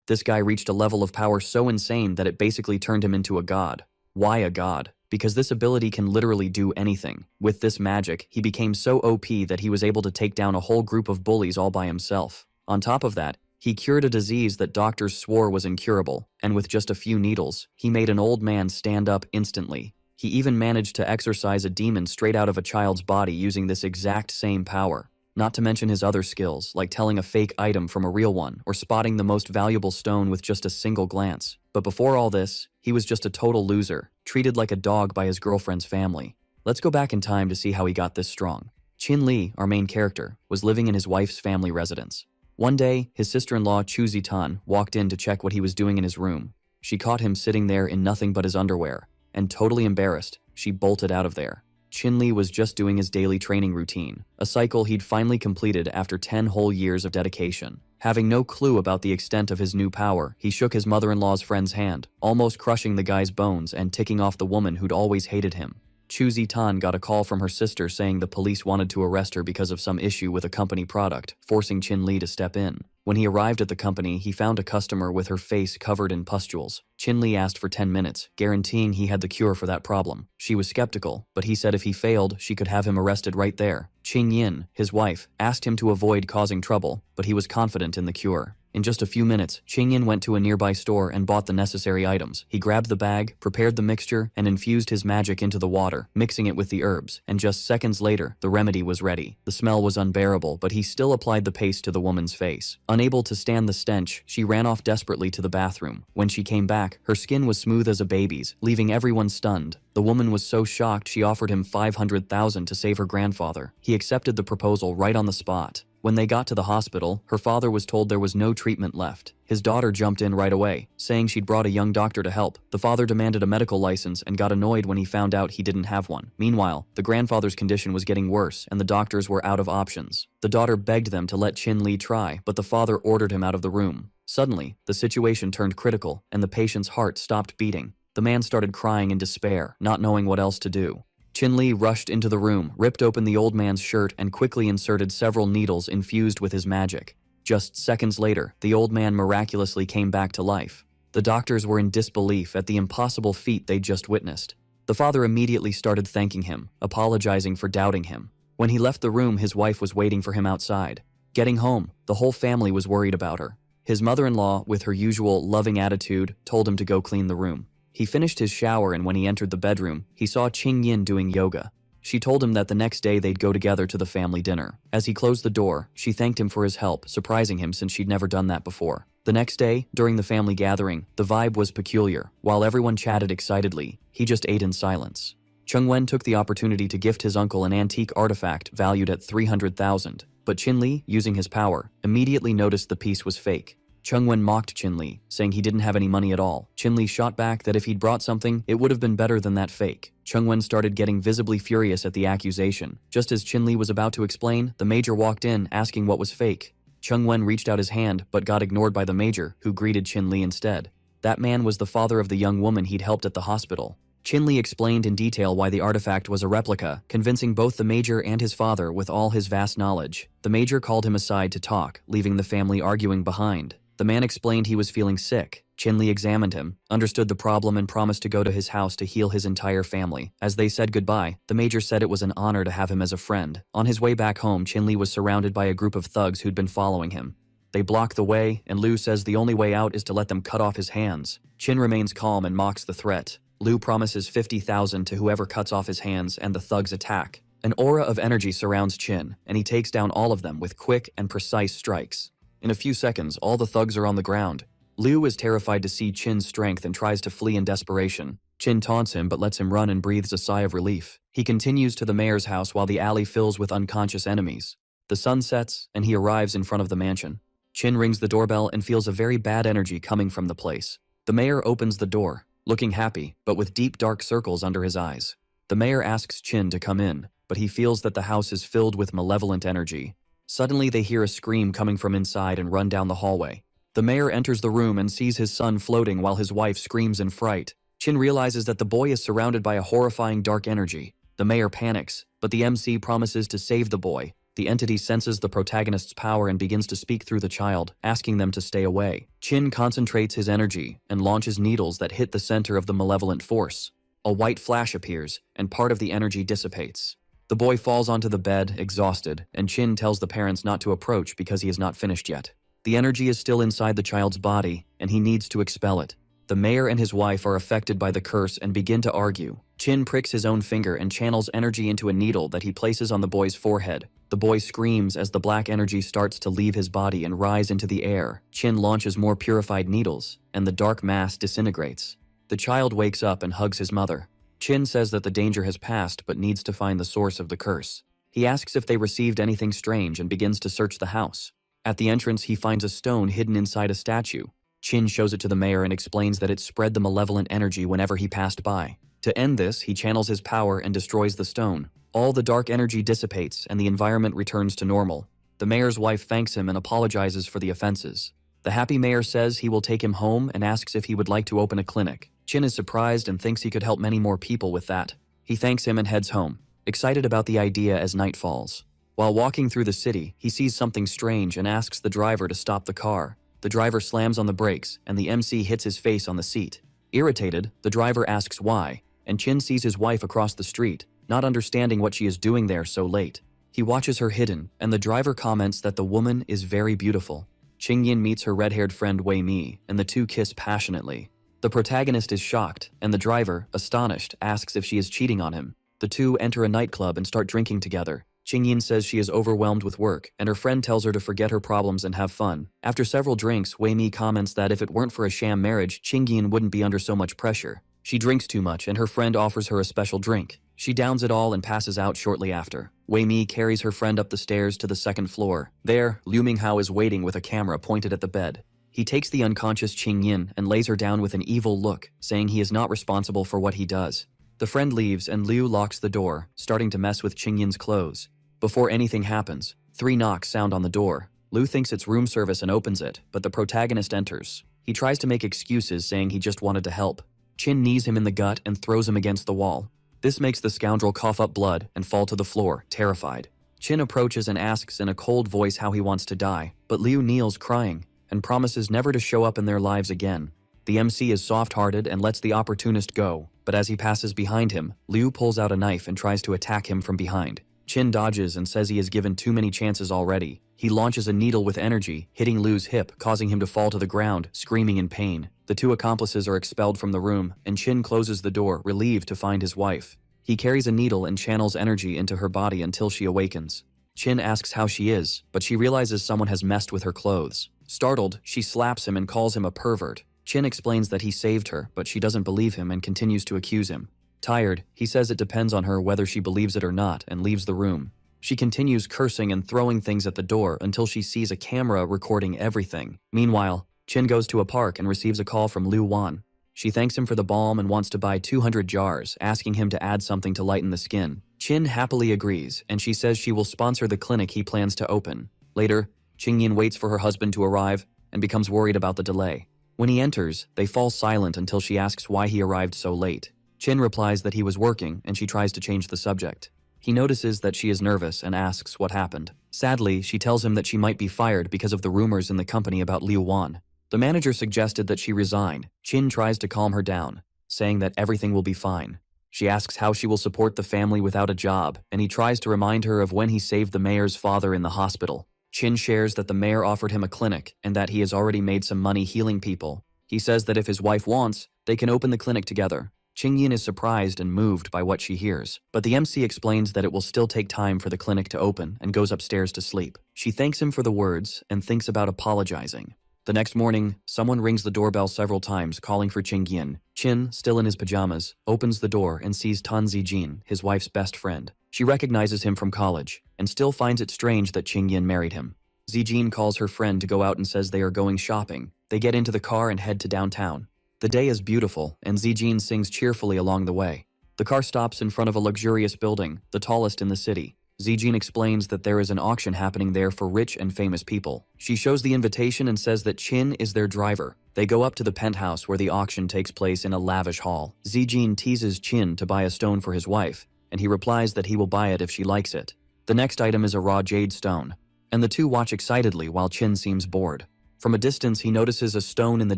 This guy reached a level of power so insane that it basically turned him into a god. Why a god? Because this ability can literally do anything. With this magic, he became so OP that he was able to take down a whole group of bullies all by himself. On top of that, he cured a disease that doctors swore was incurable, and with just a few needles, he made an old man stand up instantly. He even managed to exorcise a demon straight out of a child's body using this exact same power. Not to mention his other skills, like telling a fake item from a real one, or spotting the most valuable stone with just a single glance. But before all this, he was just a total loser, treated like a dog by his girlfriend's family. Let's go back in time to see how he got this strong. Chin Li, our main character, was living in his wife's family residence. One day, his sister-in-law Chu Zitan walked in to check what he was doing in his room. She caught him sitting there in nothing but his underwear, and totally embarrassed, she bolted out of there. Chin Li was just doing his daily training routine, a cycle he'd finally completed after 10 whole years of dedication. Having no clue about the extent of his new power, he shook his mother-in-law's friend's hand, almost crushing the guy's bones and ticking off the woman who'd always hated him. Chu Zitan got a call from her sister saying the police wanted to arrest her because of some issue with a company product, forcing Chin Li to step in. When he arrived at the company, he found a customer with her face covered in pustules. Chin Li asked for 10 minutes, guaranteeing he had the cure for that problem. She was skeptical, but he said if he failed, she could have him arrested right there. Qing Yin, his wife, asked him to avoid causing trouble, but he was confident in the cure. In just a few minutes, Qing Yin went to a nearby store and bought the necessary items. He grabbed the bag, prepared the mixture, and infused his magic into the water, mixing it with the herbs, and just seconds later, the remedy was ready. The smell was unbearable, but he still applied the paste to the woman's face. Unable to stand the stench, she ran off desperately to the bathroom. When she came back, her skin was smooth as a baby's, leaving everyone stunned. The woman was so shocked she offered him 500,000 to save her grandfather. He accepted the proposal right on the spot. When they got to the hospital, her father was told there was no treatment left. His daughter jumped in right away, saying she'd brought a young doctor to help. The father demanded a medical license and got annoyed when he found out he didn't have one. Meanwhile, the grandfather's condition was getting worse and the doctors were out of options. The daughter begged them to let Chin Li try, but the father ordered him out of the room. Suddenly, the situation turned critical and the patient's heart stopped beating. The man started crying in despair, not knowing what else to do. Chin Li rushed into the room, ripped open the old man's shirt, and quickly inserted several needles infused with his magic. Just seconds later, the old man miraculously came back to life. The doctors were in disbelief at the impossible feat they'd just witnessed. The father immediately started thanking him, apologizing for doubting him. When he left the room, his wife was waiting for him outside. Getting home, the whole family was worried about her. His mother-in-law, with her usual loving attitude, told him to go clean the room. He finished his shower and when he entered the bedroom, he saw Qing Yin doing yoga. She told him that the next day they'd go together to the family dinner. As he closed the door, she thanked him for his help, surprising him since she'd never done that before. The next day, during the family gathering, the vibe was peculiar. While everyone chatted excitedly, he just ate in silence. Cheng Wen took the opportunity to gift his uncle an antique artifact valued at 300,000, but Qin Li, using his power, immediately noticed the piece was fake. Cheng Wen mocked Qin Li, saying he didn't have any money at all. Qin Li shot back that if he'd brought something, it would have been better than that fake. Cheng Wen started getting visibly furious at the accusation. Just as Qin Li was about to explain, the major walked in, asking what was fake. Cheng Wen reached out his hand, but got ignored by the major, who greeted Qin Li instead. That man was the father of the young woman he'd helped at the hospital. Qin Li explained in detail why the artifact was a replica, convincing both the major and his father with all his vast knowledge. The major called him aside to talk, leaving the family arguing behind. The man explained he was feeling sick. Qin Li examined him, understood the problem and promised to go to his house to heal his entire family. As they said goodbye, the major said it was an honor to have him as a friend. On his way back home, Qin Li was surrounded by a group of thugs who'd been following him. They block the way, and Liu says the only way out is to let them cut off his hands. Qin remains calm and mocks the threat. Liu promises 50,000 to whoever cuts off his hands, and the thugs attack. An aura of energy surrounds Qin, and he takes down all of them with quick and precise strikes. In a few seconds, all the thugs are on the ground. Liu is terrified to see Qin's strength and tries to flee in desperation. Qin taunts him but lets him run and breathes a sigh of relief. He continues to the mayor's house while the alley fills with unconscious enemies. The sun sets, and he arrives in front of the mansion. Qin rings the doorbell and feels a very bad energy coming from the place. The mayor opens the door, looking happy, but with deep dark circles under his eyes. The mayor asks Qin to come in, but he feels that the house is filled with malevolent energy. Suddenly they hear a scream coming from inside and run down the hallway. The mayor enters the room and sees his son floating while his wife screams in fright. Qin realizes that the boy is surrounded by a horrifying dark energy. The mayor panics, but the MC promises to save the boy. The entity senses the protagonist's power and begins to speak through the child, asking them to stay away. Chin concentrates his energy and launches needles that hit the center of the malevolent force. A white flash appears, and part of the energy dissipates. The boy falls onto the bed, exhausted, and Chin tells the parents not to approach because he is not finished yet. The energy is still inside the child's body, and he needs to expel it. The mayor and his wife are affected by the curse and begin to argue. Chin pricks his own finger and channels energy into a needle that he places on the boy's forehead. The boy screams as the black energy starts to leave his body and rise into the air. Chin launches more purified needles, and the dark mass disintegrates. The child wakes up and hugs his mother. Chin says that the danger has passed but needs to find the source of the curse. He asks if they received anything strange and begins to search the house. At the entrance, he finds a stone hidden inside a statue. Chin shows it to the mayor and explains that it spread the malevolent energy whenever he passed by. To end this, he channels his power and destroys the stone. All the dark energy dissipates and the environment returns to normal. The mayor's wife thanks him and apologizes for the offenses. The happy mayor says he will take him home and asks if he would like to open a clinic. Chin is surprised and thinks he could help many more people with that. He thanks him and heads home, excited about the idea as night falls. While walking through the city, he sees something strange and asks the driver to stop the car. The driver slams on the brakes and the MC hits his face on the seat. Irritated, the driver asks why, and Chin sees his wife across the street, not understanding what she is doing there so late. He watches her hidden, and the driver comments that the woman is very beautiful. Qingyin meets her red-haired friend Wei Mi, and the two kiss passionately. The protagonist is shocked, and the driver, astonished, asks if she is cheating on him. The two enter a nightclub and start drinking together. Qingyin says she is overwhelmed with work, and her friend tells her to forget her problems and have fun. After several drinks, Wei Mi comments that if it weren't for a sham marriage, Qingyin wouldn't be under so much pressure. She drinks too much, and her friend offers her a special drink. She downs it all and passes out shortly after. Wei Mi carries her friend up the stairs to the second floor. There, Liu Minghao is waiting with a camera pointed at the bed. He takes the unconscious Qingyin and lays her down with an evil look, saying he is not responsible for what he does. The friend leaves and Liu locks the door, starting to mess with Qingyin's clothes. Before anything happens, 3 knocks sound on the door. Liu thinks it's room service and opens it, but the protagonist enters. He tries to make excuses, saying he just wanted to help. Chin knees him in the gut and throws him against the wall. This makes the scoundrel cough up blood and fall to the floor, terrified. Chin approaches and asks in a cold voice how he wants to die, but Liu kneels crying and promises never to show up in their lives again. The MC is soft-hearted and lets the opportunist go, but as he passes behind him, Liu pulls out a knife and tries to attack him from behind. Chin dodges and says he has given too many chances already. He launches a needle with energy, hitting Liu's hip, causing him to fall to the ground, screaming in pain. The 2 accomplices are expelled from the room, and Chin closes the door, relieved to find his wife. He carries a needle and channels energy into her body until she awakens. Chin asks how she is, but she realizes someone has messed with her clothes. Startled, she slaps him and calls him a pervert. Chin explains that he saved her, but she doesn't believe him and continues to accuse him. Tired, he says it depends on her whether she believes it or not and leaves the room. She continues cursing and throwing things at the door until she sees a camera recording everything. Meanwhile, Chin goes to a park and receives a call from Liu Wan. She thanks him for the balm and wants to buy 200 jars, asking him to add something to lighten the skin. Chin happily agrees, and she says she will sponsor the clinic he plans to open. Later, Qingyin waits for her husband to arrive and becomes worried about the delay. When he enters, they fall silent until she asks why he arrived so late. Chin replies that he was working, and she tries to change the subject. He notices that she is nervous and asks what happened. Sadly, she tells him that she might be fired because of the rumors in the company about Liu Wan. The manager suggested that she resign. Chin tries to calm her down, saying that everything will be fine. She asks how she will support the family without a job, and he tries to remind her of when he saved the mayor's father in the hospital. Chin shares that the mayor offered him a clinic and that he has already made some money healing people. He says that if his wife wants, they can open the clinic together. Qingyin is surprised and moved by what she hears, but the MC explains that it will still take time for the clinic to open and goes upstairs to sleep. She thanks him for the words and thinks about apologizing. The next morning, someone rings the doorbell several times, calling for Qingyin. Chin, still in his pajamas, opens the door and sees Tan Zijin, his wife's best friend. She recognizes him from college and still finds it strange that Qingyin married him. Zijin calls her friend to go out and says they are going shopping. They get into the car and head to downtown. The day is beautiful, and Zijin sings cheerfully along the way. The car stops in front of a luxurious building, the tallest in the city. Zijin explains that there is an auction happening there for rich and famous people. She shows the invitation and says that Chin is their driver. They go up to the penthouse where the auction takes place in a lavish hall. Zijin teases Chin to buy a stone for his wife, and he replies that he will buy it if she likes it. The next item is a raw jade stone, and the two watch excitedly while Chin seems bored. From a distance, he notices a stone in the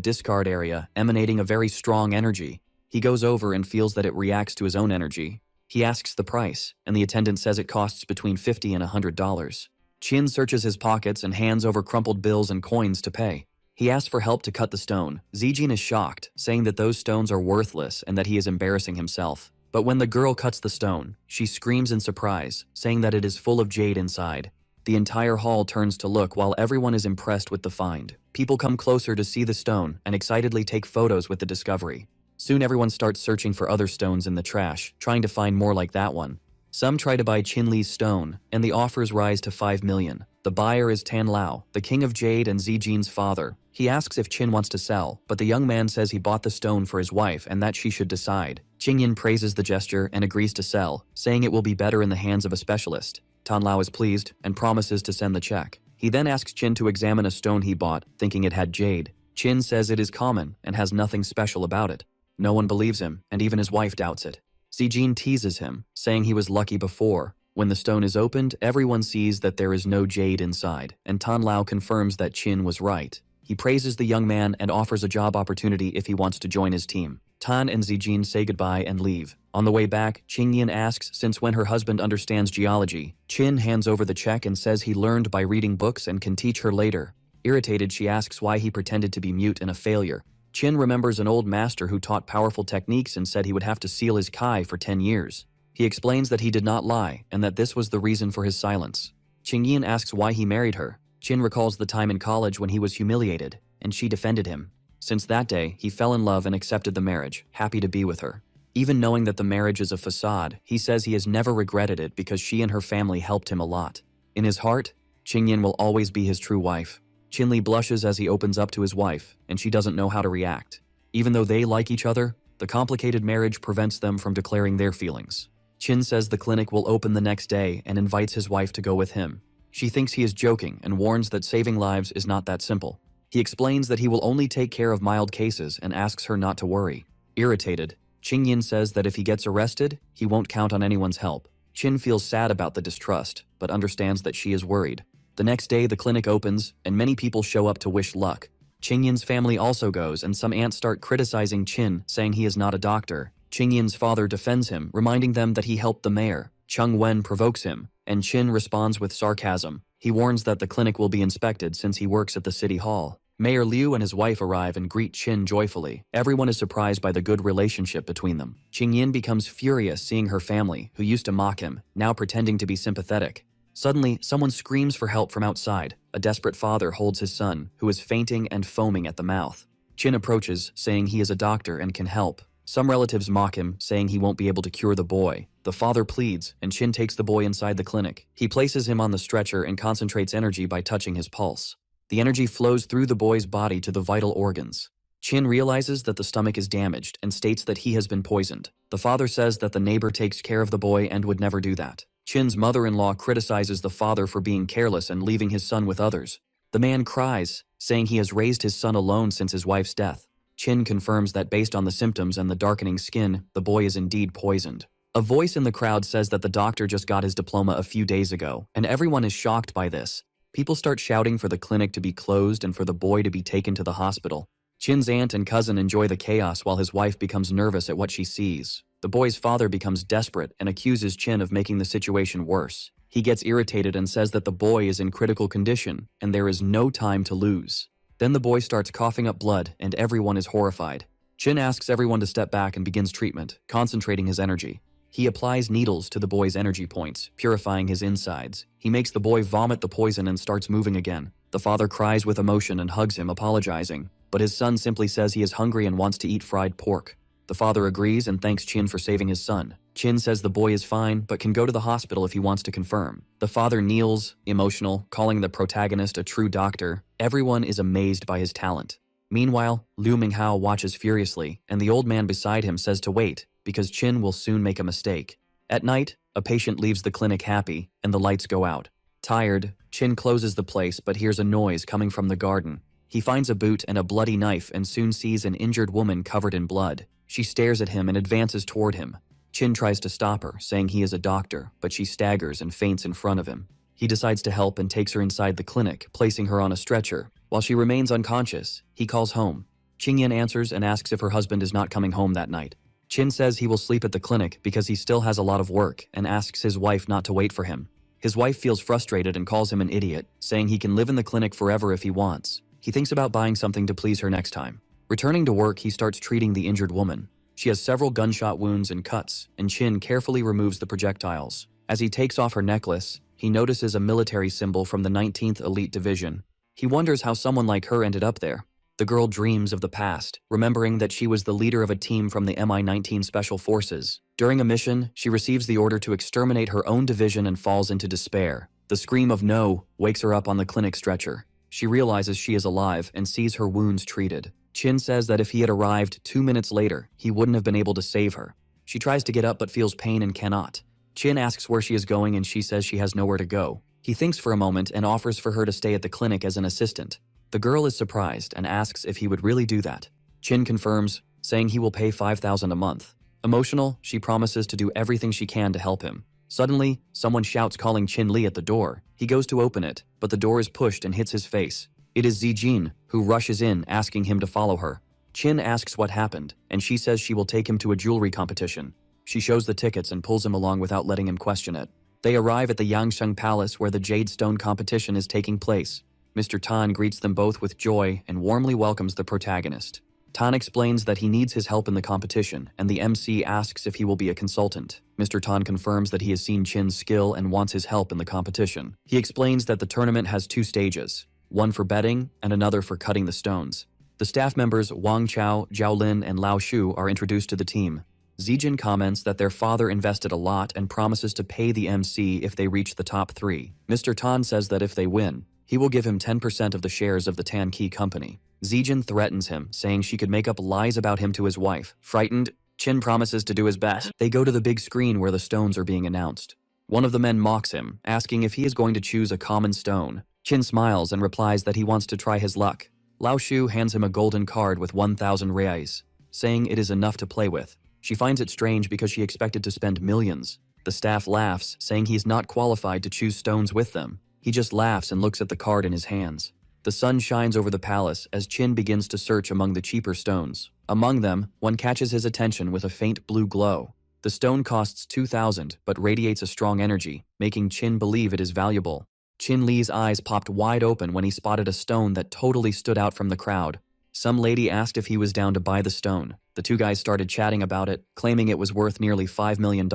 discard area emanating a very strong energy. He goes over and feels that it reacts to his own energy. He asks the price, and the attendant says it costs between $50 and $100. Chin searches his pockets and hands over crumpled bills and coins to pay. He asks for help to cut the stone. Zijin is shocked, saying that those stones are worthless and that he is embarrassing himself. But when the girl cuts the stone, she screams in surprise, saying that it is full of jade inside. The entire hall turns to look while everyone is impressed with the find. People come closer to see the stone and excitedly take photos with the discovery. Soon everyone starts searching for other stones in the trash, trying to find more like that one. Some try to buy Qin Li's stone, and the offers rise to 5 million. The buyer is Tan Lao, the king of jade and Zijin's father. He asks if Qin wants to sell, but the young man says he bought the stone for his wife and that she should decide. Qingyan praises the gesture and agrees to sell, saying it will be better in the hands of a specialist. Tan Lao is pleased and promises to send the check. He then asks Qin to examine a stone he bought, thinking it had jade. Qin says it is common and has nothing special about it. No one believes him, and even his wife doubts it. Zijin teases him, saying he was lucky before. When the stone is opened, everyone sees that there is no jade inside, and Tan Lao confirms that Qin was right. He praises the young man and offers a job opportunity if he wants to join his team. Tan and Zijin say goodbye and leave. On the way back, Qingyan asks since when her husband understands geology. Qin hands over the check and says he learned by reading books and can teach her later. Irritated, she asks why he pretended to be mute and a failure. Qin remembers an old master who taught powerful techniques and said he would have to seal his kai for 10 years. He explains that he did not lie and that this was the reason for his silence. Qingyan asks why he married her. Qin recalls the time in college when he was humiliated, and she defended him. Since that day, he fell in love and accepted the marriage, happy to be with her. Even knowing that the marriage is a facade, he says he has never regretted it because she and her family helped him a lot. In his heart, Qingyan will always be his true wife. Qin Li blushes as he opens up to his wife, and she doesn't know how to react. Even though they like each other, the complicated marriage prevents them from declaring their feelings. Qin says the clinic will open the next day and invites his wife to go with him. She thinks he is joking and warns that saving lives is not that simple. He explains that he will only take care of mild cases and asks her not to worry. Irritated, Qingyan says that if he gets arrested, he won't count on anyone's help. Qin feels sad about the distrust, but understands that she is worried. The next day, the clinic opens, and many people show up to wish luck. Qingyan's family also goes, and some aunts start criticizing Qin, saying he is not a doctor. Qingyan's father defends him, reminding them that he helped the mayor. Cheng Wen provokes him, and Qin responds with sarcasm. He warns that the clinic will be inspected since he works at the city hall. Mayor Liu and his wife arrive and greet Qin joyfully. Everyone is surprised by the good relationship between them. Qingyan becomes furious seeing her family, who used to mock him, now pretending to be sympathetic. Suddenly, someone screams for help from outside. A desperate father holds his son, who is fainting and foaming at the mouth. Qin approaches, saying he is a doctor and can help. Some relatives mock him, saying he won't be able to cure the boy. The father pleads, and Qin takes the boy inside the clinic. He places him on the stretcher and concentrates energy by touching his pulse. The energy flows through the boy's body to the vital organs. Qin realizes that the stomach is damaged and states that he has been poisoned. The father says that the neighbor takes care of the boy and would never do that. Qin's mother-in-law criticizes the father for being careless and leaving his son with others. The man cries, saying he has raised his son alone since his wife's death. Qin confirms that based on the symptoms and the darkening skin, the boy is indeed poisoned. A voice in the crowd says that the doctor just got his diploma a few days ago, and everyone is shocked by this. People start shouting for the clinic to be closed and for the boy to be taken to the hospital. Qin's aunt and cousin enjoy the chaos while his wife becomes nervous at what she sees. The boy's father becomes desperate and accuses Qin of making the situation worse. He gets irritated and says that the boy is in critical condition and there is no time to lose. Then the boy starts coughing up blood and everyone is horrified. Qin asks everyone to step back and begins treatment, concentrating his energy. He applies needles to the boy's energy points, purifying his insides. He makes the boy vomit the poison and starts moving again. The father cries with emotion and hugs him, apologizing, but his son simply says he is hungry and wants to eat fried pork. The father agrees and thanks Qin for saving his son. Qin says the boy is fine, but can go to the hospital if he wants to confirm. The father kneels, emotional, calling the protagonist a true doctor. Everyone is amazed by his talent. Meanwhile, Liu Minghao watches furiously, and the old man beside him says to wait, because Qin will soon make a mistake. At night, a patient leaves the clinic happy, and the lights go out. Tired, Qin closes the place but hears a noise coming from the garden. He finds a boot and a bloody knife and soon sees an injured woman covered in blood. She stares at him and advances toward him. Chin tries to stop her, saying he is a doctor, but she staggers and faints in front of him. He decides to help and takes her inside the clinic, placing her on a stretcher. While she remains unconscious, he calls home. Qingyan answers and asks if her husband is not coming home that night. Chin says he will sleep at the clinic because he still has a lot of work and asks his wife not to wait for him. His wife feels frustrated and calls him an idiot, saying he can live in the clinic forever if he wants. He thinks about buying something to please her next time. Returning to work, he starts treating the injured woman. She has several gunshot wounds and cuts, and Chin carefully removes the projectiles. As he takes off her necklace, he notices a military symbol from the 19th Elite Division. He wonders how someone like her ended up there. The girl dreams of the past, remembering that she was the leader of a team from the MI-19 Special Forces. During a mission, she receives the order to exterminate her own division and falls into despair. The scream of "no" wakes her up on the clinic stretcher. She realizes she is alive and sees her wounds treated. Chin says that if he had arrived 2 minutes later, he wouldn't have been able to save her. She tries to get up but feels pain and cannot. Chin asks where she is going and she says she has nowhere to go. He thinks for a moment and offers for her to stay at the clinic as an assistant. The girl is surprised and asks if he would really do that. Chin confirms, saying he will pay $5,000 a month. Emotional, she promises to do everything she can to help him. Suddenly, someone shouts calling Chin Li at the door. He goes to open it, but the door is pushed and hits his face. It is Zijin, who rushes in asking him to follow her. Chin asks what happened, and she says she will take him to a jewelry competition. She shows the tickets and pulls him along without letting him question it. They arrive at the Yangsheng Palace where the Jade Stone competition is taking place. Mr. Tan greets them both with joy and warmly welcomes the protagonist. Tan explains that he needs his help in the competition, and the MC asks if he will be a consultant. Mr. Tan confirms that he has seen Chin's skill and wants his help in the competition. He explains that the tournament has 2 stages, one for betting and another for cutting the stones. The staff members Wang Chao, Zhao Lin, and Lao Shu are introduced to the team. Zijin comments that their father invested a lot and promises to pay the MC if they reach the top 3. Mr. Tan says that if they win, he will give him 10% of the shares of the Tan Ki company. Zijin threatens him, saying she could make up lies about him to his wife. Frightened, Chin promises to do his best. They go to the big screen where the stones are being announced. One of the men mocks him, asking if he is going to choose a common stone. Chin smiles and replies that he wants to try his luck. Lao Shu hands him a golden card with 1,000 reais, saying it is enough to play with. She finds it strange because she expected to spend millions. The staff laughs, saying he's not qualified to choose stones with them. He just laughs and looks at the card in his hands. The sun shines over the palace as Chin begins to search among the cheaper stones. Among them, one catches his attention with a faint blue glow. The stone costs 2,000 but radiates a strong energy, making Chin believe it is valuable. Chin Li's eyes popped wide open when he spotted a stone that totally stood out from the crowd. Some lady asked if he was down to buy the stone. The 2 guys started chatting about it, claiming it was worth nearly $5 million,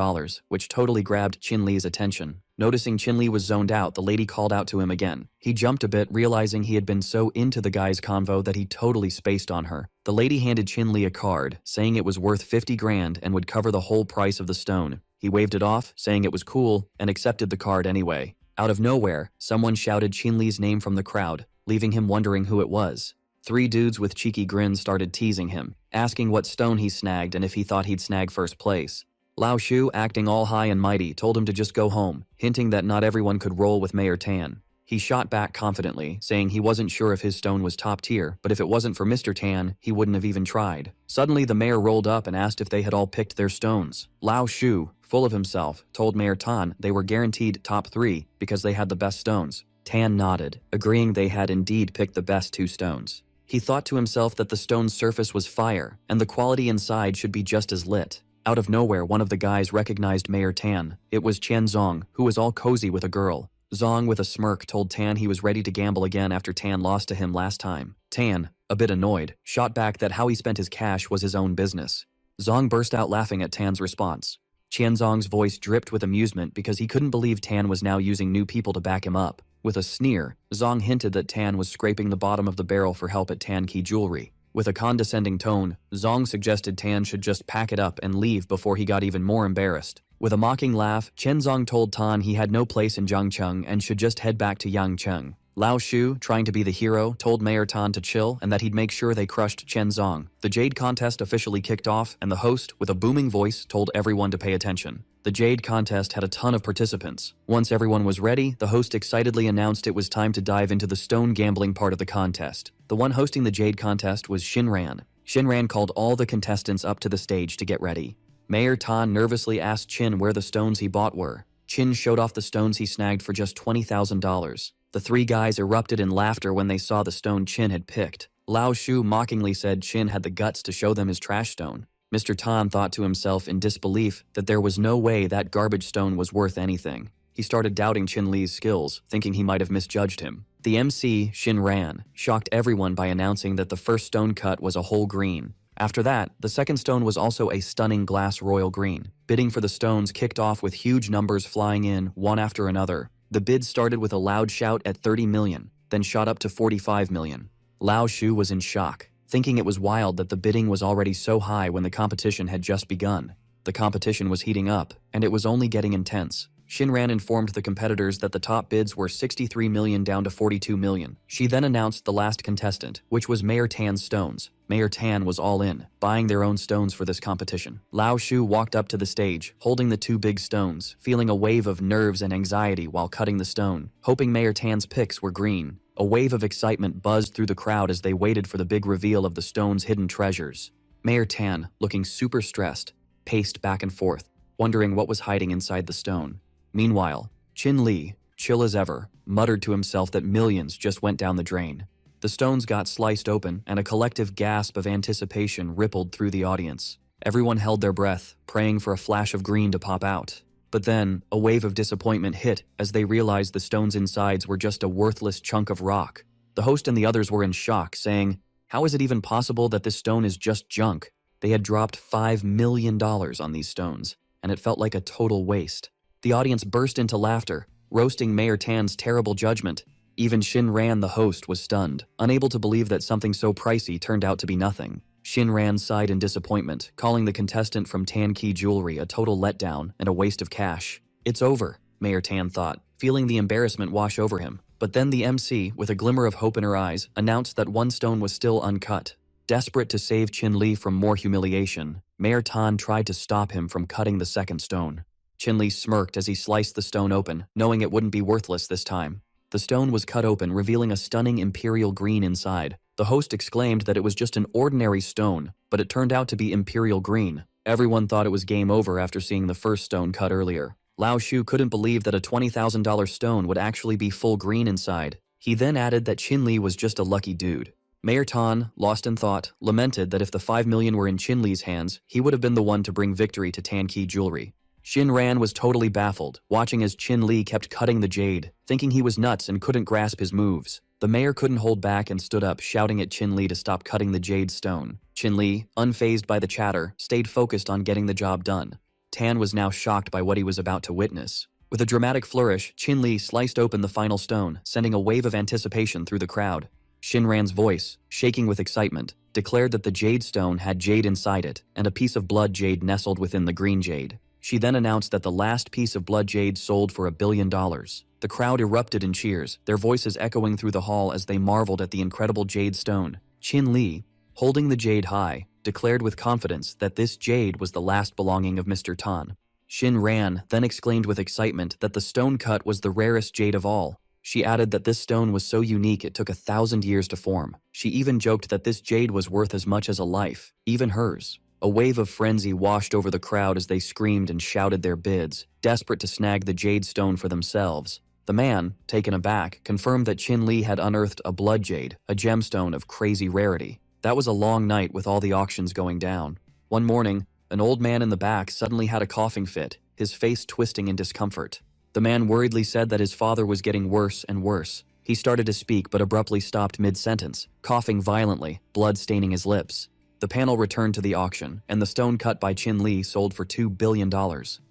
which totally grabbed Chin Li's attention. Noticing Chin Li was zoned out, the lady called out to him again. He jumped a bit, realizing he had been so into the guy's convo that he totally spaced on her. The lady handed Chin Li a card, saying it was worth 50 grand and would cover the whole price of the stone. He waved it off, saying it was cool, and accepted the card anyway. Out of nowhere, someone shouted Chin Li's name from the crowd, leaving him wondering who it was. 3 dudes with cheeky grins started teasing him, asking what stone he snagged and if he thought he'd snag first place. Lao Shu, acting all high and mighty, told him to just go home, hinting that not everyone could roll with Mayor Tan. He shot back confidently, saying he wasn't sure if his stone was top tier, but if it wasn't for Mr. Tan, he wouldn't have even tried. Suddenly, the mayor rolled up and asked if they had all picked their stones. Lao Shu, full of himself, told Mayor Tan they were guaranteed top 3 because they had the best stones. Tan nodded, agreeing they had indeed picked the best 2 stones. He thought to himself that the stone's surface was fire, and the quality inside should be just as lit. Out of nowhere, one of the guys recognized Mayor Tan. It was Chen Zong, who was all cozy with a girl. Zong, with a smirk, told Tan he was ready to gamble again after Tan lost to him last time. Tan, a bit annoyed, shot back that how he spent his cash was his own business. Zong burst out laughing at Tan's response. Chen Zong's voice dripped with amusement because he couldn't believe Tan was now using new people to back him up. With a sneer, Zong hinted that Tan was scraping the bottom of the barrel for help at Tan Ki Jewelry. With a condescending tone, Zong suggested Tan should just pack it up and leave before he got even more embarrassed. With a mocking laugh, Chen Zong told Tan he had no place in Jiangcheng and should just head back to Yangcheng. Lao Shu, trying to be the hero, told Mayor Tan to chill and that he'd make sure they crushed Chen Zong. The Jade contest officially kicked off, and the host, with a booming voice, told everyone to pay attention. The Jade contest had a ton of participants. Once everyone was ready, the host excitedly announced it was time to dive into the stone gambling part of the contest. The one hosting the Jade contest was Shinran. Shinran called all the contestants up to the stage to get ready. Mayor Tan nervously asked Chin where the stones he bought were. Chin showed off the stones he snagged for just $20,000. The three guys erupted in laughter when they saw the stone Chin had picked. Lao Shu mockingly said Chin had the guts to show them his trash stone. Mr. Tan thought to himself in disbelief that there was no way that garbage stone was worth anything. He started doubting Chin Li's skills, thinking he might have misjudged him. The MC, Shin Ran, shocked everyone by announcing that the first stone cut was a whole green. After that, the second stone was also a stunning glass royal green. Bidding for the stones kicked off with huge numbers flying in, one after another. The bids started with a loud shout at 30 million, then shot up to 45 million. Lao Shu was in shock, thinking it was wild that the bidding was already so high when the competition had just begun. The competition was heating up, and it was only getting intense. Shinran informed the competitors that the top bids were 63 million down to 42 million. She then announced the last contestant, which was Mayor Tan's stones. Mayor Tan was all in, buying their own stones for this competition. Lao Shu walked up to the stage, holding the two big stones, feeling a wave of nerves and anxiety while cutting the stone, hoping Mayor Tan's picks were green. A wave of excitement buzzed through the crowd as they waited for the big reveal of the stone's hidden treasures. Mayor Tan, looking super stressed, paced back and forth, wondering what was hiding inside the stone. Meanwhile, Chin Li, chill as ever, muttered to himself that millions just went down the drain. The stones got sliced open, and a collective gasp of anticipation rippled through the audience. Everyone held their breath, praying for a flash of green to pop out. But then, a wave of disappointment hit as they realized the stones' insides were just a worthless chunk of rock. The host and the others were in shock, saying, "How is it even possible that this stone is just junk?" They had dropped $5 million on these stones, and it felt like a total waste. The audience burst into laughter, roasting Mayor Tan's terrible judgment. Even Shin Ran, the host, was stunned, unable to believe that something so pricey turned out to be nothing. Shin Ran sighed in disappointment, calling the contestant from Tan Ki Jewelry a total letdown and a waste of cash. "It's over," Mayor Tan thought, feeling the embarrassment wash over him. But then the MC, with a glimmer of hope in her eyes, announced that one stone was still uncut. Desperate to save Chin Li from more humiliation, Mayor Tan tried to stop him from cutting the second stone. Chin Li smirked as he sliced the stone open, knowing it wouldn't be worthless this time. The stone was cut open, revealing a stunning imperial green inside. The host exclaimed that it was just an ordinary stone, but it turned out to be imperial green. Everyone thought it was game over after seeing the first stone cut earlier. Lao Shu couldn't believe that a $20,000 stone would actually be full green inside. He then added that Chin Li was just a lucky dude. Mayor Tan, lost in thought, lamented that if the $5 million were in Chin Li's hands, he would have been the one to bring victory to Tan Ki Jewelry. Shin Ran was totally baffled, watching as Chin Li kept cutting the jade, thinking he was nuts and couldn't grasp his moves. The mayor couldn't hold back and stood up, shouting at Chin Li to stop cutting the jade stone. Chin Li, unfazed by the chatter, stayed focused on getting the job done. Tan was now shocked by what he was about to witness. With a dramatic flourish, Chin Li sliced open the final stone, sending a wave of anticipation through the crowd. Shin Ran's voice, shaking with excitement, declared that the jade stone had jade inside it, and a piece of blood jade nestled within the green jade. She then announced that the last piece of blood jade sold for $1 billion. The crowd erupted in cheers, their voices echoing through the hall as they marveled at the incredible jade stone. Chin Li, holding the jade high, declared with confidence that this jade was the last belonging of Mr. Tan. Shin Ran then exclaimed with excitement that the stone cut was the rarest jade of all. She added that this stone was so unique it took 1,000 years to form. She even joked that this jade was worth as much as a life, even hers. A wave of frenzy washed over the crowd as they screamed and shouted their bids, desperate to snag the jade stone for themselves. The man, taken aback, confirmed that Chin Li had unearthed a blood jade, a gemstone of crazy rarity. That was a long night with all the auctions going down. One morning, an old man in the back suddenly had a coughing fit, his face twisting in discomfort. The man worriedly said that his father was getting worse and worse. He started to speak but abruptly stopped mid-sentence, coughing violently, blood staining his lips. The panel returned to the auction, and the stone cut by Chin Li sold for $2 billion.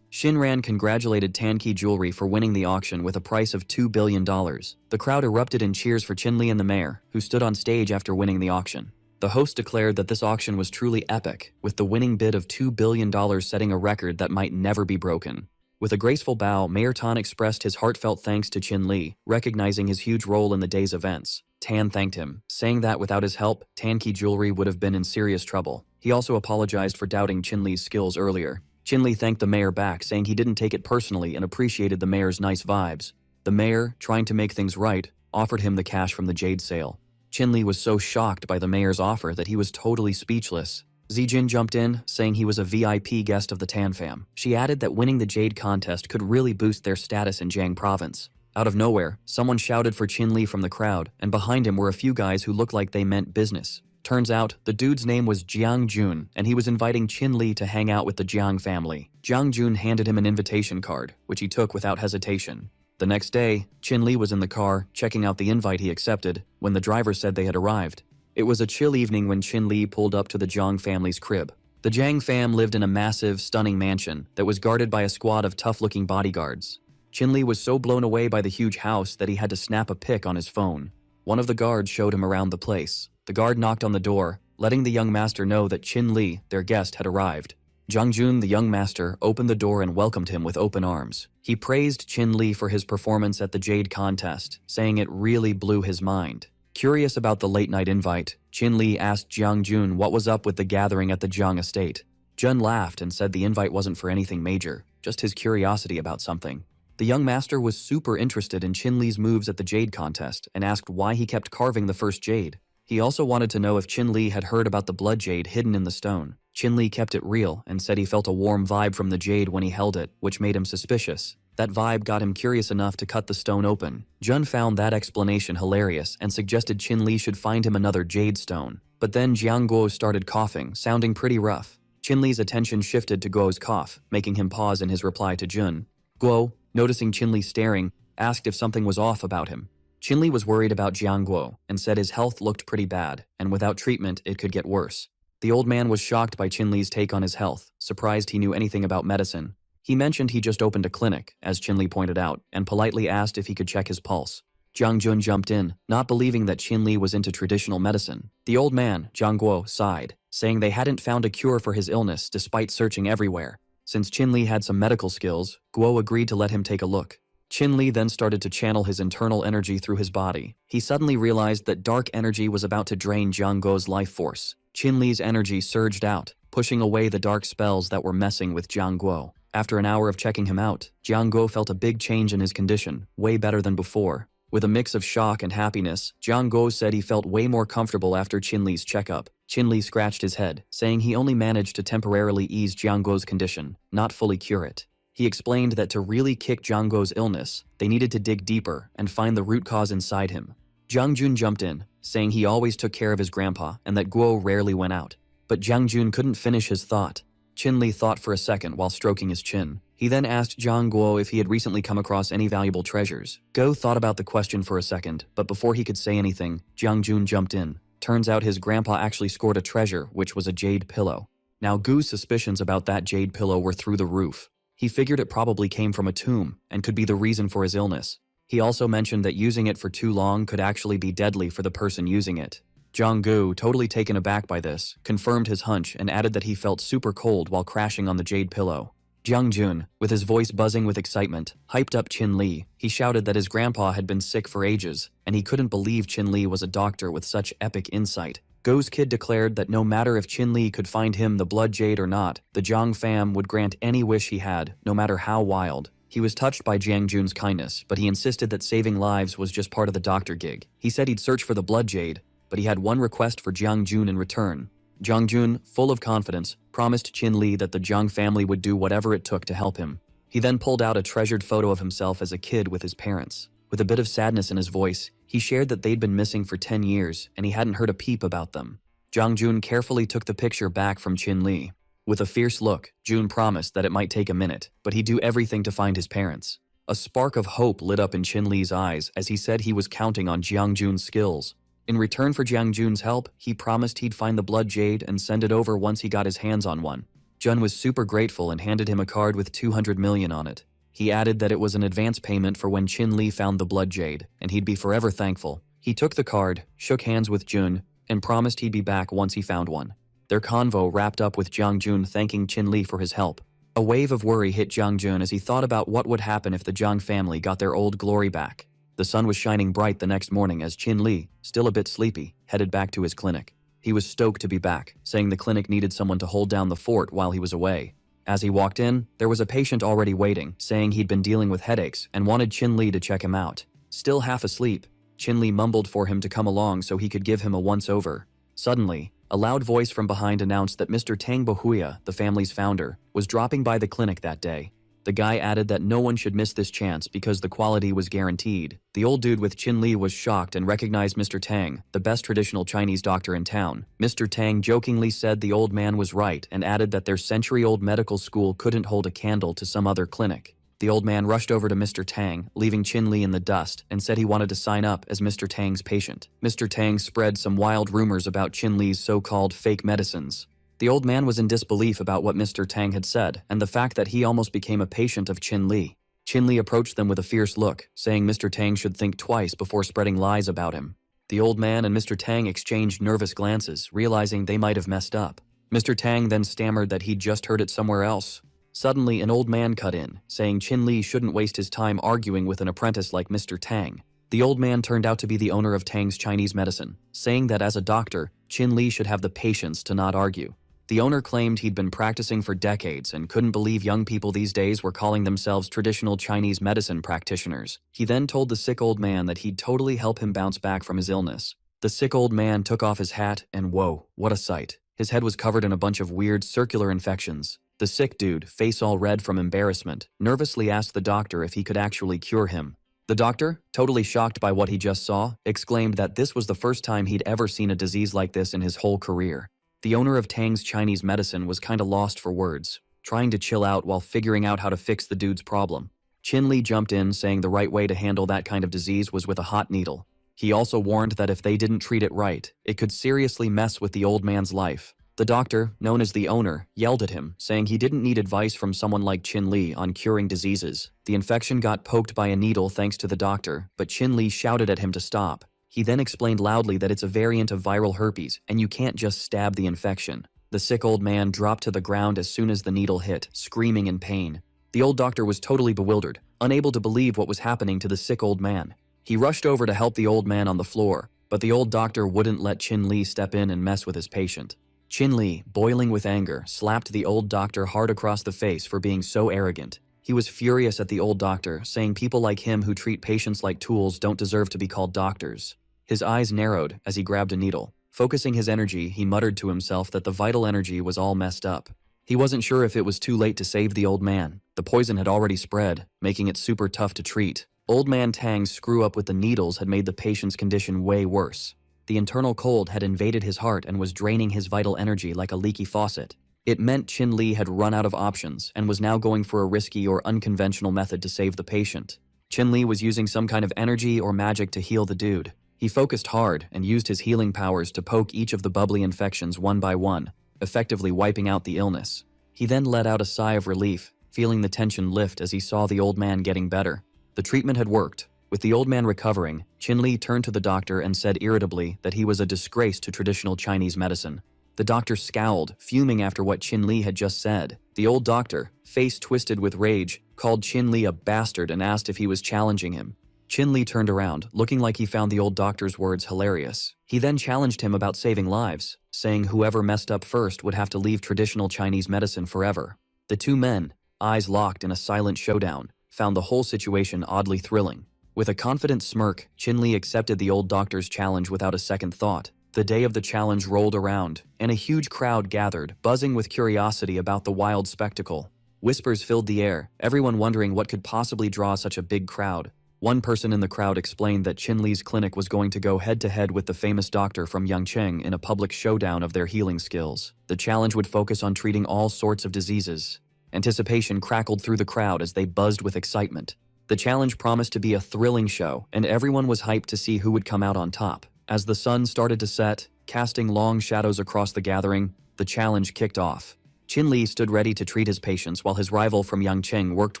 Shin Ran congratulated Tan Ki Jewelry for winning the auction with a price of $2 billion. The crowd erupted in cheers for Chin Li and the mayor, who stood on stage after winning the auction. The host declared that this auction was truly epic, with the winning bid of $2 billion setting a record that might never be broken. With a graceful bow, Mayor Tan expressed his heartfelt thanks to Chin Li, recognizing his huge role in the day's events. Tan thanked him, saying that without his help, Tan Ki Jewelry would have been in serious trouble. He also apologized for doubting Chin Li's skills earlier. Chin Li thanked the mayor back, saying he didn't take it personally and appreciated the mayor's nice vibes. The mayor, trying to make things right, offered him the cash from the jade sale. Chin Li was so shocked by the mayor's offer that he was totally speechless. Zijin jumped in, saying he was a VIP guest of the Tan fam. She added that winning the Jade contest could really boost their status in Jiang province. Out of nowhere, someone shouted for Qin Li from the crowd, and behind him were a few guys who looked like they meant business. Turns out, the dude's name was Jiang Jun, and he was inviting Qin Li to hang out with the Jiang family. Jiang Jun handed him an invitation card, which he took without hesitation. The next day, Qin Li was in the car, checking out the invite he accepted, when the driver said they had arrived. It was a chill evening when Qin Li pulled up to the Jiang family's crib. The Jiang fam lived in a massive, stunning mansion that was guarded by a squad of tough-looking bodyguards. Qin Li was so blown away by the huge house that he had to snap a pic on his phone. One of the guards showed him around the place. The guard knocked on the door, letting the young master know that Qin Li, their guest, had arrived. Jiang Jun, the young master, opened the door and welcomed him with open arms. He praised Qin Li for his performance at the Jade contest, saying it really blew his mind. Curious about the late-night invite, Qin Li asked Jiang Jun what was up with the gathering at the Jiang estate. Jun laughed and said the invite wasn't for anything major, just his curiosity about something. The young master was super interested in Qin Li's moves at the Jade contest and asked why he kept carving the first jade. He also wanted to know if Qin Li had heard about the blood jade hidden in the stone. Qin Li kept it real and said he felt a warm vibe from the jade when he held it, which made him suspicious. That vibe got him curious enough to cut the stone open. Jun found that explanation hilarious and suggested Qin Li should find him another jade stone. But then Jiang Guo started coughing, sounding pretty rough. Qin Li's attention shifted to Guo's cough, making him pause in his reply to Jun. Guo, noticing Qin Li staring, asked if something was off about him. Qin Li was worried about Jiang Guo and said his health looked pretty bad, and without treatment it could get worse. The old man was shocked by Qin Li's take on his health, surprised he knew anything about medicine. He mentioned he just opened a clinic, as Qin Li pointed out, and politely asked if he could check his pulse. Jiang Jun jumped in, not believing that Qin Li was into traditional medicine. The old man, Jiang Guo, sighed, saying they hadn't found a cure for his illness despite searching everywhere. Since Qin Li had some medical skills, Guo agreed to let him take a look. Qin Li then started to channel his internal energy through his body. He suddenly realized that dark energy was about to drain Jiang Guo's life force. Qin Li's energy surged out, pushing away the dark spells that were messing with Jiang Guo. After an hour of checking him out, Jiang Guo felt a big change in his condition, way better than before. With a mix of shock and happiness, Jiang Guo said he felt way more comfortable after Qin Li's checkup. Qin Li scratched his head, saying he only managed to temporarily ease Jiang Guo's condition, not fully cure it. He explained that to really kick Jiang Guo's illness, they needed to dig deeper and find the root cause inside him. Jiang Jun jumped in, saying he always took care of his grandpa and that Guo rarely went out. But Jiang Jun couldn't finish his thought. Qin Li thought for a second while stroking his chin. He then asked Jiang Guo if he had recently come across any valuable treasures. Guo thought about the question for a second, but before he could say anything, Jiang Jun jumped in. Turns out his grandpa actually scored a treasure, which was a jade pillow. Now Gu's suspicions about that jade pillow were through the roof. He figured it probably came from a tomb and could be the reason for his illness. He also mentioned that using it for too long could actually be deadly for the person using it. Jiang Gu, totally taken aback by this, confirmed his hunch and added that he felt super cold while crashing on the jade pillow. Jiang Jun, with his voice buzzing with excitement, hyped up Qin Li. He shouted that his grandpa had been sick for ages, and he couldn't believe Qin Li was a doctor with such epic insight. Gu's kid declared that no matter if Qin Li could find him the blood jade or not, the Jiang fam would grant any wish he had, no matter how wild. He was touched by Jiang Jun's kindness, but he insisted that saving lives was just part of the doctor gig. He said he'd search for the blood jade, but he had one request for Jiang Jun in return. Jiang Jun, full of confidence, promised Qin Li that the Jiang family would do whatever it took to help him. He then pulled out a treasured photo of himself as a kid with his parents. With a bit of sadness in his voice, he shared that they'd been missing for 10 years and he hadn't heard a peep about them. Jiang Jun carefully took the picture back from Qin Li. With a fierce look, Jun promised that it might take a minute, but he'd do everything to find his parents. A spark of hope lit up in Qin Li's eyes as he said he was counting on Jiang Jun's skills. In return for Jiang Jun's help, he promised he'd find the blood jade and send it over once he got his hands on one. Jun was super grateful and handed him a card with 200 million on it. He added that it was an advance payment for when Qin Li found the blood jade, and he'd be forever thankful. He took the card, shook hands with Jun, and promised he'd be back once he found one. Their convo wrapped up with Jiang Jun thanking Qin Li for his help. A wave of worry hit Jiang Jun as he thought about what would happen if the Jiang family got their old glory back. The sun was shining bright the next morning as Qin Li, still a bit sleepy, headed back to his clinic. He was stoked to be back, saying the clinic needed someone to hold down the fort while he was away. As he walked in, there was a patient already waiting, saying he'd been dealing with headaches and wanted Qin Li to check him out. Still half asleep, Qin Li mumbled for him to come along so he could give him a once-over. Suddenly, A loud voice from behind announced that Mr. Tang Bohuya, the family's founder, was dropping by the clinic that day. The guy added that no one should miss this chance because the quality was guaranteed. The old dude with Qin Li was shocked and recognized Mr. Tang, the best traditional Chinese doctor in town. Mr. Tang jokingly said the old man was right and added that their century-old medical school couldn't hold a candle to some other clinic. The old man rushed over to Mr. Tang, leaving Qin Li in the dust, and said he wanted to sign up as Mr. Tang's patient. Mr. Tang spread some wild rumors about Qin Li's so-called fake medicines. The old man was in disbelief about what Mr. Tang had said and the fact that he almost became a patient of Qin Li. Qin Li approached them with a fierce look, saying Mr. Tang should think twice before spreading lies about him. The old man and Mr. Tang exchanged nervous glances, realizing they might have messed up. Mr. Tang then stammered that he'd just heard it somewhere else. Suddenly, an old man cut in, saying Qin Li shouldn't waste his time arguing with an apprentice like Mr. Tang. The old man turned out to be the owner of Tang's Chinese medicine, saying that as a doctor, Qin Li should have the patience to not argue. The owner claimed he'd been practicing for decades and couldn't believe young people these days were calling themselves traditional Chinese medicine practitioners. He then told the sick old man that he'd totally help him bounce back from his illness. The sick old man took off his hat and whoa, what a sight. His head was covered in a bunch of weird circular infections. The sick dude, face all red from embarrassment, nervously asked the doctor if he could actually cure him. The doctor, totally shocked by what he just saw, exclaimed that this was the first time he'd ever seen a disease like this in his whole career. The owner of Tang's Chinese medicine was kinda lost for words, trying to chill out while figuring out how to fix the dude's problem. Qin Li jumped in, saying the right way to handle that kind of disease was with a hot needle. He also warned that if they didn't treat it right, it could seriously mess with the old man's life. The doctor, known as the owner, yelled at him, saying he didn't need advice from someone like Qin Li on curing diseases. The infection got poked by a needle thanks to the doctor, but Qin Li shouted at him to stop. He then explained loudly that it's a variant of viral herpes, and you can't just stab the infection. The sick old man dropped to the ground as soon as the needle hit, screaming in pain. The old doctor was totally bewildered, unable to believe what was happening to the sick old man. He rushed over to help the old man on the floor, but the old doctor wouldn't let Qin Li step in and mess with his patient. Qin Li, boiling with anger, slapped the old doctor hard across the face for being so arrogant. He was furious at the old doctor, saying people like him who treat patients like tools don't deserve to be called doctors. His eyes narrowed as he grabbed a needle. Focusing his energy, he muttered to himself that the vital energy was all messed up. He wasn't sure if it was too late to save the old man. The poison had already spread, making it super tough to treat. Old man Tang's screw up with the needles had made the patient's condition way worse. The internal cold had invaded his heart and was draining his vital energy like a leaky faucet. It meant Qin Li had run out of options and was now going for a risky or unconventional method to save the patient. Qin Li was using some kind of energy or magic to heal the dude. He focused hard and used his healing powers to poke each of the bubbly infections one by one, effectively wiping out the illness. He then let out a sigh of relief, feeling the tension lift as he saw the old man getting better. The treatment had worked. With the old man recovering, Qin Li turned to the doctor and said irritably that he was a disgrace to traditional Chinese medicine. The doctor scowled, fuming after what Qin Li had just said. The old doctor, face twisted with rage, called Qin Li a bastard and asked if he was challenging him. Qin Li turned around, looking like he found the old doctor's words hilarious. He then challenged him about saving lives, saying whoever messed up first would have to leave traditional Chinese medicine forever. The two men, eyes locked in a silent showdown, found the whole situation oddly thrilling. With a confident smirk, Qin Li accepted the old doctor's challenge without a second thought. The day of the challenge rolled around, and a huge crowd gathered, buzzing with curiosity about the wild spectacle. Whispers filled the air, everyone wondering what could possibly draw such a big crowd. One person in the crowd explained that Qin Li's clinic was going to go head-to-head with the famous doctor from Yangcheng in a public showdown of their healing skills. The challenge would focus on treating all sorts of diseases. Anticipation crackled through the crowd as they buzzed with excitement. The challenge promised to be a thrilling show, and everyone was hyped to see who would come out on top. As the sun started to set, casting long shadows across the gathering, the challenge kicked off. Qin Li stood ready to treat his patients while his rival from Yangcheng worked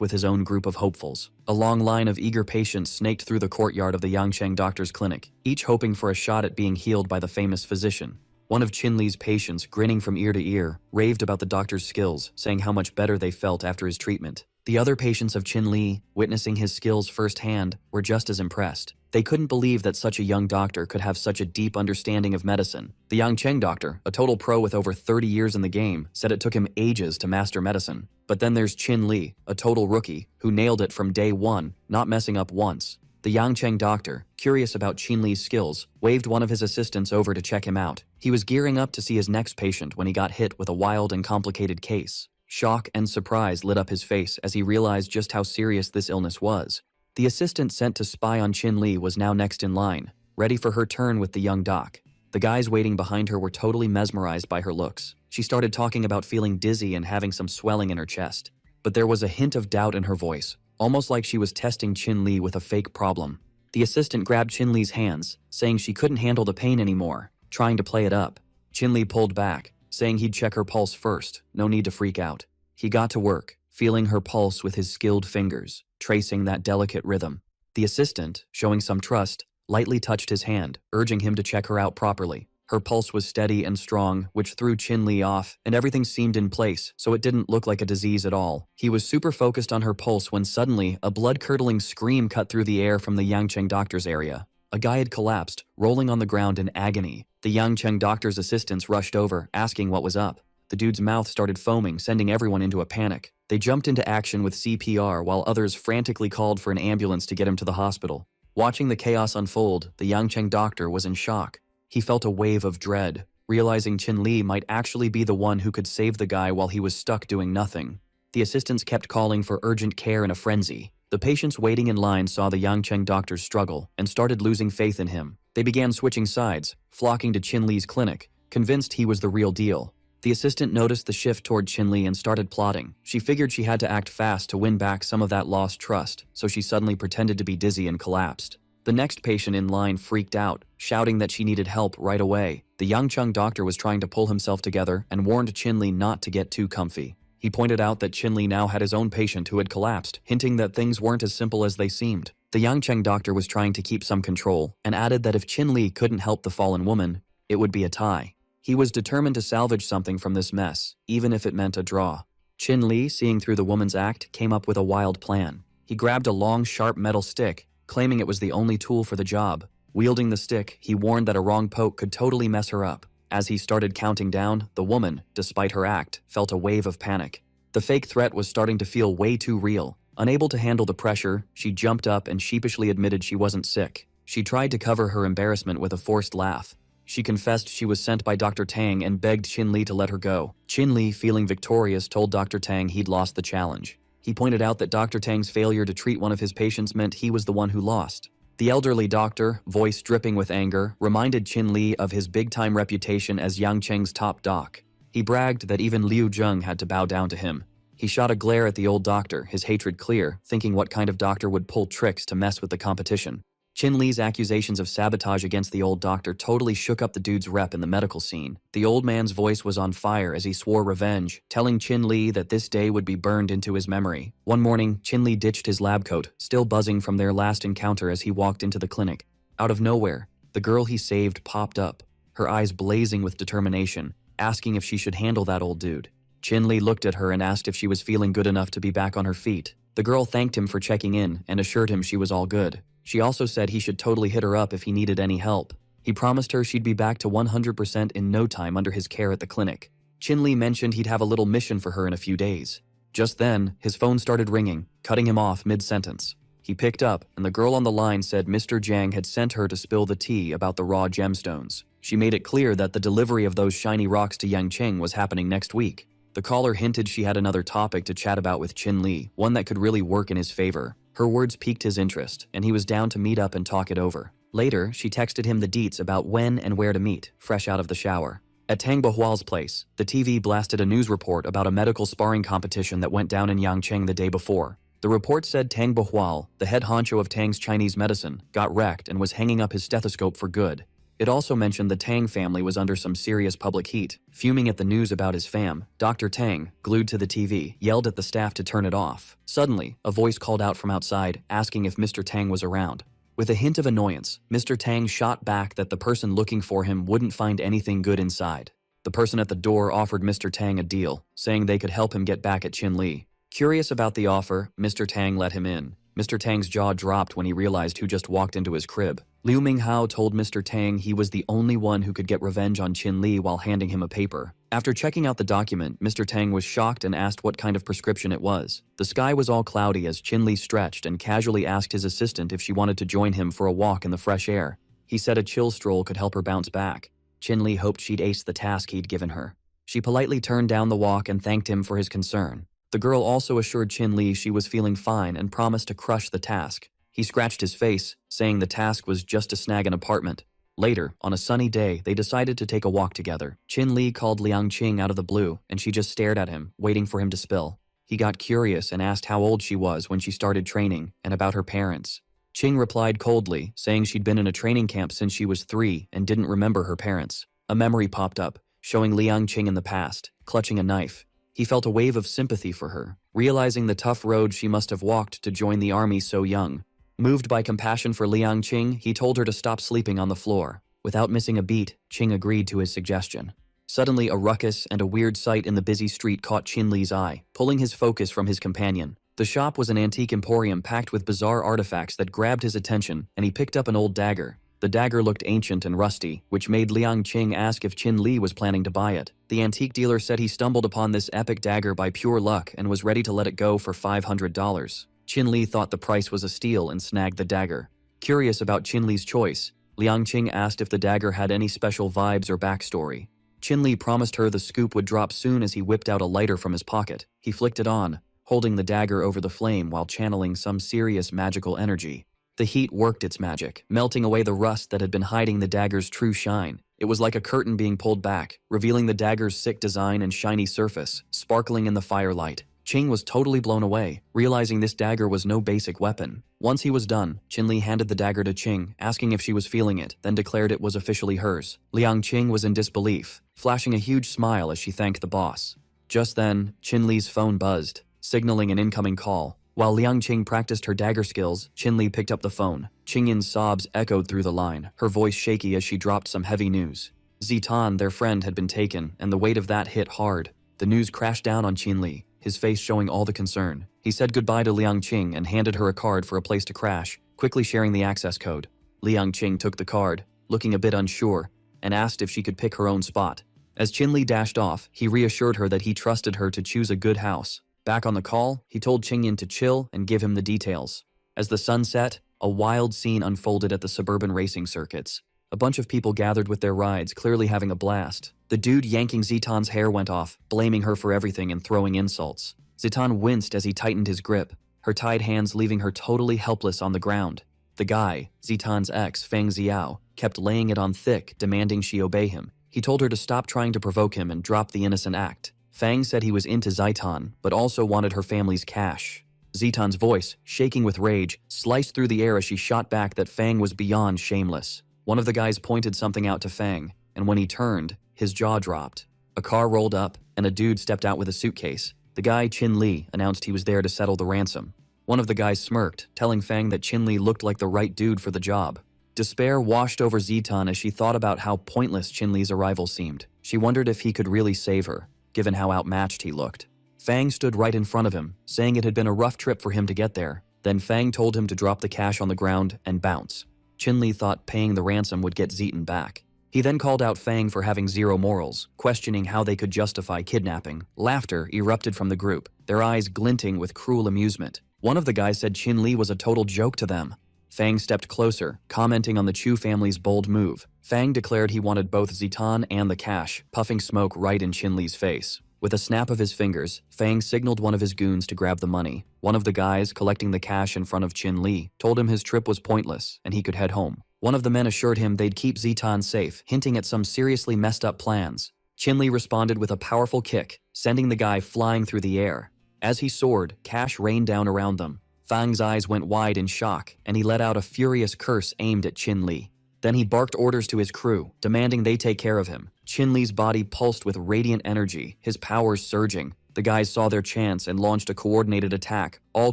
with his own group of hopefuls. A long line of eager patients snaked through the courtyard of the Yangcheng doctor's clinic, each hoping for a shot at being healed by the famous physician. One of Qin Li's patients, grinning from ear to ear, raved about the doctor's skills, saying how much better they felt after his treatment. The other patients of Qin Li, witnessing his skills firsthand, were just as impressed. They couldn't believe that such a young doctor could have such a deep understanding of medicine. The Yangcheng doctor, a total pro with over 30 years in the game, said it took him ages to master medicine. But then there's Qin Li, a total rookie, who nailed it from day one, not messing up once. The Yangcheng doctor, curious about Qin Li's skills, waved one of his assistants over to check him out. He was gearing up to see his next patient when he got hit with a wild and complicated case. Shock and surprise lit up his face as he realized just how serious this illness was. The assistant sent to spy on Qin Li was now next in line, ready for her turn with the young doc. The guys waiting behind her were totally mesmerized by her looks. She started talking about feeling dizzy and having some swelling in her chest. But there was a hint of doubt in her voice, almost like she was testing Qin Li with a fake problem. The assistant grabbed Qin Li's hands, saying she couldn't handle the pain anymore, trying to play it up. Qin Li pulled back, saying he'd check her pulse first, no need to freak out. He got to work, feeling her pulse with his skilled fingers, tracing that delicate rhythm. The assistant, showing some trust, lightly touched his hand, urging him to check her out properly. Her pulse was steady and strong, which threw Qin Li off, and everything seemed in place, so it didn't look like a disease at all. He was super focused on her pulse when suddenly, a blood-curdling scream cut through the air from the Yangcheng doctor's area. A guy had collapsed, rolling on the ground in agony. The Yangcheng doctor's assistants rushed over, asking what was up. The dude's mouth started foaming, sending everyone into a panic. They jumped into action with CPR while others frantically called for an ambulance to get him to the hospital. Watching the chaos unfold, the Yangcheng doctor was in shock. He felt a wave of dread, realizing Qin Li might actually be the one who could save the guy while he was stuck doing nothing. The assistants kept calling for urgent care in a frenzy. The patients waiting in line saw the Yangcheng doctor's struggle and started losing faith in him. They began switching sides, flocking to Qin Li's clinic, convinced he was the real deal. The assistant noticed the shift toward Qin Li and started plotting. She figured she had to act fast to win back some of that lost trust, so she suddenly pretended to be dizzy and collapsed. The next patient in line freaked out, shouting that she needed help right away. The Yangcheng doctor was trying to pull himself together and warned Qin Li not to get too comfy. He pointed out that Qin Li now had his own patient who had collapsed, hinting that things weren't as simple as they seemed. The Yangcheng doctor was trying to keep some control, and added that if Qin Li couldn't help the fallen woman, it would be a tie. He was determined to salvage something from this mess, even if it meant a draw. Qin Li, seeing through the woman's act, came up with a wild plan. He grabbed a long, sharp metal stick, claiming it was the only tool for the job. Wielding the stick, he warned that a wrong poke could totally mess her up. As he started counting down, the woman, despite her act, felt a wave of panic. The fake threat was starting to feel way too real. Unable to handle the pressure, she jumped up and sheepishly admitted she wasn't sick. She tried to cover her embarrassment with a forced laugh. She confessed she was sent by Dr. Tang and begged Qin Li to let her go. Qin Li, feeling victorious, told Dr. Tang he'd lost the challenge. He pointed out that Dr. Tang's failure to treat one of his patients meant he was the one who lost. The elderly doctor, voice dripping with anger, reminded Qin Li of his big-time reputation as Yangcheng's top doc. He bragged that even Liu Zheng had to bow down to him. He shot a glare at the old doctor, his hatred clear, thinking what kind of doctor would pull tricks to mess with the competition. Qin Li's accusations of sabotage against the old doctor totally shook up the dude's rep in the medical scene. The old man's voice was on fire as he swore revenge, telling Qin Li that this day would be burned into his memory. One morning, Qin Li ditched his lab coat, still buzzing from their last encounter as he walked into the clinic. Out of nowhere, the girl he saved popped up, her eyes blazing with determination, asking if she should handle that old dude. Qin Li looked at her and asked if she was feeling good enough to be back on her feet. The girl thanked him for checking in and assured him she was all good. She also said he should totally hit her up if he needed any help. He promised her she'd be back to 100% in no time under his care at the clinic. Qin Li mentioned he'd have a little mission for her in a few days. Just then, his phone started ringing, cutting him off mid-sentence. He picked up, and the girl on the line said Mr. Jiang had sent her to spill the tea about the raw gemstones. She made it clear that the delivery of those shiny rocks to Yangcheng was happening next week. The caller hinted she had another topic to chat about with Qin Li, one that could really work in his favor. Her words piqued his interest, and he was down to meet up and talk it over. Later, she texted him the deets about when and where to meet, fresh out of the shower. At Tang Bohual's place, the TV blasted a news report about a medical sparring competition that went down in Yangcheng the day before. The report said Tang Bohual, the head honcho of Tang's Chinese medicine, got wrecked and was hanging up his stethoscope for good. It also mentioned the Tang family was under some serious public heat. Fuming at the news about his fam, Dr. Tang, glued to the TV, yelled at the staff to turn it off. Suddenly, a voice called out from outside, asking if Mr. Tang was around. With a hint of annoyance, Mr. Tang shot back that the person looking for him wouldn't find anything good inside. The person at the door offered Mr. Tang a deal, saying they could help him get back at Qin Li. Curious about the offer, Mr. Tang let him in. Mr. Tang's jaw dropped when he realized who just walked into his crib. Liu Minghao told Mr. Tang he was the only one who could get revenge on Qin Li while handing him a paper. After checking out the document, Mr. Tang was shocked and asked what kind of prescription it was. The sky was all cloudy as Qin Li stretched and casually asked his assistant if she wanted to join him for a walk in the fresh air. He said a chill stroll could help her bounce back. Qin Li hoped she'd ace the task he'd given her. She politely turned down the walk and thanked him for his concern. The girl also assured Qin Li she was feeling fine and promised to crush the task. He scratched his face, saying the task was just to snag an apartment. Later, on a sunny day, they decided to take a walk together. Qin Li called Liang Qing out of the blue, and she just stared at him, waiting for him to spill. He got curious and asked how old she was when she started training, and about her parents. Qing replied coldly, saying she'd been in a training camp since she was 3 and didn't remember her parents. A memory popped up, showing Liang Qing in the past, clutching a knife. He felt a wave of sympathy for her, realizing the tough road she must have walked to join the army so young. Moved by compassion for Liang Qing, he told her to stop sleeping on the floor. Without missing a beat, Qing agreed to his suggestion. Suddenly, a ruckus and a weird sight in the busy street caught Qin Li's eye, pulling his focus from his companion. The shop was an antique emporium packed with bizarre artifacts that grabbed his attention, and he picked up an old dagger. The dagger looked ancient and rusty, which made Liang Qing ask if Qin Li was planning to buy it. The antique dealer said he stumbled upon this epic dagger by pure luck and was ready to let it go for $500. Qin Li thought the price was a steal and snagged the dagger. Curious about Qin Li's choice, Liang Qing asked if the dagger had any special vibes or backstory. Qin Li promised her the scoop would drop soon as he whipped out a lighter from his pocket. He flicked it on, holding the dagger over the flame while channeling some serious magical energy. The heat worked its magic, melting away the rust that had been hiding the dagger's true shine. It was like a curtain being pulled back, revealing the dagger's sick design and shiny surface, sparkling in the firelight. Qing was totally blown away, realizing this dagger was no basic weapon. Once he was done, Qin Li handed the dagger to Qing, asking if she was feeling it, then declared it was officially hers. Liang Qing was in disbelief, flashing a huge smile as she thanked the boss. Just then, Qin Li's phone buzzed, signaling an incoming call. While Liang Qing practiced her dagger skills, Qin Li picked up the phone. Qing Yin's sobs echoed through the line, her voice shaky as she dropped some heavy news. Zitan, their friend, had been taken, and the weight of that hit hard. The news crashed down on Qin Li, his face showing all the concern. He said goodbye to Liang Qing and handed her a card for a place to crash, quickly sharing the access code. Liang Qing took the card, looking a bit unsure, and asked if she could pick her own spot. As Qin Li dashed off, he reassured her that he trusted her to choose a good house. Back on the call, he told Qing Yin to chill and give him the details. As the sun set, a wild scene unfolded at the suburban racing circuits. A bunch of people gathered with their rides, clearly having a blast. The dude yanking Zitan's hair went off, blaming her for everything and throwing insults. Zitan winced as he tightened his grip, her tied hands leaving her totally helpless on the ground. The guy, Zitan's ex, Fang Xiao, kept laying it on thick, demanding she obey him. He told her to stop trying to provoke him and drop the innocent act. Fang said he was into Zitan, but also wanted her family's cash. Zitan's voice, shaking with rage, sliced through the air as she shot back that Fang was beyond shameless. One of the guys pointed something out to Fang, and when he turned, his jaw dropped. A car rolled up, and a dude stepped out with a suitcase. The guy, Qin Li, announced he was there to settle the ransom. One of the guys smirked, telling Fang that Qin Li looked like the right dude for the job. Despair washed over Zitan as she thought about how pointless Qin Li's arrival seemed. She wondered if he could really save her, given how outmatched he looked. Fang stood right in front of him, saying it had been a rough trip for him to get there. Then Fang told him to drop the cash on the ground and bounce. Qin Li thought paying the ransom would get Zitan back. He then called out Fang for having zero morals, questioning how they could justify kidnapping. Laughter erupted from the group, their eyes glinting with cruel amusement. One of the guys said Qin Li was a total joke to them. Fang stepped closer, commenting on the Chu family's bold move. Fang declared he wanted both Zitan and the cash, puffing smoke right in Qin Li's face. With a snap of his fingers, Fang signaled one of his goons to grab the money. One of the guys, collecting the cash in front of Qin Li, told him his trip was pointless and he could head home. One of the men assured him they'd keep Zitan safe, hinting at some seriously messed up plans. Qin Li responded with a powerful kick, sending the guy flying through the air. As he soared, cash rained down around them. Fang's eyes went wide in shock, and he let out a furious curse aimed at Qin Li. Then he barked orders to his crew, demanding they take care of him. Qin Li's body pulsed with radiant energy, his powers surging. The guys saw their chance and launched a coordinated attack, all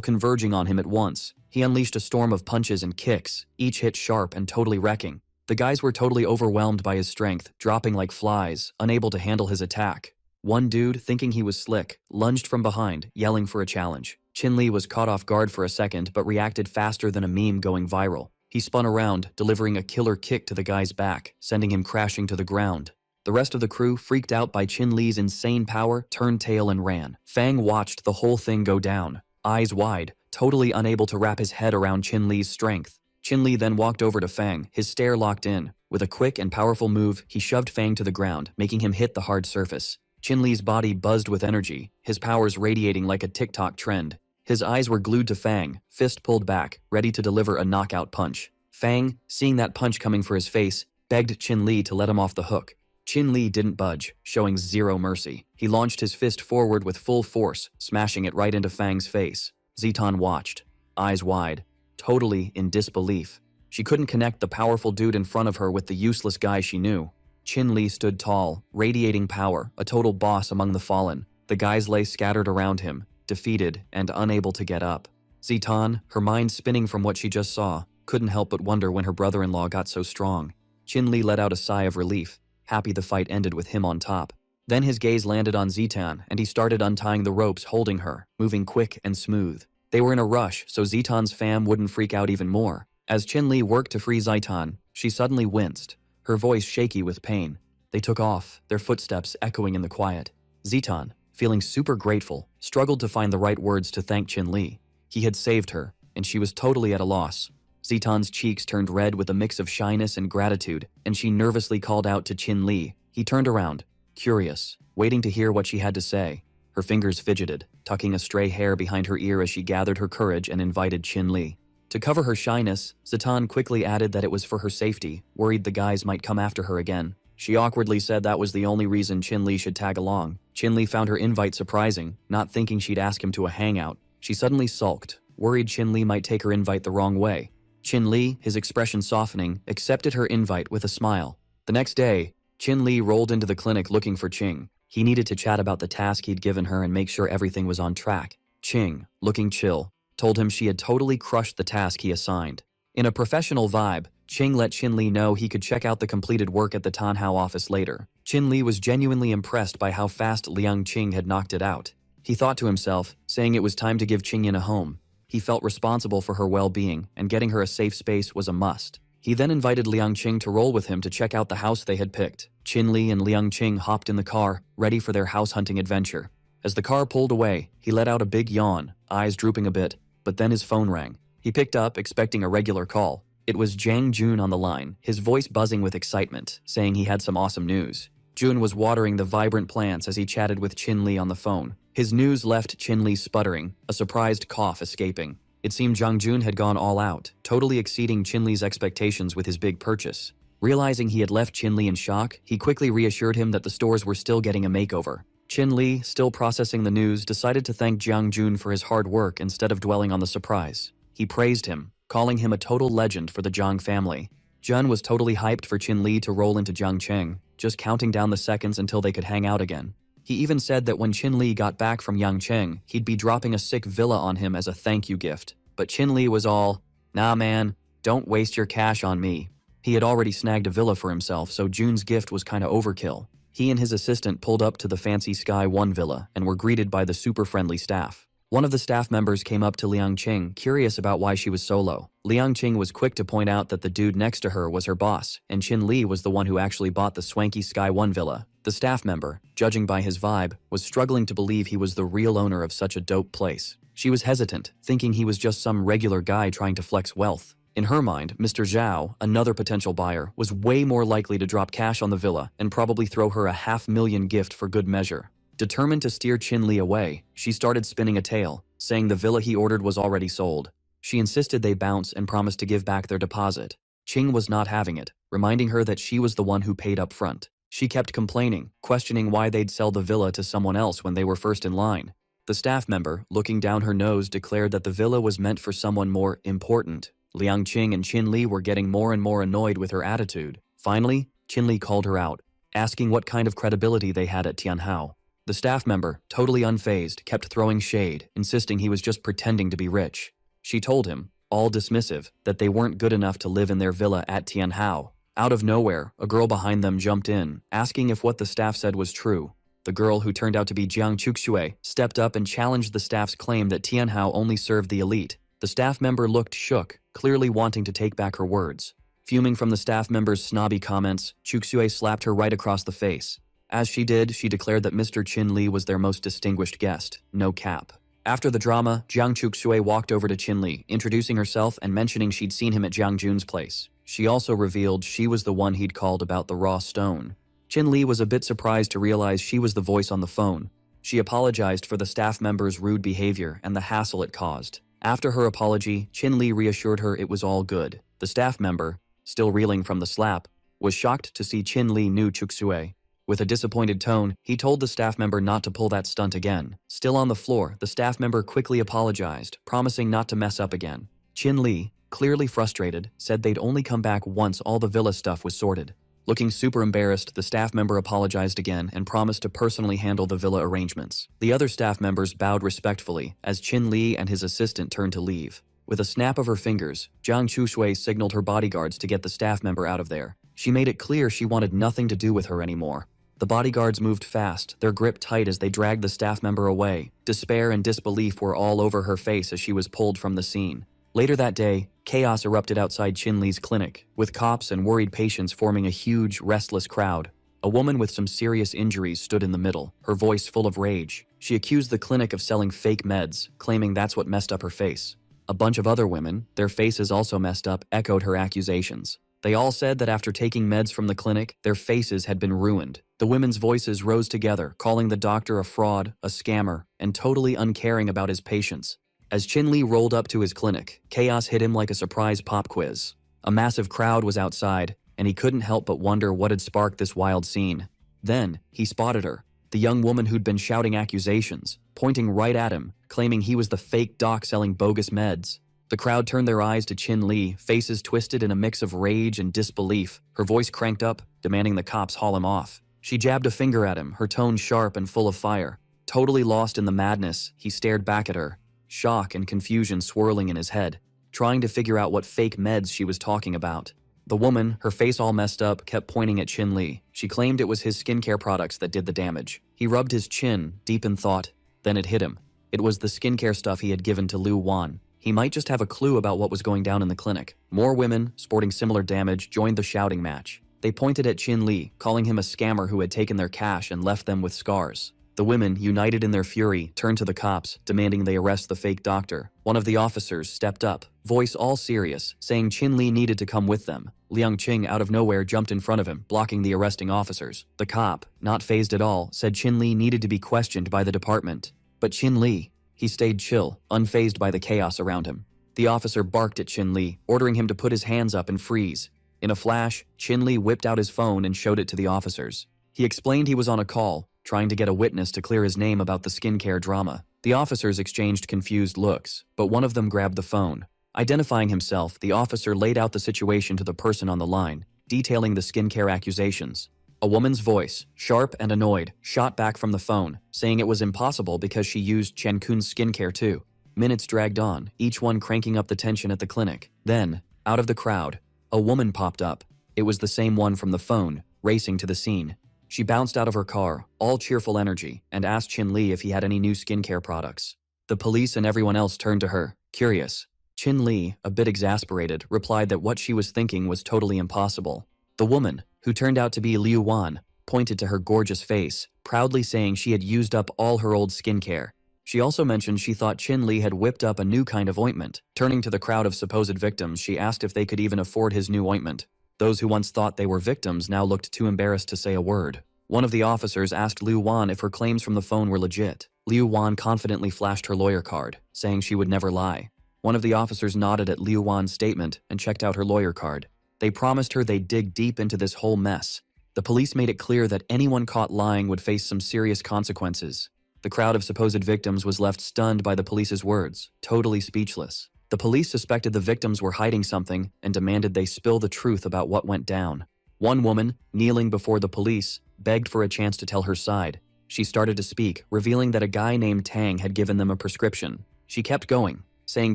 converging on him at once. He unleashed a storm of punches and kicks, each hit sharp and totally wrecking. The guys were totally overwhelmed by his strength, dropping like flies, unable to handle his attack. One dude, thinking he was slick, lunged from behind, yelling for a challenge. Qin was caught off guard for a second but reacted faster than a meme going viral. He spun around, delivering a killer kick to the guy's back, sending him crashing to the ground. The rest of the crew, freaked out by Qin insane power, turned tail and ran. Fang watched the whole thing go down, eyes wide, totally unable to wrap his head around Qin strength. Qin then walked over to Fang, his stare locked in. With a quick and powerful move, he shoved Fang to the ground, making him hit the hard surface. Qin body buzzed with energy, his powers radiating like a TikTok trend. His eyes were glued to Fang, fist pulled back, ready to deliver a knockout punch. Fang, seeing that punch coming for his face, begged Qin to let him off the hook. Qin didn't budge, showing zero mercy. He launched his fist forward with full force, smashing it right into Fang's face. Zitan watched, eyes wide, totally in disbelief. She couldn't connect the powerful dude in front of her with the useless guy she knew. Qin stood tall, radiating power, a total boss among the fallen. The guys lay scattered around him, defeated and unable to get up. Zitan, her mind spinning from what she just saw, couldn't help but wonder when her brother-in-law got so strong. Qin let out a sigh of relief, happy the fight ended with him on top. Then his gaze landed on Zitan and he started untying the ropes holding her, moving quick and smooth. They were in a rush so Zitan's fam wouldn't freak out even more. As Qin worked to free Zitan, she suddenly winced, her voice shaky with pain. They took off, their footsteps echoing in the quiet. Zitan, feeling super grateful, struggled to find the right words to thank Qin. He had saved her, and she was totally at a loss. Zitan's cheeks turned red with a mix of shyness and gratitude, and she nervously called out to Qin. He turned around, curious, waiting to hear what she had to say. Her fingers fidgeted, tucking a stray hair behind her ear as she gathered her courage and invited Qin. To cover her shyness, Zitan quickly added that it was for her safety, worried the guys might come after her again. She awkwardly said that was the only reason Qin should tag along. Qin found her invite surprising, not thinking she'd ask him to a hangout. She suddenly sulked, worried Qin might take her invite the wrong way. Qin, his expression softening, accepted her invite with a smile. The next day, Qin rolled into the clinic looking for Qing. He needed to chat about the task he'd given her and make sure everything was on track. Qing, looking chill, told him she had totally crushed the task he assigned. In a professional vibe, Qing let Qin know he could check out the completed work at the Tanhao office later. Qin was genuinely impressed by how fast Liang Qing had knocked it out. He thought to himself, saying it was time to give Qingyin a home. He felt responsible for her well-being, and getting her a safe space was a must. He then invited Liang Qing to roll with him to check out the house they had picked. Qin and Liang Qing hopped in the car, ready for their house-hunting adventure. As the car pulled away, he let out a big yawn, eyes drooping a bit, but then his phone rang. He picked up, expecting a regular call. It was Jang Jun on the line, his voice buzzing with excitement, saying he had some awesome news. Jun was watering the vibrant plants as he chatted with Qin on the phone. His news left Qin sputtering, a surprised cough escaping. It seemed Jang Jun had gone all out, totally exceeding Qin's expectations with his big purchase. Realizing he had left Qin in shock, he quickly reassured him that the stores were still getting a makeover. Qin, still processing the news, decided to thank Jang Jun for his hard work instead of dwelling on the surprise. He praised him, calling him a total legend for the Zhang family. Jun was totally hyped for Qin to roll into Jiangcheng, just counting down the seconds until they could hang out again. He even said that when Qin got back from Yangcheng, he'd be dropping a sick villa on him as a thank you gift. But Qin was all, "Nah man, don't waste your cash on me." He had already snagged a villa for himself, so Jun's gift was kinda overkill. He and his assistant pulled up to the fancy Sky One villa and were greeted by the super friendly staff. One of the staff members came up to Liang Qing, curious about why she was solo. Liang Qing was quick to point out that the dude next to her was her boss, and Qin was the one who actually bought the swanky Sky One villa. The staff member, judging by his vibe, was struggling to believe he was the real owner of such a dope place. She was hesitant, thinking he was just some regular guy trying to flex wealth. In her mind, Mr. Zhao, another potential buyer, was way more likely to drop cash on the villa and probably throw her a $500,000 gift for good measure. Determined to steer Qin away, she started spinning a tale, saying the villa he ordered was already sold. She insisted they bounce and promised to give back their deposit. Qing was not having it, reminding her that she was the one who paid up front. She kept complaining, questioning why they'd sell the villa to someone else when they were first in line. The staff member, looking down her nose, declared that the villa was meant for someone more important. Liang Qing and Qin were getting more and more annoyed with her attitude. Finally, Qin called her out, asking what kind of credibility they had at Tianhao. The staff member, totally unfazed, kept throwing shade, insisting he was just pretending to be rich. She told him, all dismissive, that they weren't good enough to live in their villa at Tianhao. Out of nowhere, a girl behind them jumped in, asking if what the staff said was true. the girl who turned out to be Jiang Chuxue, stepped up and challenged the staff's claim that Tianhao only served the elite. The staff member looked shook, clearly wanting to take back her words. Fuming from the staff member's snobby comments, Chuxue slapped her right across the face. As she did, she declared that Mr. Qin Li was their most distinguished guest, no cap. After the drama, Jiang Chuxue walked over to Qin Li, introducing herself and mentioning she'd seen him at Jiang Jun's place. She also revealed she was the one he'd called about the raw stone. Qin Li was a bit surprised to realize she was the voice on the phone. She apologized for the staff member's rude behavior and the hassle it caused. After her apology, Qin Li reassured her it was all good. The staff member, still reeling from the slap, was shocked to see Qin Li knew Chuxue. With a disappointed tone, he told the staff member not to pull that stunt again. Still on the floor, the staff member quickly apologized, promising not to mess up again. Qin Li, clearly frustrated, said they'd only come back once all the villa stuff was sorted. Looking super embarrassed, the staff member apologized again and promised to personally handle the villa arrangements. The other staff members bowed respectfully as Qin Li and his assistant turned to leave. With a snap of her fingers, Jiang Chuxue signaled her bodyguards to get the staff member out of there. She made it clear she wanted nothing to do with her anymore. The bodyguards moved fast, their grip tight as they dragged the staff member away. Despair and disbelief were all over her face as she was pulled from the scene. Later that day, chaos erupted outside Qin Li's clinic, with cops and worried patients forming a huge, restless crowd. A woman with some serious injuries stood in the middle, her voice full of rage. She accused the clinic of selling fake meds, claiming that's what messed up her face. A bunch of other women, their faces also messed up, echoed her accusations. They all said that after taking meds from the clinic, their faces had been ruined. The women's voices rose together, calling the doctor a fraud, a scammer, and totally uncaring about his patients. As Qin Li rolled up to his clinic, chaos hit him like a surprise pop quiz. A massive crowd was outside, and he couldn't help but wonder what had sparked this wild scene. Then, he spotted her, the young woman who'd been shouting accusations, pointing right at him, claiming he was the fake doc selling bogus meds. The crowd turned their eyes to Qin Li, faces twisted in a mix of rage and disbelief, her voice cranked up, demanding the cops haul him off. She jabbed a finger at him, her tone sharp and full of fire. Totally lost in the madness, he stared back at her, shock and confusion swirling in his head, trying to figure out what fake meds she was talking about. The woman, her face all messed up, kept pointing at Qin Li. She claimed it was his skincare products that did the damage. He rubbed his chin, deep in thought. Then it hit him. It was the skincare stuff he had given to Liu Wan. He might just have a clue about what was going down in the clinic. More women, sporting similar damage, joined the shouting match. They pointed at Qin Li, calling him a scammer who had taken their cash and left them with scars. The women, united in their fury, turned to the cops, demanding they arrest the fake doctor. One of the officers stepped up, voice all serious, saying Qin Li needed to come with them. Liang Qing out of nowhere jumped in front of him, blocking the arresting officers. The cop, not fazed at all, said Qin Li needed to be questioned by the department. But Qin Li, he stayed chill, unfazed by the chaos around him. The officer barked at Qin Li, ordering him to put his hands up and freeze. In a flash, Qin Li whipped out his phone and showed it to the officers. He explained he was on a call, trying to get a witness to clear his name about the skincare drama. The officers exchanged confused looks, but one of them grabbed the phone. Identifying himself, the officer laid out the situation to the person on the line, detailing the skincare accusations. A woman's voice, sharp and annoyed, shot back from the phone, saying it was impossible because she used Chen Kun's skincare too. Minutes dragged on, each one cranking up the tension at the clinic. Then, out of the crowd, a woman popped up. It was the same one from the phone, racing to the scene. She bounced out of her car, all cheerful energy, and asked Qin Li if he had any new skincare products. The police and everyone else turned to her, curious. Qin Li, a bit exasperated, replied that what she was thinking was totally impossible. The woman, who turned out to be Liu Wan, pointed to her gorgeous face, proudly saying she had used up all her old skincare. She also mentioned she thought Qin Li had whipped up a new kind of ointment. Turning to the crowd of supposed victims, she asked if they could even afford his new ointment. Those who once thought they were victims now looked too embarrassed to say a word. One of the officers asked Liu Wan if her claims from the phone were legit. Liu Wan confidently flashed her lawyer card, saying she would never lie. One of the officers nodded at Liu Wan's statement and checked out her lawyer card. They promised her they'd dig deep into this whole mess. The police made it clear that anyone caught lying would face some serious consequences. The crowd of supposed victims was left stunned by the police's words, totally speechless. The police suspected the victims were hiding something and demanded they spill the truth about what went down. One woman, kneeling before the police, begged for a chance to tell her side. She started to speak, revealing that a guy named Tang had given them a prescription. She kept going, saying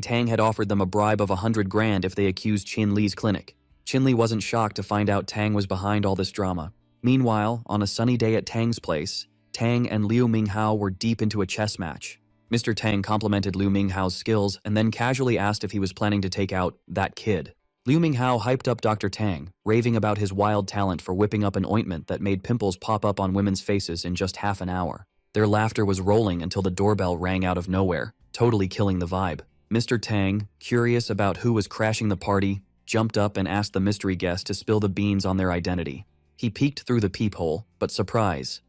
Tang had offered them a bribe of 100 grand if they accused Qin Li's clinic. Qin Li wasn't shocked to find out Tang was behind all this drama. Meanwhile, on a sunny day at Tang's place, Tang and Liu Minghao were deep into a chess match. Mr. Tang complimented Liu Minghao's skills and then casually asked if he was planning to take out that kid. Liu Minghao hyped up Dr. Tang, raving about his wild talent for whipping up an ointment that made pimples pop up on women's faces in just half an hour. Their laughter was rolling until the doorbell rang out of nowhere, totally killing the vibe. Mr. Tang, curious about who was crashing the party, jumped up and asked the mystery guest to spill the beans on their identity. He peeked through the peephole, but surprise,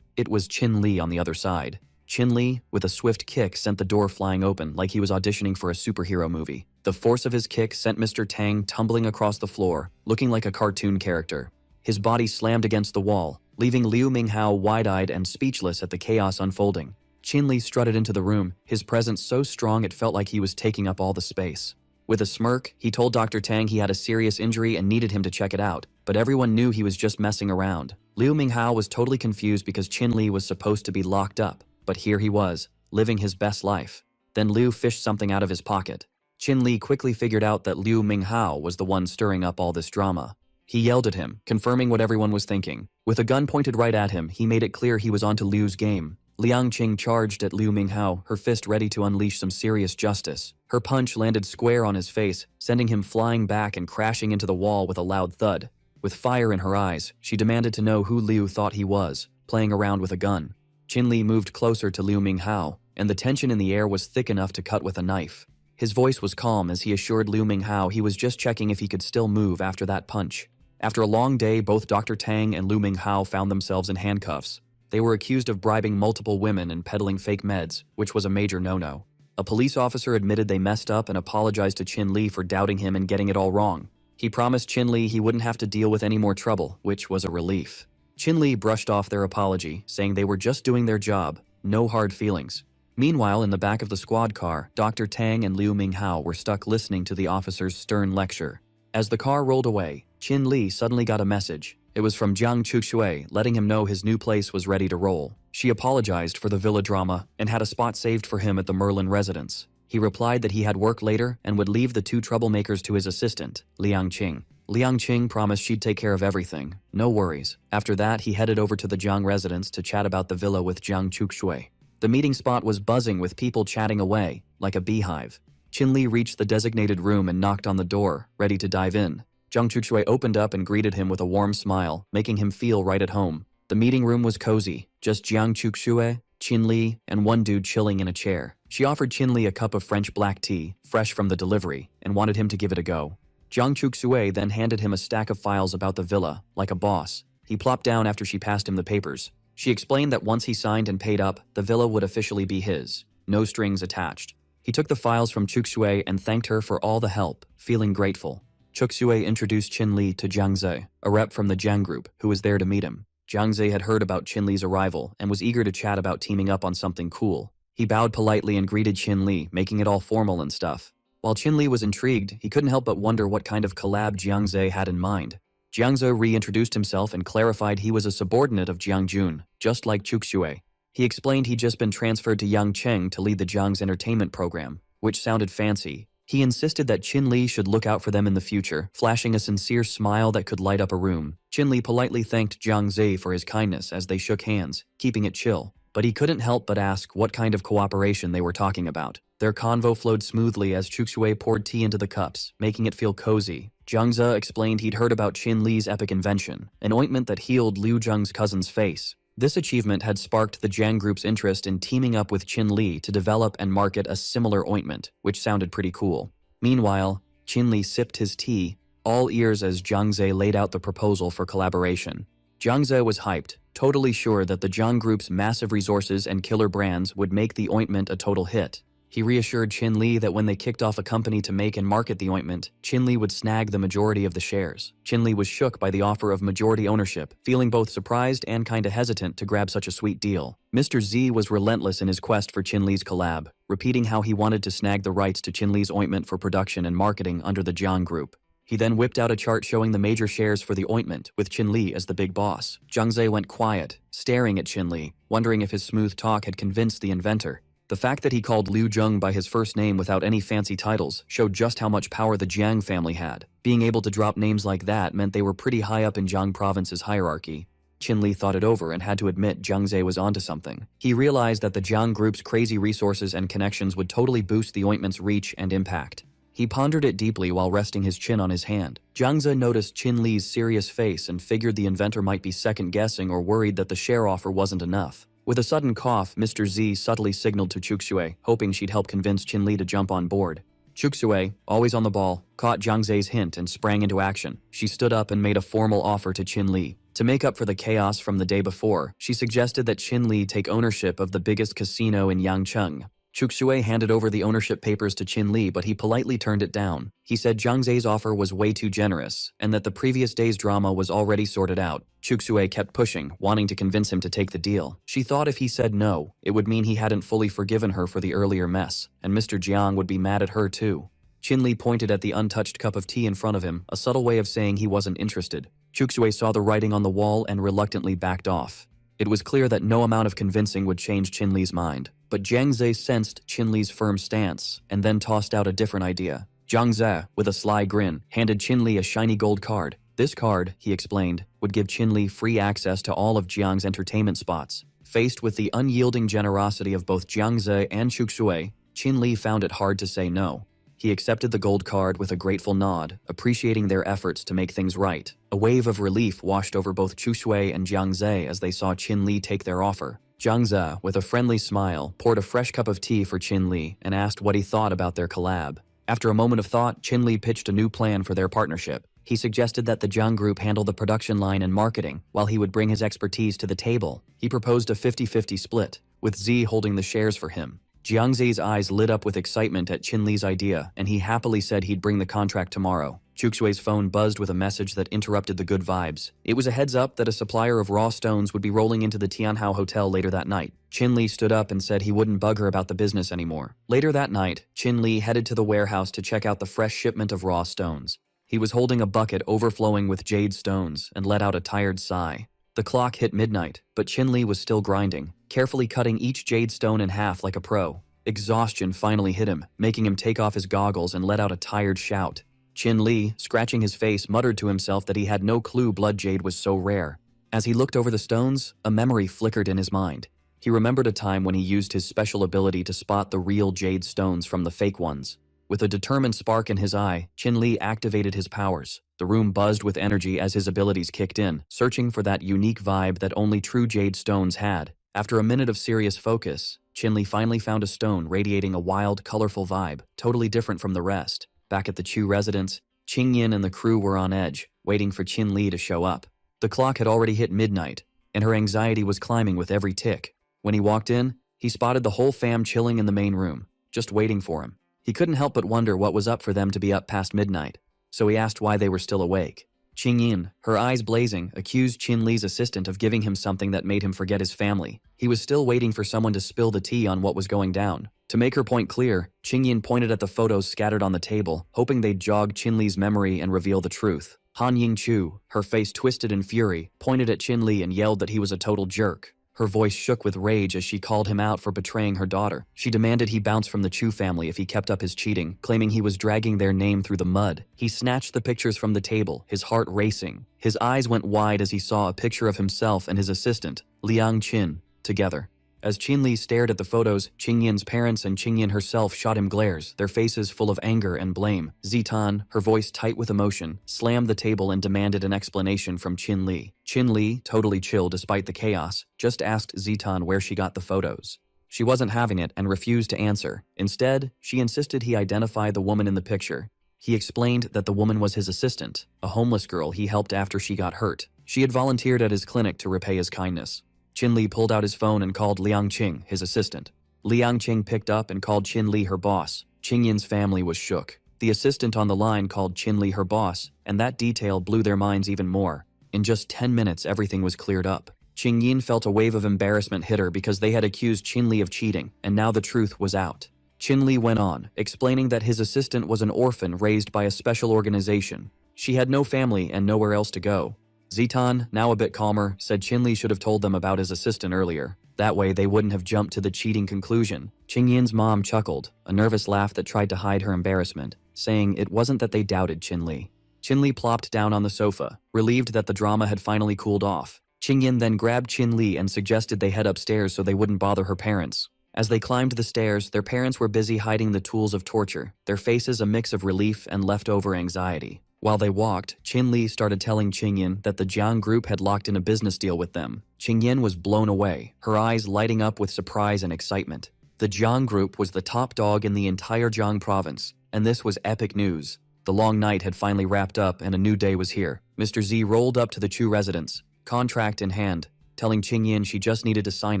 it was Qin Li on the other side. Qin Li, with a swift kick, sent the door flying open like he was auditioning for a superhero movie. The force of his kick sent Mr. Tang tumbling across the floor, looking like a cartoon character. His body slammed against the wall, leaving Liu Minghao wide-eyed and speechless at the chaos unfolding. Qin Li strutted into the room, his presence so strong it felt like he was taking up all the space. With a smirk, he told Dr. Tang he had a serious injury and needed him to check it out, but everyone knew he was just messing around. Liu Minghao was totally confused because Qin Li was supposed to be locked up, but here he was, living his best life. Then Liu fished something out of his pocket. Qin Li quickly figured out that Liu Minghao was the one stirring up all this drama. He yelled at him, confirming what everyone was thinking. With a gun pointed right at him, he made it clear he was onto Liu's game. Liang Qing charged at Liu Minghao, her fist ready to unleash some serious justice. Her punch landed square on his face, sending him flying back and crashing into the wall with a loud thud. With fire in her eyes, she demanded to know who Liu thought he was, playing around with a gun. Qin Li moved closer to Liu Minghao, and the tension in the air was thick enough to cut with a knife. His voice was calm as he assured Liu Minghao he was just checking if he could still move after that punch. After a long day, both Dr. Tang and Liu Minghao found themselves in handcuffs. They were accused of bribing multiple women and peddling fake meds, which was a major no-no. A police officer admitted they messed up and apologized to Qin Li for doubting him and getting it all wrong. He promised Qin Li he wouldn't have to deal with any more trouble, which was a relief. Qin Li brushed off their apology, saying they were just doing their job, no hard feelings. Meanwhile, in the back of the squad car, Dr. Tang and Liu Minghao were stuck listening to the officer's stern lecture. As the car rolled away, Qin Li suddenly got a message. It was from Jiang Chuxue, letting him know his new place was ready to roll. She apologized for the villa drama and had a spot saved for him at the Merlin residence. He replied that he had work later and would leave the two troublemakers to his assistant, Liang Qing. Liang Qing promised she'd take care of everything, no worries. After that, he headed over to the Jiang residence to chat about the villa with Jiang Chuxue. The meeting spot was buzzing with people chatting away, like a beehive. Qin Li reached the designated room and knocked on the door, ready to dive in. Jiang Chuxue opened up and greeted him with a warm smile, making him feel right at home. The meeting room was cozy, just Jiang Chuxue, Qin Li, and one dude chilling in a chair. She offered Qin Li a cup of French black tea, fresh from the delivery, and wanted him to give it a go. Jiang Chuxue then handed him a stack of files about the villa, like a boss. He plopped down after she passed him the papers. She explained that once he signed and paid up, the villa would officially be his. No strings attached. He took the files from Chuxue and thanked her for all the help, feeling grateful. Chuxue introduced Qin Li to Jiang Ze, a rep from the Jiang group, who was there to meet him. Jiang Ze had heard about Qin Li's arrival and was eager to chat about teaming up on something cool. He bowed politely and greeted Qin Li, making it all formal and stuff. While Qin Li was intrigued, he couldn't help but wonder what kind of collab Jiang Ze had in mind. Jiang Ze reintroduced himself and clarified he was a subordinate of Jiang Jun, just like Chuxue. He explained he'd just been transferred to Yang Cheng to lead the Jiang's entertainment program, which sounded fancy. He insisted that Qin Li should look out for them in the future, flashing a sincere smile that could light up a room. Qin Li politely thanked Jiang Ze for his kindness as they shook hands, keeping it chill. But he couldn't help but ask what kind of cooperation they were talking about. Their convo flowed smoothly as Chuxue poured tea into the cups, making it feel cozy. Jiang Ze explained he'd heard about Qin Li's epic invention, an ointment that healed Liu Zheng's cousin's face. This achievement had sparked the Jiang group's interest in teaming up with Qin Li to develop and market a similar ointment, which sounded pretty cool. Meanwhile, Qin Li sipped his tea, all ears as Jiang Ze laid out the proposal for collaboration. Jiang Ze was hyped, totally sure that the Jiang group's massive resources and killer brands would make the ointment a total hit. He reassured Qin Li that when they kicked off a company to make and market the ointment, Qin Li would snag the majority of the shares. Qin Li was shook by the offer of majority ownership, feeling both surprised and kinda hesitant to grab such a sweet deal. Mr. Z was relentless in his quest for Qin Li's collab, repeating how he wanted to snag the rights to Qin Li's ointment for production and marketing under the Jiang group. He then whipped out a chart showing the major shares for the ointment, with Qin Li as the big boss. Jiang Ze went quiet, staring at Qin Li, wondering if his smooth talk had convinced the inventor. The fact that he called Liu Zheng by his first name without any fancy titles showed just how much power the Jiang family had. Being able to drop names like that meant they were pretty high up in Jiang province's hierarchy. Qin thought it over and had to admit Jiang Ze was onto something. He realized that the Jiang Group's crazy resources and connections would totally boost the ointment's reach and impact. He pondered it deeply while resting his chin on his hand. Jiang Ze noticed Qin serious face and figured the inventor might be second-guessing or worried that the share offer wasn't enough. With a sudden cough, Mr. Z subtly signaled to Chuxue, hoping she'd help convince Qin to jump on board. Chuxue, always on the ball, caught Jiang Ze's hint and sprang into action. She stood up and made a formal offer to Qin. To make up for the chaos from the day before, she suggested that Qin take ownership of the biggest casino in Yangcheng. Chuxue handed over the ownership papers to Qin, but he politely turned it down. He said Jiang Ze's offer was way too generous, and that the previous day's drama was already sorted out. Chuxue kept pushing, wanting to convince him to take the deal. She thought if he said no, it would mean he hadn't fully forgiven her for the earlier mess, and Mr. Jiang would be mad at her too. Qin pointed at the untouched cup of tea in front of him, a subtle way of saying he wasn't interested. Chuxue saw the writing on the wall and reluctantly backed off. It was clear that no amount of convincing would change Qin mind. But Jiang Ze sensed Qin firm stance and then tossed out a different idea. Jiang Ze, with a sly grin, handed Qin a shiny gold card. This card, he explained, would give Qin free access to all of Jiang's entertainment spots. Faced with the unyielding generosity of both Jiang Ze and Chuxue, Qin found it hard to say no. He accepted the gold card with a grateful nod, appreciating their efforts to make things right. A wave of relief washed over both Chuxue and Jiang Ze as they saw Qin take their offer. Jiang Ze, with a friendly smile, poured a fresh cup of tea for Qin and asked what he thought about their collab. After a moment of thought, Qin pitched a new plan for their partnership. He suggested that the Jiang Group handle the production line and marketing, while he would bring his expertise to the table. He proposed a 50-50 split, with Z holding the shares for him. Jiang Ze's eyes lit up with excitement at Qin idea, and he happily said he'd bring the contract tomorrow. Chuxue's phone buzzed with a message that interrupted the good vibes. It was a heads up that a supplier of raw stones would be rolling into the Tianhao Hotel later that night. Qin stood up and said he wouldn't bug her about the business anymore. Later that night, Qin headed to the warehouse to check out the fresh shipment of raw stones. He was holding a bucket overflowing with jade stones and let out a tired sigh. The clock hit midnight, but Qin was still grinding, carefully cutting each jade stone in half like a pro. Exhaustion finally hit him, making him take off his goggles and let out a tired shout. Qin, scratching his face, muttered to himself that he had no clue blood jade was so rare. As he looked over the stones, a memory flickered in his mind. He remembered a time when he used his special ability to spot the real jade stones from the fake ones. With a determined spark in his eye, Qin activated his powers. The room buzzed with energy as his abilities kicked in, searching for that unique vibe that only true jade stones had. After a minute of serious focus, Qin finally found a stone radiating a wild, colorful vibe, totally different from the rest. Back at the Chu residence, Qingyin and the crew were on edge, waiting for Qin to show up. The clock had already hit midnight, and her anxiety was climbing with every tick. When he walked in, he spotted the whole fam chilling in the main room, just waiting for him. He couldn't help but wonder what was up for them to be up past midnight, so he asked why they were still awake. Qingyin, her eyes blazing, accused Qin's assistant of giving him something that made him forget his family. He was still waiting for someone to spill the tea on what was going down. To make her point clear, Qingyin pointed at the photos scattered on the table, hoping they'd jog Qin's memory and reveal the truth. Han Yingchu, her face twisted in fury, pointed at Qin and yelled that he was a total jerk. Her voice shook with rage as she called him out for betraying her daughter. She demanded he bounce from the Chu family if he kept up his cheating, claiming he was dragging their name through the mud. He snatched the pictures from the table, his heart racing. His eyes went wide as he saw a picture of himself and his assistant, Liang Qin, together. As Qin stared at the photos, Qingyin's parents and Qingyin herself shot him glares, their faces full of anger and blame. Zitan, her voice tight with emotion, slammed the table and demanded an explanation from Qin. Qin, totally chill despite the chaos, just asked Zitan where she got the photos. She wasn't having it and refused to answer. Instead, she insisted he identify the woman in the picture. He explained that the woman was his assistant, a homeless girl he helped after she got hurt. She had volunteered at his clinic to repay his kindness. Qin pulled out his phone and called Liang Qing, his assistant. Liang Qing picked up and called Qin her boss. Qingyin's family was shook. The assistant on the line called Qin her boss, and that detail blew their minds even more. In just 10 minutes, everything was cleared up. Qingyin felt a wave of embarrassment hit her because they had accused Qin of cheating, and now the truth was out. Qin went on, explaining that his assistant was an orphan raised by a special organization. She had no family and nowhere else to go. Zitan, now a bit calmer, said Qin should have told them about his assistant earlier. That way they wouldn't have jumped to the cheating conclusion. Qingyin's mom chuckled, a nervous laugh that tried to hide her embarrassment, saying it wasn't that they doubted Qin. Qin plopped down on the sofa, relieved that the drama had finally cooled off. Qingyin then grabbed Qin Li and suggested they head upstairs so they wouldn't bother her parents. As they climbed the stairs, their parents were busy hiding the tools of torture, their faces a mix of relief and leftover anxiety. While they walked, Qin Li started telling Qingyin that the Jiang group had locked in a business deal with them. Qingyin was blown away, her eyes lighting up with surprise and excitement. The Jiang group was the top dog in the entire Jiang province, and this was epic news. The long night had finally wrapped up and a new day was here. Mr. Z rolled up to the Chu residence, contract in hand, telling Qingyin she just needed to sign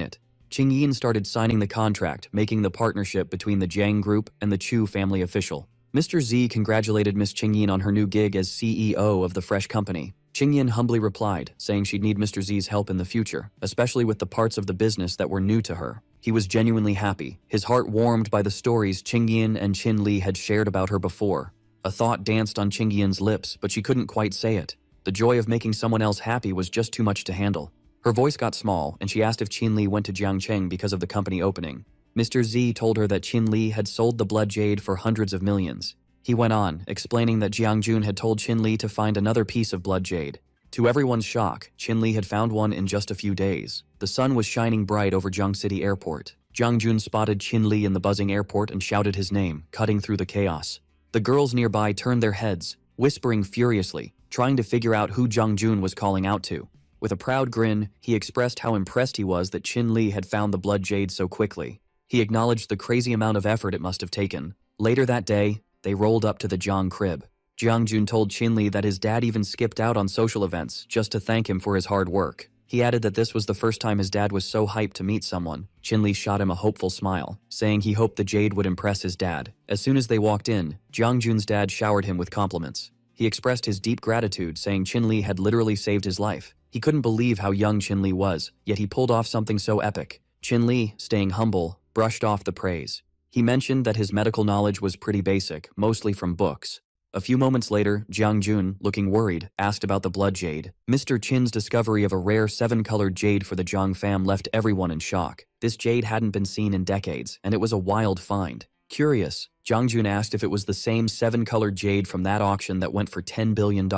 it. Qingyin started signing the contract, making the partnership between the Jiang group and the Chu family official. Mr. Z congratulated Miss Qingyin on her new gig as CEO of the fresh company. Qingyin humbly replied, saying she'd need Mr. Z's help in the future, especially with the parts of the business that were new to her. He was genuinely happy, his heart warmed by the stories Qingyin and Qin Li had shared about her before. A thought danced on Qingyin's lips, but she couldn't quite say it. The joy of making someone else happy was just too much to handle. Her voice got small, and she asked if Qin Li went to Jiangcheng because of the company opening. Mr. Z told her that Qin Li had sold the blood jade for hundreds of millions. He went on, explaining that Jiang Jun had told Qin Li to find another piece of blood jade. To everyone's shock, Qin Li had found one in just a few days. The sun was shining bright over Jiang City Airport. Jiang Jun spotted Qin Li in the buzzing airport and shouted his name, cutting through the chaos. The girls nearby turned their heads, whispering furiously, trying to figure out who Jiang Jun was calling out to. With a proud grin, he expressed how impressed he was that Qin Li had found the blood jade so quickly. He acknowledged the crazy amount of effort it must have taken. Later that day, they rolled up to the Jiang crib. Jiang Jun told Qin Li that his dad even skipped out on social events just to thank him for his hard work. He added that this was the first time his dad was so hyped to meet someone. Qin Li shot him a hopeful smile, saying he hoped the jade would impress his dad. As soon as they walked in, Jiang Jun's dad showered him with compliments. He expressed his deep gratitude, saying Qin Li had literally saved his life. He couldn't believe how young Qin Li was, yet he pulled off something so epic. Qin Li, staying humble, brushed off the praise. He mentioned that his medical knowledge was pretty basic, mostly from books. A few moments later, Jiang Jun, looking worried, asked about the blood jade. Mr. Qin's discovery of a rare 7-colored jade for the Jiang fam left everyone in shock. This jade hadn't been seen in decades, and it was a wild find. Curious, Jiang Jun asked if it was the same 7-colored jade from that auction that went for $10 billion.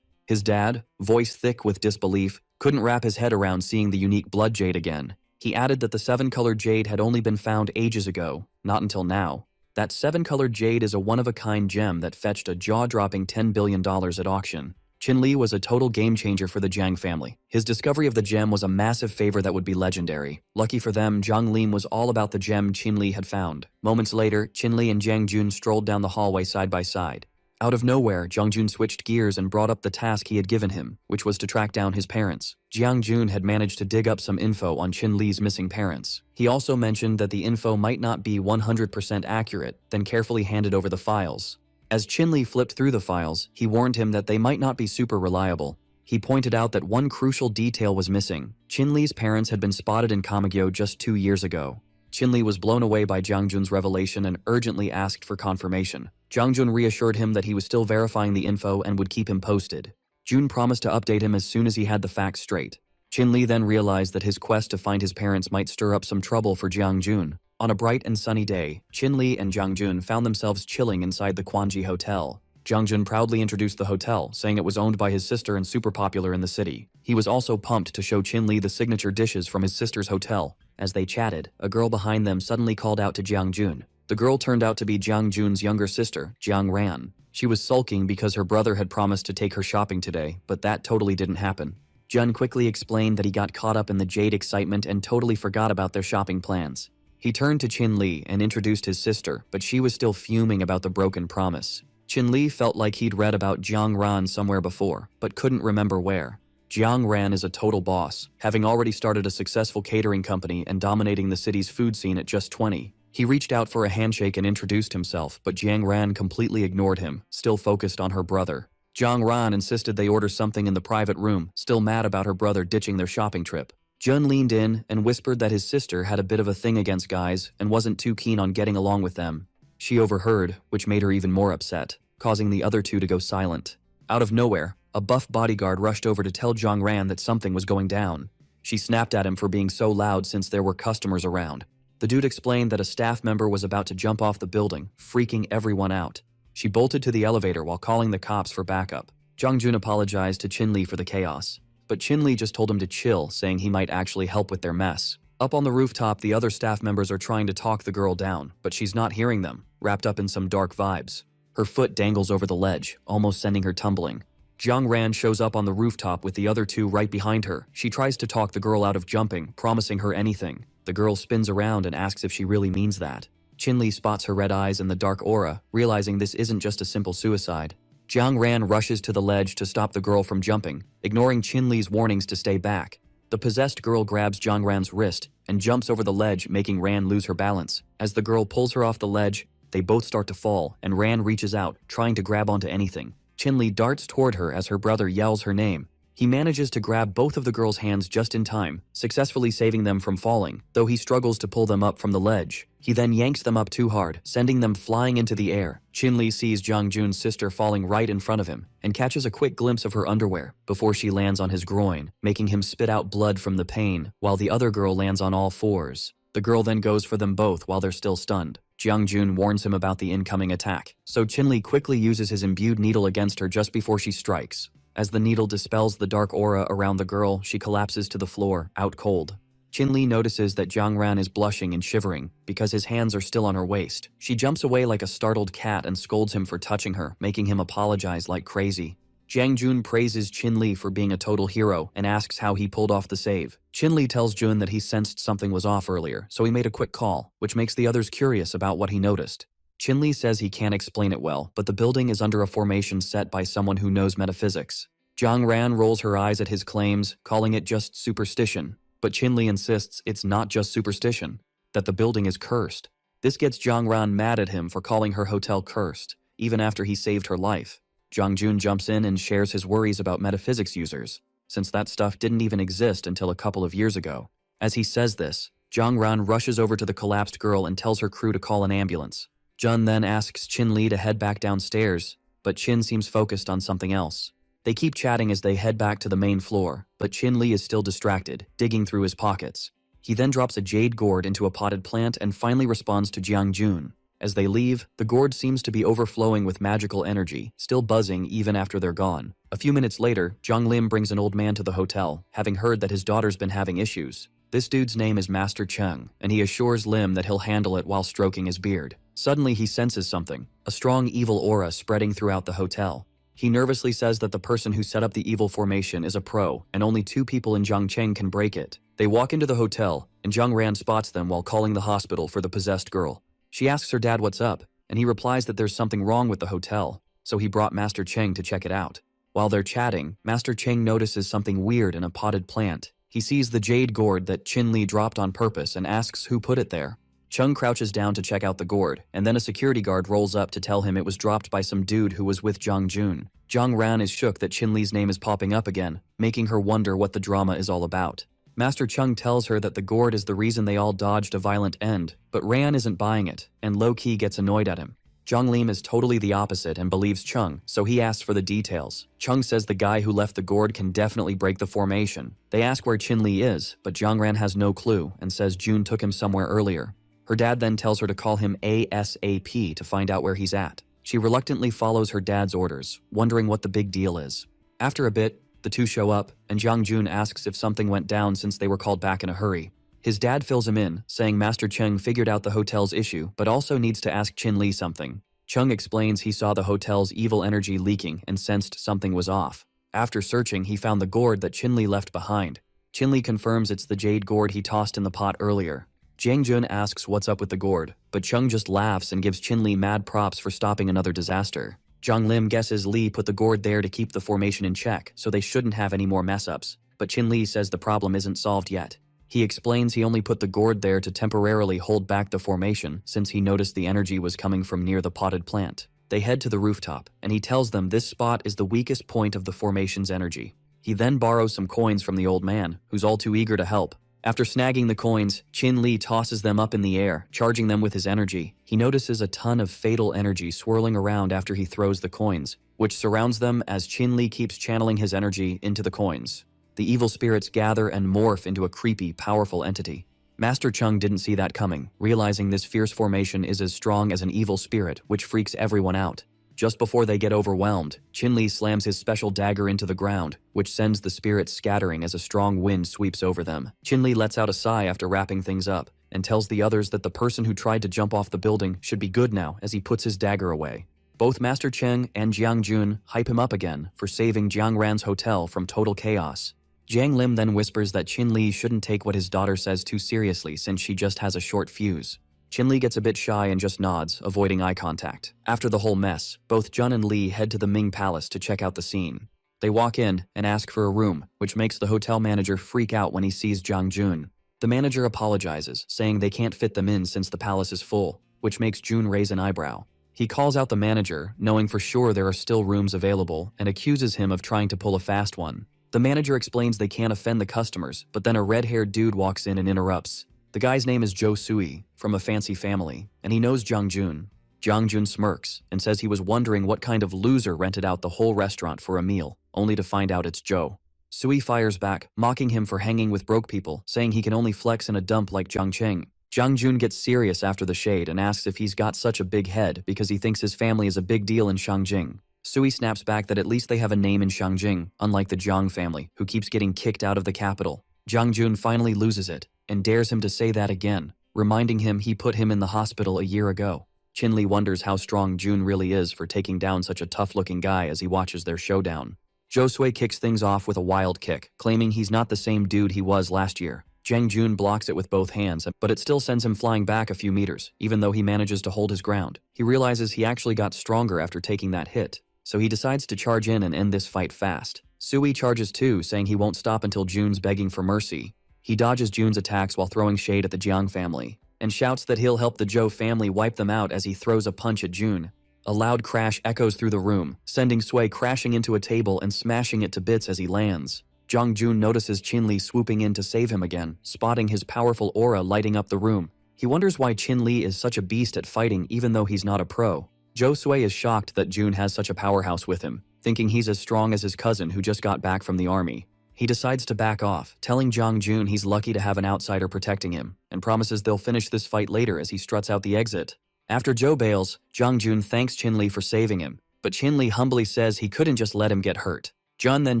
His dad, voice thick with disbelief, couldn't wrap his head around seeing the unique blood jade again. He added that the 7-colored jade had only been found ages ago, not until now. That 7-colored jade is a one-of-a-kind gem that fetched a jaw-dropping $10 billion at auction. Qin Li was a total game-changer for the Jiang family. His discovery of the gem was a massive favor that would be legendary. Lucky for them, Jiang Lim was all about the gem Qin Li had found. Moments later, Qin Li and Jiang Jun strolled down the hallway side by side. Out of nowhere, Jiang Jun switched gears and brought up the task he had given him, which was to track down his parents. Jiang Jun had managed to dig up some info on Qin Li's missing parents. He also mentioned that the info might not be 100% accurate, then carefully handed over the files. As Qin Li flipped through the files, he warned him that they might not be super reliable. He pointed out that one crucial detail was missing. Qin Li's parents had been spotted in Kamagyo just 2 years ago. Qin Li was blown away by Jiang Jun's revelation and urgently asked for confirmation. Jiang Jun reassured him that he was still verifying the info and would keep him posted. Jun promised to update him as soon as he had the facts straight. Qin Li then realized that his quest to find his parents might stir up some trouble for Jiang Jun. On a bright and sunny day, Qin Li and Jiang Jun found themselves chilling inside the Quanji Hotel. Jiang Jun proudly introduced the hotel, saying it was owned by his sister and super popular in the city. He was also pumped to show Qin Li the signature dishes from his sister's hotel. As they chatted, a girl behind them suddenly called out to Jiang Jun. The girl turned out to be Jiang Jun's younger sister, Jiang Ran. She was sulking because her brother had promised to take her shopping today, but that totally didn't happen. Jun quickly explained that he got caught up in the jade excitement and totally forgot about their shopping plans. He turned to Qin Li and introduced his sister, but she was still fuming about the broken promise. Qin Li felt like he'd read about Jiang Ran somewhere before, but couldn't remember where. Jiang Ran is a total boss, having already started a successful catering company and dominating the city's food scene at just 20. He reached out for a handshake and introduced himself, but Jiang Ran completely ignored him, still focused on her brother. Jiang Ran insisted they order something in the private room, still mad about her brother ditching their shopping trip. Jun leaned in and whispered that his sister had a bit of a thing against guys and wasn't too keen on getting along with them. She overheard, which made her even more upset, causing the other two to go silent. Out of nowhere, a buff bodyguard rushed over to tell Jiang Ran that something was going down. She snapped at him for being so loud since there were customers around. The dude explained that a staff member was about to jump off the building, freaking everyone out. She bolted to the elevator while calling the cops for backup. Jiang Jun apologized to Qin Li for the chaos. but Chin-Li just told him to chill, saying he might actually help with their mess. Up on the rooftop, the other staff members are trying to talk the girl down, but she's not hearing them, wrapped up in some dark vibes. Her foot dangles over the ledge, almost sending her tumbling. Jiang Ran shows up on the rooftop with the other two right behind her. She tries to talk the girl out of jumping, promising her anything. The girl spins around and asks if she really means that. Chin-Li spots her red eyes in the dark aura, realizing this isn't just a simple suicide. Jiang Ran rushes to the ledge to stop the girl from jumping, ignoring Chin-Li's warnings to stay back. The possessed girl grabs Jiang Ran's wrist and jumps over the ledge, making Ran lose her balance. As the girl pulls her off the ledge, they both start to fall, and Ran reaches out, trying to grab onto anything. Chin-Li darts toward her as her brother yells her name. He manages to grab both of the girl's hands just in time, successfully saving them from falling, though he struggles to pull them up from the ledge. He then yanks them up too hard, sending them flying into the air. Chin-Li sees Jiang Jun's sister falling right in front of him, and catches a quick glimpse of her underwear before she lands on his groin, making him spit out blood from the pain, while the other girl lands on all fours. The girl then goes for them both while they're still stunned. Jiang Jun warns him about the incoming attack, so Chin-Li quickly uses his imbued needle against her just before she strikes. As the needle dispels the dark aura around the girl, she collapses to the floor, out cold. Chin-Li notices that Jiang Ran is blushing and shivering because his hands are still on her waist. She jumps away like a startled cat and scolds him for touching her, making him apologize like crazy. Jiang Jun praises Chin-Li for being a total hero and asks how he pulled off the save. Chin-Li tells Jun that he sensed something was off earlier, so he made a quick call, which makes the others curious about what he noticed. Chin-Li says he can't explain it well, but the building is under a formation set by someone who knows metaphysics. Jiang Ran rolls her eyes at his claims, calling it just superstition. But Chin-Li insists it's not just superstition, that the building is cursed. This gets Jiang Ran mad at him for calling her hotel cursed, even after he saved her life. Jiang Jun jumps in and shares his worries about metaphysics users, since that stuff didn't even exist until a couple of years ago. As he says this, Jiang Ran rushes over to the collapsed girl and tells her crew to call an ambulance. Jun then asks Chin-Li to head back downstairs, but Chin seems focused on something else. They keep chatting as they head back to the main floor, but Chin-Li is still distracted, digging through his pockets. He then drops a jade gourd into a potted plant and finally responds to Jiang Jun. As they leave, the gourd seems to be overflowing with magical energy, still buzzing even after they're gone. A few minutes later, Zhang Lim brings an old man to the hotel, having heard that his daughter's been having issues. This dude's name is Master Cheng, and he assures Lim that he'll handle it while stroking his beard. Suddenly he senses something, a strong evil aura spreading throughout the hotel. He nervously says that the person who set up the evil formation is a pro, and only 2 people in Zhangcheng can break it. They walk into the hotel, and Jiang Ran spots them while calling the hospital for the possessed girl. She asks her dad what's up, and he replies that there's something wrong with the hotel, so he brought Master Cheng to check it out. While they're chatting, Master Cheng notices something weird in a potted plant. He sees the jade gourd that Chin-Li dropped on purpose and asks who put it there. Chung crouches down to check out the gourd, and then a security guard rolls up to tell him it was dropped by some dude who was with Jiang Jun. Jiang Ran is shook that Chin-Li's name is popping up again, making her wonder what the drama is all about. Master Chung tells her that the gourd is the reason they all dodged a violent end, but Ran isn't buying it, and low-key gets annoyed at him. Zhang Lim is totally the opposite and believes Chung, so he asks for the details. Chung says the guy who left the gourd can definitely break the formation. They ask where Chin-Li is, but Jiang Ran has no clue and says June took him somewhere earlier. Her dad then tells her to call him ASAP to find out where he's at. She reluctantly follows her dad's orders, wondering what the big deal is. After a bit, the two show up, and Jiang Jun asks if something went down since they were called back in a hurry. His dad fills him in, saying Master Cheng figured out the hotel's issue, but also needs to ask Chin-Li something. Chung explains he saw the hotel's evil energy leaking and sensed something was off. After searching, he found the gourd that Chin-Li left behind. Chin-Li confirms it's the jade gourd he tossed in the pot earlier. Jiang Jun asks what's up with the gourd, but Chung just laughs and gives Chin-Li mad props for stopping another disaster. Zhang Lim guesses Li put the gourd there to keep the formation in check, so they shouldn't have any more mess-ups, but Chin-Li says the problem isn't solved yet. He explains he only put the gourd there to temporarily hold back the formation since he noticed the energy was coming from near the potted plant. They head to the rooftop, and he tells them this spot is the weakest point of the formation's energy. He then borrows some coins from the old man, who's all too eager to help. After snagging the coins, Chin-Li tosses them up in the air, charging them with his energy. He notices a ton of fatal energy swirling around after he throws the coins, which surrounds them as Chin-Li keeps channeling his energy into the coins. The evil spirits gather and morph into a creepy, powerful entity. Master Chung didn't see that coming, realizing this fierce formation is as strong as an evil spirit, which freaks everyone out. Just before they get overwhelmed, Chin-Li slams his special dagger into the ground, which sends the spirits scattering as a strong wind sweeps over them. Chin-Li lets out a sigh after wrapping things up, and tells the others that the person who tried to jump off the building should be good now as he puts his dagger away. Both Master Cheng and Jiang Jun hype him up again for saving Jiang Ran's hotel from total chaos. Jiang Lim then whispers that Chin-Li shouldn't take what his daughter says too seriously since she just has a short fuse. Chin-Li gets a bit shy and just nods, avoiding eye contact. After the whole mess, both Jun and Li head to the Ming Palace to check out the scene. They walk in and ask for a room, which makes the hotel manager freak out when he sees Jiang Jun. The manager apologizes, saying they can't fit them in since the palace is full, which makes Jun raise an eyebrow. He calls out the manager, knowing for sure there are still rooms available, and accuses him of trying to pull a fast one. The manager explains they can't offend the customers, but then a red-haired dude walks in and interrupts. The guy's name is Joe Sui, from a fancy family, and he knows Jiang Jun. Jiang Jun smirks and says he was wondering what kind of loser rented out the whole restaurant for a meal, only to find out it's Joe. Sui fires back, mocking him for hanging with broke people, saying he can only flex in a dump like Jiang Cheng. Jiang Jun gets serious after the shade and asks if he's got such a big head because he thinks his family is a big deal in Shangjing. Sui snaps back that at least they have a name in Shangjing, unlike the Jiang family, who keeps getting kicked out of the capital. Jiang Jun finally loses it, and dares him to say that again, reminding him he put him in the hospital a year ago. Chin-Li wonders how strong Jun really is for taking down such a tough-looking guy as he watches their showdown. Josue kicks things off with a wild kick, claiming he's not the same dude he was last year. Jiang Jun blocks it with both hands, but it still sends him flying back a few meters, even though he manages to hold his ground. He realizes he actually got stronger after taking that hit, so he decides to charge in and end this fight fast. Sui charges too, saying he won't stop until Jun's begging for mercy. He dodges Jun's attacks while throwing shade at the Jiang family, and shouts that he'll help the Zhou family wipe them out as he throws a punch at Jun. A loud crash echoes through the room, sending Sui crashing into a table and smashing it to bits as he lands. Jiang Jun notices Chin-Li swooping in to save him again, spotting his powerful aura lighting up the room. He wonders why Chin-Li is such a beast at fighting even though he's not a pro. Josue is shocked that Jun has such a powerhouse with him, thinking he's as strong as his cousin who just got back from the army. He decides to back off, telling Jiang Jun he's lucky to have an outsider protecting him, and promises they'll finish this fight later as he struts out the exit. After Zhou bails, Jiang Jun thanks Chin-Li for saving him, but Chin-Li humbly says he couldn't just let him get hurt. Jun then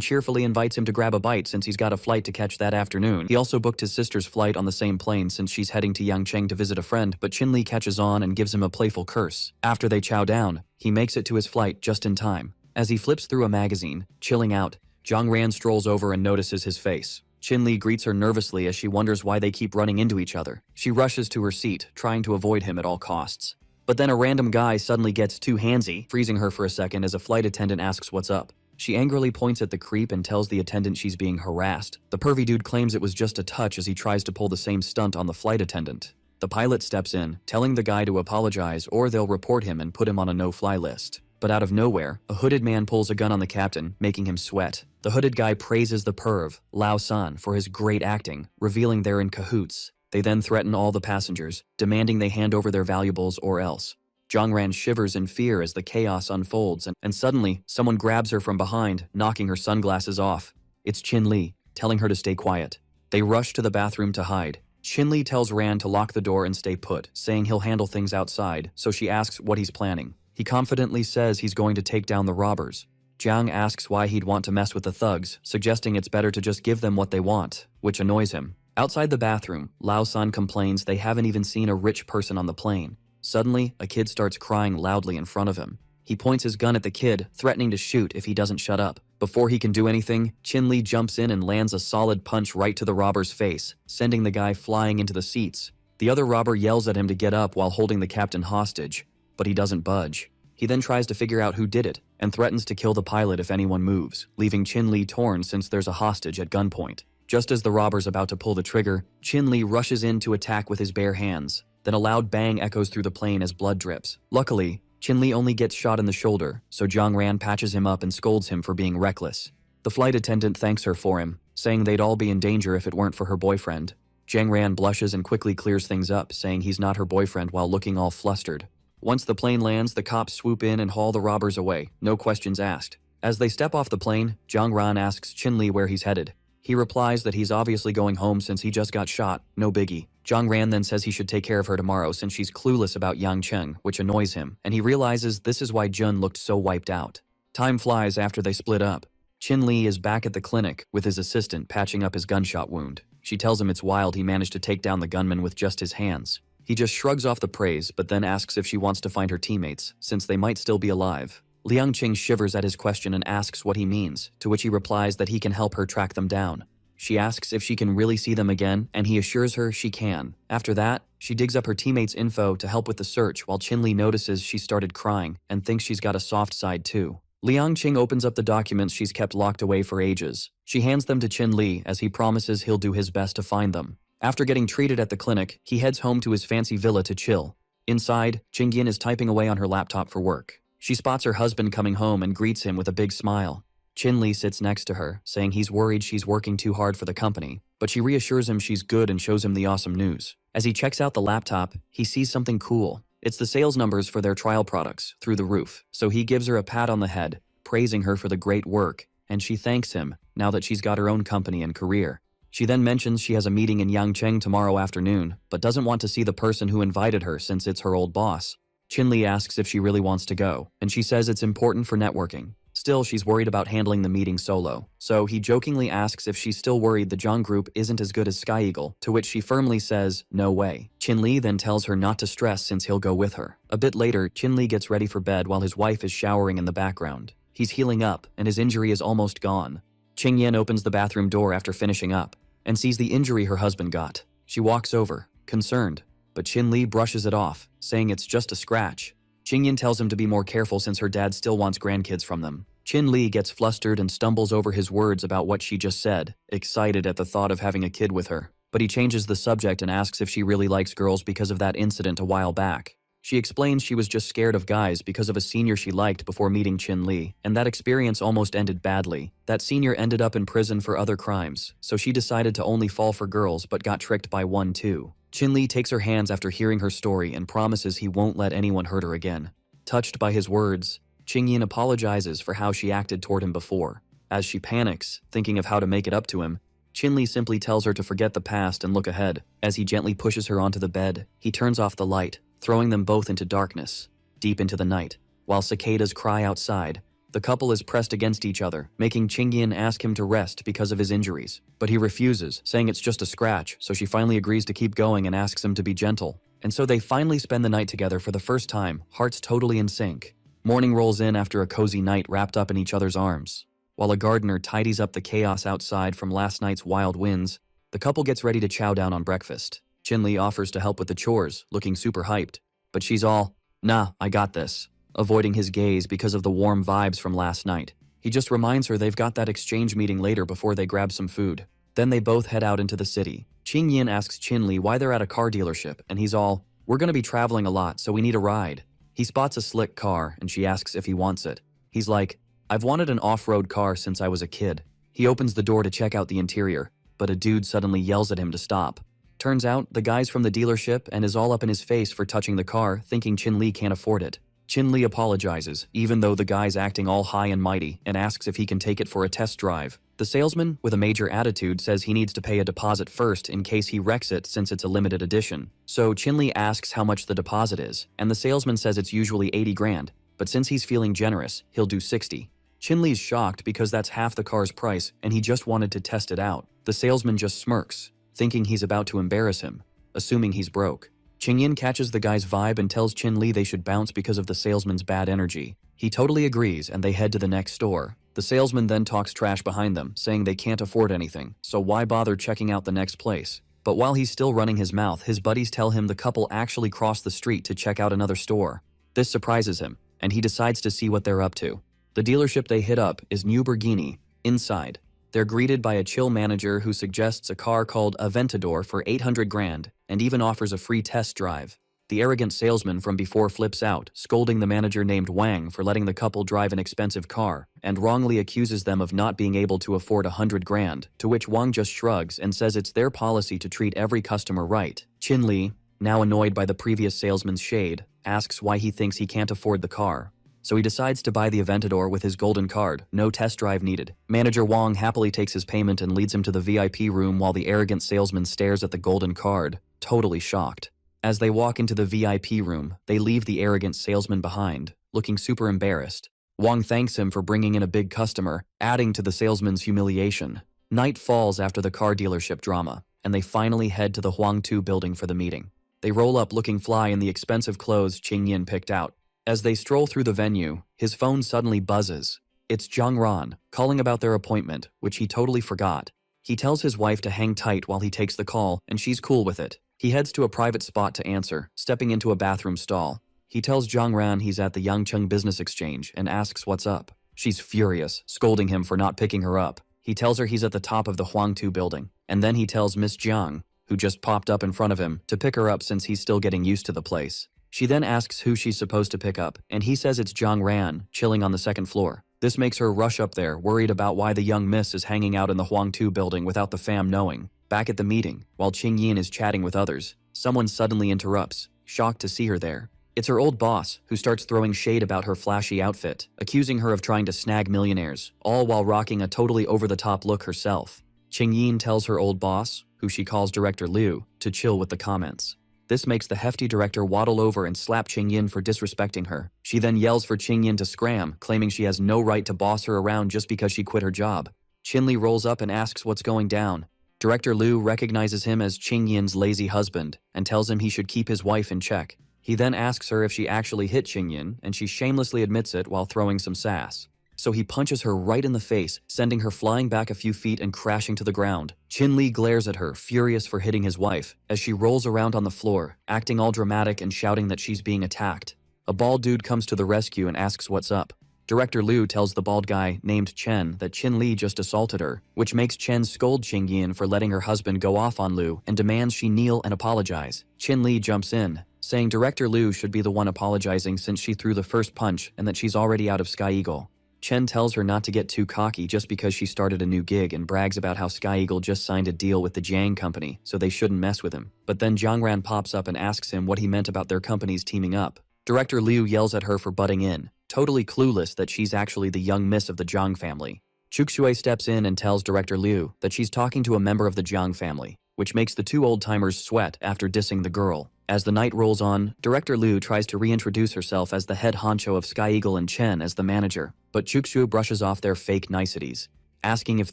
cheerfully invites him to grab a bite since he's got a flight to catch that afternoon. He also booked his sister's flight on the same plane since she's heading to Yangcheng to visit a friend, but Chin-Li catches on and gives him a playful curse. After they chow down, he makes it to his flight just in time. As he flips through a magazine, chilling out, Jiang Ran strolls over and notices his face. Chin-Li greets her nervously as she wonders why they keep running into each other. She rushes to her seat, trying to avoid him at all costs. But then a random guy suddenly gets too handsy, freezing her for a second as a flight attendant asks what's up. She angrily points at the creep and tells the attendant she's being harassed. The pervy dude claims it was just a touch as he tries to pull the same stunt on the flight attendant. The pilot steps in, telling the guy to apologize or they'll report him and put him on a no-fly list. But out of nowhere, a hooded man pulls a gun on the captain, making him sweat. The hooded guy praises the perv, Lao San, for his great acting, revealing they're in cahoots. They then threaten all the passengers, demanding they hand over their valuables or else. Jiang Ran shivers in fear as the chaos unfolds, and suddenly, someone grabs her from behind, knocking her sunglasses off. It's Chin-Li, telling her to stay quiet. They rush to the bathroom to hide. Chin-Li tells Ran to lock the door and stay put, saying he'll handle things outside, so she asks what he's planning. He confidently says he's going to take down the robbers. Jiang asks why he'd want to mess with the thugs, suggesting it's better to just give them what they want, which annoys him. Outside the bathroom, Lao San complains they haven't even seen a rich person on the plane. Suddenly, a kid starts crying loudly in front of him. He points his gun at the kid, threatening to shoot if he doesn't shut up. Before he can do anything, Chin-Li jumps in and lands a solid punch right to the robber's face, sending the guy flying into the seats. The other robber yells at him to get up while holding the captain hostage, but he doesn't budge. He then tries to figure out who did it, and threatens to kill the pilot if anyone moves, leaving Chin-Li torn since there's a hostage at gunpoint. Just as the robber's about to pull the trigger, Chin-Li rushes in to attack with his bare hands. Then a loud bang echoes through the plane as blood drips. Luckily, Chin-Li only gets shot in the shoulder, so Jiang Ran patches him up and scolds him for being reckless. The flight attendant thanks her for him, saying they'd all be in danger if it weren't for her boyfriend. Jiang Ran blushes and quickly clears things up, saying he's not her boyfriend while looking all flustered. Once the plane lands, the cops swoop in and haul the robbers away, no questions asked. As they step off the plane, Jiang Ran asks Chin-Li where he's headed. He replies that he's obviously going home since he just got shot, no biggie. Zhang Ran then says he should take care of her tomorrow since she's clueless about Yang Cheng, which annoys him, and he realizes this is why Jun looked so wiped out. Time flies after they split up. Qin Li is back at the clinic with his assistant patching up his gunshot wound. She tells him it's wild he managed to take down the gunman with just his hands. He just shrugs off the praise but then asks if she wants to find her teammates, since they might still be alive. Liang Qing shivers at his question and asks what he means, to which he replies that he can help her track them down. She asks if she can really see them again, and he assures her she can. After that, she digs up her teammates' info to help with the search while Qin Li notices she started crying and thinks she's got a soft side too. Liang Qing opens up the documents she's kept locked away for ages. She hands them to Qin Li as he promises he'll do his best to find them. After getting treated at the clinic, he heads home to his fancy villa to chill. Inside, Qingyin is typing away on her laptop for work. She spots her husband coming home and greets him with a big smile. Qin Li sits next to her, saying he's worried she's working too hard for the company, but she reassures him she's good and shows him the awesome news. As he checks out the laptop, he sees something cool. It's the sales numbers for their trial products, through the roof, so he gives her a pat on the head, praising her for the great work, and she thanks him, now that she's got her own company and career. She then mentions she has a meeting in Yangcheng tomorrow afternoon, but doesn't want to see the person who invited her since it's her old boss. Qin Li asks if she really wants to go, and she says it's important for networking. Still, she's worried about handling the meeting solo, so he jokingly asks if she's still worried the Zhang group isn't as good as Sky Eagle, to which she firmly says, no way. Qin Li then tells her not to stress since he'll go with her. A bit later, Qin Li gets ready for bed while his wife is showering in the background. He's healing up, and his injury is almost gone. Qing Yan opens the bathroom door after finishing up, and sees the injury her husband got. She walks over, concerned, but Qin Li brushes it off, saying it's just a scratch. Qingyin tells him to be more careful since her dad still wants grandkids from them. Qin Li gets flustered and stumbles over his words about what she just said, excited at the thought of having a kid with her. But he changes the subject and asks if she really likes girls because of that incident a while back. She explains she was just scared of guys because of a senior she liked before meeting Qin Li, and that experience almost ended badly. That senior ended up in prison for other crimes, so she decided to only fall for girls but got tricked by one too. Qin Li takes her hands after hearing her story and promises he won't let anyone hurt her again. Touched by his words, Qingyin apologizes for how she acted toward him before. As she panics, thinking of how to make it up to him, Qin Li simply tells her to forget the past and look ahead. As he gently pushes her onto the bed, he turns off the light, throwing them both into darkness, deep into the night. While cicadas cry outside, the couple is pressed against each other, making Qingyin ask him to rest because of his injuries. But he refuses, saying it's just a scratch, so she finally agrees to keep going and asks him to be gentle. And so they finally spend the night together for the first time, hearts totally in sync. Morning rolls in after a cozy night wrapped up in each other's arms. While a gardener tidies up the chaos outside from last night's wild winds, the couple gets ready to chow down on breakfast. Qin Li offers to help with the chores, looking super hyped, but she's all, nah, I got this, avoiding his gaze because of the warm vibes from last night. He just reminds her they've got that exchange meeting later before they grab some food. Then they both head out into the city. Qingyin asks Qin Li why they're at a car dealership, and he's all, we're gonna be traveling a lot, so we need a ride. He spots a slick car, and she asks if he wants it. He's like, I've wanted an off-road car since I was a kid. He opens the door to check out the interior, but a dude suddenly yells at him to stop. Turns out, the guy's from the dealership and is all up in his face for touching the car, thinking Qin Li can't afford it. Qin Li apologizes, even though the guy's acting all high and mighty, and asks if he can take it for a test drive. The salesman, with a major attitude, says he needs to pay a deposit first in case he wrecks it since it's a limited edition. So Qin Li asks how much the deposit is, and the salesman says it's usually 80 grand, but since he's feeling generous, he'll do 60. Qin Li's shocked because that's half the car's price and he just wanted to test it out. The salesman just smirks, thinking he's about to embarrass him, assuming he's broke. Qingyin catches the guy's vibe and tells Qin Li they should bounce because of the salesman's bad energy. He totally agrees and they head to the next store. The salesman then talks trash behind them, saying they can't afford anything, so why bother checking out the next place? But while he's still running his mouth, his buddies tell him the couple actually crossed the street to check out another store. This surprises him, and he decides to see what they're up to. The dealership they hit up is New Burgini. Inside, they're greeted by a chill manager who suggests a car called Aventador for 800 grand and even offers a free test drive. The arrogant salesman from before flips out, scolding the manager named Wang for letting the couple drive an expensive car, and wrongly accuses them of not being able to afford 100 grand, to which Wang just shrugs and says it's their policy to treat every customer right. Qin Li, now annoyed by the previous salesman's shade, asks why he thinks he can't afford the car. So he decides to buy the Aventador with his golden card, no test drive needed. Manager Wang happily takes his payment and leads him to the VIP room while the arrogant salesman stares at the golden card. totally shocked. As they walk into the VIP room, they leave the arrogant salesman behind, looking super embarrassed. Wang thanks him for bringing in a big customer, adding to the salesman's humiliation. Night falls after the car dealership drama, and they finally head to the Huangtu building for the meeting. They roll up looking fly in the expensive clothes Qingyin picked out. As they stroll through the venue, his phone suddenly buzzes. It's Zhang Ran, calling about their appointment, which he totally forgot. He tells his wife to hang tight while he takes the call, and she's cool with it. He heads to a private spot to answer, stepping into a bathroom stall. He tells Zhang Ran he's at the Yangcheng Business Exchange and asks what's up. She's furious, scolding him for not picking her up. He tells her he's at the top of the Huangtu building, and then he tells Miss Jiang, who just popped up in front of him, to pick her up since he's still getting used to the place. She then asks who she's supposed to pick up, and he says it's Zhang Ran, chilling on the second floor. This makes her rush up there, worried about why the young miss is hanging out in the Huangtu building without the fam knowing. Back at the meeting, while Qingyin is chatting with others, someone suddenly interrupts, shocked to see her there. It's her old boss, who starts throwing shade about her flashy outfit, accusing her of trying to snag millionaires, all while rocking a totally over-the-top look herself. Qingyin tells her old boss, who she calls Director Liu, to chill with the comments. This makes the hefty director waddle over and slap Qingyin for disrespecting her. She then yells for Qingyin to scram, claiming she has no right to boss her around just because she quit her job. Qinli rolls up and asks what's going down. Director Liu recognizes him as Qingyin's lazy husband and tells him he should keep his wife in check. He then asks her if she actually hit Qingyin, and she shamelessly admits it while throwing some sass. So he punches her right in the face, sending her flying back a few feet and crashing to the ground. Qinli glares at her, furious for hitting his wife, as she rolls around on the floor, acting all dramatic and shouting that she's being attacked. A bald dude comes to the rescue and asks what's up. Director Liu tells the bald guy, named Chen, that Qinli just assaulted her, which makes Chen scold Qingyin for letting her husband go off on Liu and demands she kneel and apologize. Qinli jumps in, saying Director Liu should be the one apologizing since she threw the first punch and that she's already out of Sky Eagle. Chen tells her not to get too cocky just because she started a new gig and brags about how Sky Eagle just signed a deal with the Jiang company, so they shouldn't mess with him. But then Zhang Ran pops up and asks him what he meant about their companies teaming up. Director Liu yells at her for butting in, totally clueless that she's actually the young miss of the Zhang family. Chuxue steps in and tells Director Liu that she's talking to a member of the Zhang family, which makes the two old-timers sweat after dissing the girl. As the night rolls on, Director Liu tries to reintroduce herself as the head honcho of Sky Eagle and Chen as the manager, but Chuxue brushes off their fake niceties, asking if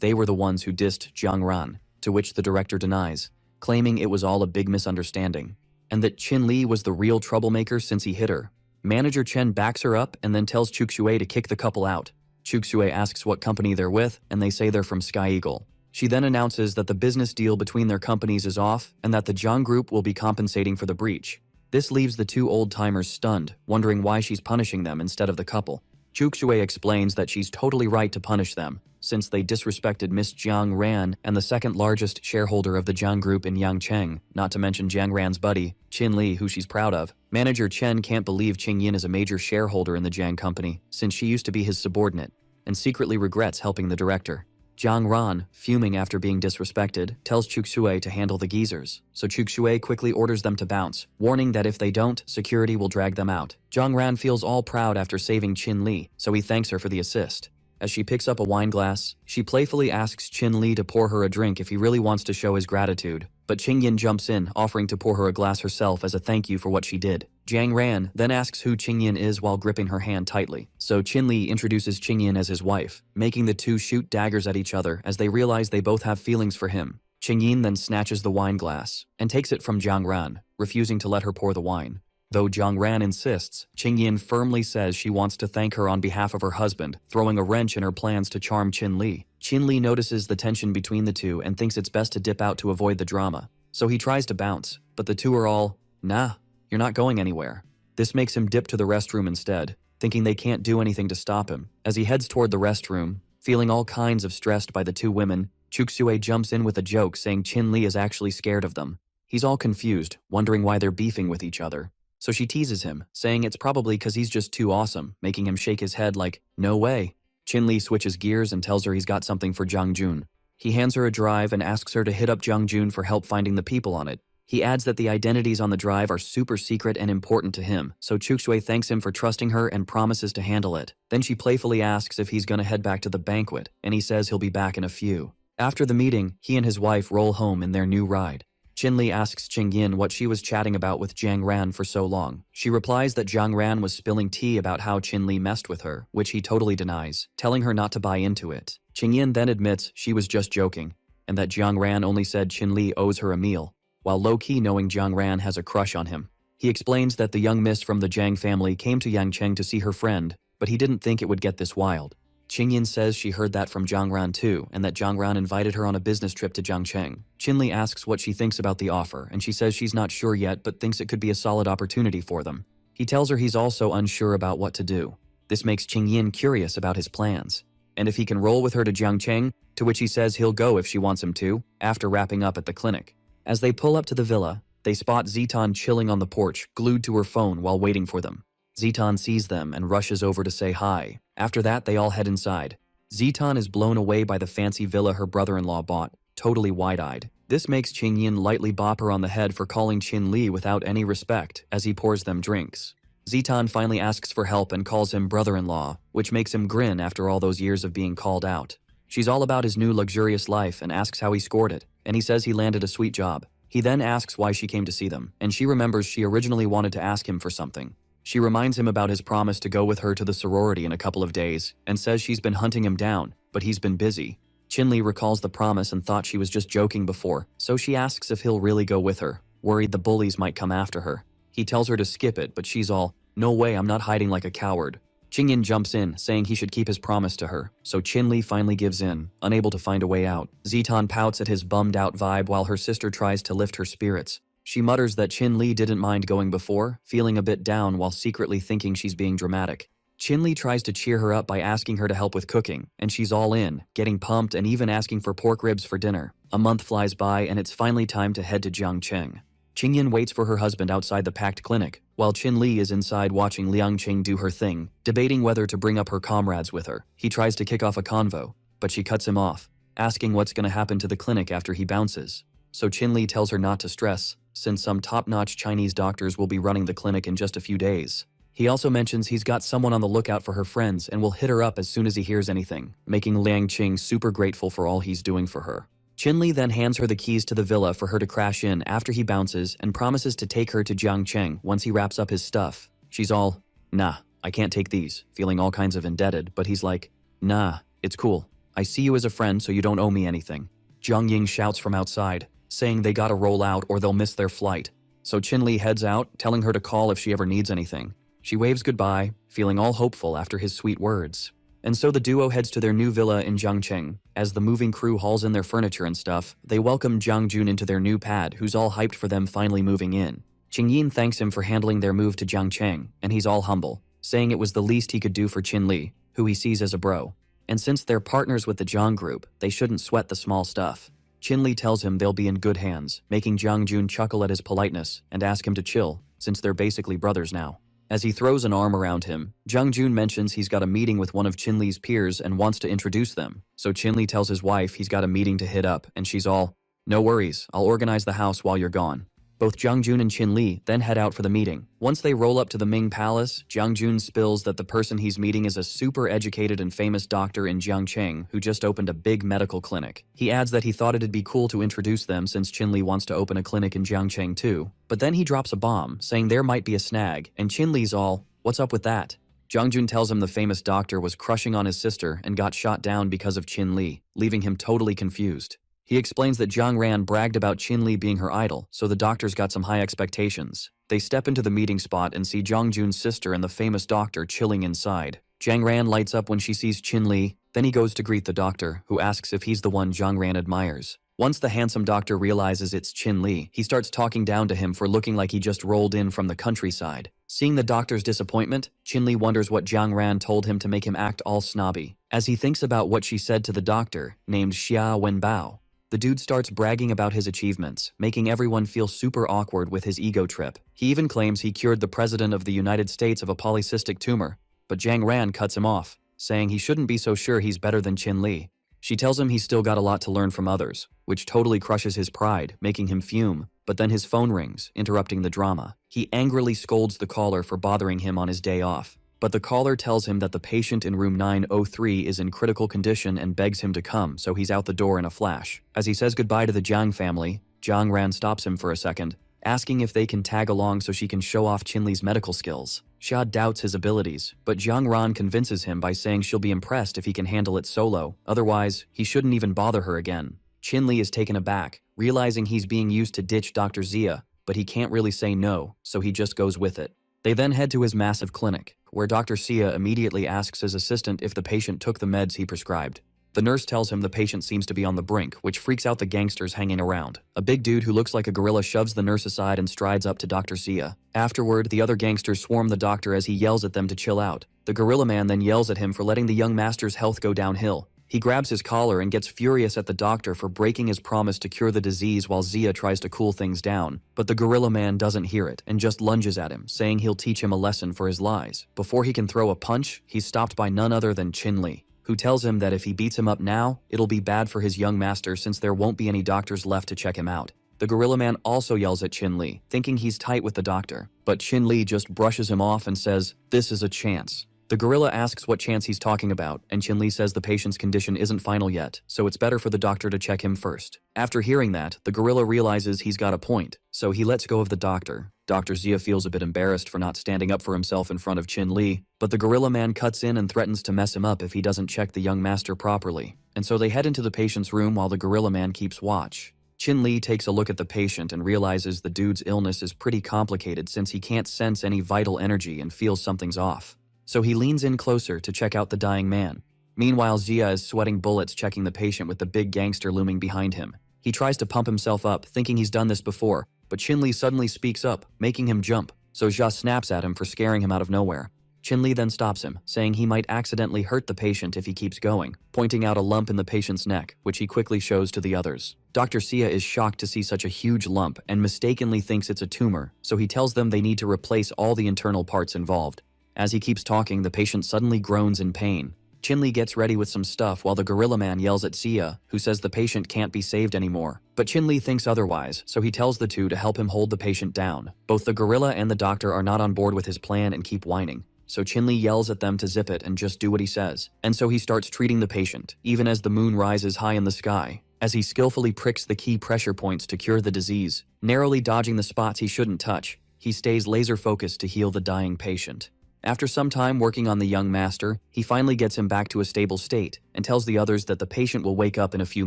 they were the ones who dissed Zhang Ran, to which the director denies, claiming it was all a big misunderstanding, and that Qin Li was the real troublemaker since he hit her. Manager Chen backs her up and then tells Chuxue to kick the couple out. Chuxue asks what company they're with, and they say they're from Sky Eagle. She then announces that the business deal between their companies is off and that the Zhang group will be compensating for the breach. This leaves the two old-timers stunned, wondering why she's punishing them instead of the couple. Chuxue explains that she's totally right to punish them, since they disrespected Miss Jiang Ran and the second largest shareholder of the Zhang group in Yangcheng, not to mention Jiang Ran's buddy, Qin Li, who she's proud of. Manager Chen can't believe Qingyin is a major shareholder in the Jiang company, since she used to be his subordinate, and secretly regrets helping the director. Zhang Ran, fuming after being disrespected, tells Chuxue to handle the geezers, so Chuxue quickly orders them to bounce, warning that if they don't, security will drag them out. Zhang Ran feels all proud after saving Qin Li, so he thanks her for the assist. As she picks up a wine glass, she playfully asks Qin Li to pour her a drink if he really wants to show his gratitude, but Qingyin jumps in, offering to pour her a glass herself as a thank you for what she did. Zhang Ran then asks who Qingyin is while gripping her hand tightly, so Qin Li introduces Qingyin as his wife, making the two shoot daggers at each other as they realize they both have feelings for him. Qingyin then snatches the wine glass and takes it from Zhang Ran, refusing to let her pour the wine. Though Zhang Ran insists, Qingyin firmly says she wants to thank her on behalf of her husband, throwing a wrench in her plans to charm Qin Li. Qin Li notices the tension between the two and thinks it's best to dip out to avoid the drama, so he tries to bounce, but the two are all, "Nah, you're not going anywhere." This makes him dip to the restroom instead, thinking they can't do anything to stop him. As he heads toward the restroom, feeling all kinds of stressed by the two women, Chuxue jumps in with a joke saying Qin Li is actually scared of them. He's all confused, wondering why they're beefing with each other. So she teases him, saying it's probably because he's just too awesome, making him shake his head like, "No way." Qin Li switches gears and tells her he's got something for Zhang Jun. He hands her a drive and asks her to hit up Zhang Jun for help finding the people on it. He adds that the identities on the drive are super secret and important to him, so Chuxue thanks him for trusting her and promises to handle it. Then she playfully asks if he's gonna head back to the banquet, and he says he'll be back in a few. After the meeting, he and his wife roll home in their new ride. Qinli asks Qingyin what she was chatting about with Jiang Ran for so long. She replies that Jiang Ran was spilling tea about how Qinli messed with her, which he totally denies, telling her not to buy into it. Qingyin then admits she was just joking, and that Jiang Ran only said Qinli owes her a meal, while low-key knowing Jiang Ran has a crush on him. He explains that the young miss from the Jiang family came to Yangcheng to see her friend, but he didn't think it would get this wild. Qingyin says she heard that from Jiang Ran too, and that Jiang Ran invited her on a business trip to Jiangcheng. Qinli asks what she thinks about the offer, and she says she's not sure yet but thinks it could be a solid opportunity for them. He tells her he's also unsure about what to do. This makes Qingyin curious about his plans, and if he can roll with her to Jiangcheng, to which he says he'll go if she wants him to, after wrapping up at the clinic. As they pull up to the villa, they spot Zitan chilling on the porch, glued to her phone while waiting for them. Zitan sees them and rushes over to say hi. After that, they all head inside. Zitan is blown away by the fancy villa her brother-in-law bought, totally wide-eyed. This makes Qingyin lightly bop her on the head for calling Qinli without any respect as he pours them drinks. Zitan finally asks for help and calls him brother-in-law, which makes him grin after all those years of being called out. She's all about his new luxurious life and asks how he scored it, and he says he landed a sweet job. He then asks why she came to see them, and she remembers she originally wanted to ask him for something. She reminds him about his promise to go with her to the sorority in a couple of days, and says she's been hunting him down, but he's been busy. Qinli recalls the promise and thought she was just joking before, so she asks if he'll really go with her, worried the bullies might come after her. He tells her to skip it, but she's all, "No way, I'm not hiding like a coward." Qingyin jumps in, saying he should keep his promise to her, so Qinli finally gives in, unable to find a way out. Zitan pouts at his bummed-out vibe while her sister tries to lift her spirits. She mutters that Qinli didn't mind going before, feeling a bit down while secretly thinking she's being dramatic. Qinli tries to cheer her up by asking her to help with cooking, and she's all in, getting pumped and even asking for pork ribs for dinner. A month flies by and it's finally time to head to Jiangcheng. Qingyin waits for her husband outside the packed clinic, while Qinli is inside watching Liangqing do her thing, debating whether to bring up her comrades with her. He tries to kick off a convo, but she cuts him off, asking what's gonna happen to the clinic after he bounces. So Qinli tells her not to stress, since some top-notch Chinese doctors will be running the clinic in just a few days. He also mentions he's got someone on the lookout for her friends and will hit her up as soon as he hears anything, making Liangqing super grateful for all he's doing for her. Qinli then hands her the keys to the villa for her to crash in after he bounces and promises to take her to Jiangcheng once he wraps up his stuff. She's all, "Nah, I can't take these," feeling all kinds of indebted, but he's like, "Nah, it's cool. I see you as a friend so you don't owe me anything." Zhang Ying shouts from outside, saying they gotta roll out or they'll miss their flight. So Qinli heads out, telling her to call if she ever needs anything. She waves goodbye, feeling all hopeful after his sweet words. And so the duo heads to their new villa in Jiangcheng. As the moving crew hauls in their furniture and stuff, they welcome Jiang Jun into their new pad, who's all hyped for them finally moving in. Qingyin thanks him for handling their move to Jiangcheng, and he's all humble, saying it was the least he could do for Qinli, who he sees as a bro. And since they're partners with the Jiang group, they shouldn't sweat the small stuff. Qinli tells him they'll be in good hands, making Jiang Jun chuckle at his politeness and ask him to chill, since they're basically brothers now. As he throws an arm around him, Jiang Jun mentions he's got a meeting with one of Qinli's peers and wants to introduce them. So Qinli tells his wife he's got a meeting to hit up, and she's all, "No worries, I'll organize the house while you're gone." Both Jiang Jun and Qinli then head out for the meeting. Once they roll up to the Ming Palace, Jiang Jun spills that the person he's meeting is a super educated and famous doctor in Jiangcheng who just opened a big medical clinic. He adds that he thought it'd be cool to introduce them since Qinli wants to open a clinic in Jiangcheng too. But then he drops a bomb, saying there might be a snag, and Qinli's all, "What's up with that?" Jiang Jun tells him the famous doctor was crushing on his sister and got shot down because of Qinli, leaving him totally confused. He explains that Jiang Ran bragged about Qinli being her idol, so the doctor's got some high expectations. They step into the meeting spot and see Jiang Jun's sister and the famous doctor chilling inside. Jiang Ran lights up when she sees Qinli, then he goes to greet the doctor, who asks if he's the one Jiang Ran admires. Once the handsome doctor realizes it's Qinli, he starts talking down to him for looking like he just rolled in from the countryside. Seeing the doctor's disappointment, Qinli wonders what Jiang Ran told him to make him act all snobby. As he thinks about what she said to the doctor, named Xia Wenbao, the dude starts bragging about his achievements, making everyone feel super awkward with his ego trip. He even claims he cured the president of the United States of a polycystic tumor, but Jiang Ran cuts him off, saying he shouldn't be so sure he's better than Qinli. She tells him he's still got a lot to learn from others, which totally crushes his pride, making him fume, but then his phone rings, interrupting the drama. He angrily scolds the caller for bothering him on his day off, but the caller tells him that the patient in room 903 is in critical condition and begs him to come, so he's out the door in a flash. As he says goodbye to the Jiang family, Jiang Ran stops him for a second, asking if they can tag along so she can show off Qinli's medical skills. Xia doubts his abilities, but Jiang Ran convinces him by saying she'll be impressed if he can handle it solo, otherwise, he shouldn't even bother her again. Qinli is taken aback, realizing he's being used to ditch Dr. Xia, but he can't really say no, so he just goes with it. They then head to his massive clinic, where Dr. Xia immediately asks his assistant if the patient took the meds he prescribed. The nurse tells him the patient seems to be on the brink, which freaks out the gangsters hanging around. A big dude who looks like a gorilla shoves the nurse aside and strides up to Dr. Xia. Afterward, the other gangsters swarm the doctor as he yells at them to chill out. The gorilla man then yells at him for letting the young master's health go downhill. He grabs his collar and gets furious at the doctor for breaking his promise to cure the disease while Xia tries to cool things down. But the gorilla man doesn't hear it and just lunges at him, saying he'll teach him a lesson for his lies. Before he can throw a punch, he's stopped by none other than Qinli, who tells him that if he beats him up now, it'll be bad for his young master since there won't be any doctors left to check him out. The gorilla man also yells at Qinli, thinking he's tight with the doctor, but Qinli just brushes him off and says, "This is a chance." The gorilla asks what chance he's talking about, and Qinli says the patient's condition isn't final yet, so it's better for the doctor to check him first. After hearing that, the gorilla realizes he's got a point, so he lets go of the doctor. Dr. Xia feels a bit embarrassed for not standing up for himself in front of Qinli, but the gorilla man cuts in and threatens to mess him up if he doesn't check the young master properly. And so they head into the patient's room while the gorilla man keeps watch. Qinli takes a look at the patient and realizes the dude's illness is pretty complicated since he can't sense any vital energy and feels something's off. So he leans in closer to check out the dying man. Meanwhile, Xia is sweating bullets checking the patient with the big gangster looming behind him. He tries to pump himself up, thinking he's done this before, but Qinli suddenly speaks up, making him jump, so Xia snaps at him for scaring him out of nowhere. Qinli then stops him, saying he might accidentally hurt the patient if he keeps going, pointing out a lump in the patient's neck, which he quickly shows to the others. Dr. Xia is shocked to see such a huge lump and mistakenly thinks it's a tumor, so he tells them they need to replace all the internal parts involved. As he keeps talking, the patient suddenly groans in pain. Qinli gets ready with some stuff while the gorilla man yells at Xia, who says the patient can't be saved anymore. But Qinli thinks otherwise, so he tells the two to help him hold the patient down. Both the gorilla and the doctor are not on board with his plan and keep whining. So Qinli yells at them to zip it and just do what he says. And so he starts treating the patient, even as the moon rises high in the sky, as he skillfully pricks the key pressure points to cure the disease. Narrowly dodging the spots he shouldn't touch, he stays laser-focused to heal the dying patient. After some time working on the young master, he finally gets him back to a stable state and tells the others that the patient will wake up in a few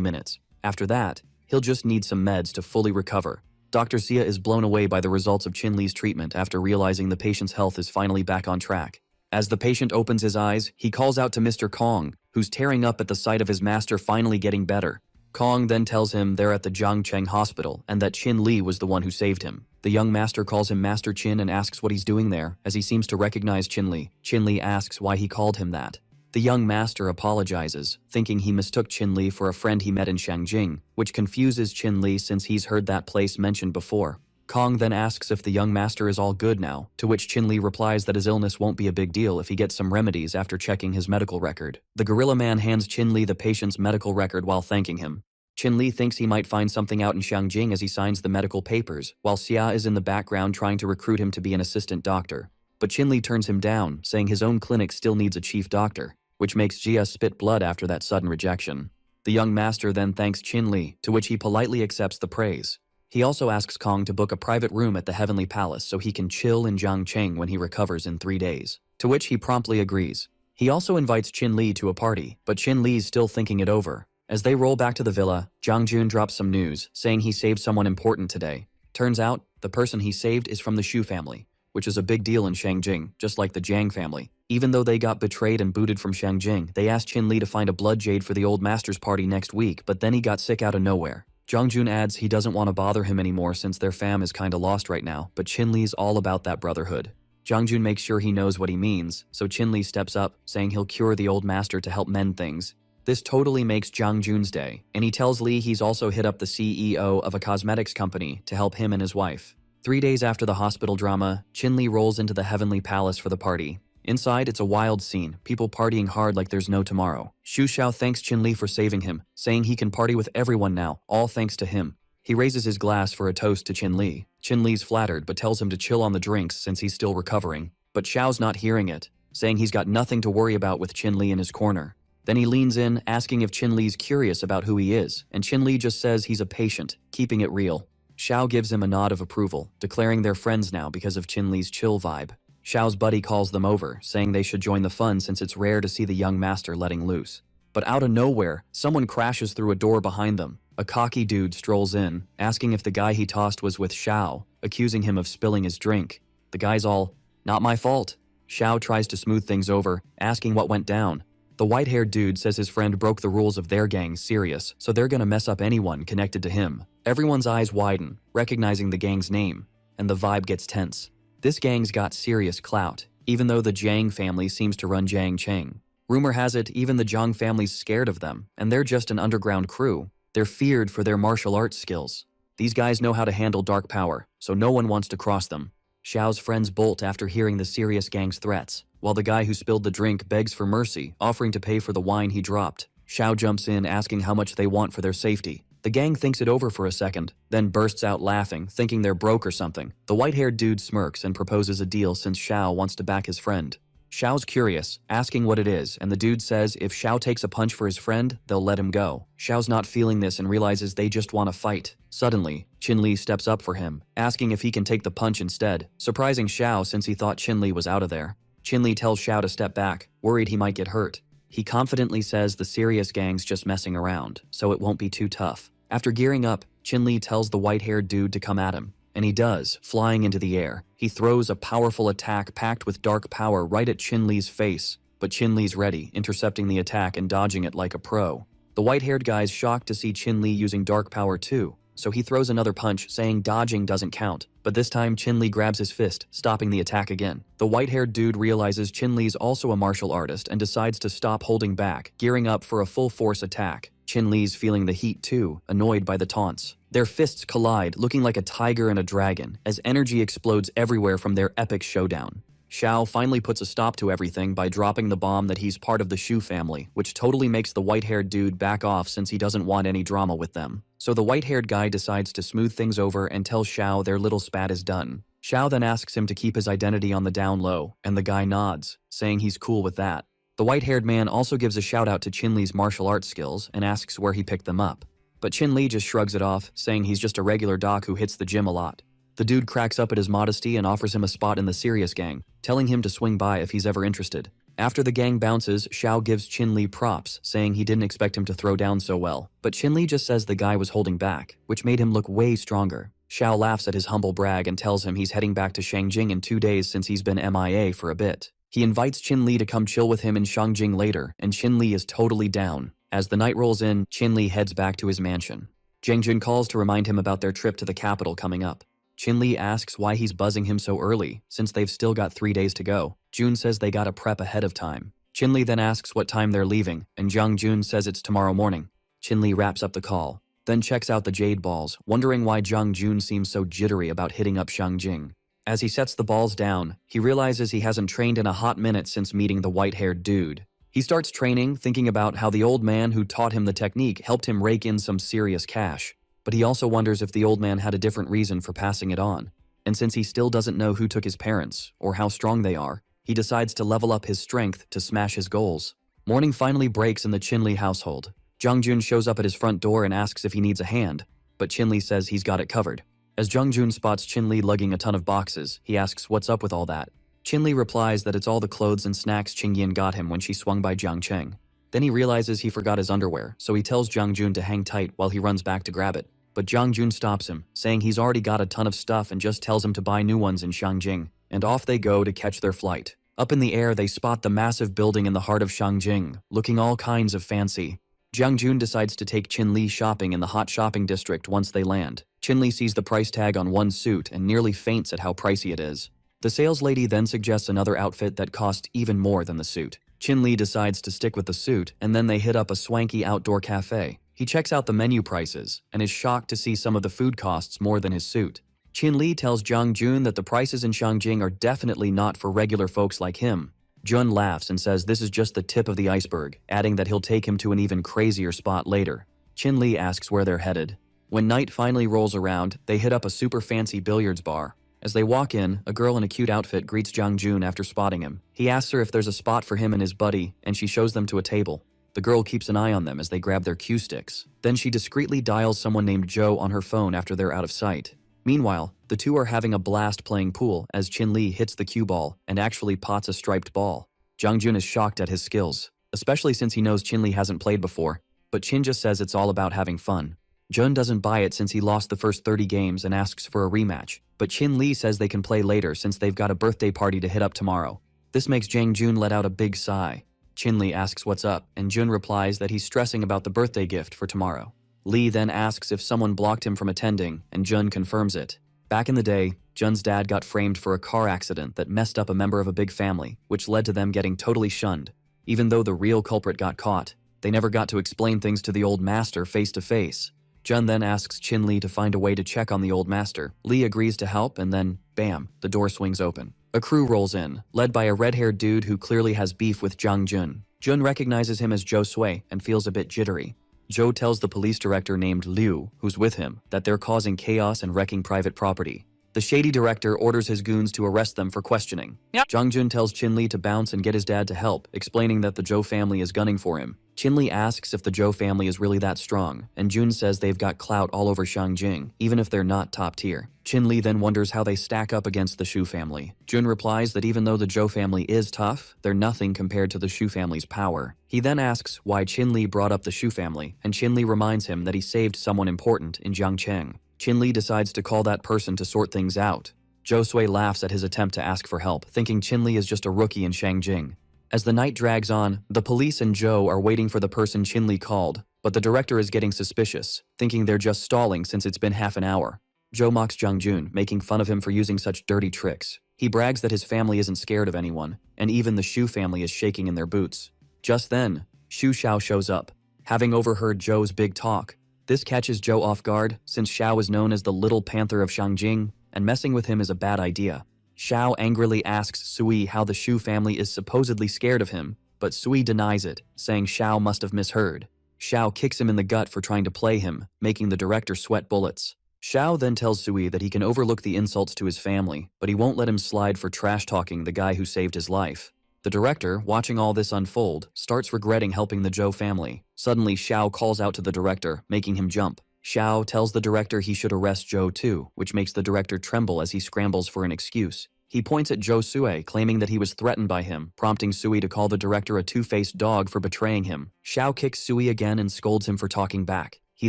minutes. After that, he'll just need some meds to fully recover. Dr. Xia is blown away by the results of Qinli's treatment after realizing the patient's health is finally back on track. As the patient opens his eyes, he calls out to Mr. Kong, who's tearing up at the sight of his master finally getting better. Kong then tells him they're at the Jiangcheng hospital and that Qinli was the one who saved him. The young master calls him Master Qin and asks what he's doing there, as he seems to recognize Qinli. Qinli asks why he called him that. The young master apologizes, thinking he mistook Qinli for a friend he met in Shangjing, which confuses Qinli since he's heard that place mentioned before. Kong then asks if the young master is all good now, to which Qinli replies that his illness won't be a big deal if he gets some remedies after checking his medical record. The gorilla man hands Qinli the patient's medical record while thanking him. Qinli thinks he might find something out in Shangjing as he signs the medical papers, while Xia is in the background trying to recruit him to be an assistant doctor. But Qinli turns him down, saying his own clinic still needs a chief doctor, which makes Xia spit blood after that sudden rejection. The young master then thanks Qinli, to which he politely accepts the praise. He also asks Kong to book a private room at the Heavenly Palace so he can chill in Jiangcheng when he recovers in 3 days, to which he promptly agrees. He also invites Qinli to a party, but Qinli's still thinking it over. As they roll back to the villa, Jiang Jun drops some news, saying he saved someone important today. Turns out, the person he saved is from the Shu family, which is a big deal in Shangjing, just like the Jiang family. Even though they got betrayed and booted from Shangjing, they asked Qinli to find a blood jade for the old master's party next week, but then he got sick out of nowhere. Jiang Jun adds he doesn't want to bother him anymore since their fam is kinda lost right now, but Qinli's all about that brotherhood. Jiang Jun makes sure he knows what he means, so Qinli steps up, saying he'll cure the old master to help mend things. This totally makes Jiang Jun's day, and he tells Li he's also hit up the CEO of a cosmetics company to help him and his wife. 3 days after the hospital drama, Qinli rolls into the Heavenly Palace for the party. Inside, it's a wild scene, people partying hard like there's no tomorrow. Xu Xiao thanks Qinli for saving him, saying he can party with everyone now, all thanks to him. He raises his glass for a toast to Qinli. Qinli's flattered but tells him to chill on the drinks since he's still recovering. But Xiao's not hearing it, saying he's got nothing to worry about with Qinli in his corner. Then he leans in, asking if Chin-Li's curious about who he is, and Chin-Li just says he's a patient, keeping it real. Xiao gives him a nod of approval, declaring they're friends now because of Chin-Li's chill vibe. Xiao's buddy calls them over, saying they should join the fun since it's rare to see the young master letting loose. But out of nowhere, someone crashes through a door behind them. A cocky dude strolls in, asking if the guy he tossed was with Xiao, accusing him of spilling his drink. The guy's all, "Not my fault." Xiao tries to smooth things over, asking what went down. The white-haired dude says his friend broke the rules of their gang serious, so they're gonna mess up anyone connected to him. Everyone's eyes widen, recognizing the gang's name, and the vibe gets tense. This gang's got serious clout, even though the Jiang family seems to run Jiang Cheng. Rumor has it even the Zhang family's scared of them, and they're just an underground crew. They're feared for their martial arts skills. These guys know how to handle dark power, so no one wants to cross them. Xiao's friends bolt after hearing the serious gang's threats, while the guy who spilled the drink begs for mercy, offering to pay for the wine he dropped. Xiao jumps in asking how much they want for their safety. The gang thinks it over for a second, then bursts out laughing, thinking they're broke or something. The white-haired dude smirks and proposes a deal since Xiao wants to back his friend. Xiao's curious, asking what it is, and the dude says if Xiao takes a punch for his friend, they'll let him go. Xiao's not feeling this and realizes they just want to fight. Suddenly, Chin-Li steps up for him, asking if he can take the punch instead, surprising Xiao since he thought Chin-Li was out of there. Chin-Li tells Xiao to step back, worried he might get hurt. He confidently says the serious gang's just messing around, so it won't be too tough. After gearing up, Chin-Li tells the white-haired dude to come at him. And he does, flying into the air. He throws a powerful attack packed with dark power right at Chin-Li's face, but Chin-Li's ready, intercepting the attack and dodging it like a pro. The white-haired guy's shocked to see Chin-Li using dark power too, so he throws another punch saying dodging doesn't count, but this time Chin-Li grabs his fist, stopping the attack again. The white-haired dude realizes Chin-Li's also a martial artist and decides to stop holding back, gearing up for a full-force attack. Chin-Li's feeling the heat too, annoyed by the taunts. Their fists collide, looking like a tiger and a dragon, as energy explodes everywhere from their epic showdown. Xiao finally puts a stop to everything by dropping the bomb that he's part of the Shu family, which totally makes the white-haired dude back off since he doesn't want any drama with them. So the white-haired guy decides to smooth things over and tells Xiao their little spat is done. Xiao then asks him to keep his identity on the down low, and the guy nods, saying he's cool with that. The white-haired man also gives a shout-out to Chin-Li's martial arts skills and asks where he picked them up. But Chin-Li just shrugs it off, saying he's just a regular doc who hits the gym a lot. The dude cracks up at his modesty and offers him a spot in the serious gang, telling him to swing by if he's ever interested. After the gang bounces, Xiao gives Chin-Li props, saying he didn't expect him to throw down so well. But Chin-Li just says the guy was holding back, which made him look way stronger. Xiao laughs at his humble brag and tells him he's heading back to Shangjing in 2 days since he's been MIA for a bit. He invites Chin-Li to come chill with him in Shangjing later, and Chin-Li is totally down. As the night rolls in, Chin-Li heads back to his mansion. Jiangjun calls to remind him about their trip to the capital coming up. Chin-Li asks why he's buzzing him so early, since they've still got 3 days to go. Jun says they gotta prep ahead of time. Chin-Li then asks what time they're leaving, and Jiangjun says it's tomorrow morning. Chin-Li wraps up the call, then checks out the jade balls, wondering why Jiangjun seems so jittery about hitting up Shangjing. As he sets the balls down, he realizes he hasn't trained in a hot minute since meeting the white-haired dude. He starts training, thinking about how the old man who taught him the technique helped him rake in some serious cash. But he also wonders if the old man had a different reason for passing it on. And since he still doesn't know who took his parents, or how strong they are, he decides to level up his strength to smash his goals. Morning finally breaks in the Chin-Li household. Jiangjun shows up at his front door and asks if he needs a hand, but Chin-Li says he's got it covered. As Jiangjun spots Chin-Li lugging a ton of boxes, he asks what's up with all that. Chin-Li replies that it's all the clothes and snacks Qingyan got him when she swung by Jiangcheng. Then he realizes he forgot his underwear, so he tells Jiangjun to hang tight while he runs back to grab it. But Jiangjun stops him, saying he's already got a ton of stuff and just tells him to buy new ones in Shangjing, and off they go to catch their flight. Up in the air, they spot the massive building in the heart of Shangjing, looking all kinds of fancy. Jiangjun decides to take Chin-Li shopping in the hot shopping district once they land. Chin-Li sees the price tag on one suit and nearly faints at how pricey it is. The sales lady then suggests another outfit that costs even more than the suit. Chin-Li decides to stick with the suit, and then they hit up a swanky outdoor cafe. He checks out the menu prices, and is shocked to see some of the food costs more than his suit. Chin-Li tells Jiangjun that the prices in Shangjing are definitely not for regular folks like him. Jun laughs and says this is just the tip of the iceberg, adding that he'll take him to an even crazier spot later. Chin-Li asks where they're headed. When night finally rolls around, they hit up a super fancy billiards bar. As they walk in, a girl in a cute outfit greets Jiangjun after spotting him. He asks her if there's a spot for him and his buddy, and she shows them to a table. The girl keeps an eye on them as they grab their cue sticks. Then she discreetly dials someone named Joe on her phone after they're out of sight. Meanwhile, the two are having a blast playing pool as Chin-Li hits the cue ball and actually pots a striped ball. Jung-Jun is shocked at his skills, especially since he knows Chin-Li hasn't played before, but Chin just says it's all about having fun. Jun doesn't buy it since he lost the first 30 games and asks for a rematch, but Chin-Li says they can play later since they've got a birthday party to hit up tomorrow. This makes Jang-Jun let out a big sigh. Chin-Li asks what's up, and Jun replies that he's stressing about the birthday gift for tomorrow. Lee then asks if someone blocked him from attending, and Jun confirms it. Back in the day, Jun's dad got framed for a car accident that messed up a member of a big family, which led to them getting totally shunned. Even though the real culprit got caught, they never got to explain things to the old master face to face. Jun then asks Chin-Li to find a way to check on the old master. Lee agrees to help, and then, bam, the door swings open. A crew rolls in, led by a red-haired dude who clearly has beef with Jang-Jun. Jun recognizes him as Jo Sui and feels a bit jittery. Joe tells the police director named Liu, who's with him, that they're causing chaos and wrecking private property. The shady director orders his goons to arrest them for questioning. Jang-Jun tells Chin-Li to bounce and get his dad to help, explaining that the Zhou family is gunning for him. Chin-Li asks if the Zhou family is really that strong, and Jun says they've got clout all over Shangjing, even if they're not top tier. Chin-Li then wonders how they stack up against the Shu family. Jun replies that even though the Zhou family is tough, they're nothing compared to the Shu family's power. He then asks why Chin-Li brought up the Shu family, and Chin-Li reminds him that he saved someone important in Jiangcheng. Chin-Li decides to call that person to sort things out. Jo Sui laughs at his attempt to ask for help, thinking Chin-Li is just a rookie in Shangjing. As the night drags on, the police and Joe are waiting for the person Chin-Li called, but the director is getting suspicious, thinking they're just stalling since it's been half an hour. Joe mocks Jang-Jun, making fun of him for using such dirty tricks. He brags that his family isn't scared of anyone, and even the Shu family is shaking in their boots. Just then, Shu Xiao shows up, having overheard Joe's big talk. This catches Joe off guard, since Xiao is known as the Little Panther of Shangjing, and messing with him is a bad idea. Xiao angrily asks Sui how the Shu family is supposedly scared of him, but Sui denies it, saying Xiao must have misheard. Xiao kicks him in the gut for trying to play him, making the director sweat bullets. Xiao then tells Sui that he can overlook the insults to his family, but he won't let him slide for trash-talking the guy who saved his life. The director, watching all this unfold, starts regretting helping the Zhou family. Suddenly, Xiao calls out to the director, making him jump. Xiao tells the director he should arrest Zhou too, which makes the director tremble as he scrambles for an excuse. He points at Jo Sui, claiming that he was threatened by him, prompting Sui to call the director a two-faced dog for betraying him. Xiao kicks Sui again and scolds him for talking back. He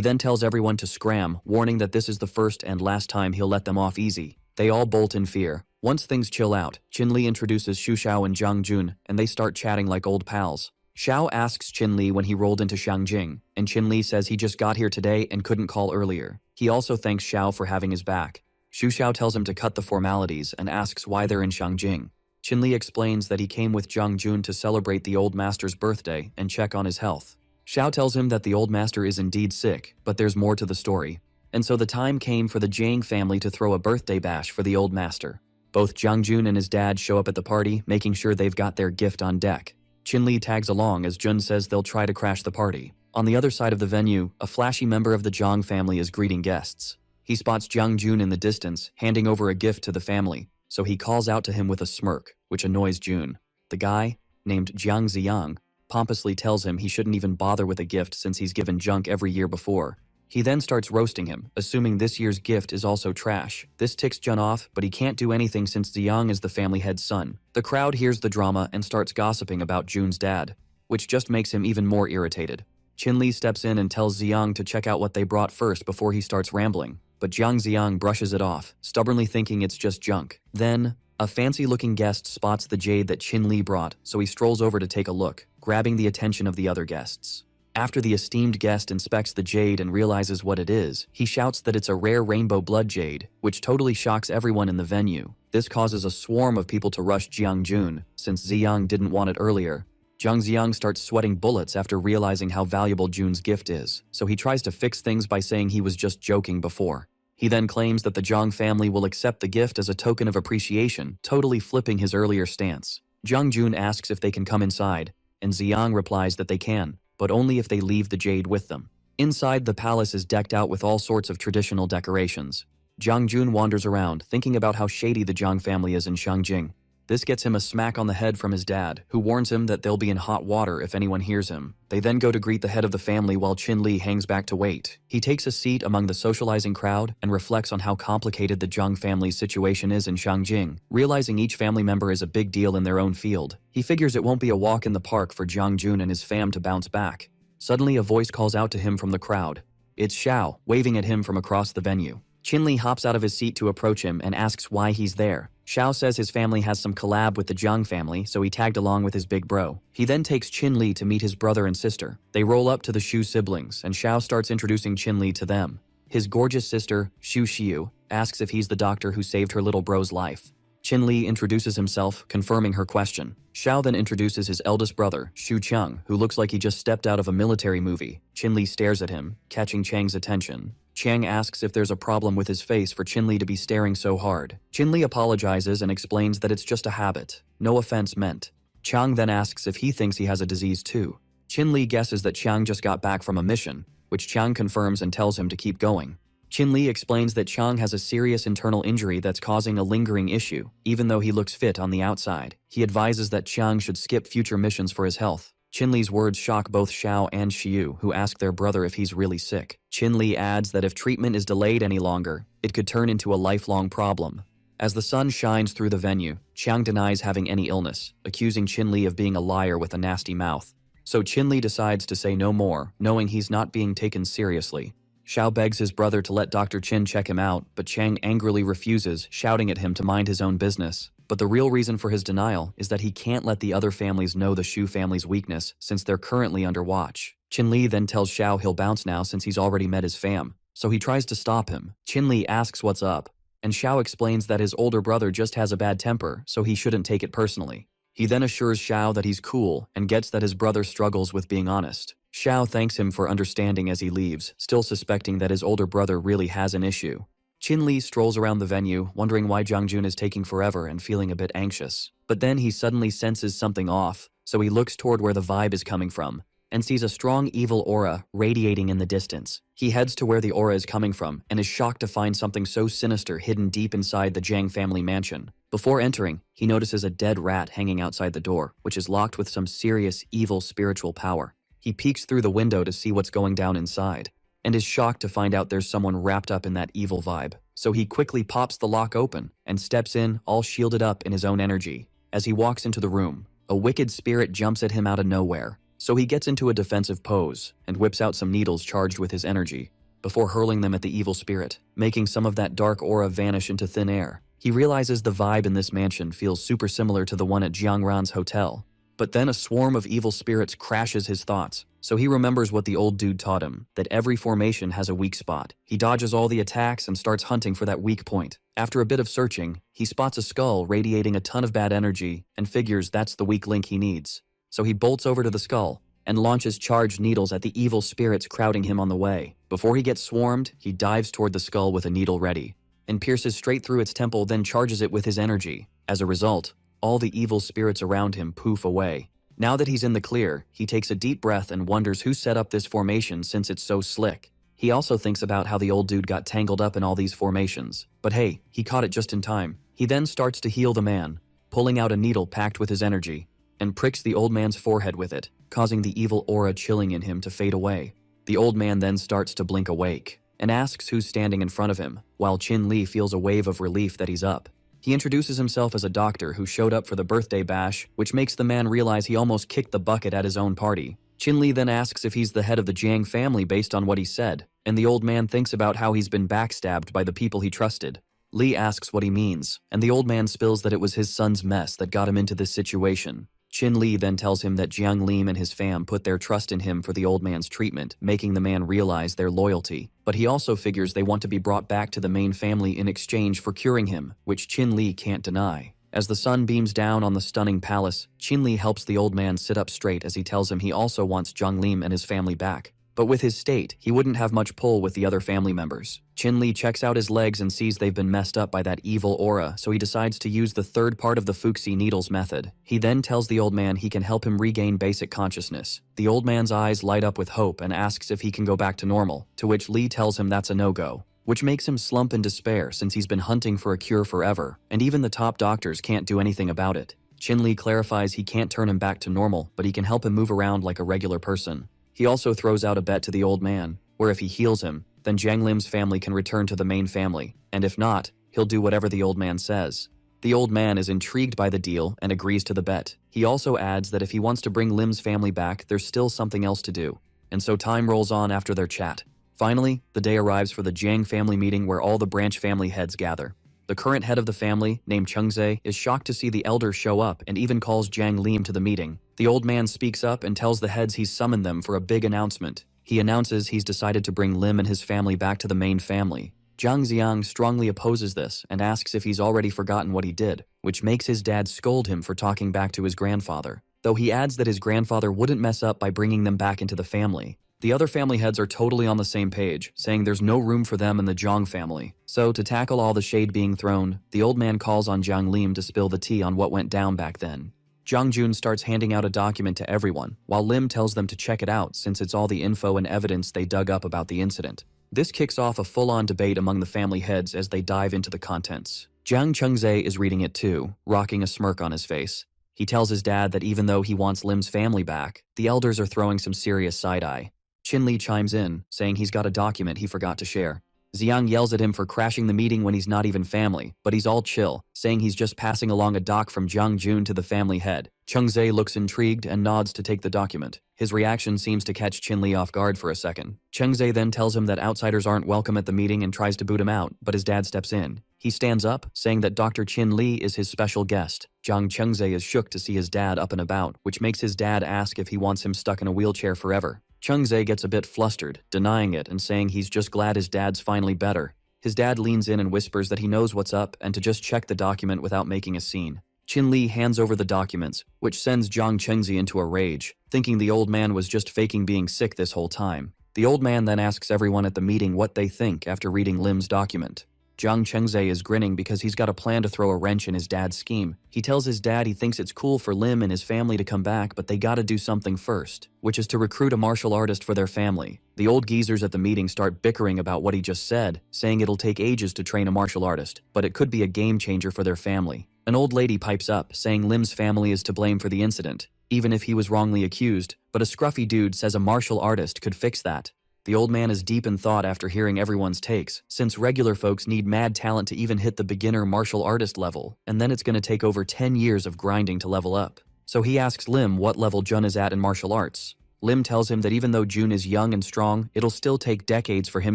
then tells everyone to scram, warning that this is the first and last time he'll let them off easy. They all bolt in fear. Once things chill out, Chin-Li introduces Shu Xiao and Jang-Jun, and they start chatting like old pals. Xiao asks Chin-Li when he rolled into Shangjing, and Chin-Li says he just got here today and couldn't call earlier. He also thanks Xiao for having his back. Shu Xiao tells him to cut the formalities and asks why they're in Shangjing. Chin-Li explains that he came with Jang-Jun to celebrate the old master's birthday and check on his health. Xiao tells him that the old master is indeed sick, but there's more to the story. And so the time came for the Jiang family to throw a birthday bash for the old master. Both Jang-Jun and his dad show up at the party, making sure they've got their gift on deck. Chin-Li tags along as Jun says they'll try to crash the party. On the other side of the venue, a flashy member of the Zhang family is greeting guests. He spots Jang-Jun in the distance, handing over a gift to the family, so he calls out to him with a smirk, which annoys Jun. The guy, named Jiang Ziyang, pompously tells him he shouldn't even bother with a gift since he's given junk every year before. He then starts roasting him, assuming this year's gift is also trash. This ticks Jun off, but he can't do anything since Ziyang is the family head's son. The crowd hears the drama and starts gossiping about Jun's dad, which just makes him even more irritated. Chin-Li steps in and tells Ziyang to check out what they brought first before he starts rambling, but Jiang Ziyang brushes it off, stubbornly thinking it's just junk. Then, a fancy-looking guest spots the jade that Chin-Li brought, so he strolls over to take a look, grabbing the attention of the other guests. After the esteemed guest inspects the jade and realizes what it is, he shouts that it's a rare rainbow blood jade, which totally shocks everyone in the venue. This causes a swarm of people to rush Jiang-Jun, since Ziyang didn't want it earlier. Jiang Ziyang starts sweating bullets after realizing how valuable Jun's gift is, so he tries to fix things by saying he was just joking before. He then claims that the Zhang family will accept the gift as a token of appreciation, totally flipping his earlier stance. Jiang-Jun asks if they can come inside, and Ziyang replies that they can, but only if they leave the jade with them. Inside, the palace is decked out with all sorts of traditional decorations. Jang-Jun wanders around, thinking about how shady the Zhang family is in Shangjing. This gets him a smack on the head from his dad, who warns him that they'll be in hot water if anyone hears him. They then go to greet the head of the family while Chin Li hangs back to wait. He takes a seat among the socializing crowd and reflects on how complicated the Zhang family's situation is in Shangjing. Realizing each family member is a big deal in their own field, he figures it won't be a walk in the park for Jiang Jun and his fam to bounce back. Suddenly a voice calls out to him from the crowd. It's Xiao, waving at him from across the venue. Chin Li hops out of his seat to approach him and asks why he's there. Xiao says his family has some collab with the Zhang family, so he tagged along with his big bro. He then takes Chin Li to meet his brother and sister. They roll up to the Shu siblings, and Xiao starts introducing Chin Li to them. His gorgeous sister, Shu Xiu, asks if he's the doctor who saved her little bro's life. Chin Li introduces himself, confirming her question. Xiao then introduces his eldest brother, Shu Cheng, who looks like he just stepped out of a military movie. Chin Li stares at him, catching Chang's attention. Chang asks if there's a problem with his face for Chin Li to be staring so hard. Chin Li apologizes and explains that it's just a habit. No offense meant. Chang then asks if he thinks he has a disease too. Chin Li guesses that Chang just got back from a mission, which Chang confirms and tells him to keep going. Chin Li explains that Chang has a serious internal injury that's causing a lingering issue, even though he looks fit on the outside. He advises that Chang should skip future missions for his health. Chin Li's words shock both Xiao and Xiu, who ask their brother if he's really sick. Chin Li adds that if treatment is delayed any longer, it could turn into a lifelong problem. As the sun shines through the venue, Chang denies having any illness, accusing Chin Li of being a liar with a nasty mouth. So Chin Li decides to say no more, knowing he's not being taken seriously. Xiao begs his brother to let Dr. Chin check him out, but Chang angrily refuses, shouting at him to mind his own business. But the real reason for his denial is that he can't let the other families know the Shu family's weakness since they're currently under watch. Chin Li then tells Xiao he'll bounce now since he's already met his fam, so he tries to stop him. Chin Li asks what's up, and Xiao explains that his older brother just has a bad temper, so he shouldn't take it personally. He then assures Xiao that he's cool and gets that his brother struggles with being honest. Xiao thanks him for understanding as he leaves, still suspecting that his older brother really has an issue. Chin Li strolls around the venue, wondering why Jiang Jun is taking forever and feeling a bit anxious. But then he suddenly senses something off, so he looks toward where the vibe is coming from, and sees a strong evil aura radiating in the distance. He heads to where the aura is coming from, and is shocked to find something so sinister hidden deep inside the Jiang family mansion. Before entering, he notices a dead rat hanging outside the door, which is locked with some serious evil spiritual power. He peeks through the window to see what's going down inside, and is shocked to find out there's someone wrapped up in that evil vibe. So he quickly pops the lock open and steps in, all shielded up in his own energy. As he walks into the room, a wicked spirit jumps at him out of nowhere. So he gets into a defensive pose and whips out some needles charged with his energy, before hurling them at the evil spirit, making some of that dark aura vanish into thin air. He realizes the vibe in this mansion feels super similar to the one at Jiangran's hotel. But then a swarm of evil spirits crashes his thoughts, so he remembers what the old dude taught him, that every formation has a weak spot. He dodges all the attacks and starts hunting for that weak point. After a bit of searching, he spots a skull radiating a ton of bad energy and figures that's the weak link he needs. So he bolts over to the skull and launches charged needles at the evil spirits crowding him on the way. Before he gets swarmed, he dives toward the skull with a needle ready and pierces straight through its temple, then charges it with his energy. As a result, all the evil spirits around him poof away. Now that he's in the clear, he takes a deep breath and wonders who set up this formation since it's so slick. He also thinks about how the old dude got tangled up in all these formations. But hey, he caught it just in time. He then starts to heal the man, pulling out a needle packed with his energy, and pricks the old man's forehead with it, causing the evil aura chilling in him to fade away. The old man then starts to blink awake, and asks who's standing in front of him, while Chin Li feels a wave of relief that he's up. He introduces himself as a doctor who showed up for the birthday bash, which makes the man realize he almost kicked the bucket at his own party. Chin Li then asks if he's the head of the Jiang family based on what he said, and the old man thinks about how he's been backstabbed by the people he trusted. Li asks what he means, and the old man spills that it was his son's mess that got him into this situation. Chin Li then tells him that Jiang Lim and his fam put their trust in him for the old man's treatment, making the man realize their loyalty. But he also figures they want to be brought back to the main family in exchange for curing him, which Chin Li can't deny. As the sun beams down on the stunning palace, Chin Li helps the old man sit up straight as he tells him he also wants Jiang Lim and his family back. But with his state, he wouldn't have much pull with the other family members. Chin Li checks out his legs and sees they've been messed up by that evil aura, so he decides to use the third part of the Fuxi Needles method. He then tells the old man he can help him regain basic consciousness. The old man's eyes light up with hope and asks if he can go back to normal, to which Li tells him that's a no-go. which makes him slump in despair since he's been hunting for a cure forever, and even the top doctors can't do anything about it. Chin-Li clarifies he can't turn him back to normal, but he can help him move around like a regular person. He also throws out a bet to the old man, where if he heals him, then Jiang Lim's family can return to the main family, and if not, he'll do whatever the old man says. The old man is intrigued by the deal and agrees to the bet. He also adds that if he wants to bring Lim's family back, there's still something else to do. And so time rolls on after their chat. Finally, the day arrives for the Jiang family meeting where all the branch family heads gather. The current head of the family, named Chengze, is shocked to see the elders show up and even calls Jiang Lim to the meeting. The old man speaks up and tells the heads he's summoned them for a big announcement. He announces he's decided to bring Lim and his family back to the main family. Zhang Xiang strongly opposes this and asks if he's already forgotten what he did, which makes his dad scold him for talking back to his grandfather, though he adds that his grandfather wouldn't mess up by bringing them back into the family. The other family heads are totally on the same page, saying there's no room for them in the Zhang family. So, to tackle all the shade being thrown, the old man calls on Jiang Lim to spill the tea on what went down back then. Zhang Jun starts handing out a document to everyone, while Lim tells them to check it out since it's all the info and evidence they dug up about the incident. This kicks off a full-on debate among the family heads as they dive into the contents. Jiang Chengze is reading it too, rocking a smirk on his face. He tells his dad that even though he wants Lim's family back, the elders are throwing some serious side-eye. Chin-Li chimes in, saying he's got a document he forgot to share. Xiang yells at him for crashing the meeting when he's not even family, but he's all chill, saying he's just passing along a doc from Jiang Jun to the family head. Chengze looks intrigued and nods to take the document. His reaction seems to catch Chin-Li off guard for a second. Chengze then tells him that outsiders aren't welcome at the meeting and tries to boot him out, but his dad steps in. He stands up, saying that Dr. Chin-Li is his special guest. Jiang Chengze is shook to see his dad up and about, which makes his dad ask if he wants him stuck in a wheelchair forever. Chengze gets a bit flustered, denying it and saying he's just glad his dad's finally better. His dad leans in and whispers that he knows what's up and to just check the document without making a scene. Chin-Li hands over the documents, which sends Jiang Chengze into a rage, thinking the old man was just faking being sick this whole time. The old man then asks everyone at the meeting what they think after reading Lim's document. Jiang Chengze is grinning because he's got a plan to throw a wrench in his dad's scheme. He tells his dad he thinks it's cool for Lim and his family to come back, but they gotta do something first, which is to recruit a martial artist for their family. The old geezers at the meeting start bickering about what he just said, saying it'll take ages to train a martial artist, but it could be a game changer for their family. An old lady pipes up, saying Lim's family is to blame for the incident, even if he was wrongly accused, but a scruffy dude says a martial artist could fix that. The old man is deep in thought after hearing everyone's takes, since regular folks need mad talent to even hit the beginner martial artist level, and then it's gonna take over 10 years of grinding to level up. So he asks Lim what level Jun is at in martial arts. Lim tells him that even though Jun is young and strong, it'll still take decades for him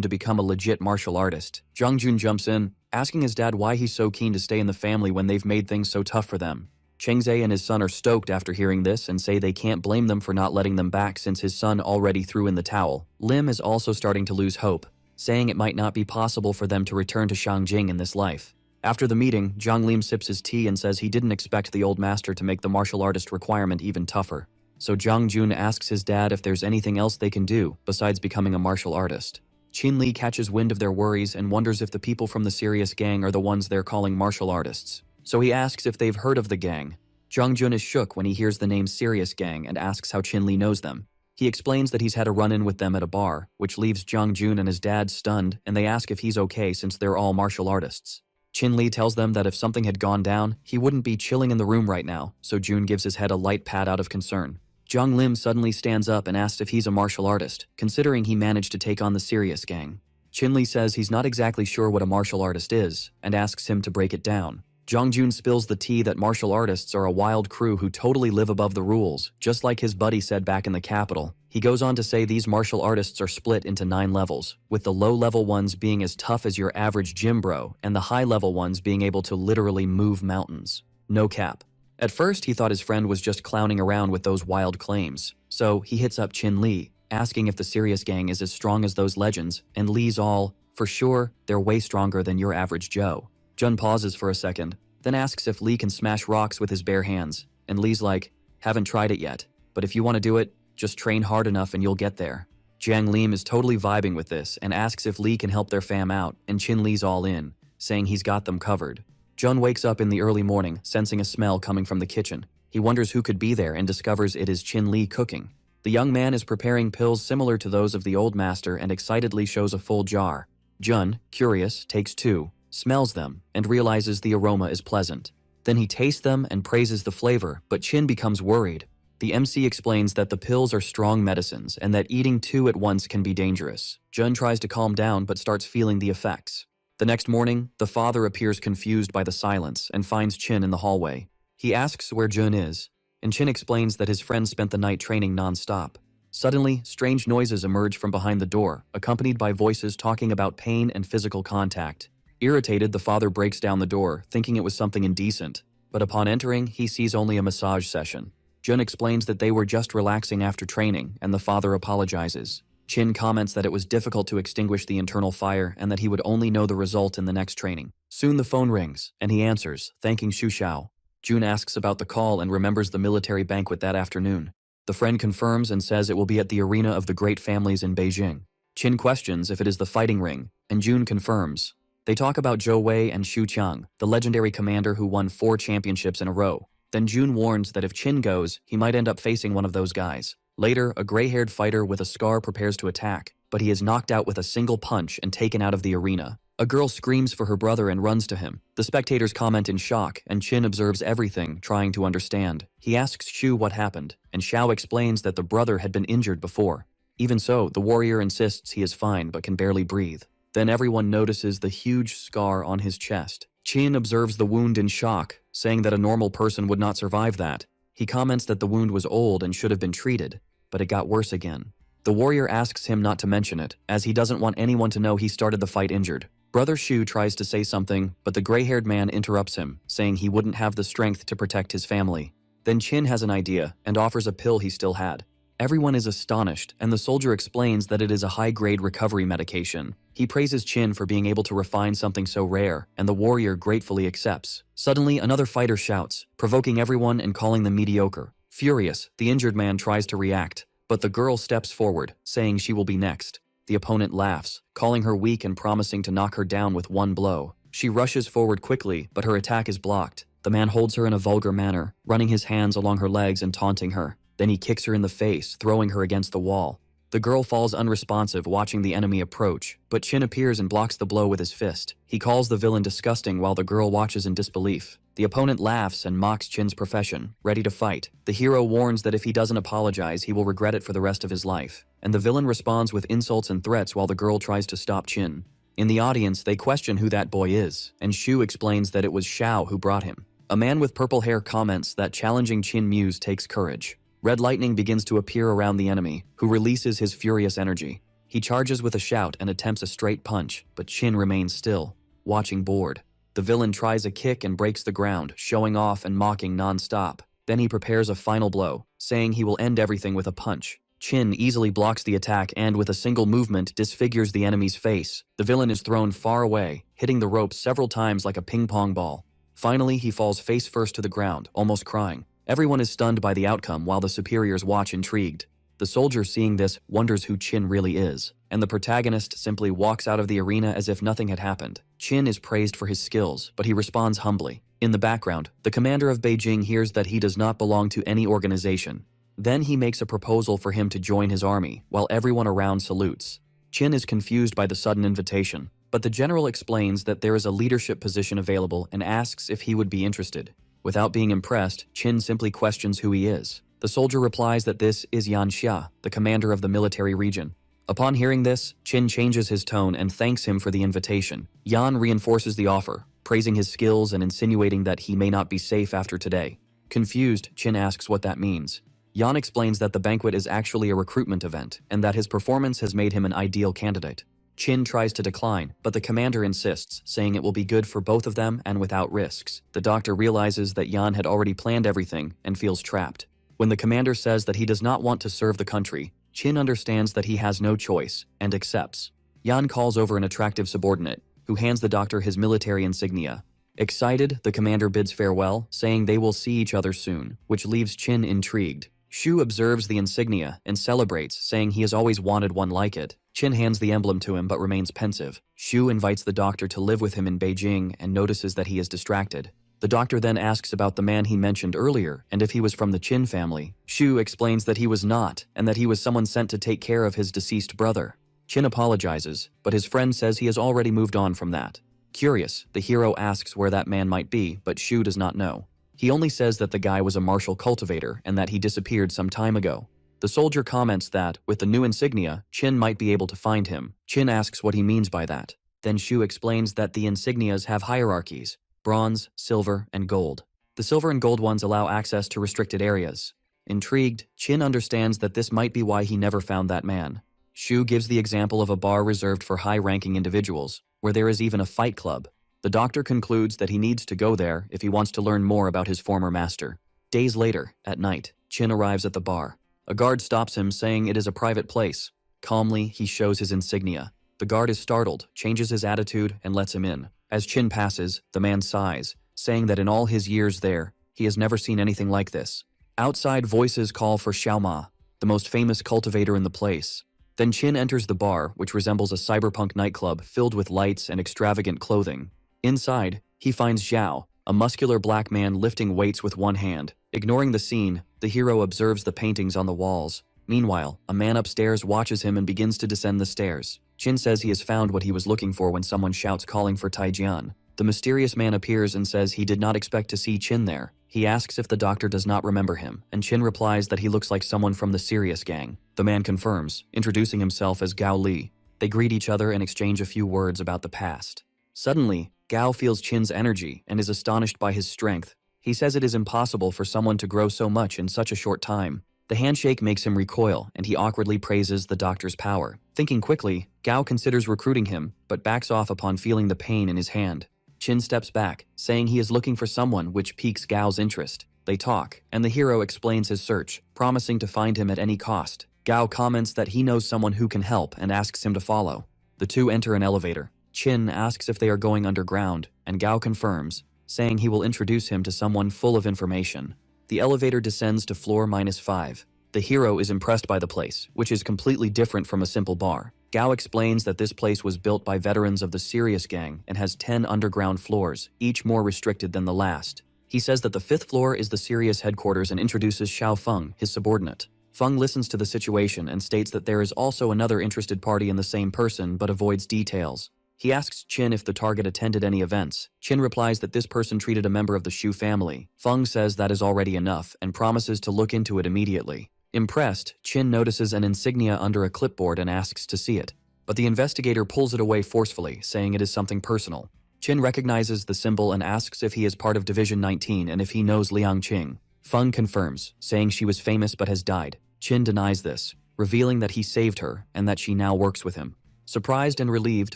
to become a legit martial artist. Jiang Jun jumps in, asking his dad why he's so keen to stay in the family when they've made things so tough for them. Chengze and his son are stoked after hearing this and say they can't blame them for not letting them back since his son already threw in the towel. Lim is also starting to lose hope, saying it might not be possible for them to return to Shangjing in this life. After the meeting, Jiang Lim sips his tea and says he didn't expect the old master to make the martial artist requirement even tougher. So Jiang Jun asks his dad if there's anything else they can do besides becoming a martial artist. Chin-Li catches wind of their worries and wonders if the people from the serious gang are the ones they're calling martial artists. So he asks if they've heard of the gang. Jiang Jun is shook when he hears the name Serious Gang and asks how Chin-Li knows them. He explains that he's had a run-in with them at a bar, which leaves Jiang Jun and his dad stunned, and they ask if he's okay since they're all martial artists. Chin-Li tells them that if something had gone down, he wouldn't be chilling in the room right now, so Jun gives his head a light pat out of concern. Jiang Lim suddenly stands up and asks if he's a martial artist, considering he managed to take on the Serious Gang. Chin-Li says he's not exactly sure what a martial artist is, and asks him to break it down. Jiang Jun spills the tea that martial artists are a wild crew who totally live above the rules, just like his buddy said back in the capital. He goes on to say these martial artists are split into 9 levels, with the low-level ones being as tough as your average gym bro, and the high-level ones being able to literally move mountains. No cap. At first, he thought his friend was just clowning around with those wild claims, so he hits up Chin-Li, asking if the Serious Gang is as strong as those legends, and Li's all, for sure, they're way stronger than your average Joe. Jun pauses for a second, then asks if Li can smash rocks with his bare hands, and Li's like, haven't tried it yet, but if you want to do it, just train hard enough and you'll get there. Jiang Lim is totally vibing with this and asks if Li can help their fam out, and Chin-Li's all in, saying he's got them covered. Jun wakes up in the early morning, sensing a smell coming from the kitchen. He wonders who could be there and discovers it is Chin-Li cooking. The young man is preparing pills similar to those of the old master and excitedly shows a full jar. Jun, curious, takes 2, smells them, and realizes the aroma is pleasant. Then he tastes them and praises the flavor, but Chin becomes worried. The MC explains that the pills are strong medicines and that eating 2 at once can be dangerous. Jun tries to calm down but starts feeling the effects. The next morning, the father appears confused by the silence and finds Chin in the hallway. He asks where Jun is, and Chin explains that his friend spent the night training non-stop. Suddenly, strange noises emerge from behind the door, accompanied by voices talking about pain and physical contact. Irritated, the father breaks down the door, thinking it was something indecent. But upon entering, he sees only a massage session. Jun explains that they were just relaxing after training, and the father apologizes. Chin comments that it was difficult to extinguish the internal fire and that he would only know the result in the next training. Soon the phone rings, and he answers, thanking Xu Xiao. Jun asks about the call and remembers the military banquet that afternoon. The friend confirms and says it will be at the arena of the great families in Beijing. Chin questions if it is the fighting ring, and Jun confirms. They talk about Zhou Wei and Xu Qiang, the legendary commander who won 4 championships in a row. Then Jun warns that if Chin goes, he might end up facing one of those guys. Later, a gray-haired fighter with a scar prepares to attack, but he is knocked out with a single punch and taken out of the arena. A girl screams for her brother and runs to him. The spectators comment in shock, and Chin observes everything, trying to understand. He asks Xu what happened, and Xiao explains that the brother had been injured before. Even so, the warrior insists he is fine but can barely breathe. Then everyone notices the huge scar on his chest. Chin observes the wound in shock, saying that a normal person would not survive that. He comments that the wound was old and should have been treated, but it got worse again. The warrior asks him not to mention it, as he doesn't want anyone to know he started the fight injured. Brother Xu tries to say something, but the gray-haired man interrupts him, saying he wouldn't have the strength to protect his family. Then Chin has an idea and offers a pill he still had. Everyone is astonished, and the soldier explains that it is a high-grade recovery medication. He praises Chin for being able to refine something so rare, and the warrior gratefully accepts. Suddenly, another fighter shouts, provoking everyone and calling them mediocre. Furious, the injured man tries to react, but the girl steps forward, saying she will be next. The opponent laughs, calling her weak and promising to knock her down with one blow. She rushes forward quickly, but her attack is blocked. The man holds her in a vulgar manner, running his hands along her legs and taunting her. Then he kicks her in the face, throwing her against the wall. The girl falls unresponsive, watching the enemy approach, but Chin appears and blocks the blow with his fist. He calls the villain disgusting while the girl watches in disbelief. The opponent laughs and mocks Chin's profession, ready to fight. The hero warns that if he doesn't apologize, he will regret it for the rest of his life. And the villain responds with insults and threats while the girl tries to stop Chin. In the audience, they question who that boy is, and Xu explains that it was Xiao who brought him. A man with purple hair comments that challenging Chin Muse takes courage. Red lightning begins to appear around the enemy, who releases his furious energy. He charges with a shout and attempts a straight punch, but Chin remains still, watching bored. The villain tries a kick and breaks the ground, showing off and mocking non-stop. Then he prepares a final blow, saying he will end everything with a punch. Chin easily blocks the attack and with a single movement disfigures the enemy's face. The villain is thrown far away, hitting the ropes several times like a ping-pong ball. Finally, he falls face first to the ground, almost crying. Everyone is stunned by the outcome while the superiors watch intrigued. The soldier, seeing this, wonders who Chin really is, and the protagonist simply walks out of the arena as if nothing had happened. Chin is praised for his skills, but he responds humbly. In the background, the commander of Beijing hears that he does not belong to any organization. Then he makes a proposal for him to join his army, while everyone around salutes. Chin is confused by the sudden invitation, but the general explains that there is a leadership position available and asks if he would be interested. Without being impressed, Chin simply questions who he is. The soldier replies that this is Yan Xia, the commander of the military region. Upon hearing this, Chin changes his tone and thanks him for the invitation. Yan reinforces the offer, praising his skills and insinuating that he may not be safe after today. Confused, Chin asks what that means. Yan explains that the banquet is actually a recruitment event and that his performance has made him an ideal candidate. Chin tries to decline, but the commander insists, saying it will be good for both of them and without risks. The doctor realizes that Yan had already planned everything and feels trapped. When the commander says that he does not want to serve the country, Chin understands that he has no choice and accepts. Yan calls over an attractive subordinate, who hands the doctor his military insignia. Excited, the commander bids farewell, saying they will see each other soon, which leaves Chin intrigued. Xu observes the insignia and celebrates, saying he has always wanted one like it. Chin hands the emblem to him but remains pensive. Xu invites the doctor to live with him in Beijing and notices that he is distracted. The doctor then asks about the man he mentioned earlier and if he was from the Chin family. Xu explains that he was not and that he was someone sent to take care of his deceased brother. Chin apologizes, but his friend says he has already moved on from that. Curious, the hero asks where that man might be, but Shu does not know. He only says that the guy was a martial cultivator and that he disappeared some time ago. The soldier comments that, with the new insignia, Chin might be able to find him. Chin asks what he means by that. Then Shu explains that the insignias have hierarchies: bronze, silver, and gold. The silver and gold ones allow access to restricted areas. Intrigued, Chin understands that this might be why he never found that man. Shu gives the example of a bar reserved for high-ranking individuals, where there is even a fight club. The doctor concludes that he needs to go there if he wants to learn more about his former master. Days later, at night, Chin arrives at the bar. A guard stops him, saying it is a private place. Calmly, he shows his insignia. The guard is startled, changes his attitude, and lets him in. As Chin passes, the man sighs, saying that in all his years there, he has never seen anything like this. Outside, voices call for Xiaoma, the most famous cultivator in the place. Then Chin enters the bar, which resembles a cyberpunk nightclub filled with lights and extravagant clothing. Inside, he finds Zhao, a muscular black man lifting weights with one hand. Ignoring the scene, the hero observes the paintings on the walls. Meanwhile, a man upstairs watches him and begins to descend the stairs. Chin says he has found what he was looking for when someone shouts calling for Taijian. The mysterious man appears and says he did not expect to see Chin there. He asks if the doctor does not remember him, and Chin replies that he looks like someone from the Sirius gang. The man confirms, introducing himself as Gao Li. They greet each other and exchange a few words about the past. Suddenly, Gao feels Chin's energy and is astonished by his strength. He says it is impossible for someone to grow so much in such a short time. The handshake makes him recoil, and he awkwardly praises the doctor's power. Thinking quickly, Gao considers recruiting him, but backs off upon feeling the pain in his hand. Chin steps back, saying he is looking for someone, which piques Gao's interest. They talk, and the hero explains his search, promising to find him at any cost. Gao comments that he knows someone who can help and asks him to follow. The two enter an elevator. Chin asks if they are going underground, and Gao confirms, saying he will introduce him to someone full of information. The elevator descends to floor -5. The hero is impressed by the place, which is completely different from a simple bar. Gao explains that this place was built by veterans of the Sirius gang and has 10 underground floors, each more restricted than the last. He says that the 5th floor is the Sirius headquarters and introduces Xiao Feng, his subordinate. Feng listens to the situation and states that there is also another interested party in the same person but avoids details. He asks Chin if the target attended any events. Chin replies that this person treated a member of the Shu family. Feng says that is already enough and promises to look into it immediately. Impressed, Chin notices an insignia under a clipboard and asks to see it. But the investigator pulls it away forcefully, saying it is something personal. Chin recognizes the symbol and asks if he is part of Division 19 and if he knows Liang Qing. Feng confirms, saying she was famous but has died. Chin denies this, revealing that he saved her and that she now works with him. Surprised and relieved,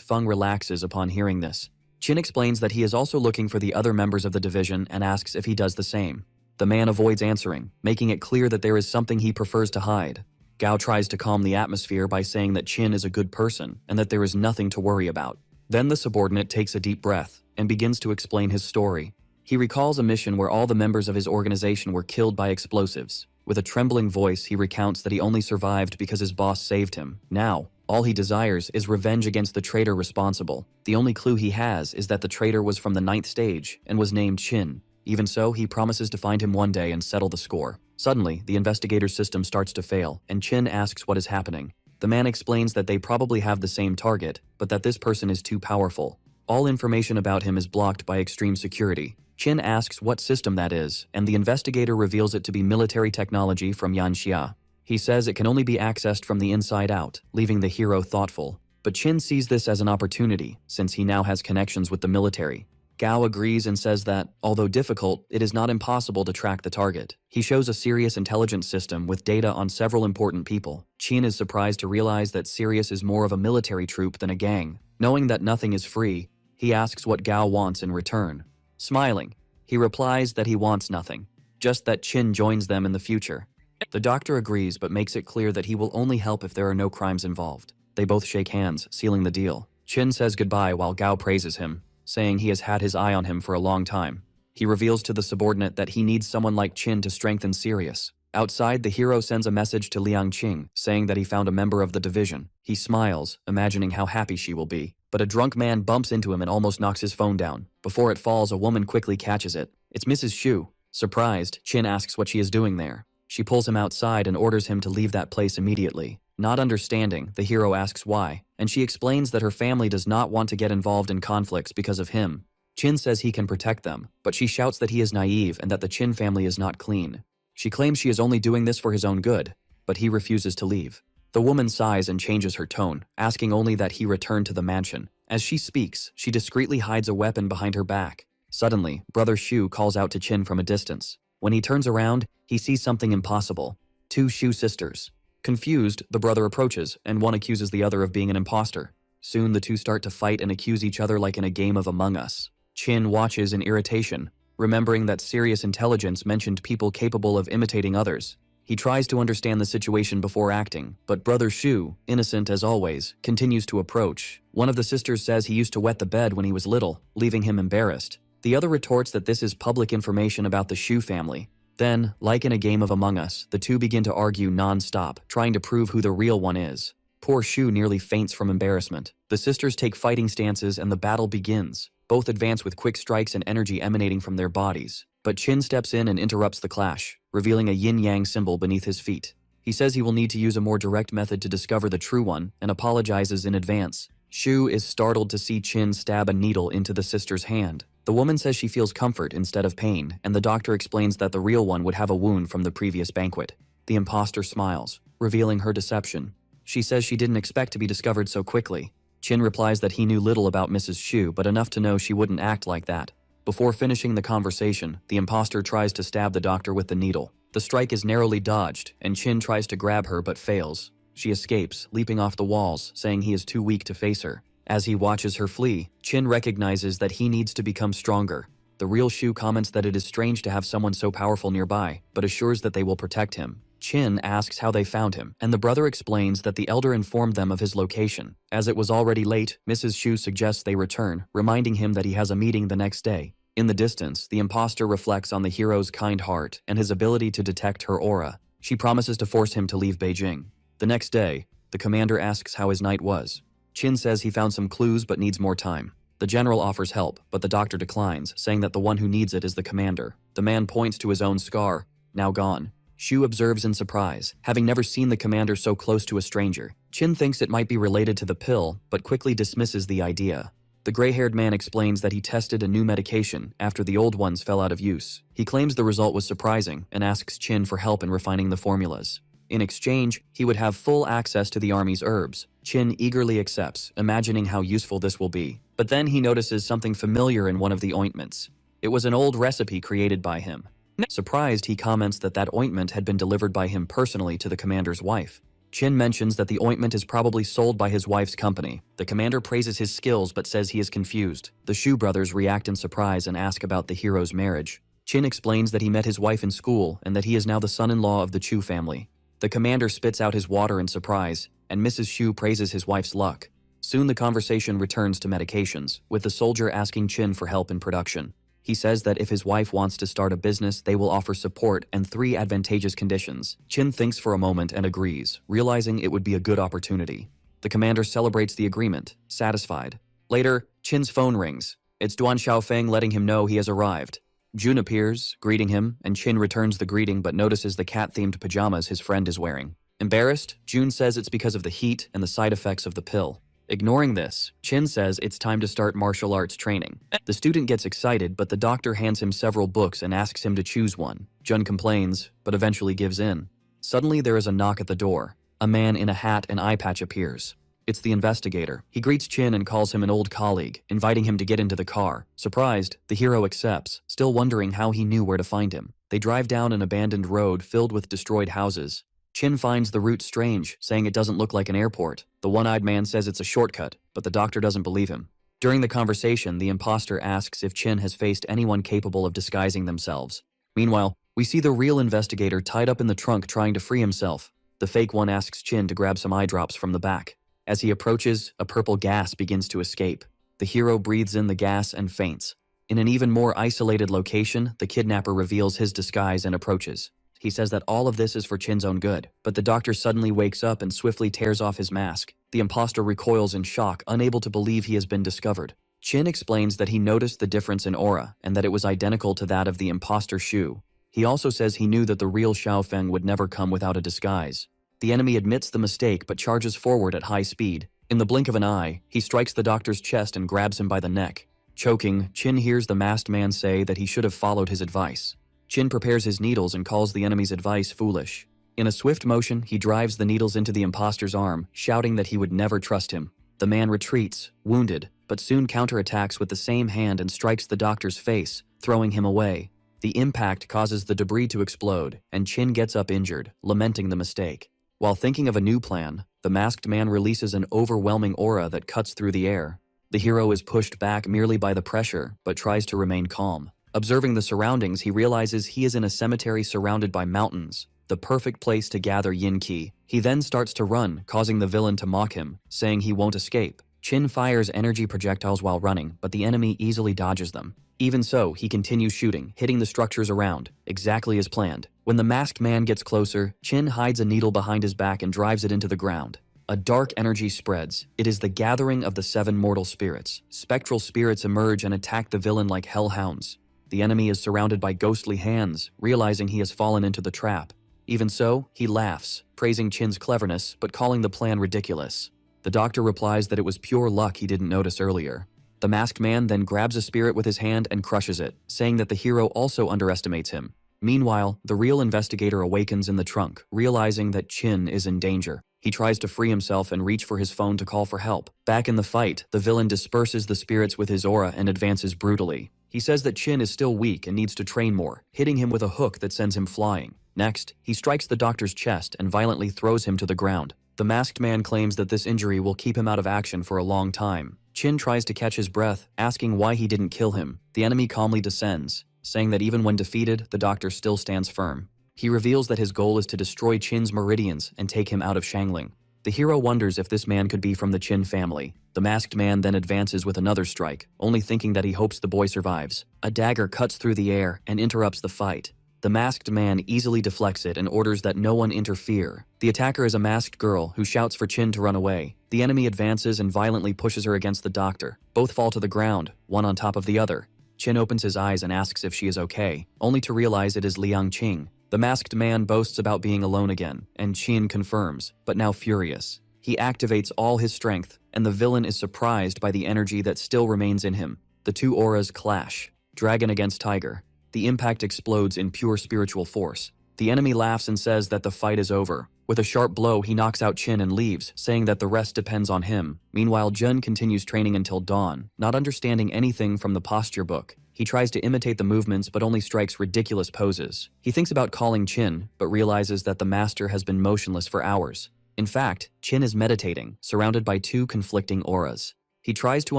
Feng relaxes upon hearing this. Chin explains that he is also looking for the other members of the division and asks if he does the same. The man avoids answering, making it clear that there is something he prefers to hide. Gao tries to calm the atmosphere by saying that Chin is a good person and that there is nothing to worry about. Then the subordinate takes a deep breath and begins to explain his story. He recalls a mission where all the members of his organization were killed by explosives. With a trembling voice, he recounts that he only survived because his boss saved him. Now, all he desires is revenge against the traitor responsible. The only clue he has is that the traitor was from the 9th stage and was named Chin. Even so, he promises to find him one day and settle the score. Suddenly, the investigator's system starts to fail, and Chin asks what is happening. The man explains that they probably have the same target, but that this person is too powerful. All information about him is blocked by extreme security. Chin asks what system that is, and the investigator reveals it to be military technology from Yanxia. He says it can only be accessed from the inside out, leaving the hero thoughtful. But Chin sees this as an opportunity, since he now has connections with the military. Gao agrees and says that, although difficult, it is not impossible to track the target. He shows a Sirius intelligence system with data on several important people. Chin is surprised to realize that Sirius is more of a military troop than a gang. Knowing that nothing is free, he asks what Gao wants in return. Smiling, he replies that he wants nothing, just that Chin joins them in the future. The doctor agrees but makes it clear that he will only help if there are no crimes involved. They both shake hands, sealing the deal. Chin says goodbye while Gao praises him, saying he has had his eye on him for a long time. He reveals to the subordinate that he needs someone like Chin to strengthen Sirius. Outside, the hero sends a message to Liang Qing, saying that he found a member of the division. He smiles, imagining how happy she will be. But a drunk man bumps into him and almost knocks his phone down. Before it falls, a woman quickly catches it. It's Mrs. Xu. Surprised, Chin asks what she is doing there. She pulls him outside and orders him to leave that place immediately. Not understanding, the hero asks why, and she explains that her family does not want to get involved in conflicts because of him. Chin says he can protect them, but she shouts that he is naive and that the Chin family is not clean. She claims she is only doing this for his own good, but he refuses to leave. The woman sighs and changes her tone, asking only that he return to the mansion. As she speaks, she discreetly hides a weapon behind her back. Suddenly, Brother Shu calls out to Chin from a distance. When he turns around, he sees something impossible. 2 Shu sisters. Confused, the brother approaches, and one accuses the other of being an imposter. Soon the two start to fight and accuse each other like in a game of Among Us. Chin watches in irritation, remembering that serious intelligence mentioned people capable of imitating others. He tries to understand the situation before acting, but Brother Shu, innocent as always, continues to approach. One of the sisters says he used to wet the bed when he was little, leaving him embarrassed. The other retorts that this is public information about the Shu family. Then, like in a game of Among Us, the two begin to argue non-stop, trying to prove who the real one is. Poor Shu nearly faints from embarrassment. The sisters take fighting stances and the battle begins. Both advance with quick strikes and energy emanating from their bodies. But Chin steps in and interrupts the clash, revealing a yin-yang symbol beneath his feet. He says he will need to use a more direct method to discover the true one, and apologizes in advance. Shu is startled to see Chin stab a needle into the sister's hand. The woman says she feels comfort instead of pain, and the doctor explains that the real one would have a wound from the previous banquet. The imposter smiles, revealing her deception. She says she didn't expect to be discovered so quickly. Chin replies that he knew little about Mrs. Shu, but enough to know she wouldn't act like that. Before finishing the conversation, the imposter tries to stab the doctor with the needle. The strike is narrowly dodged, and Chin tries to grab her but fails. She escapes, leaping off the walls, saying he is too weak to face her. As he watches her flee, Chin recognizes that he needs to become stronger. The real Shu comments that it is strange to have someone so powerful nearby, but assures that they will protect him. Chin asks how they found him, and the brother explains that the elder informed them of his location. As it was already late, Mrs. Shu suggests they return, reminding him that he has a meeting the next day. In the distance, the imposter reflects on the hero's kind heart and his ability to detect her aura. She promises to force him to leave Beijing. The next day, the commander asks how his night was. Chin says he found some clues but needs more time. The general offers help, but the doctor declines, saying that the one who needs it is the commander. The man points to his own scar, now gone. Shu observes in surprise, having never seen the commander so close to a stranger. Chin thinks it might be related to the pill, but quickly dismisses the idea. The gray-haired man explains that he tested a new medication after the old ones fell out of use. He claims the result was surprising and asks Chin for help in refining the formulas. In exchange, he would have full access to the army's herbs. Chin eagerly accepts, imagining how useful this will be. But then he notices something familiar in one of the ointments. It was an old recipe created by him. Surprised, he comments that that ointment had been delivered by him personally to the commander's wife. Chin mentions that the ointment is probably sold by his wife's company. The commander praises his skills but says he is confused. The Shu brothers react in surprise and ask about the hero's marriage. Chin explains that he met his wife in school and that he is now the son-in-law of the Chu family. The commander spits out his water in surprise, and Mrs. Shu praises his wife's luck. Soon the conversation returns to medications, with the soldier asking Chin for help in production. He says that if his wife wants to start a business, they will offer support and 3 advantageous conditions. Chin thinks for a moment and agrees, realizing it would be a good opportunity. The commander celebrates the agreement, satisfied. Later, Chin's phone rings. It's Duan Xiaofeng letting him know he has arrived. Jun appears, greeting him, and Chin returns the greeting but notices the cat-themed pajamas his friend is wearing. Embarrassed, Jun says it's because of the heat and the side effects of the pill. Ignoring this, Chin says it's time to start martial arts training. The student gets excited, but the doctor hands him several books and asks him to choose one. Jun complains, but eventually gives in. Suddenly there is a knock at the door. A man in a hat and eye patch appears. It's the investigator. He greets Chin and calls him an old colleague, inviting him to get into the car. Surprised, the hero accepts, still wondering how he knew where to find him. They drive down an abandoned road filled with destroyed houses. Chin finds the route strange, saying it doesn't look like an airport. The one-eyed man says it's a shortcut, but the doctor doesn't believe him. During the conversation, the imposter asks if Chin has faced anyone capable of disguising themselves. Meanwhile, we see the real investigator tied up in the trunk trying to free himself. The fake one asks Chin to grab some eye drops from the back. As he approaches, a purple gas begins to escape. The hero breathes in the gas and faints. In an even more isolated location, the kidnapper reveals his disguise and approaches. He says that all of this is for Chin's own good, but the doctor suddenly wakes up and swiftly tears off his mask. The imposter recoils in shock, unable to believe he has been discovered. Chin explains that he noticed the difference in aura and that it was identical to that of the imposter Shu. He also says he knew that the real Xiaofeng would never come without a disguise. The enemy admits the mistake but charges forward at high speed. In the blink of an eye, he strikes the doctor's chest and grabs him by the neck. Choking, Chin hears the masked man say that he should have followed his advice. Chin prepares his needles and calls the enemy's advice foolish. In a swift motion, he drives the needles into the imposter's arm, shouting that he would never trust him. The man retreats, wounded, but soon counterattacks with the same hand and strikes the doctor's face, throwing him away. The impact causes the debris to explode, and Chin gets up injured, lamenting the mistake. While thinking of a new plan, the masked man releases an overwhelming aura that cuts through the air. The hero is pushed back merely by the pressure, but tries to remain calm. Observing the surroundings, he realizes he is in a cemetery surrounded by mountains, the perfect place to gather yin ki. He then starts to run, causing the villain to mock him, saying he won't escape. Chin fires energy projectiles while running, but the enemy easily dodges them. Even so, he continues shooting, hitting the structures around, exactly as planned. When the masked man gets closer, Chin hides a needle behind his back and drives it into the ground. A dark energy spreads. It is the gathering of the 7 mortal spirits. Spectral spirits emerge and attack the villain like hellhounds. The enemy is surrounded by ghostly hands, realizing he has fallen into the trap. Even so, he laughs, praising Chin's cleverness but calling the plan ridiculous. The doctor replies that it was pure luck he didn't notice earlier. The masked man then grabs a spirit with his hand and crushes it, saying that the hero also underestimates him. Meanwhile, the real investigator awakens in the trunk, realizing that Chin is in danger. He tries to free himself and reach for his phone to call for help. Back in the fight, the villain disperses the spirits with his aura and advances brutally. He says that Chin is still weak and needs to train more, hitting him with a hook that sends him flying. Next, he strikes the doctor's chest and violently throws him to the ground. The masked man claims that this injury will keep him out of action for a long time. Chin tries to catch his breath, asking why he didn't kill him. The enemy calmly descends, saying that even when defeated, the doctor still stands firm. He reveals that his goal is to destroy Chin's meridians and take him out of Shangling. The hero wonders if this man could be from the Chin family. The masked man then advances with another strike, only thinking that he hopes the boy survives. A dagger cuts through the air and interrupts the fight. The masked man easily deflects it and orders that no one interfere. The attacker is a masked girl who shouts for Chin to run away. The enemy advances and violently pushes her against the doctor. Both fall to the ground, one on top of the other. Chin opens his eyes and asks if she is okay, only to realize it is Liang Qing. The masked man boasts about being alone again, and Chin confirms, but now furious. He activates all his strength, and the villain is surprised by the energy that still remains in him. The two auras clash, dragon against tiger. The impact explodes in pure spiritual force. The enemy laughs and says that the fight is over. With a sharp blow, he knocks out Chin and leaves, saying that the rest depends on him. Meanwhile, Jun continues training until dawn, not understanding anything from the posture book. He tries to imitate the movements but only strikes ridiculous poses. He thinks about calling Chin, but realizes that the master has been motionless for hours. In fact, Chin is meditating, surrounded by 2 conflicting auras. He tries to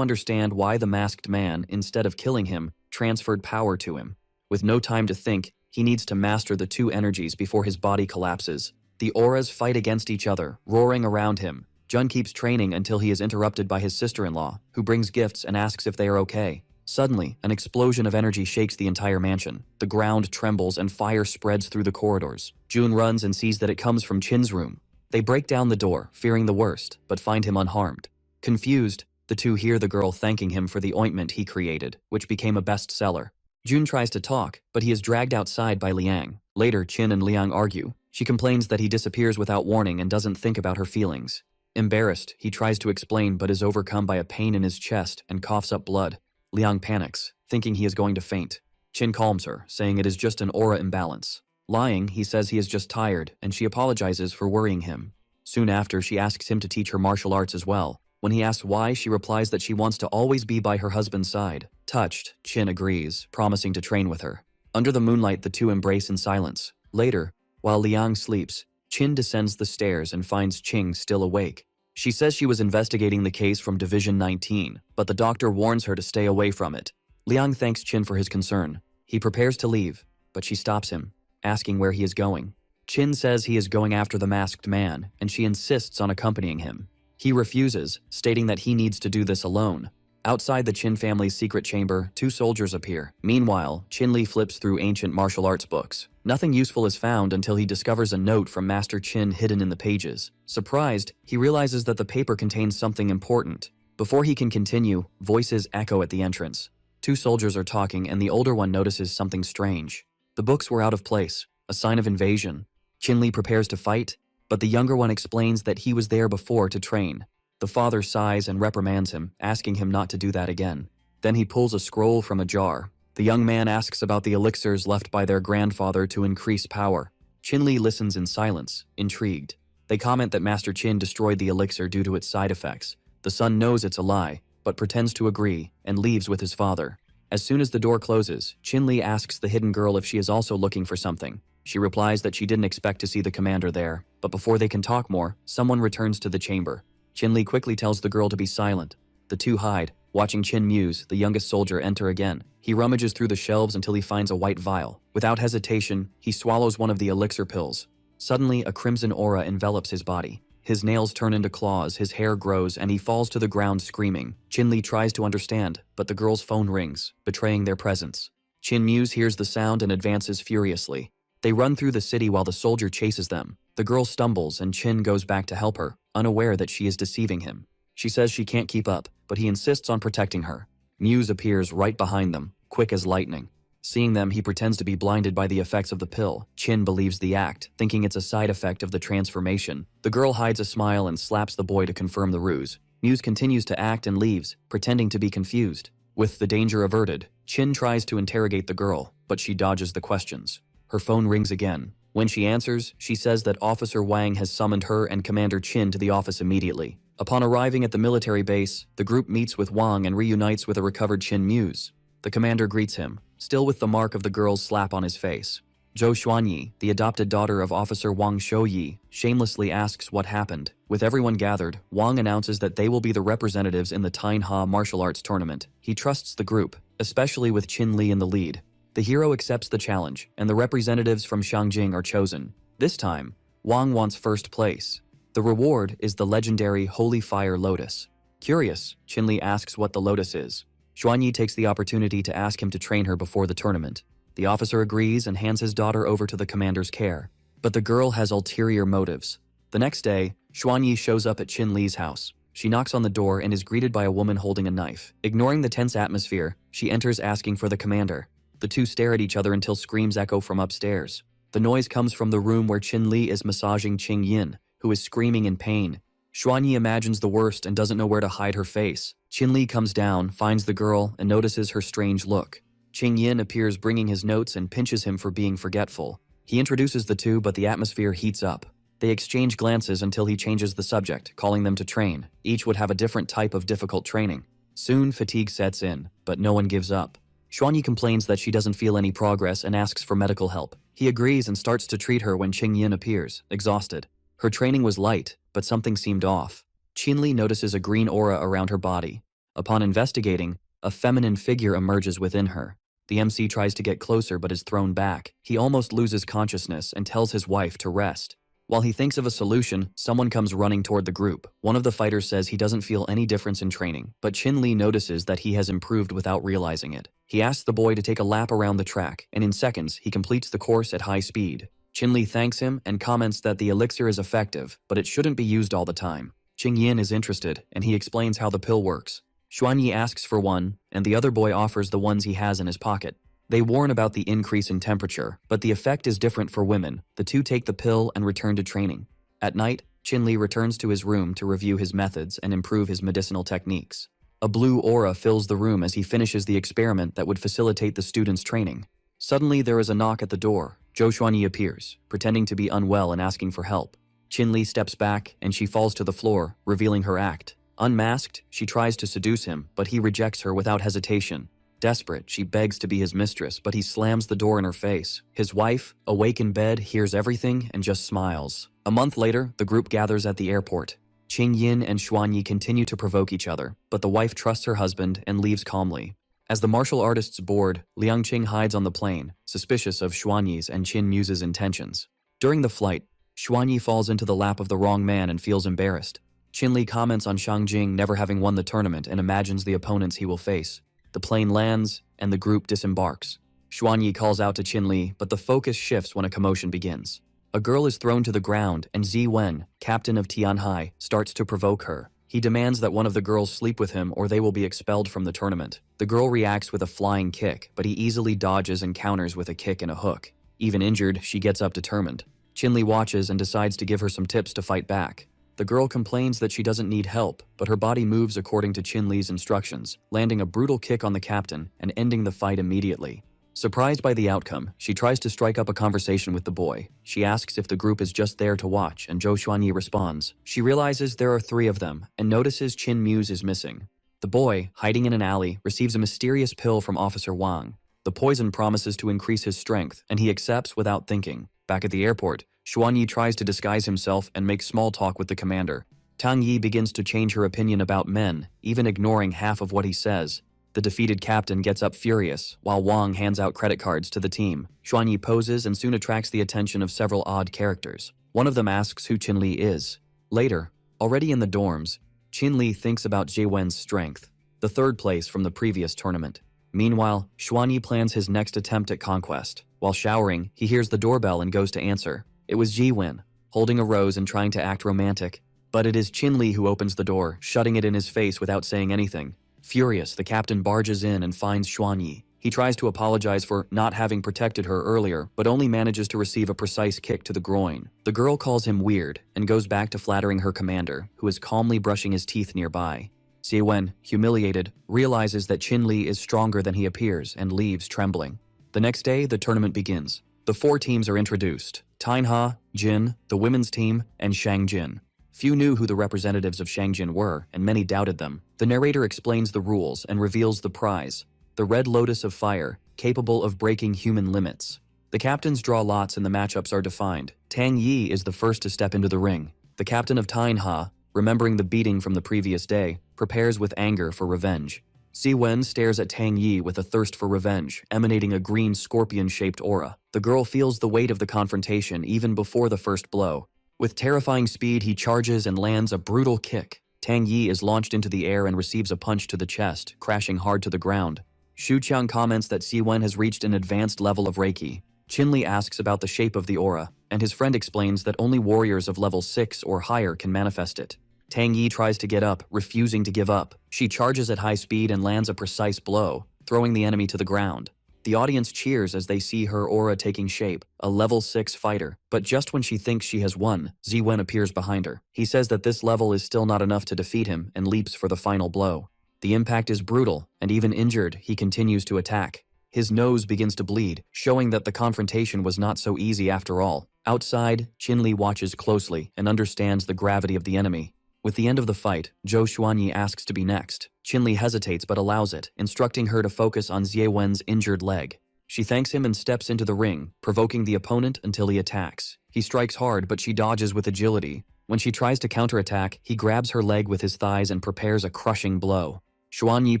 understand why the masked man, instead of killing him, transferred power to him. With no time to think, he needs to master the 2 energies before his body collapses. The auras fight against each other, roaring around him. Jun keeps training until he is interrupted by his sister-in-law, who brings gifts and asks if they are okay. Suddenly, an explosion of energy shakes the entire mansion. The ground trembles and fire spreads through the corridors. Jun runs and sees that it comes from Chin's room. They break down the door, fearing the worst, but find him unharmed. Confused, the 2 hear the girl thanking him for the ointment he created, which became a bestseller. Jun tries to talk, but he is dragged outside by Liang. Later, Chin and Liang argue. She complains that he disappears without warning and doesn't think about her feelings. Embarrassed, he tries to explain but is overcome by a pain in his chest and coughs up blood. Liang panics, thinking he is going to faint. Chin calms her, saying it is just an aura imbalance. Lying, he says he is just tired, and she apologizes for worrying him. Soon after, she asks him to teach her martial arts as well. When he asks why, she replies that she wants to always be by her husband's side. Touched, Chin agrees, promising to train with her. Under the moonlight, the 2 embrace in silence. Later, while Liang sleeps, Chin descends the stairs and finds Qing still awake. She says she was investigating the case from Division 19, but the doctor warns her to stay away from it. Liang thanks Chin for his concern. He prepares to leave, but she stops him, asking where he is going. Chin says he is going after the masked man, and she insists on accompanying him. He refuses, stating that he needs to do this alone. Outside the Chin family's secret chamber, 2 soldiers appear. Meanwhile, Chin Li flips through ancient martial arts books. Nothing useful is found until he discovers a note from Master Chin hidden in the pages. Surprised, he realizes that the paper contains something important. Before he can continue, voices echo at the entrance. 2 soldiers are talking and the older one notices something strange. The books were out of place, a sign of invasion. Chin Li prepares to fight, but the younger one explains that he was there before to train. The father sighs and reprimands him, asking him not to do that again. Then he pulls a scroll from a jar. The young man asks about the elixirs left by their grandfather to increase power. Chin-Li listens in silence, intrigued. They comment that Master Qin destroyed the elixir due to its side effects. The son knows it's a lie, but pretends to agree and leaves with his father. As soon as the door closes, Chin-Li asks the hidden girl if she is also looking for something. She replies that she didn't expect to see the commander there, but before they can talk more, someone returns to the chamber. Chin-Li quickly tells the girl to be silent. The two hide. Watching Qin Muse, the youngest soldier, enter again. He rummages through the shelves until he finds a white vial. Without hesitation, he swallows one of the elixir pills. Suddenly, a crimson aura envelops his body. His nails turn into claws, his hair grows, and he falls to the ground screaming. Chin-Li tries to understand, but the girl's phone rings, betraying their presence. Qin Muse hears the sound and advances furiously. They run through the city while the soldier chases them. The girl stumbles and Qin goes back to help her, unaware that she is deceiving him. She says she can't keep up, but he insists on protecting her. Muse appears right behind them, quick as lightning. Seeing them, he pretends to be blinded by the effects of the pill. Qin believes the act, thinking it's a side effect of the transformation. The girl hides a smile and slaps the boy to confirm the ruse. Muse continues to act and leaves, pretending to be confused. With the danger averted, Qin tries to interrogate the girl, but she dodges the questions. Her phone rings again. When she answers, she says that Officer Wang has summoned her and Commander Qin to the office immediately. Upon arriving at the military base, the group meets with Wang and reunites with a recovered Qin Muse. The commander greets him, still with the mark of the girl's slap on his face. Zhou Xuanyi, the adopted daughter of Officer Wang Shouyi, shamelessly asks what happened. With everyone gathered, Wang announces that they will be the representatives in the Tainha martial arts tournament. He trusts the group, especially with Qin-Li in the lead. The hero accepts the challenge, and the representatives from Shangjing are chosen. This time, Wang wants first place. The reward is the legendary Holy Fire Lotus. Curious, Qin-Li asks what the lotus is. Xuanyi takes the opportunity to ask him to train her before the tournament. The officer agrees and hands his daughter over to the commander's care. But the girl has ulterior motives. The next day, Xuanyi shows up at Qin-Li's house. She knocks on the door and is greeted by a woman holding a knife. Ignoring the tense atmosphere, she enters asking for the commander. The two stare at each other until screams echo from upstairs. The noise comes from the room where Qin-Li is massaging Qing Yin, who is screaming in pain. Xuanyi imagines the worst and doesn't know where to hide her face. Qin-Li comes down, finds the girl, and notices her strange look. Qing Yin appears bringing his notes and pinches him for being forgetful. He introduces the two, but the atmosphere heats up. They exchange glances until he changes the subject, calling them to train. Each would have a different type of difficult training. Soon, fatigue sets in, but no one gives up. Xuanyi complains that she doesn't feel any progress and asks for medical help. He agrees and starts to treat her when Qing Yin appears, exhausted. Her training was light, but something seemed off. Qin-Li notices a green aura around her body. Upon investigating, a feminine figure emerges within her. The MC tries to get closer but is thrown back. He almost loses consciousness and tells his wife to rest. While he thinks of a solution, someone comes running toward the group. One of the fighters says he doesn't feel any difference in training, but Qin-Li notices that he has improved without realizing it. He asks the boy to take a lap around the track, and in seconds, he completes the course at high speed. Qin-Li thanks him and comments that the elixir is effective, but it shouldn't be used all the time. Qing Yin is interested, and he explains how the pill works. Xuanyi asks for one, and the other boy offers the ones he has in his pocket. They warn about the increase in temperature, but the effect is different for women. The two take the pill and return to training. At night, Qin-Li returns to his room to review his methods and improve his medicinal techniques. A blue aura fills the room as he finishes the experiment that would facilitate the student's training. Suddenly, there is a knock at the door. Zhou Xuanyi appears, pretending to be unwell and asking for help. Qin-Li steps back, and she falls to the floor, revealing her act. Unmasked, she tries to seduce him, but he rejects her without hesitation. Desperate, she begs to be his mistress, but he slams the door in her face. His wife, awake in bed, hears everything and just smiles. A month later, the group gathers at the airport. Qing Yin and Xuanyi continue to provoke each other, but the wife trusts her husband and leaves calmly. As the martial artists board, Liang Qing hides on the plane, suspicious of Xuanyi's and Qin Muse's intentions. During the flight, Xuanyi falls into the lap of the wrong man and feels embarrassed. Qin-Li comments on Shangjing never having won the tournament and imagines the opponents he will face. The plane lands, and the group disembarks. Xuanyi calls out to Qin-Li, but the focus shifts when a commotion begins. A girl is thrown to the ground, and Zi Wen, captain of Tianhai, starts to provoke her. He demands that one of the girls sleep with him or they will be expelled from the tournament. The girl reacts with a flying kick, but he easily dodges and counters with a kick and a hook. Even injured, she gets up determined. Qinli watches and decides to give her some tips to fight back. The girl complains that she doesn't need help, but her body moves according to Qinli's instructions, landing a brutal kick on the captain and ending the fight immediately. Surprised by the outcome, she tries to strike up a conversation with the boy. She asks if the group is just there to watch, and Zhou Xuanyi responds. She realizes there are 3 of them, and notices Qin Muse is missing. The boy, hiding in an alley, receives a mysterious pill from Officer Wang. The poison promises to increase his strength, and he accepts without thinking. Back at the airport, Xuanyi tries to disguise himself and make small talk with the commander. Tang Yi begins to change her opinion about men, even ignoring half of what he says. The defeated captain gets up furious, while Wang hands out credit cards to the team. Xuanyi poses and soon attracts the attention of several odd characters. One of them asks who Qinli is. Later, already in the dorms, Qinli thinks about Jie Wen's strength, the 3rd place from the previous tournament. Meanwhile, Xuanyi plans his next attempt at conquest. While showering, he hears the doorbell and goes to answer. It was Jie Wen, holding a rose and trying to act romantic. But it is Qinli who opens the door, shutting it in his face without saying anything. Furious, the captain barges in and finds Xuanyi. He tries to apologize for not having protected her earlier, but only manages to receive a precise kick to the groin. The girl calls him weird and goes back to flattering her commander, who is calmly brushing his teeth nearby. Jie Wen, humiliated, realizes that Qinli is stronger than he appears and leaves trembling. The next day, the tournament begins. The 4 teams are introduced: Tainha, Jin, the women's team, and Shangjin. Few knew who the representatives of Shangjin were, and many doubted them. The narrator explains the rules and reveals the prize: the Red Lotus of Fire, capable of breaking human limits. The captains draw lots and the matchups are defined. Tang Yi is the first to step into the ring. The captain of Tainha, remembering the beating from the previous day, prepares with anger for revenge. Jie Wen stares at Tang Yi with a thirst for revenge, emanating a green scorpion-shaped aura. The girl feels the weight of the confrontation even before the first blow. With terrifying speed, he charges and lands a brutal kick. Tang Yi is launched into the air and receives a punch to the chest, crashing hard to the ground. Xu Qiang comments that Jie Wen has reached an advanced level of Reiki. Qinli asks about the shape of the aura, and his friend explains that only warriors of level 6 or higher can manifest it. Tang Yi tries to get up, refusing to give up. She charges at high speed and lands a precise blow, throwing the enemy to the ground. The audience cheers as they see her aura taking shape, a level 6 fighter. But just when she thinks she has won, Jie Wen appears behind her. He says that this level is still not enough to defeat him and leaps for the final blow. The impact is brutal, and even injured, he continues to attack. His nose begins to bleed, showing that the confrontation was not so easy after all. Outside, Qinli watches closely and understands the gravity of the enemy. With the end of the fight, Zhou Xuanyi asks to be next. Qinli hesitates but allows it, instructing her to focus on Jie Wen's injured leg. She thanks him and steps into the ring, provoking the opponent until he attacks. He strikes hard, but she dodges with agility. When she tries to counterattack, he grabs her leg with his thighs and prepares a crushing blow. Xuanyi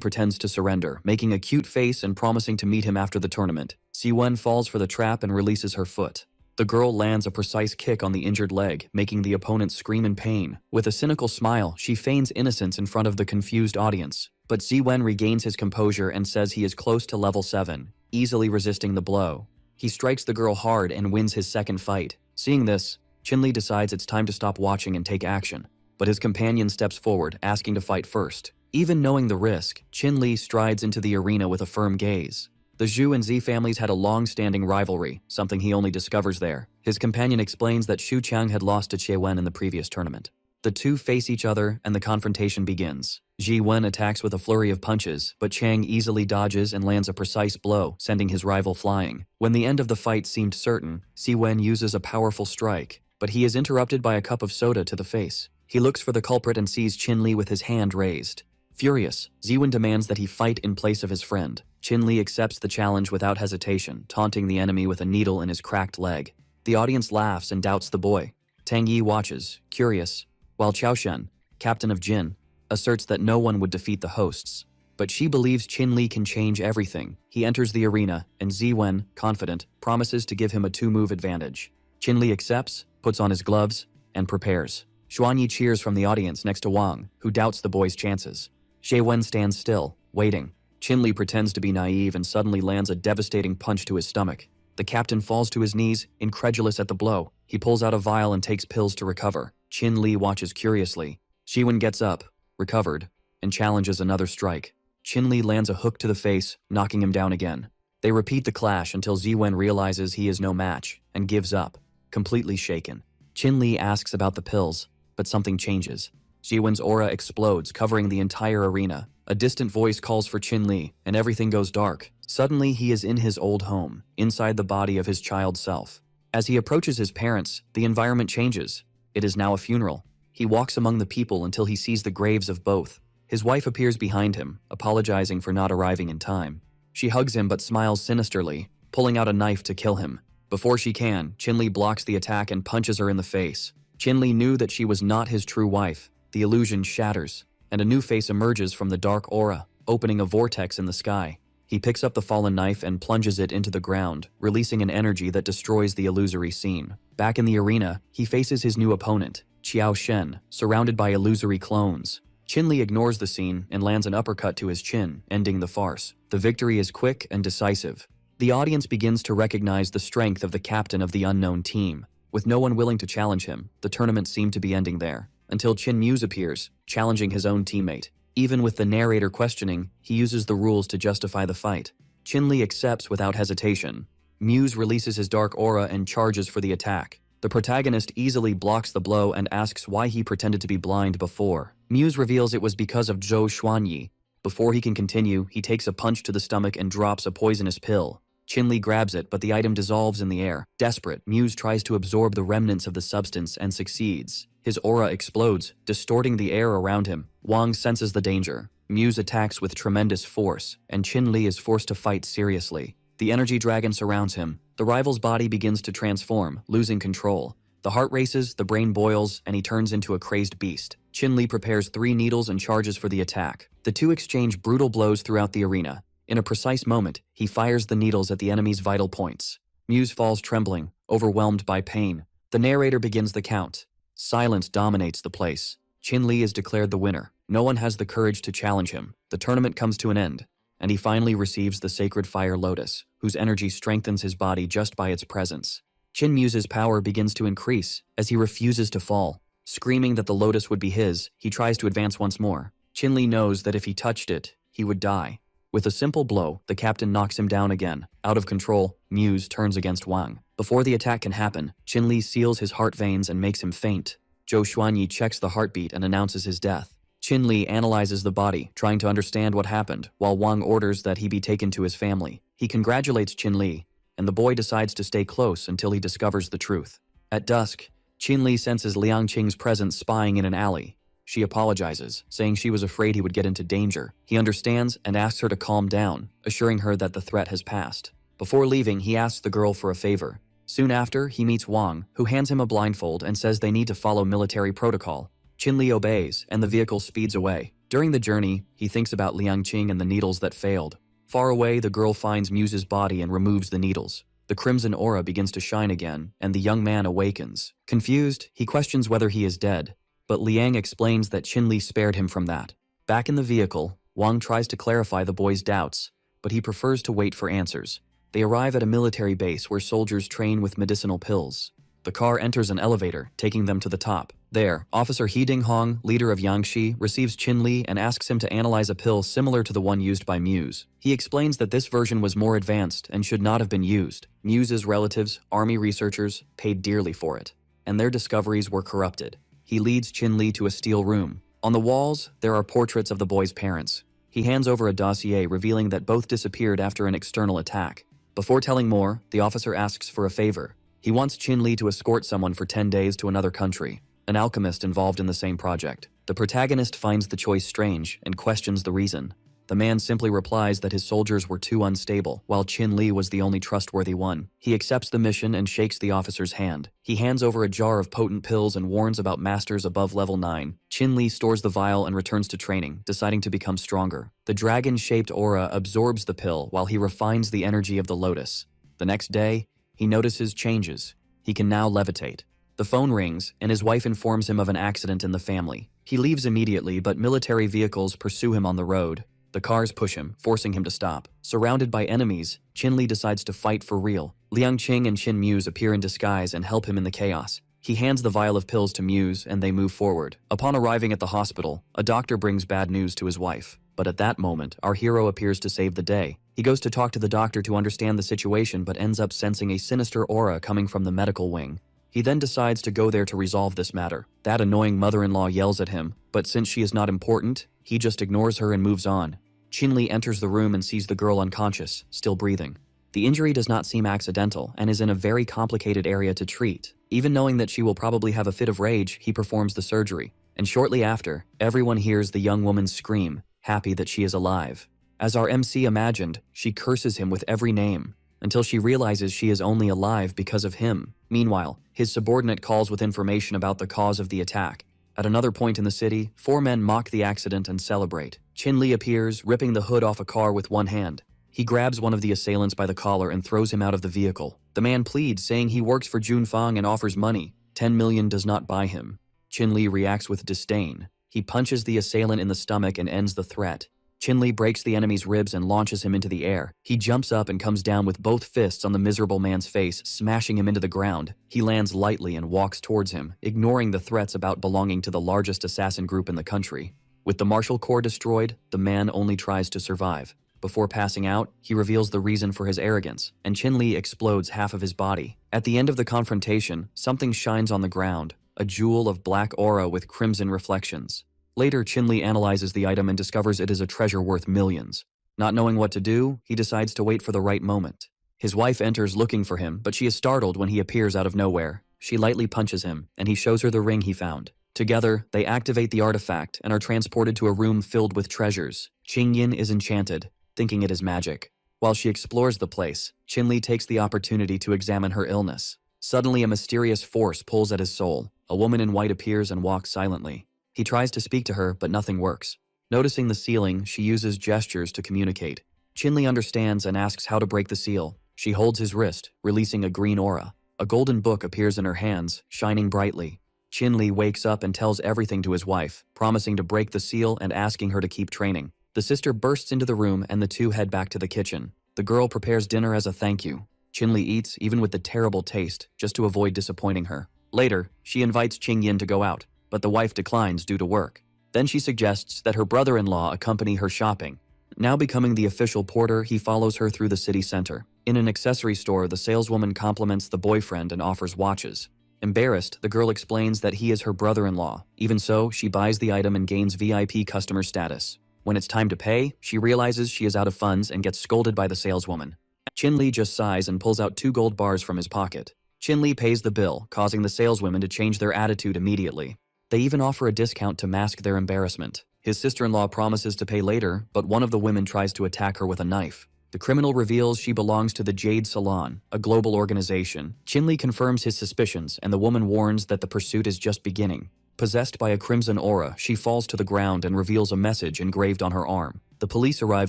pretends to surrender, making a cute face and promising to meet him after the tournament. Jie Wen falls for the trap and releases her foot. The girl lands a precise kick on the injured leg, making the opponent scream in pain. With a cynical smile, she feigns innocence in front of the confused audience. But Jie Wen regains his composure and says he is close to level 7, easily resisting the blow. He strikes the girl hard and wins his second fight. Seeing this, Qinli decides it's time to stop watching and take action. But his companion steps forward, asking to fight first. Even knowing the risk, Qinli strides into the arena with a firm gaze. The Zhu and Zi families had a long-standing rivalry, something he only discovers there. His companion explains that Xu Qiang had lost to Jie Wen in the previous tournament. The two face each other and the confrontation begins. Jie Wen attacks with a flurry of punches, but Qiang easily dodges and lands a precise blow, sending his rival flying. When the end of the fight seemed certain, Jie Wen uses a powerful strike, but he is interrupted by a cup of soda to the face. He looks for the culprit and sees Qinli with his hand raised. Furious, Jie Wen demands that he fight in place of his friend. Qinli accepts the challenge without hesitation, taunting the enemy with a needle in his cracked leg. The audience laughs and doubts the boy. Tang Yi watches, curious, while Chaoshen, captain of Jin, asserts that no one would defeat the hosts. But she believes Qinli can change everything. He enters the arena, and Jie Wen, confident, promises to give him a 2-move advantage. Qinli accepts, puts on his gloves, and prepares. Xuanyi cheers from the audience next to Wang, who doubts the boy's chances. Jie Wen stands still, waiting. Qinli pretends to be naive and suddenly lands a devastating punch to his stomach. The captain falls to his knees, incredulous at the blow. He pulls out a vial and takes pills to recover. Qinli watches curiously. Jie Wen gets up, recovered, and challenges another strike. Qinli lands a hook to the face, knocking him down again. They repeat the clash until Jie Wen realizes he is no match, and gives up. completely shaken. Qin-Li asks about the pills, but something changes. Jiwen's aura explodes, covering the entire arena. A distant voice calls for Qin-Li, and everything goes dark. Suddenly, he is in his old home, inside the body of his child self. As he approaches his parents, the environment changes. It is now a funeral. He walks among the people until he sees the graves of both. His wife appears behind him, apologizing for not arriving in time. She hugs him but smiles sinisterly, pulling out a knife to kill him. Before she can, Qin-Li blocks the attack and punches her in the face. Qin-Li knew that she was not his true wife. The illusion shatters, and a new face emerges from the dark aura, opening a vortex in the sky. He picks up the fallen knife and plunges it into the ground, releasing an energy that destroys the illusory scene. Back in the arena, he faces his new opponent, Qiao Shen, surrounded by illusory clones. Qin-Li ignores the scene and lands an uppercut to his chin, ending the farce. The victory is quick and decisive. The audience begins to recognize the strength of the captain of the unknown team. With no one willing to challenge him, the tournament seemed to be ending there, until Qin Muse appears, challenging his own teammate. Even with the narrator questioning, he uses the rules to justify the fight. Qin-Li accepts without hesitation. Muse releases his dark aura and charges for the attack. The protagonist easily blocks the blow and asks why he pretended to be blind before. Muse reveals it was because of Zhou Xuanyi. Before he can continue, he takes a punch to the stomach and drops a poisonous pill. Qin-Li grabs it, but the item dissolves in the air. Desperate, Muse tries to absorb the remnants of the substance and succeeds. His aura explodes, distorting the air around him. Wang senses the danger. Muse attacks with tremendous force, and Qin-Li is forced to fight seriously. The energy dragon surrounds him. The rival's body begins to transform, losing control. The heart races, the brain boils, and he turns into a crazed beast. Qin-Li prepares 3 needles and charges for the attack. The two exchange brutal blows throughout the arena. In a precise moment, he fires the needles at the enemy's vital points. Muse falls trembling, overwhelmed by pain. The narrator begins the count. Silence dominates the place. Qin-Li is declared the winner. No one has the courage to challenge him. The tournament comes to an end, and he finally receives the sacred fire lotus, whose energy strengthens his body just by its presence. Qin Muse's power begins to increase as he refuses to fall. Screaming that the lotus would be his, he tries to advance once more. Qin-Li knows that if he touched it, he would die. With a simple blow, the captain knocks him down again. Out of control, Muse turns against Wang. Before the attack can happen, Qin-Li seals his heart veins and makes him faint. Zhou Xuanyi checks the heartbeat and announces his death. Qin-Li analyzes the body, trying to understand what happened, while Wang orders that he be taken to his family. He congratulates Qin-Li, and the boy decides to stay close until he discovers the truth. At dusk, Qin-Li senses Liang Qing's presence spying in an alley. She apologizes, saying she was afraid he would get into danger. He understands and asks her to calm down, assuring her that the threat has passed. Before leaving, he asks the girl for a favor. Soon after, he meets Wang, who hands him a blindfold and says they need to follow military protocol. Qin-Li obeys, and the vehicle speeds away. During the journey, he thinks about Liang Qing and the needles that failed. Far away, the girl finds Muse's body and removes the needles. The crimson aura begins to shine again, and the young man awakens. Confused, he questions whether he is dead, but Liang explains that Qin-Li spared him from that. Back in the vehicle, Wang tries to clarify the boy's doubts, but he prefers to wait for answers. They arrive at a military base where soldiers train with medicinal pills. The car enters an elevator, taking them to the top. There, Officer He Dinghong, leader of Yangshi, receives Qin-Li and asks him to analyze a pill similar to the one used by Muse. He explains that this version was more advanced and should not have been used. Muse's relatives, army researchers, paid dearly for it, and their discoveries were corrupted. He leads Qin-Li to a steel room. On the walls, there are portraits of the boy's parents. He hands over a dossier revealing that both disappeared after an external attack. Before telling more, the officer asks for a favor. He wants Qin-Li to escort someone for 10 days to another country, an alchemist involved in the same project. The protagonist finds the choice strange and questions the reason. The man simply replies that his soldiers were too unstable, while Qin-Li was the only trustworthy one. He accepts the mission and shakes the officer's hand. He hands over a jar of potent pills and warns about masters above level 9. Qin-Li stores the vial and returns to training, deciding to become stronger. The dragon-shaped aura absorbs the pill while he refines the energy of the lotus. The next day, he notices changes. He can now levitate. The phone rings, and his wife informs him of an accident in the family. He leaves immediately, but military vehicles pursue him on the road. The cars push him, forcing him to stop. Surrounded by enemies, Qin-Li decides to fight for real. Liang Qing and Qin Muse appear in disguise and help him in the chaos. He hands the vial of pills to Muse, and they move forward. Upon arriving at the hospital, a doctor brings bad news to his wife. But at that moment, our hero appears to save the day. He goes to talk to the doctor to understand the situation, but ends up sensing a sinister aura coming from the medical wing. He then decides to go there to resolve this matter. That annoying mother-in-law yells at him, but since she is not important, he just ignores her and moves on. Chin-Li enters the room and sees the girl unconscious, still breathing. The injury does not seem accidental and is in a very complicated area to treat. Even knowing that she will probably have a fit of rage, he performs the surgery. And shortly after, everyone hears the young woman scream, happy that she is alive. As our MC imagined, she curses him with every name, until she realizes she is only alive because of him. Meanwhile, his subordinate calls with information about the cause of the attack. At another point in the city, 4 men mock the accident and celebrate. Chin-Li appears, ripping the hood off a car with one hand. He grabs one of the assailants by the collar and throws him out of the vehicle. The man pleads, saying he works for Junfang and offers money. 10 million does not buy him. Chin-Li reacts with disdain. He punches the assailant in the stomach and ends the threat. Chin-Li breaks the enemy's ribs and launches him into the air. He jumps up and comes down with both fists on the miserable man's face, smashing him into the ground. He lands lightly and walks towards him, ignoring the threats about belonging to the largest assassin group in the country. With the martial corps destroyed, the man only tries to survive. Before passing out, he reveals the reason for his arrogance, and Chin-Li explodes half of his body. At the end of the confrontation, something shines on the ground, a jewel of black aura with crimson reflections. Later, Chin-Li analyzes the item and discovers it is a treasure worth millions. Not knowing what to do, he decides to wait for the right moment. His wife enters looking for him, but she is startled when he appears out of nowhere. She lightly punches him, and he shows her the ring he found. Together, they activate the artifact and are transported to a room filled with treasures. Qingyin is enchanted, thinking it is magic. While she explores the place, Chin-Li takes the opportunity to examine her illness. Suddenly, a mysterious force pulls at his soul. A woman in white appears and walks silently. He tries to speak to her, but nothing works. Noticing the ceiling, she uses gestures to communicate. Chin-Li understands and asks how to break the seal. She holds his wrist, releasing a green aura. A golden book appears in her hands, shining brightly. Chin-Li wakes up and tells everything to his wife, promising to break the seal and asking her to keep training. The sister bursts into the room and the two head back to the kitchen. The girl prepares dinner as a thank you. Chin-Li eats, even with the terrible taste, just to avoid disappointing her. Later, she invites Qingyin to go out, but the wife declines due to work. Then she suggests that her brother-in-law accompany her shopping. Now becoming the official porter, he follows her through the city center. In an accessory store, the saleswoman compliments the boyfriend and offers watches. Embarrassed, the girl explains that he is her brother-in-law. Even so, she buys the item and gains VIP customer status. When it's time to pay, she realizes she is out of funds and gets scolded by the saleswoman. Chin-Li just sighs and pulls out 2 gold bars from his pocket. Chin-Li pays the bill, causing the saleswomen to change their attitude immediately. They even offer a discount to mask their embarrassment. His sister-in-law promises to pay later, but one of the women tries to attack her with a knife. The criminal reveals she belongs to the Jade Salon, a global organization. Chin-Li confirms his suspicions, and the woman warns that the pursuit is just beginning. Possessed by a crimson aura, she falls to the ground and reveals a message engraved on her arm. The police arrive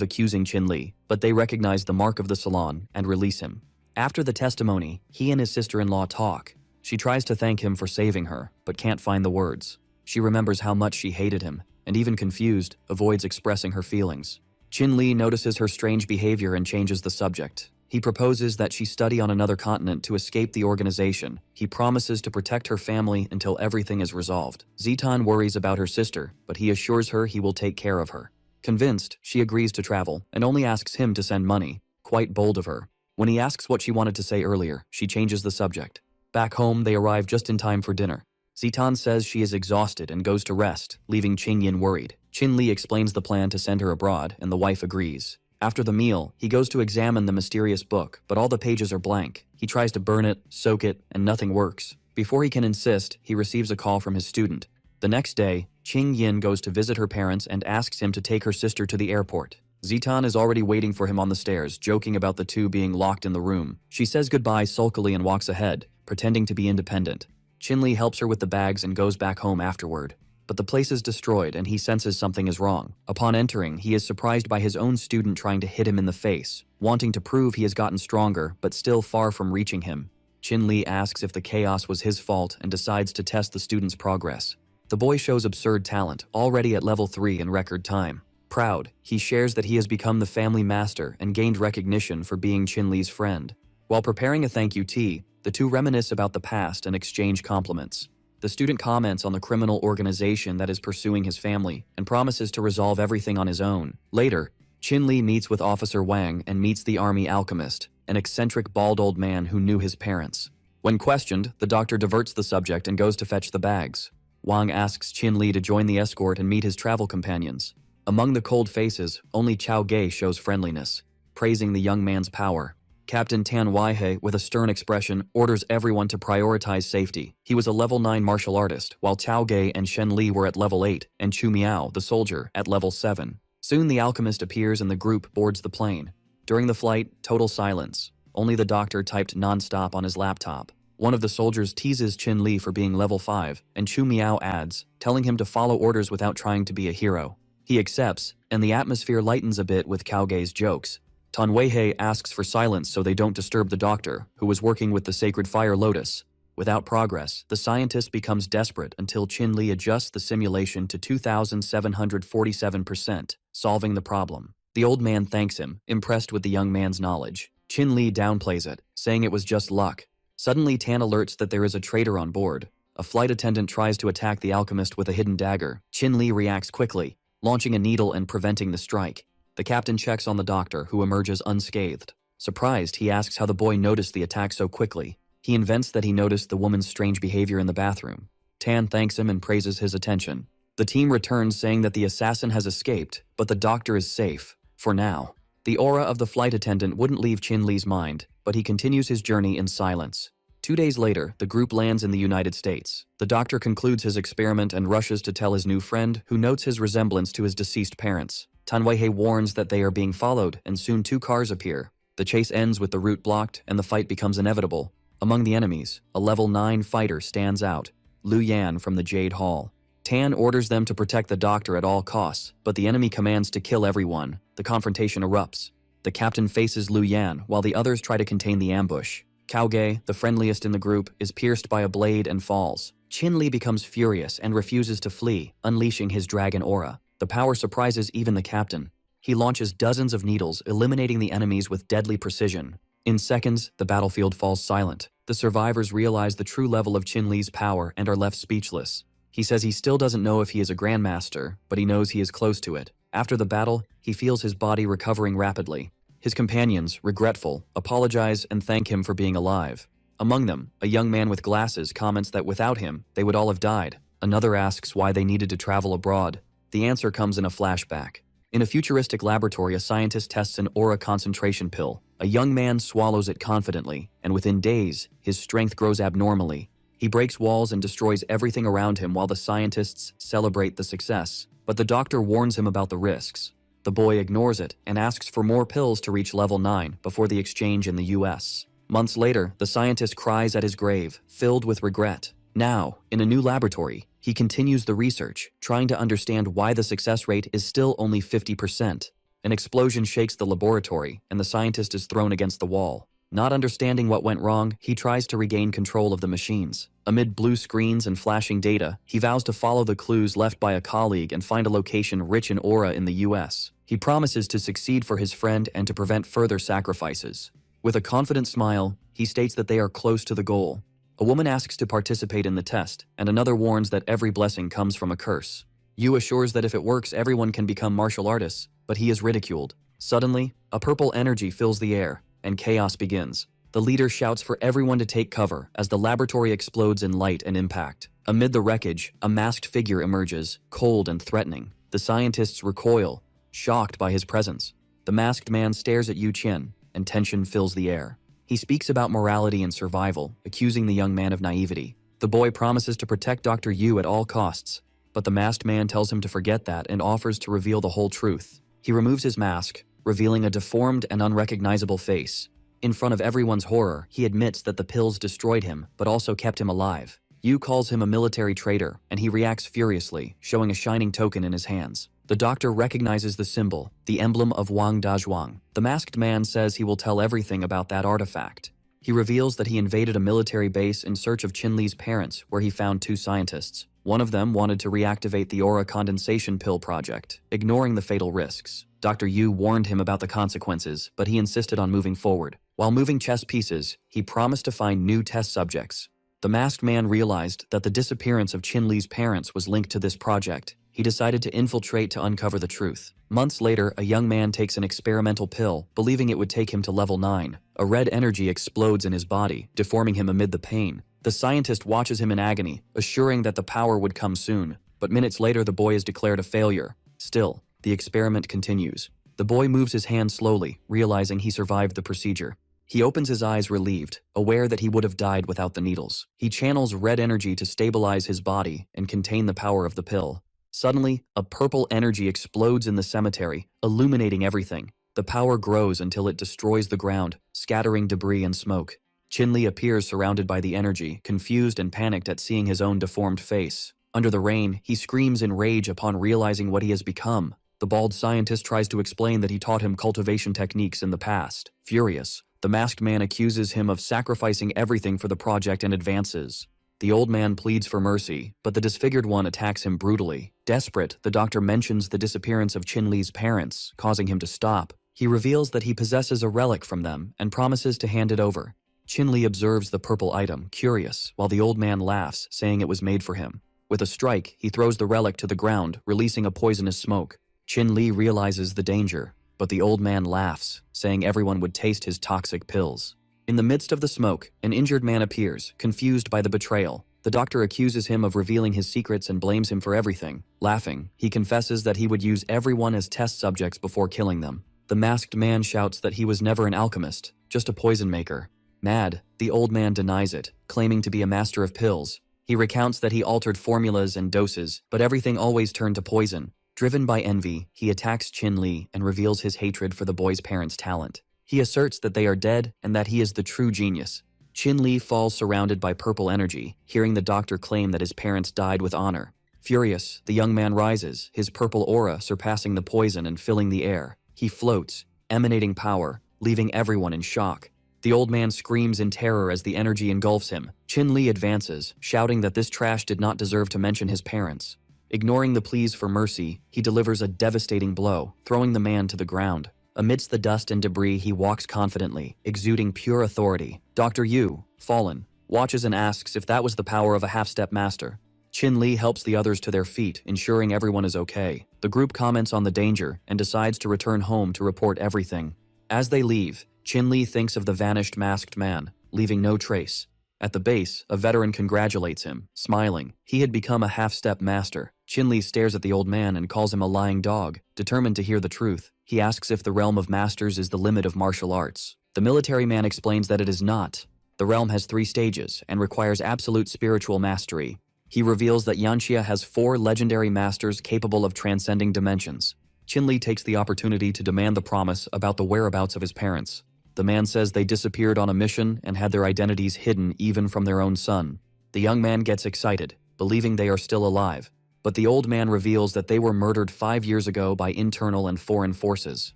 accusing Chin-Li, but they recognize the mark of the salon and release him. After the testimony, he and his sister-in-law talk. She tries to thank him for saving her, but can't find the words. She remembers how much she hated him, and even confused, avoids expressing her feelings. Chin-Li notices her strange behavior and changes the subject. He proposes that she study on another continent to escape the organization. He promises to protect her family until everything is resolved. Zitan worries about her sister, but he assures her he will take care of her. Convinced, she agrees to travel and only asks him to send money. Quite bold of her. When he asks what she wanted to say earlier, she changes the subject. Back home, they arrive just in time for dinner. Zitan says she is exhausted and goes to rest, leaving Qingyin worried. Chin-Li explains the plan to send her abroad, and the wife agrees. After the meal, he goes to examine the mysterious book, but all the pages are blank. He tries to burn it, soak it, and nothing works. Before he can insist, he receives a call from his student. The next day, Qingyin goes to visit her parents and asks him to take her sister to the airport. Zitan is already waiting for him on the stairs, joking about the two being locked in the room. She says goodbye sulkily and walks ahead, pretending to be independent. Chin-Li helps her with the bags and goes back home afterward. But the place is destroyed and he senses something is wrong. Upon entering, he is surprised by his own student trying to hit him in the face, wanting to prove he has gotten stronger, but still far from reaching him. Chin-Li asks if the chaos was his fault and decides to test the student's progress. The boy shows absurd talent, already at level 3 in record time. Proud, he shares that he has become the family master and gained recognition for being Chin-Li's friend. While preparing a thank you tea, the two reminisce about the past and exchange compliments. The student comments on the criminal organization that is pursuing his family and promises to resolve everything on his own. Later, Chin-Li meets with Officer Wang and meets the army alchemist, an eccentric bald old man who knew his parents. When questioned, the doctor diverts the subject and goes to fetch the bags. Wang asks Qin Li to join the escort and meet his travel companions. Among the cold faces, only Chao Gei shows friendliness, praising the young man's power. Captain Tan Weihei, with a stern expression, orders everyone to prioritize safety. He was a level 9 martial artist, while Chao Gei and Shen Li were at level 8, and Chu Miao, the soldier, at level 7. Soon the alchemist appears and the group boards the plane. During the flight, total silence. Only the doctor typed non-stop on his laptop. One of the soldiers teases Qin Li for being level 5, and Chu Miao adds, telling him to follow orders without trying to be a hero. He accepts, and the atmosphere lightens a bit with Cao Gei's jokes. Tan Weihei asks for silence so they don't disturb the doctor, who was working with the sacred fire lotus. Without progress, the scientist becomes desperate until Qin Li adjusts the simulation to 2,747%, solving the problem. The old man thanks him, impressed with the young man's knowledge. Qin Li downplays it, saying it was just luck. Suddenly Tan alerts that there is a traitor on board. A flight attendant tries to attack the alchemist with a hidden dagger. Qin Li reacts quickly, launching a needle and preventing the strike. The captain checks on the doctor, who emerges unscathed. Surprised, he asks how the boy noticed the attack so quickly. He invents that he noticed the woman's strange behavior in the bathroom. Tan thanks him and praises his attention. The team returns saying that the assassin has escaped, but the doctor is safe, for now. The aura of the flight attendant wouldn't leave Qin Li's mind, but he continues his journey in silence. 2 days later, the group lands in the United States. The doctor concludes his experiment and rushes to tell his new friend, who notes his resemblance to his deceased parents. Tan Weihei warns that they are being followed, and soon 2 cars appear. The chase ends with the route blocked, and the fight becomes inevitable. Among the enemies, a level 9 fighter stands out, Lu Yan from the Jade Hall. Tan orders them to protect the doctor at all costs, but the enemy commands to kill everyone. The confrontation erupts. The captain faces Lu Yan, while the others try to contain the ambush. Cao Gei, the friendliest in the group, is pierced by a blade and falls. Qin Li becomes furious and refuses to flee, unleashing his dragon aura. The power surprises even the captain. He launches dozens of needles, eliminating the enemies with deadly precision. In seconds, the battlefield falls silent. The survivors realize the true level of Qin Li's power and are left speechless. He says he still doesn't know if he is a grandmaster, but he knows he is close to it. After the battle, he feels his body recovering rapidly. His companions, regretful, apologize and thank him for being alive. Among them, a young man with glasses comments that without him, they would all have died. Another asks why they needed to travel abroad. The answer comes in a flashback. In a futuristic laboratory, a scientist tests an aura concentration pill. A young man swallows it confidently, and within days, his strength grows abnormally. He breaks walls and destroys everything around him while the scientists celebrate the success. But the doctor warns him about the risks. The boy ignores it and asks for more pills to reach level 9 before the exchange in the US. Months later, the scientist cries at his grave, filled with regret. Now, in a new laboratory, he continues the research, trying to understand why the success rate is still only 50%. An explosion shakes the laboratory, and the scientist is thrown against the wall. Not understanding what went wrong, he tries to regain control of the machines. Amid blue screens and flashing data, he vows to follow the clues left by a colleague and find a location rich in aura in the US. He promises to succeed for his friend and to prevent further sacrifices. With a confident smile, he states that they are close to the goal. A woman asks to participate in the test, and another warns that every blessing comes from a curse. Yu assures that if it works, everyone can become martial artists, but he is ridiculed. Suddenly, a purple energy fills the air, and chaos begins. The leader shouts for everyone to take cover as the laboratory explodes in light and impact. Amid the wreckage, a masked figure emerges, cold and threatening. The scientists recoil, shocked by his presence. The masked man stares at Yu Qian, and tension fills the air. He speaks about morality and survival, accusing the young man of naivety. The boy promises to protect Dr. Yu at all costs, but the masked man tells him to forget that and offers to reveal the whole truth. He removes his mask, revealing a deformed and unrecognizable face. In front of everyone's horror, he admits that the pills destroyed him, but also kept him alive. Yu calls him a military traitor, and he reacts furiously, showing a shining token in his hands. The doctor recognizes the symbol, the emblem of Wang Dazhuang. The masked man says he will tell everything about that artifact. He reveals that he invaded a military base in search of Qin Li's parents, where he found 2 scientists. One of them wanted to reactivate the aura condensation pill project, ignoring the fatal risks. Dr. Yu warned him about the consequences, but he insisted on moving forward. While moving chess pieces, he promised to find new test subjects. The masked man realized that the disappearance of Qin Li's parents was linked to this project. he decided to infiltrate to uncover the truth. Months later, a young man takes an experimental pill, believing it would take him to level 9. A red energy explodes in his body, deforming him amid the pain. The scientist watches him in agony, assuring that the power would come soon. But minutes later, the boy is declared a failure. Still, the experiment continues. The boy moves his hand slowly, realizing he survived the procedure. He opens his eyes relieved, aware that he would have died without the needles. He channels red energy to stabilize his body and contain the power of the pill. Suddenly, a purple energy explodes in the cemetery, illuminating everything. The power grows until it destroys the ground, scattering debris and smoke. Chin-Li appears surrounded by the energy, confused and panicked at seeing his own deformed face. Under the rain, he screams in rage upon realizing what he has become. The bald scientist tries to explain that he taught him cultivation techniques in the past. Furious, the masked man accuses him of sacrificing everything for the project and advances. The old man pleads for mercy, but the disfigured one attacks him brutally. Desperate, the doctor mentions the disappearance of Chin-Li's parents, causing him to stop. He reveals that he possesses a relic from them and promises to hand it over. Chin-Li observes the purple item, curious, while the old man laughs, saying it was made for him. With a strike, he throws the relic to the ground, releasing a poisonous smoke. Chin-Li realizes the danger, but the old man laughs, saying everyone would taste his toxic pills. In the midst of the smoke, an injured man appears, confused by the betrayal. The doctor accuses him of revealing his secrets and blames him for everything. Laughing, he confesses that he would use everyone as test subjects before killing them. The masked man shouts that he was never an alchemist, just a poison maker. Mad, the old man denies it, claiming to be a master of pills. He recounts that he altered formulas and doses, but everything always turned to poison. Driven by envy, he attacks Chin-Li and reveals his hatred for the boy's parents' talent. He asserts that they are dead and that he is the true genius. Chin-Li falls surrounded by purple energy, hearing the doctor claim that his parents died with honor. Furious, the young man rises, his purple aura surpassing the poison and filling the air. He floats, emanating power, leaving everyone in shock. The old man screams in terror as the energy engulfs him. Chin-Li advances, shouting that this trash did not deserve to mention his parents. Ignoring the pleas for mercy, he delivers a devastating blow, throwing the man to the ground. Amidst the dust and debris, he walks confidently, exuding pure authority. Dr. Yu, fallen, watches and asks if that was the power of a half-step master. Chin-Li helps the others to their feet, ensuring everyone is okay. The group comments on the danger and decides to return home to report everything. As they leave, Chin-Li thinks of the vanished masked man, leaving no trace. At the base, a veteran congratulates him, smiling. He had become a half-step master. Chin-Li stares at the old man and calls him a lying dog, determined to hear the truth. He asks if the realm of masters is the limit of martial arts. The military man explains that it is not. The realm has 3 stages and requires absolute spiritual mastery. He reveals that Yanxia has 4 legendary masters capable of transcending dimensions. Chin-Li takes the opportunity to demand the promise about the whereabouts of his parents. The man says they disappeared on a mission and had their identities hidden even from their own son. The young man gets excited, believing they are still alive. But the old man reveals that they were murdered 5 years ago by internal and foreign forces.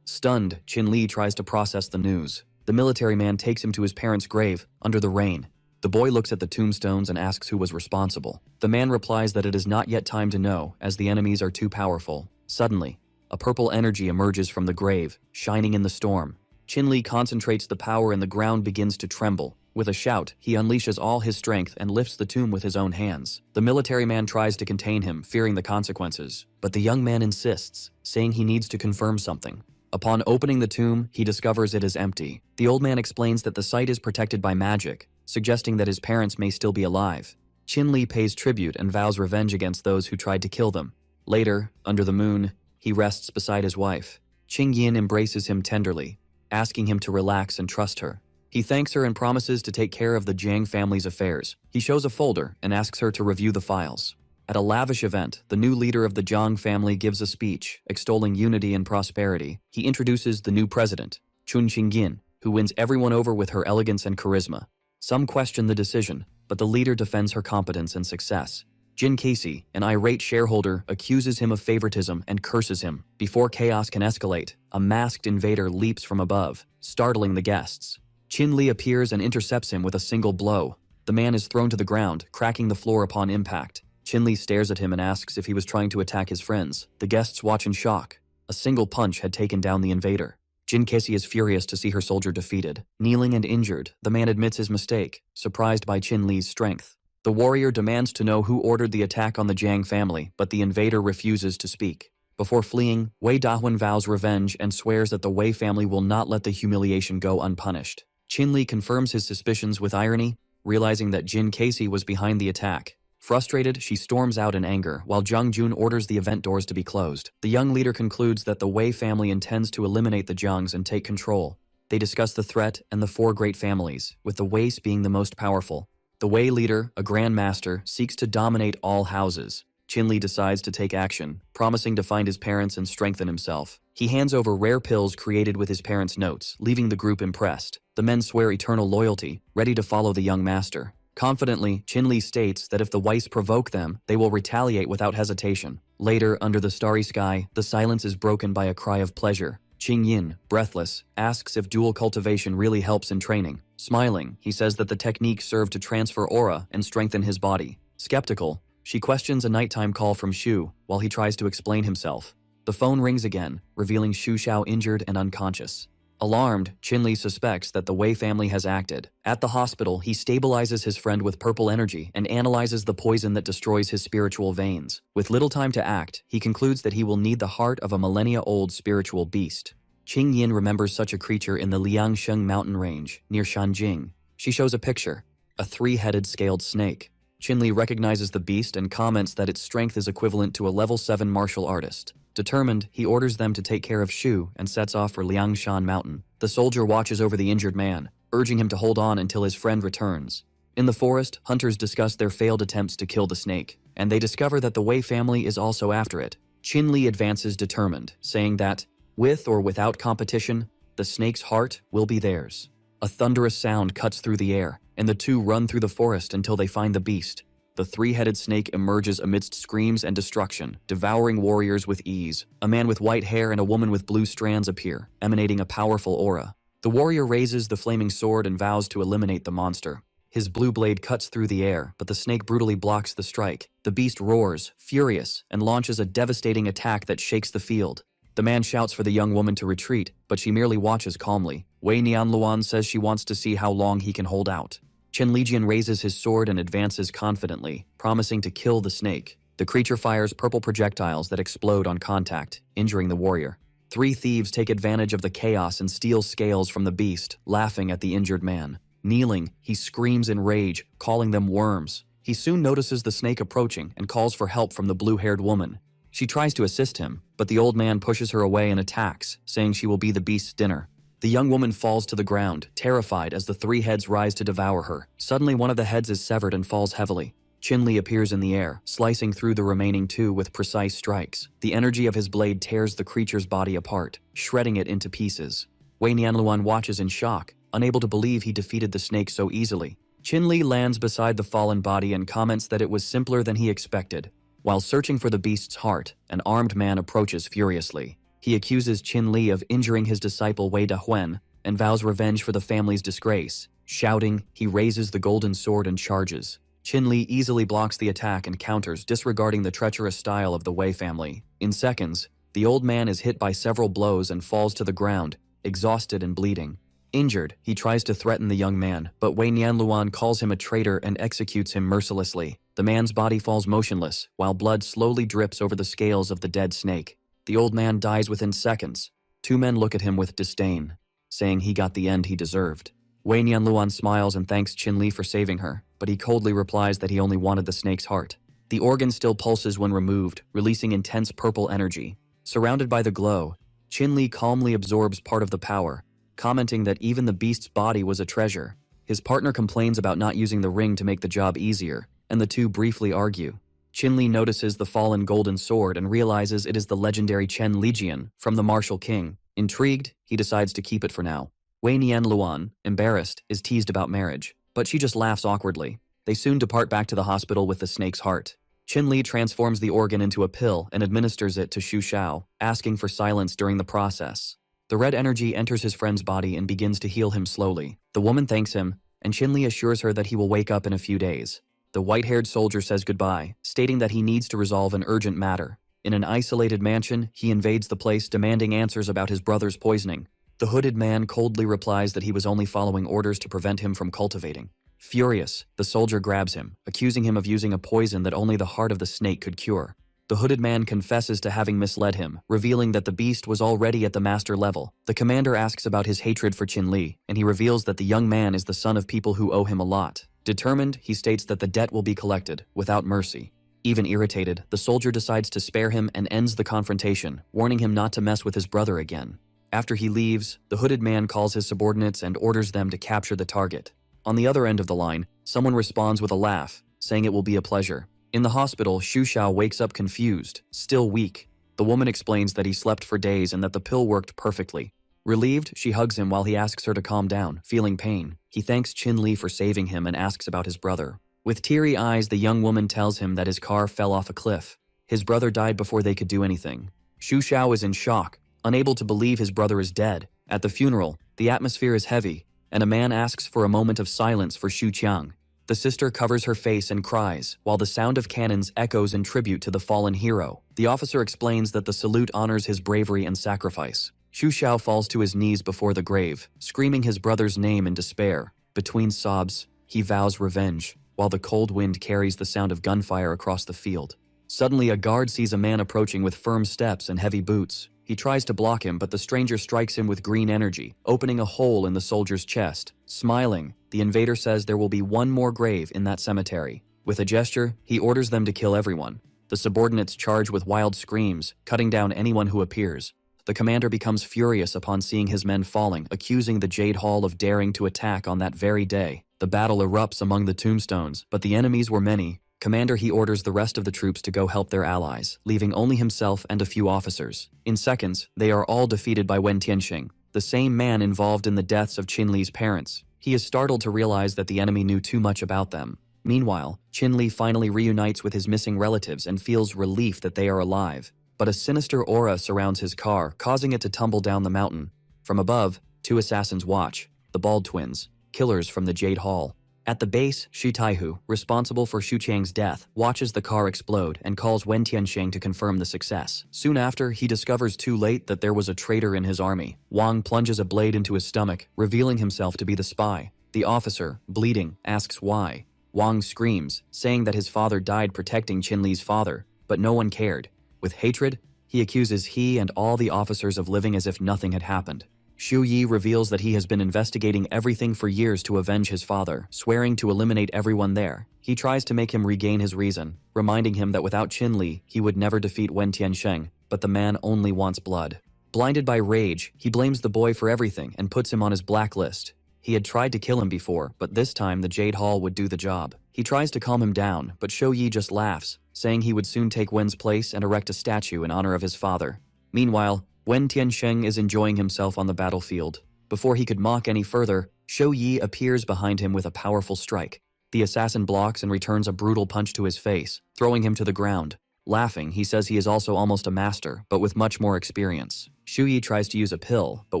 Stunned, Chin-Li tries to process the news. The military man takes him to his parents' grave, under the rain. The boy looks at the tombstones and asks who was responsible. The man replies that it is not yet time to know, as the enemies are too powerful. Suddenly, a purple energy emerges from the grave, shining in the storm. Chin-Li concentrates the power and the ground begins to tremble. With a shout, he unleashes all his strength and lifts the tomb with his own hands. The military man tries to contain him, fearing the consequences. But the young man insists, saying he needs to confirm something. Upon opening the tomb, he discovers it is empty. The old man explains that the site is protected by magic, suggesting that his parents may still be alive. Chin-Li pays tribute and vows revenge against those who tried to kill them. Later, under the moon, he rests beside his wife. Qingyin embraces him tenderly, asking him to relax and trust her. He thanks her and promises to take care of the Jiang family's affairs. He shows a folder and asks her to review the files. At a lavish event, the new leader of the Jiang family gives a speech, extolling unity and prosperity. He introduces the new president, Chun Qingyin, who wins everyone over with her elegance and charisma. Some question the decision, but the leader defends her competence and success. Jin Casey, an irate shareholder, accuses him of favoritism and curses him. Before chaos can escalate, a masked invader leaps from above, startling the guests. Chin-Li appears and intercepts him with a single blow. The man is thrown to the ground, cracking the floor upon impact. Chin-Li stares at him and asks if he was trying to attack his friends. The guests watch in shock. A single punch had taken down the invader. Jin Casey is furious to see her soldier defeated. Kneeling and injured, the man admits his mistake, surprised by Chin-Li's strength. The warrior demands to know who ordered the attack on the Jiang family, but the invader refuses to speak. Before fleeing, Wei Dahuen vows revenge and swears that the Wei family will not let the humiliation go unpunished. Qin Li confirms his suspicions with irony, realizing that Jin Casey was behind the attack. Frustrated, she storms out in anger, while Zhang Jun orders the event doors to be closed. The young leader concludes that the Wei family intends to eliminate the Jiangs and take control. They discuss the threat and the four great families, with the Weis being the most powerful. The Wei leader, a Grand Master, seeks to dominate all houses. Qin Li decides to take action, promising to find his parents and strengthen himself. He hands over rare pills created with his parents' notes, leaving the group impressed. The men swear eternal loyalty, ready to follow the young master. Confidently, Qin Li states that if the Weiss provoke them, they will retaliate without hesitation. Later, under the starry sky, the silence is broken by a cry of pleasure. Qing Yin, breathless, asks if dual cultivation really helps in training. Smiling, he says that the technique served to transfer aura and strengthen his body. Skeptical, she questions a nighttime call from Shu while he tries to explain himself. The phone rings again, revealing Xu Xiao injured and unconscious. Alarmed, Qin Li suspects that the Wei family has acted. At the hospital, he stabilizes his friend with purple energy and analyzes the poison that destroys his spiritual veins. With little time to act, he concludes that he will need the heart of a millennia-old spiritual beast. Qing Yin remembers such a creature in the Liangsheng mountain range, near Shanjing. She shows a picture, a three-headed scaled snake. Qin Li recognizes the beast and comments that its strength is equivalent to a level 7 martial artist. Determined, he orders them to take care of Shu and sets off for Liangshan Mountain. The soldier watches over the injured man, urging him to hold on until his friend returns. In the forest, hunters discuss their failed attempts to kill the snake, and they discover that the Wei family is also after it. Qin Li advances determined, saying that, with or without competition, the snake's heart will be theirs. A thunderous sound cuts through the air, and the two run through the forest until they find the beast. The three-headed snake emerges amidst screams and destruction, devouring warriors with ease. A man with white hair and a woman with blue strands appear, emanating a powerful aura. The warrior raises the flaming sword and vows to eliminate the monster. His blue blade cuts through the air, but the snake brutally blocks the strike. The beast roars, furious, and launches a devastating attack that shakes the field. The man shouts for the young woman to retreat, but she merely watches calmly. Wei Nianluan says she wants to see how long he can hold out. Chen Lijian raises his sword and advances confidently, promising to kill the snake. The creature fires purple projectiles that explode on contact, injuring the warrior. Three thieves take advantage of the chaos and steal scales from the beast, laughing at the injured man. Kneeling, he screams in rage, calling them worms. He soon notices the snake approaching and calls for help from the blue-haired woman. She tries to assist him, but the old man pushes her away and attacks, saying she will be the beast's dinner. The young woman falls to the ground, terrified as the three heads rise to devour her. Suddenly, one of the heads is severed and falls heavily. Qin Li appears in the air, slicing through the remaining two with precise strikes. The energy of his blade tears the creature's body apart, shredding it into pieces. Wei Nianluan watches in shock, unable to believe he defeated the snake so easily. Qin Li lands beside the fallen body and comments that it was simpler than he expected. While searching for the beast's heart, an armed man approaches furiously. He accuses Qin Li of injuring his disciple Wei Dahuen and vows revenge for the family's disgrace. Shouting, he raises the golden sword and charges. Qin Li easily blocks the attack and counters, disregarding the treacherous style of the Wei family. In seconds, the old man is hit by several blows and falls to the ground, exhausted and bleeding. Injured, he tries to threaten the young man, but Wei Nianluan calls him a traitor and executes him mercilessly. The man's body falls motionless, while blood slowly drips over the scales of the dead snake. The old man dies within seconds. Two men look at him with disdain, saying he got the end he deserved. Wei Nianluan smiles and thanks Qin Li for saving her, but he coldly replies that he only wanted the snake's heart. The organ still pulses when removed, releasing intense purple energy. Surrounded by the glow, Qin Li calmly absorbs part of the power, commenting that even the beast's body was a treasure. His partner complains about not using the ring to make the job easier, and the two briefly argue. Qin Li notices the fallen golden sword and realizes it is the legendary Chen Lijian from the Martial King. Intrigued, he decides to keep it for now. Wei Nianluan, embarrassed, is teased about marriage, but she just laughs awkwardly. They soon depart back to the hospital with the snake's heart. Qin Li transforms the organ into a pill and administers it to Xu Xiao, asking for silence during the process. The red energy enters his friend's body and begins to heal him slowly. The woman thanks him, and Qin Li assures her that he will wake up in a few days. The white-haired soldier says goodbye, stating that he needs to resolve an urgent matter. In an isolated mansion, he invades the place demanding answers about his brother's poisoning. The hooded man coldly replies that he was only following orders to prevent him from cultivating. Furious, the soldier grabs him, accusing him of using a poison that only the heart of the snake could cure. The hooded man confesses to having misled him, revealing that the beast was already at the master level. The commander asks about his hatred for Qin Li, and he reveals that the young man is the son of people who owe him a lot. Determined, he states that the debt will be collected, without mercy. Even irritated, the soldier decides to spare him and ends the confrontation, warning him not to mess with his brother again. After he leaves, the hooded man calls his subordinates and orders them to capture the target. On the other end of the line, someone responds with a laugh, saying it will be a pleasure. In the hospital, Xu Xiao wakes up confused, still weak. The woman explains that he slept for days and that the pill worked perfectly. Relieved, she hugs him while he asks her to calm down, feeling pain. He thanks Qin Li for saving him and asks about his brother. With teary eyes, the young woman tells him that his car fell off a cliff. His brother died before they could do anything. Xu Xiao is in shock, unable to believe his brother is dead. At the funeral, the atmosphere is heavy, and a man asks for a moment of silence for Xu Qiang. The sister covers her face and cries, while the sound of cannons echoes in tribute to the fallen hero. The officer explains that the salute honors his bravery and sacrifice. Xu Xiao falls to his knees before the grave, screaming his brother's name in despair. Between sobs, he vows revenge, while the cold wind carries the sound of gunfire across the field. Suddenly, a guard sees a man approaching with firm steps and heavy boots. He tries to block him, but the stranger strikes him with green energy, opening a hole in the soldier's chest. Smiling, the invader says there will be one more grave in that cemetery. With a gesture, he orders them to kill everyone. The subordinates charge with wild screams, cutting down anyone who appears. The commander becomes furious upon seeing his men falling, accusing the Jade Hall of daring to attack on that very day. The battle erupts among the tombstones, but the enemies were many. Commander, he orders the rest of the troops to go help their allies, leaving only himself and a few officers. In seconds, they are all defeated by Wen Tianxing, the same man involved in the deaths of Qin Li's parents. He is startled to realize that the enemy knew too much about them. Meanwhile, Qin Li finally reunites with his missing relatives and feels relief that they are alive. But a sinister aura surrounds his car, causing it to tumble down the mountain. From above, two assassins watch, the Bald Twins, killers from the Jade Hall. At the base, Shi Taihu, responsible for Xu Qiang's death, watches the car explode and calls Wen Tianxing to confirm the success. Soon after, he discovers too late that there was a traitor in his army. Wang plunges a blade into his stomach, revealing himself to be the spy. The officer, bleeding, asks why. Wang screams, saying that his father died protecting Qin Li's father, but no one cared. With hatred, he accuses he and all the officers of living as if nothing had happened. Xu Yi reveals that he has been investigating everything for years to avenge his father, swearing to eliminate everyone there. He tries to make him regain his reason, reminding him that without Qin Li, he would never defeat Wen Tianxing, but the man only wants blood. Blinded by rage, he blames the boy for everything and puts him on his blacklist. He had tried to kill him before, but this time the Jade Hall would do the job. He tries to calm him down, but Xu Yi just laughs, saying he would soon take Wen's place and erect a statue in honor of his father. Meanwhile, Wen Tianxing is enjoying himself on the battlefield. Before he could mock any further, Xu Yi appears behind him with a powerful strike. The assassin blocks and returns a brutal punch to his face, throwing him to the ground. Laughing, he says he is also almost a master, but with much more experience. Xu Yi tries to use a pill, but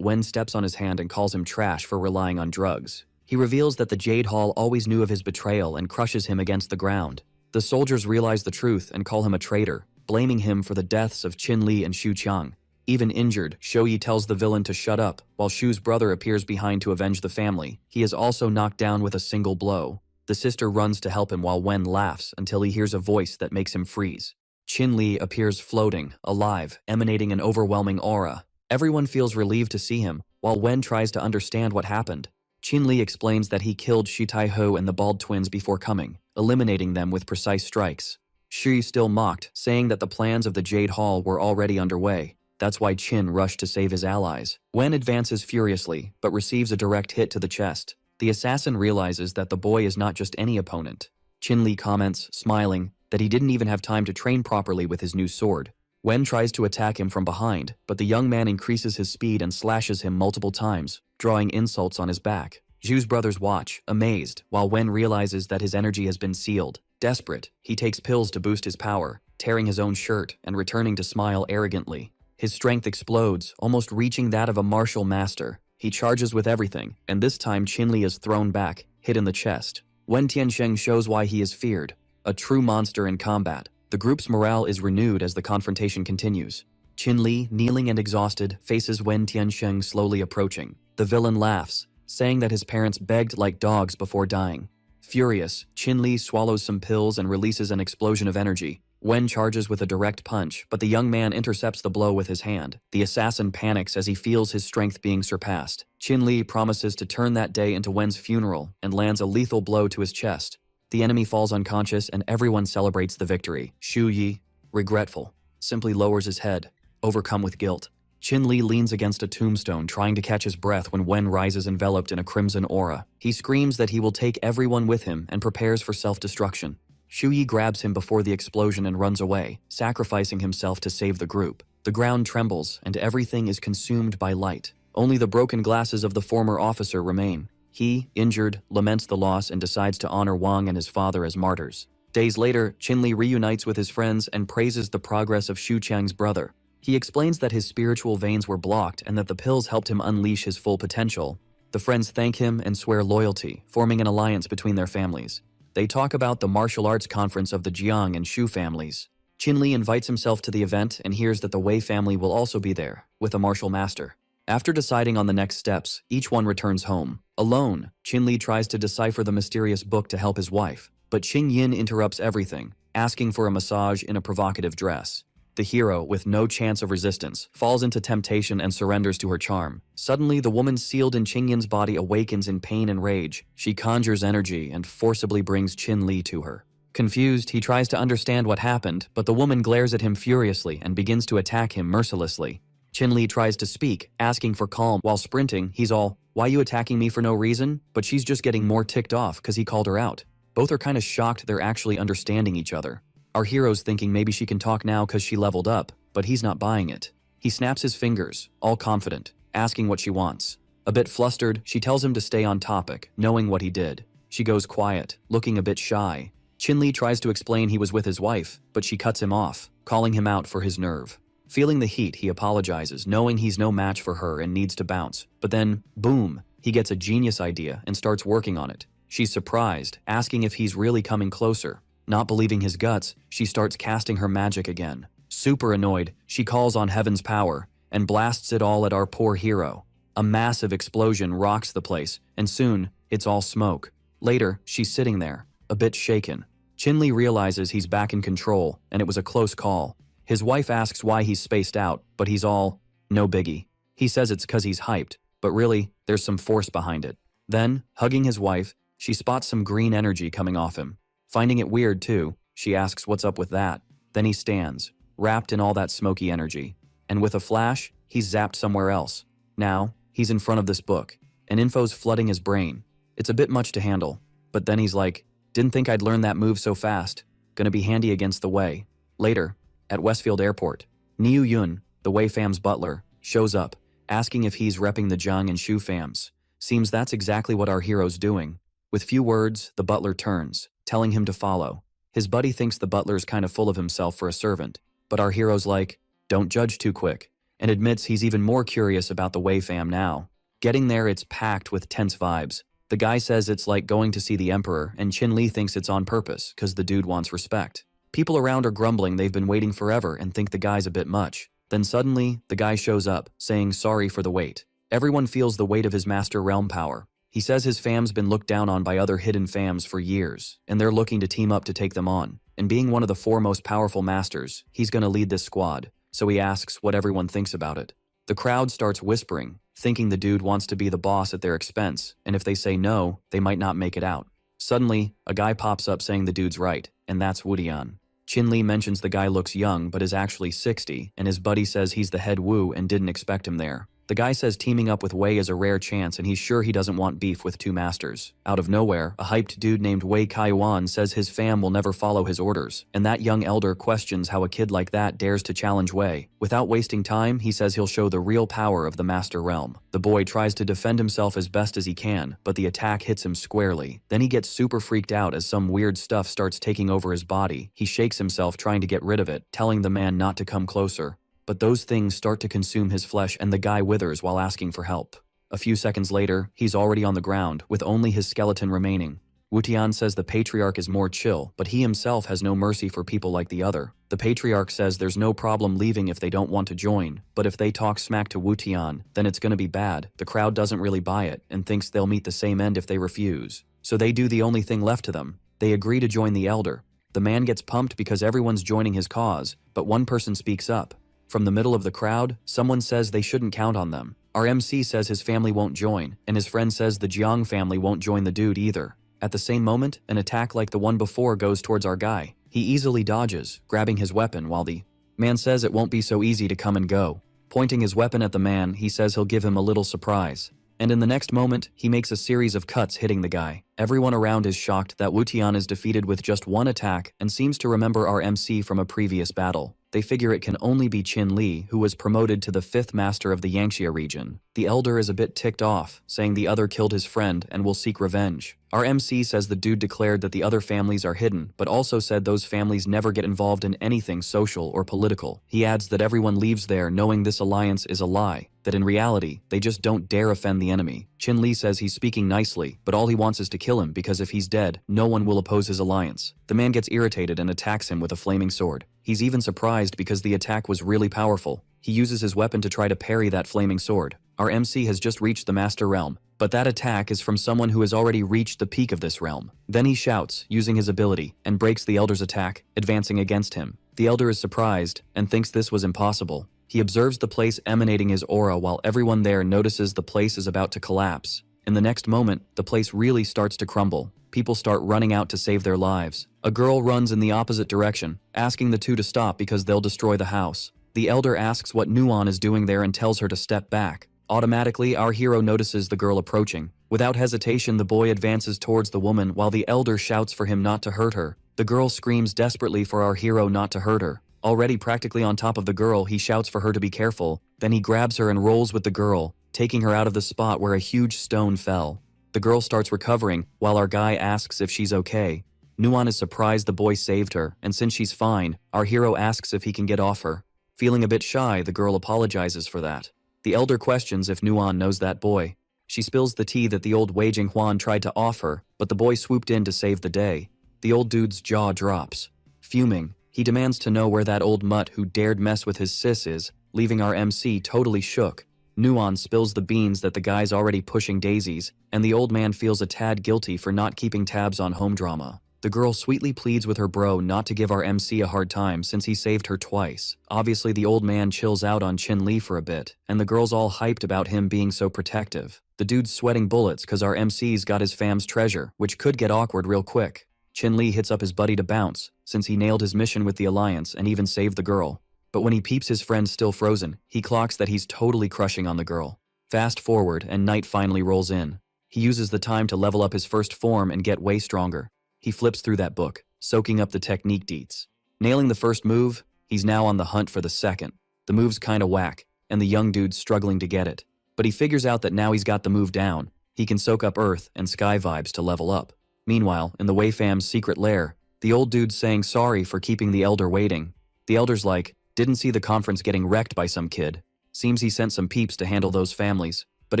Wen steps on his hand and calls him trash for relying on drugs. He reveals that the Jade Hall always knew of his betrayal and crushes him against the ground. The soldiers realize the truth and call him a traitor, blaming him for the deaths of Qin Li and Xu Qiang. Even injured, Xu Yi tells the villain to shut up, while Xu's brother appears behind to avenge the family. He is also knocked down with a single blow. The sister runs to help him while Wen laughs until he hears a voice that makes him freeze. Qin Li appears floating, alive, emanating an overwhelming aura. Everyone feels relieved to see him, while Wen tries to understand what happened. Qin Li explains that he killed Shi Taihu and the Bald Twins before coming, eliminating them with precise strikes. Shi still mocked, saying that the plans of the Jade Hall were already underway. That's why Qin rushed to save his allies. Wen advances furiously, but receives a direct hit to the chest. The assassin realizes that the boy is not just any opponent. Qin Li comments, smiling, that he didn't even have time to train properly with his new sword. Wen tries to attack him from behind, but the young man increases his speed and slashes him multiple times, drawing insults on his back. Xu's brothers watch, amazed, while Wen realizes that his energy has been sealed. Desperate, he takes pills to boost his power, tearing his own shirt and returning to smile arrogantly. His strength explodes, almost reaching that of a martial master. He charges with everything, and this time Qin Li is thrown back, hit in the chest. Wen Tianxing shows why he is feared, a true monster in combat. The group's morale is renewed as the confrontation continues. Qin Li, kneeling and exhausted, faces Wen Tianxing slowly approaching. The villain laughs, saying that his parents begged like dogs before dying. Furious, Qin-Li swallows some pills and releases an explosion of energy. Wen charges with a direct punch, but the young man intercepts the blow with his hand. The assassin panics as he feels his strength being surpassed. Qin-Li promises to turn that day into Wen's funeral and lands a lethal blow to his chest. The enemy falls unconscious and everyone celebrates the victory. Xu Yi, regretful, simply lowers his head, overcome with guilt. Qin-Li leans against a tombstone trying to catch his breath when Wen rises enveloped in a crimson aura. He screams that he will take everyone with him and prepares for self-destruction. Xu Yi grabs him before the explosion and runs away, sacrificing himself to save the group. The ground trembles and everything is consumed by light. Only the broken glasses of the former officer remain. He, injured, laments the loss and decides to honor Wang and his father as martyrs. Days later, Qin-Li reunites with his friends and praises the progress of Xu Chang's brother. He explains that his spiritual veins were blocked and that the pills helped him unleash his full potential. The friends thank him and swear loyalty, forming an alliance between their families. They talk about the martial arts conference of the Jiang and Shu families. Qin-Li invites himself to the event and hears that the Wei family will also be there, with a martial master. After deciding on the next steps, each one returns home. Alone, Qin-Li tries to decipher the mysterious book to help his wife, but Qing Yin interrupts everything, asking for a massage in a provocative dress. The hero, with no chance of resistance, falls into temptation and surrenders to her charm. Suddenly, the woman sealed in Qing Yin's body awakens in pain and rage. She conjures energy and forcibly brings Qin-Li to her. Confused, he tries to understand what happened, but the woman glares at him furiously and begins to attack him mercilessly. Qin-Li tries to speak, asking for calm. While sprinting, he's all, "Why you attacking me for no reason?" But she's just getting more ticked off because he called her out. Both are kinda shocked they're actually understanding each other. Our hero's thinking maybe she can talk now cause she leveled up, but he's not buying it. He snaps his fingers, all confident, asking what she wants. A bit flustered, she tells him to stay on topic, knowing what he did. She goes quiet, looking a bit shy. Qin-Li tries to explain he was with his wife, but she cuts him off, calling him out for his nerve. Feeling the heat, he apologizes, knowing he's no match for her and needs to bounce. But then, boom, he gets a genius idea and starts working on it. She's surprised, asking if he's really coming closer. Not believing his guts, she starts casting her magic again. Super annoyed, she calls on heaven's power and blasts it all at our poor hero. A massive explosion rocks the place, and soon, it's all smoke. Later, she's sitting there, a bit shaken. Qin-Li realizes he's back in control, and it was a close call. His wife asks why he's spaced out, but he's all, no biggie. He says it's cause he's hyped, but really, there's some force behind it. Then, hugging his wife, she spots some green energy coming off him. Finding it weird too, she asks what's up with that. Then he stands, wrapped in all that smoky energy. And with a flash, he's zapped somewhere else. Now, he's in front of this book, and info's flooding his brain. It's a bit much to handle, but then he's like, didn't think I'd learn that move so fast. Gonna be handy against the Wei. Later, at Westfield Airport, Niu Yun, the Wei fam's butler, shows up, asking if he's repping the Zhang and Shu fams. Seems that's exactly what our hero's doing. With few words, the butler turns, telling him to follow. His buddy thinks the butler's kind of full of himself for a servant, but our hero's like, don't judge too quick, and admits he's even more curious about the Wei fam now. Getting there, it's packed with tense vibes. The guy says it's like going to see the emperor, and Qin-Li thinks it's on purpose, cause the dude wants respect. People around are grumbling they've been waiting forever and think the guy's a bit much. Then suddenly, the guy shows up, saying sorry for the wait. Everyone feels the weight of his master realm power. He says his fam's been looked down on by other hidden fams for years, and they're looking to team up to take them on. And being one of the 4 most powerful masters, he's gonna lead this squad, so he asks what everyone thinks about it. The crowd starts whispering, thinking the dude wants to be the boss at their expense, and if they say no, they might not make it out. Suddenly, a guy pops up saying the dude's right, and that's Wudian. Qin-Li mentions the guy looks young but is actually 60, and his buddy says he's the head Wu and didn't expect him there. The guy says teaming up with Wei is a rare chance and he's sure he doesn't want beef with 2 masters. Out of nowhere, a hyped dude named Wei Kaiyuan says his fam will never follow his orders, and that young elder questions how a kid like that dares to challenge Wei. Without wasting time, he says he'll show the real power of the master realm. The boy tries to defend himself as best as he can, but the attack hits him squarely. Then he gets super freaked out as some weird stuff starts taking over his body. He shakes himself trying to get rid of it, telling the man not to come closer. But those things start to consume his flesh and the guy withers while asking for help. A few seconds later, he's already on the ground, with only his skeleton remaining. Wutian says the patriarch is more chill, but he himself has no mercy for people like the other. The patriarch says there's no problem leaving if they don't want to join, but if they talk smack to Wutian, then it's gonna be bad. The crowd doesn't really buy it, and thinks they'll meet the same end if they refuse. So they do the only thing left to them. They agree to join the elder. The man gets pumped because everyone's joining his cause, but one person speaks up. From the middle of the crowd, someone says they shouldn't count on them. Our MC says his family won't join, and his friend says the Jiang family won't join the dude either. At the same moment, an attack like the one before goes towards our guy. He easily dodges, grabbing his weapon while the man says it won't be so easy to come and go. Pointing his weapon at the man, he says he'll give him a little surprise. And in the next moment, he makes a series of cuts hitting the guy. Everyone around is shocked that Wutian is defeated with just one attack and seems to remember our MC from a previous battle. They figure it can only be Qin Li, who was promoted to the 5th master of the Yangxia region. The elder is a bit ticked off, saying the other killed his friend and will seek revenge. Our MC says the dude declared that the other families are hidden, but also said those families never get involved in anything social or political. He adds that everyone leaves there knowing this alliance is a lie, that in reality, they just don't dare offend the enemy. Qin Li says he's speaking nicely, but all he wants is to kill him because if he's dead, no one will oppose his alliance. The man gets irritated and attacks him with a flaming sword. He's even surprised because the attack was really powerful. He uses his weapon to try to parry that flaming sword. Our MC has just reached the Master Realm, but that attack is from someone who has already reached the peak of this realm. Then he shouts, using his ability, and breaks the Elder's attack, advancing against him. The Elder is surprised and thinks this was impossible. He observes the place emanating his aura while everyone there notices the place is about to collapse. In the next moment, the place really starts to crumble. People start running out to save their lives. A girl runs in the opposite direction, asking the two to stop because they'll destroy the house. The elder asks what Nuan is doing there and tells her to step back. Automatically, our hero notices the girl approaching. Without hesitation, the boy advances towards the woman while the elder shouts for him not to hurt her. The girl screams desperately for our hero not to hurt her. Already practically on top of the girl, he shouts for her to be careful. Then he grabs her and rolls with the girl, taking her out of the spot where a huge stone fell. The girl starts recovering, while our guy asks if she's okay. Nuan is surprised the boy saved her, and since she's fine, our hero asks if he can get off her. Feeling a bit shy, the girl apologizes for that. The elder questions if Nuan knows that boy. She spills the tea that the old Wei Jinghuan tried to offer, but the boy swooped in to save the day. The old dude's jaw drops. Fuming, he demands to know where that old mutt who dared mess with his sis is, leaving our MC totally shook. Nuan spills the beans that the guy's already pushing daisies, and the old man feels a tad guilty for not keeping tabs on home drama. The girl sweetly pleads with her bro not to give our MC a hard time since he saved her twice. Obviously the old man chills out on Qin Li for a bit, and the girl's all hyped about him being so protective. The dude's sweating bullets cause our MC's got his fam's treasure, which could get awkward real quick. Qin Li hits up his buddy to bounce, since he nailed his mission with the alliance and even saved the girl. But when he peeps his friend still frozen, he clocks that he's totally crushing on the girl. Fast forward and night finally rolls in. He uses the time to level up his first form and get way stronger. He flips through that book, soaking up the technique deets. Nailing the first move, he's now on the hunt for the second. The move's kinda whack, and the young dude's struggling to get it. But he figures out that now he's got the move down, he can soak up earth and sky vibes to level up. Meanwhile, in the Wei fam's secret lair, the old dude's saying sorry for keeping the elder waiting. The elder's like, didn't see the conference getting wrecked by some kid. Seems he sent some peeps to handle those families. But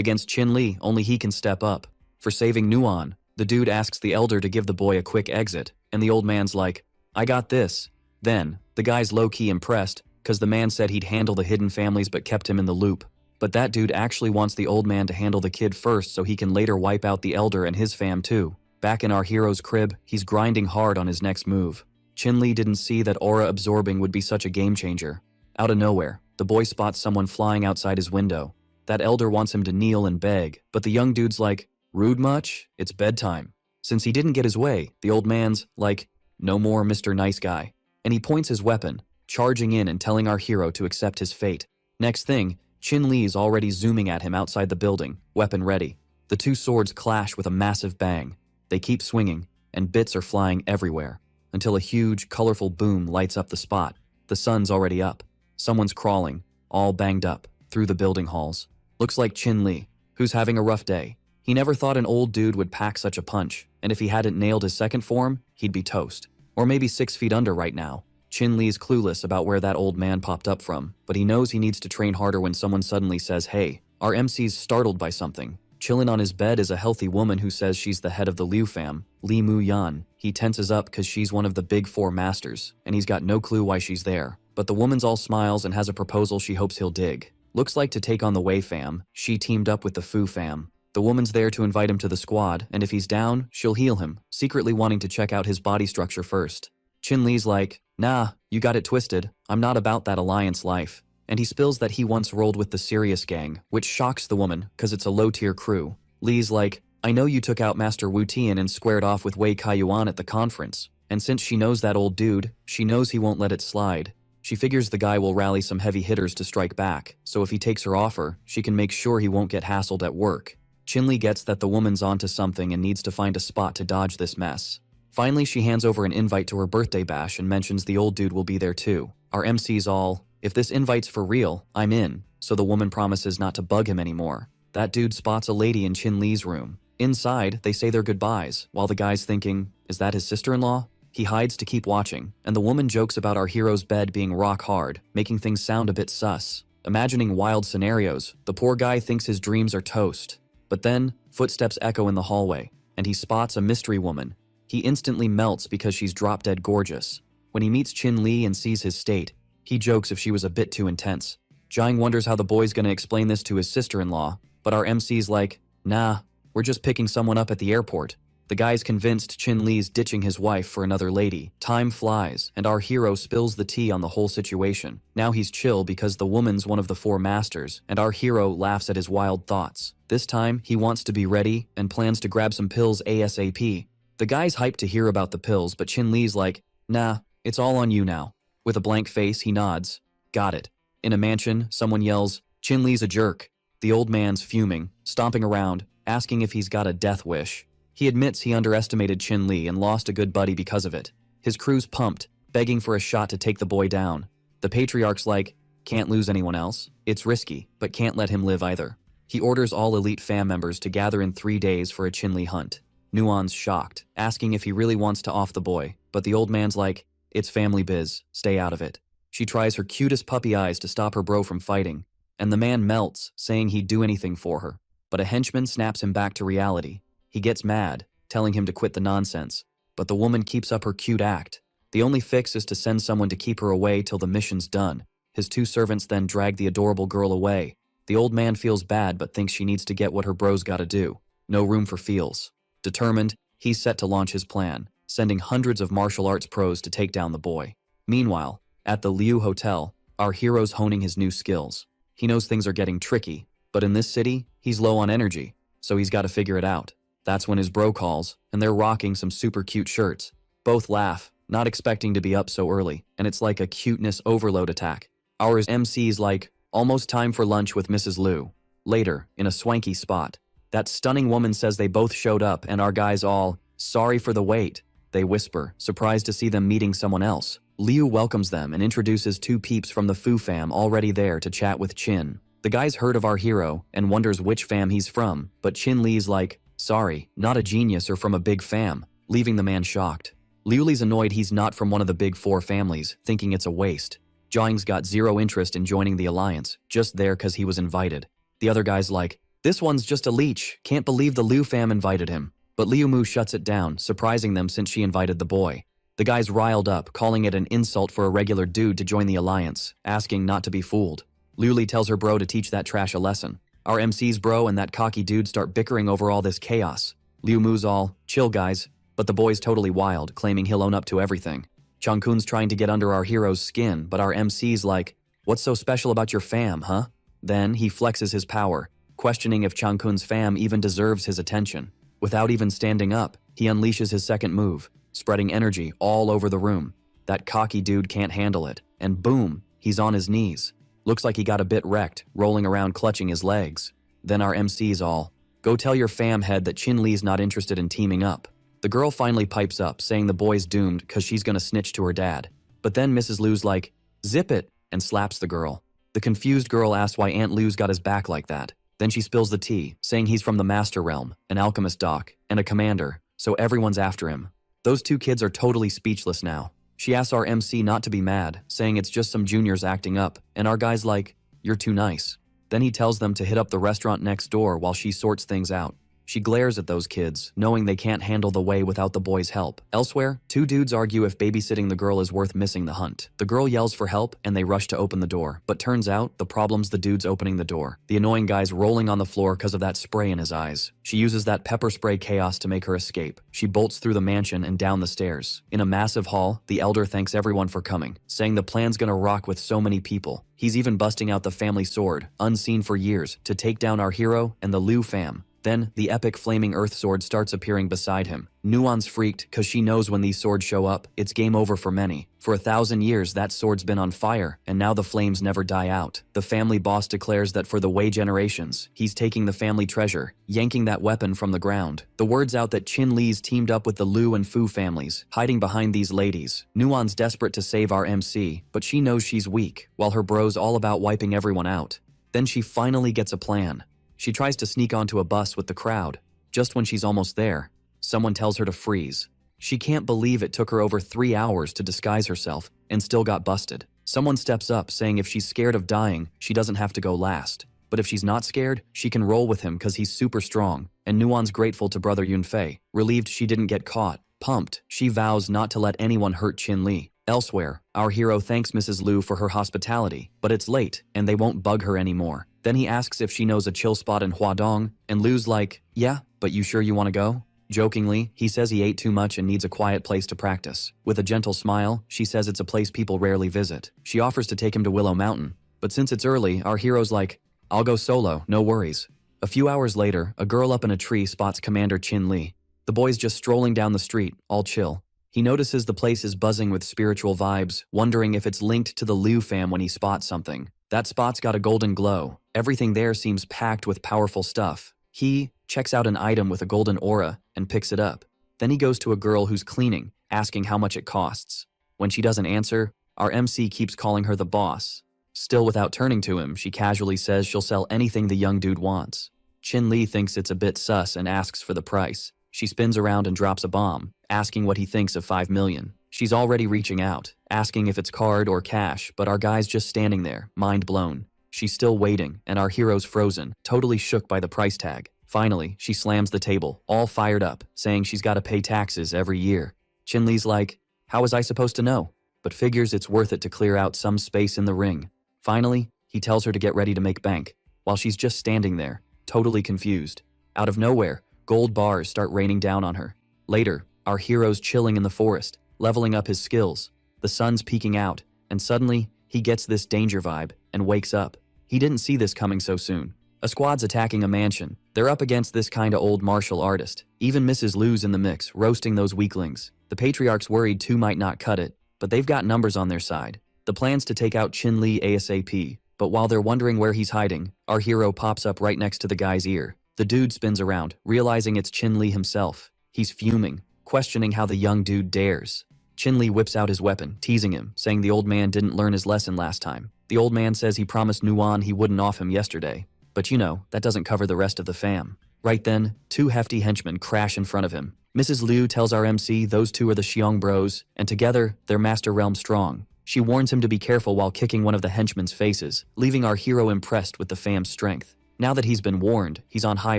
against Qin Li, only he can step up. For saving Nuan, the dude asks the elder to give the boy a quick exit, and the old man's like, I got this. Then, the guy's low-key impressed, cause the man said he'd handle the hidden families but kept him in the loop. But that dude actually wants the old man to handle the kid first so he can later wipe out the elder and his fam too. Back in our hero's crib, he's grinding hard on his next move. Qin Li didn't see that aura absorbing would be such a game changer. Out of nowhere, the boy spots someone flying outside his window. That elder wants him to kneel and beg, but the young dude's like, rude much? It's bedtime. Since he didn't get his way, the old man's like, no more Mr. Nice Guy. And he points his weapon, charging in and telling our hero to accept his fate. Next thing, Qin Li's already zooming at him outside the building, weapon ready. The two swords clash with a massive bang. They keep swinging, and bits are flying everywhere, until a huge, colorful boom lights up the spot. The sun's already up. Someone's crawling, all banged up, through the building halls. Looks like Qin Li, who's having a rough day. He never thought an old dude would pack such a punch, and if he hadn't nailed his second form, he'd be toast. Or maybe 6 feet under right now. Qin Li's clueless about where that old man popped up from, but he knows he needs to train harder when someone suddenly says, hey. Our MC's startled by something. Chilling on his bed is a healthy woman who says she's the head of the Liu fam, Li Mu Yan. He tenses up cause she's one of the big 4 masters, and he's got no clue why she's there. But the woman's all smiles and has a proposal she hopes he'll dig. Looks like to take on the Wei fam, she teamed up with the Fu fam. The woman's there to invite him to the squad, and if he's down, she'll heal him, secretly wanting to check out his body structure first. Chin-Li's like, nah, you got it twisted, I'm not about that alliance life. And he spills that he once rolled with the Sirius gang, which shocks the woman, cause it's a low-tier crew. Lee's like, I know you took out Master Wu Tian and squared off with Wei Kaiyuan at the conference. And since she knows that old dude, she knows he won't let it slide. She figures the guy will rally some heavy hitters to strike back, so if he takes her offer, she can make sure he won't get hassled at work. Chin-Li gets that the woman's onto something and needs to find a spot to dodge this mess. Finally, she hands over an invite to her birthday bash and mentions the old dude will be there too. Our MC's all, if this invite's for real, I'm in, so the woman promises not to bug him anymore. That dude spots a lady in Chin-Li's room. Inside, they say their goodbyes, while the guy's thinking, is that his sister-in-law? He hides to keep watching, and the woman jokes about our hero's bed being rock hard, making things sound a bit sus. Imagining wild scenarios, the poor guy thinks his dreams are toast. But then, footsteps echo in the hallway, and he spots a mystery woman. He instantly melts because she's drop-dead gorgeous. When he meets Chin-Li and sees his state, he jokes if she was a bit too intense. Jiang wonders how the boy's gonna explain this to his sister-in-law, but our MC's like, nah, we're just picking someone up at the airport. The guy's convinced Chin-Li's ditching his wife for another lady. Time flies, and our hero spills the tea on the whole situation. Now he's chill because the woman's one of the 4 masters, and our hero laughs at his wild thoughts. This time, he wants to be ready and plans to grab some pills ASAP. The guy's hyped to hear about the pills, but Chin-Li's like, nah, it's all on you now. With a blank face, he nods. Got it. In a mansion, someone yells, Chin-Li's a jerk. The old man's fuming, stomping around, asking if he's got a death wish. He admits he underestimated Chin-Li and lost a good buddy because of it. His crew's pumped, begging for a shot to take the boy down. The patriarch's like, can't lose anyone else. It's risky, but can't let him live either. He orders all elite fam members to gather in 3 days for a Chin-Li hunt. Nuon's shocked, asking if he really wants to off the boy, but the old man's like, it's family biz, stay out of it. She tries her cutest puppy eyes to stop her bro from fighting, and the man melts, saying he'd do anything for her. But a henchman snaps him back to reality. He gets mad, telling him to quit the nonsense, but the woman keeps up her cute act. The only fix is to send someone to keep her away till the mission's done. His 2 servants then drag the adorable girl away. The old man feels bad but thinks she needs to get what her bro's gotta do. No room for feels. Determined, he's set to launch his plan, sending hundreds of martial arts pros to take down the boy. Meanwhile, at the Liu Hotel, our hero's honing his new skills. He knows things are getting tricky, but in this city, he's low on energy, so he's gotta figure it out. That's when his bro calls, and they're rocking some super cute shirts. Both laugh, not expecting to be up so early, and it's like a cuteness overload attack. Our MC's like, almost time for lunch with Mrs. Liu. Later, in a swanky spot, that stunning woman says they both showed up and our guys all, sorry for the wait. They whisper, surprised to see them meeting someone else. Liu welcomes them and introduces 2 peeps from the Fu fam already there to chat with Chin. The guy's heard of our hero and wonders which fam he's from, but Chin-Li's like, sorry, not a genius or from a big fam, leaving the man shocked. Liuli's annoyed he's not from one of the big 4 families, thinking it's a waste. Jiang's got 0 interest in joining the alliance, just there cause he was invited. The other guy's like, this one's just a leech, can't believe the Liu fam invited him. But Liu Mu shuts it down, surprising them since she invited the boy. The guy's riled up, calling it an insult for a regular dude to join the alliance, asking not to be fooled. Liuli tells her bro to teach that trash a lesson. Our MC's bro and that cocky dude start bickering over all this chaos. Liu Mu's all, chill guys, but the boy's totally wild, claiming he'll own up to everything. Changkun's trying to get under our hero's skin, but our MC's like, what's so special about your fam, huh? Then he flexes his power, questioning if Changkun's fam even deserves his attention. Without even standing up, he unleashes his second move, spreading energy all over the room. That cocky dude can't handle it, and boom, he's on his knees. Looks like he got a bit wrecked, rolling around clutching his legs. Then our MC's all, go tell your fam head that Chin-Li's not interested in teaming up. The girl finally pipes up, saying the boy's doomed cause she's gonna snitch to her dad. But then Mrs. Liu's like, zip it, and slaps the girl. The confused girl asks why Aunt Liu's got his back like that. Then she spills the tea, saying he's from the Master Realm, an alchemist doc, and a commander, so everyone's after him. Those 2 kids are totally speechless now. She asks our MC not to be mad, saying it's just some juniors acting up, and our guy's like, you're too nice. Then he tells them to hit up the restaurant next door while she sorts things out. She glares at those kids, knowing they can't handle the way without the boy's help. Elsewhere, two dudes argue if babysitting the girl is worth missing the hunt. The girl yells for help and they rush to open the door, but turns out the problem's the dudes opening the door. The annoying guy's rolling on the floor because of that spray in his eyes. She uses that pepper spray chaos to make her escape. She bolts through the mansion and down the stairs. In a massive hall, the elder thanks everyone for coming, saying the plan's gonna rock with so many people. He's even busting out the family sword, unseen for years, to take down our hero and the Liu fam. Then, the epic flaming earth sword starts appearing beside him. Nuon's freaked cause she knows when these swords show up, it's game over for many. For 1,000 years that sword's been on fire, and now the flames never die out. The family boss declares that for the Wei generations, he's taking the family treasure, yanking that weapon from the ground. The word's out that Qin Li's teamed up with the Liu and Fu families, hiding behind these ladies. Nuon's desperate to save our MC, but she knows she's weak, while her bro's all about wiping everyone out. Then she finally gets a plan. She tries to sneak onto a bus with the crowd. Just when she's almost there, someone tells her to freeze. She can't believe it took her over 3 hours to disguise herself and still got busted. Someone steps up saying if she's scared of dying, she doesn't have to go last. But if she's not scared, she can roll with him cause he's super strong. And Nuon's grateful to brother Yunfei, relieved she didn't get caught. Pumped, she vows not to let anyone hurt Qin Li. Elsewhere, our hero thanks Mrs. Liu for her hospitality, but it's late and they won't bug her anymore. Then he asks if she knows a chill spot in Huadong, and Liu's like, yeah, but you sure you want to go? Jokingly, he says he ate too much and needs a quiet place to practice. With a gentle smile, she says it's a place people rarely visit. She offers to take him to Willow Mountain, but since it's early, our hero's like, I'll go solo, no worries. A few hours later, a girl up in a tree spots Commander Qin Li. The boy's just strolling down the street, all chill. He notices the place is buzzing with spiritual vibes, wondering if it's linked to the Liu fam when he spots something. That spot's got a golden glow. Everything there seems packed with powerful stuff. He checks out an item with a golden aura and picks it up. Then he goes to a girl who's cleaning, asking how much it costs. When she doesn't answer, our MC keeps calling her the boss. Still without turning to him, she casually says she'll sell anything the young dude wants. Qin Li thinks it's a bit sus and asks for the price. She spins around and drops a bomb, asking what he thinks of 5 million. She's already reaching out, asking if it's card or cash, but our guy's just standing there, mind blown. She's still waiting, and our hero's frozen, totally shook by the price tag. Finally, she slams the table, all fired up, saying she's gotta pay taxes every year. Qin Li's like, how was I supposed to know? But figures it's worth it to clear out some space in the ring. Finally, he tells her to get ready to make bank, while she's just standing there, totally confused. Out of nowhere, gold bars start raining down on her. Later, our hero's chilling in the forest, leveling up his skills. The sun's peeking out, and suddenly, he gets this danger vibe and wakes up. He didn't see this coming so soon. A squad's attacking a mansion. They're up against this kinda old martial artist. Even Mrs. Liu's in the mix, roasting those weaklings. The patriarch's worried two might not cut it, but they've got numbers on their side. The plan's to take out Qin Li ASAP, but while they're wondering where he's hiding, our hero pops up right next to the guy's ear. The dude spins around, realizing it's Qin Li himself. He's fuming, questioning how the young dude dares. Qin Li whips out his weapon, teasing him, saying the old man didn't learn his lesson last time. The old man says he promised Nuon he wouldn't off him yesterday. But you know, that doesn't cover the rest of the fam. Right then, two hefty henchmen crash in front of him. Mrs. Liu tells our MC those two are the Xiong bros, and together, they're master realm strong. She warns him to be careful while kicking one of the henchmen's faces, leaving our hero impressed with the fam's strength. Now that he's been warned, he's on high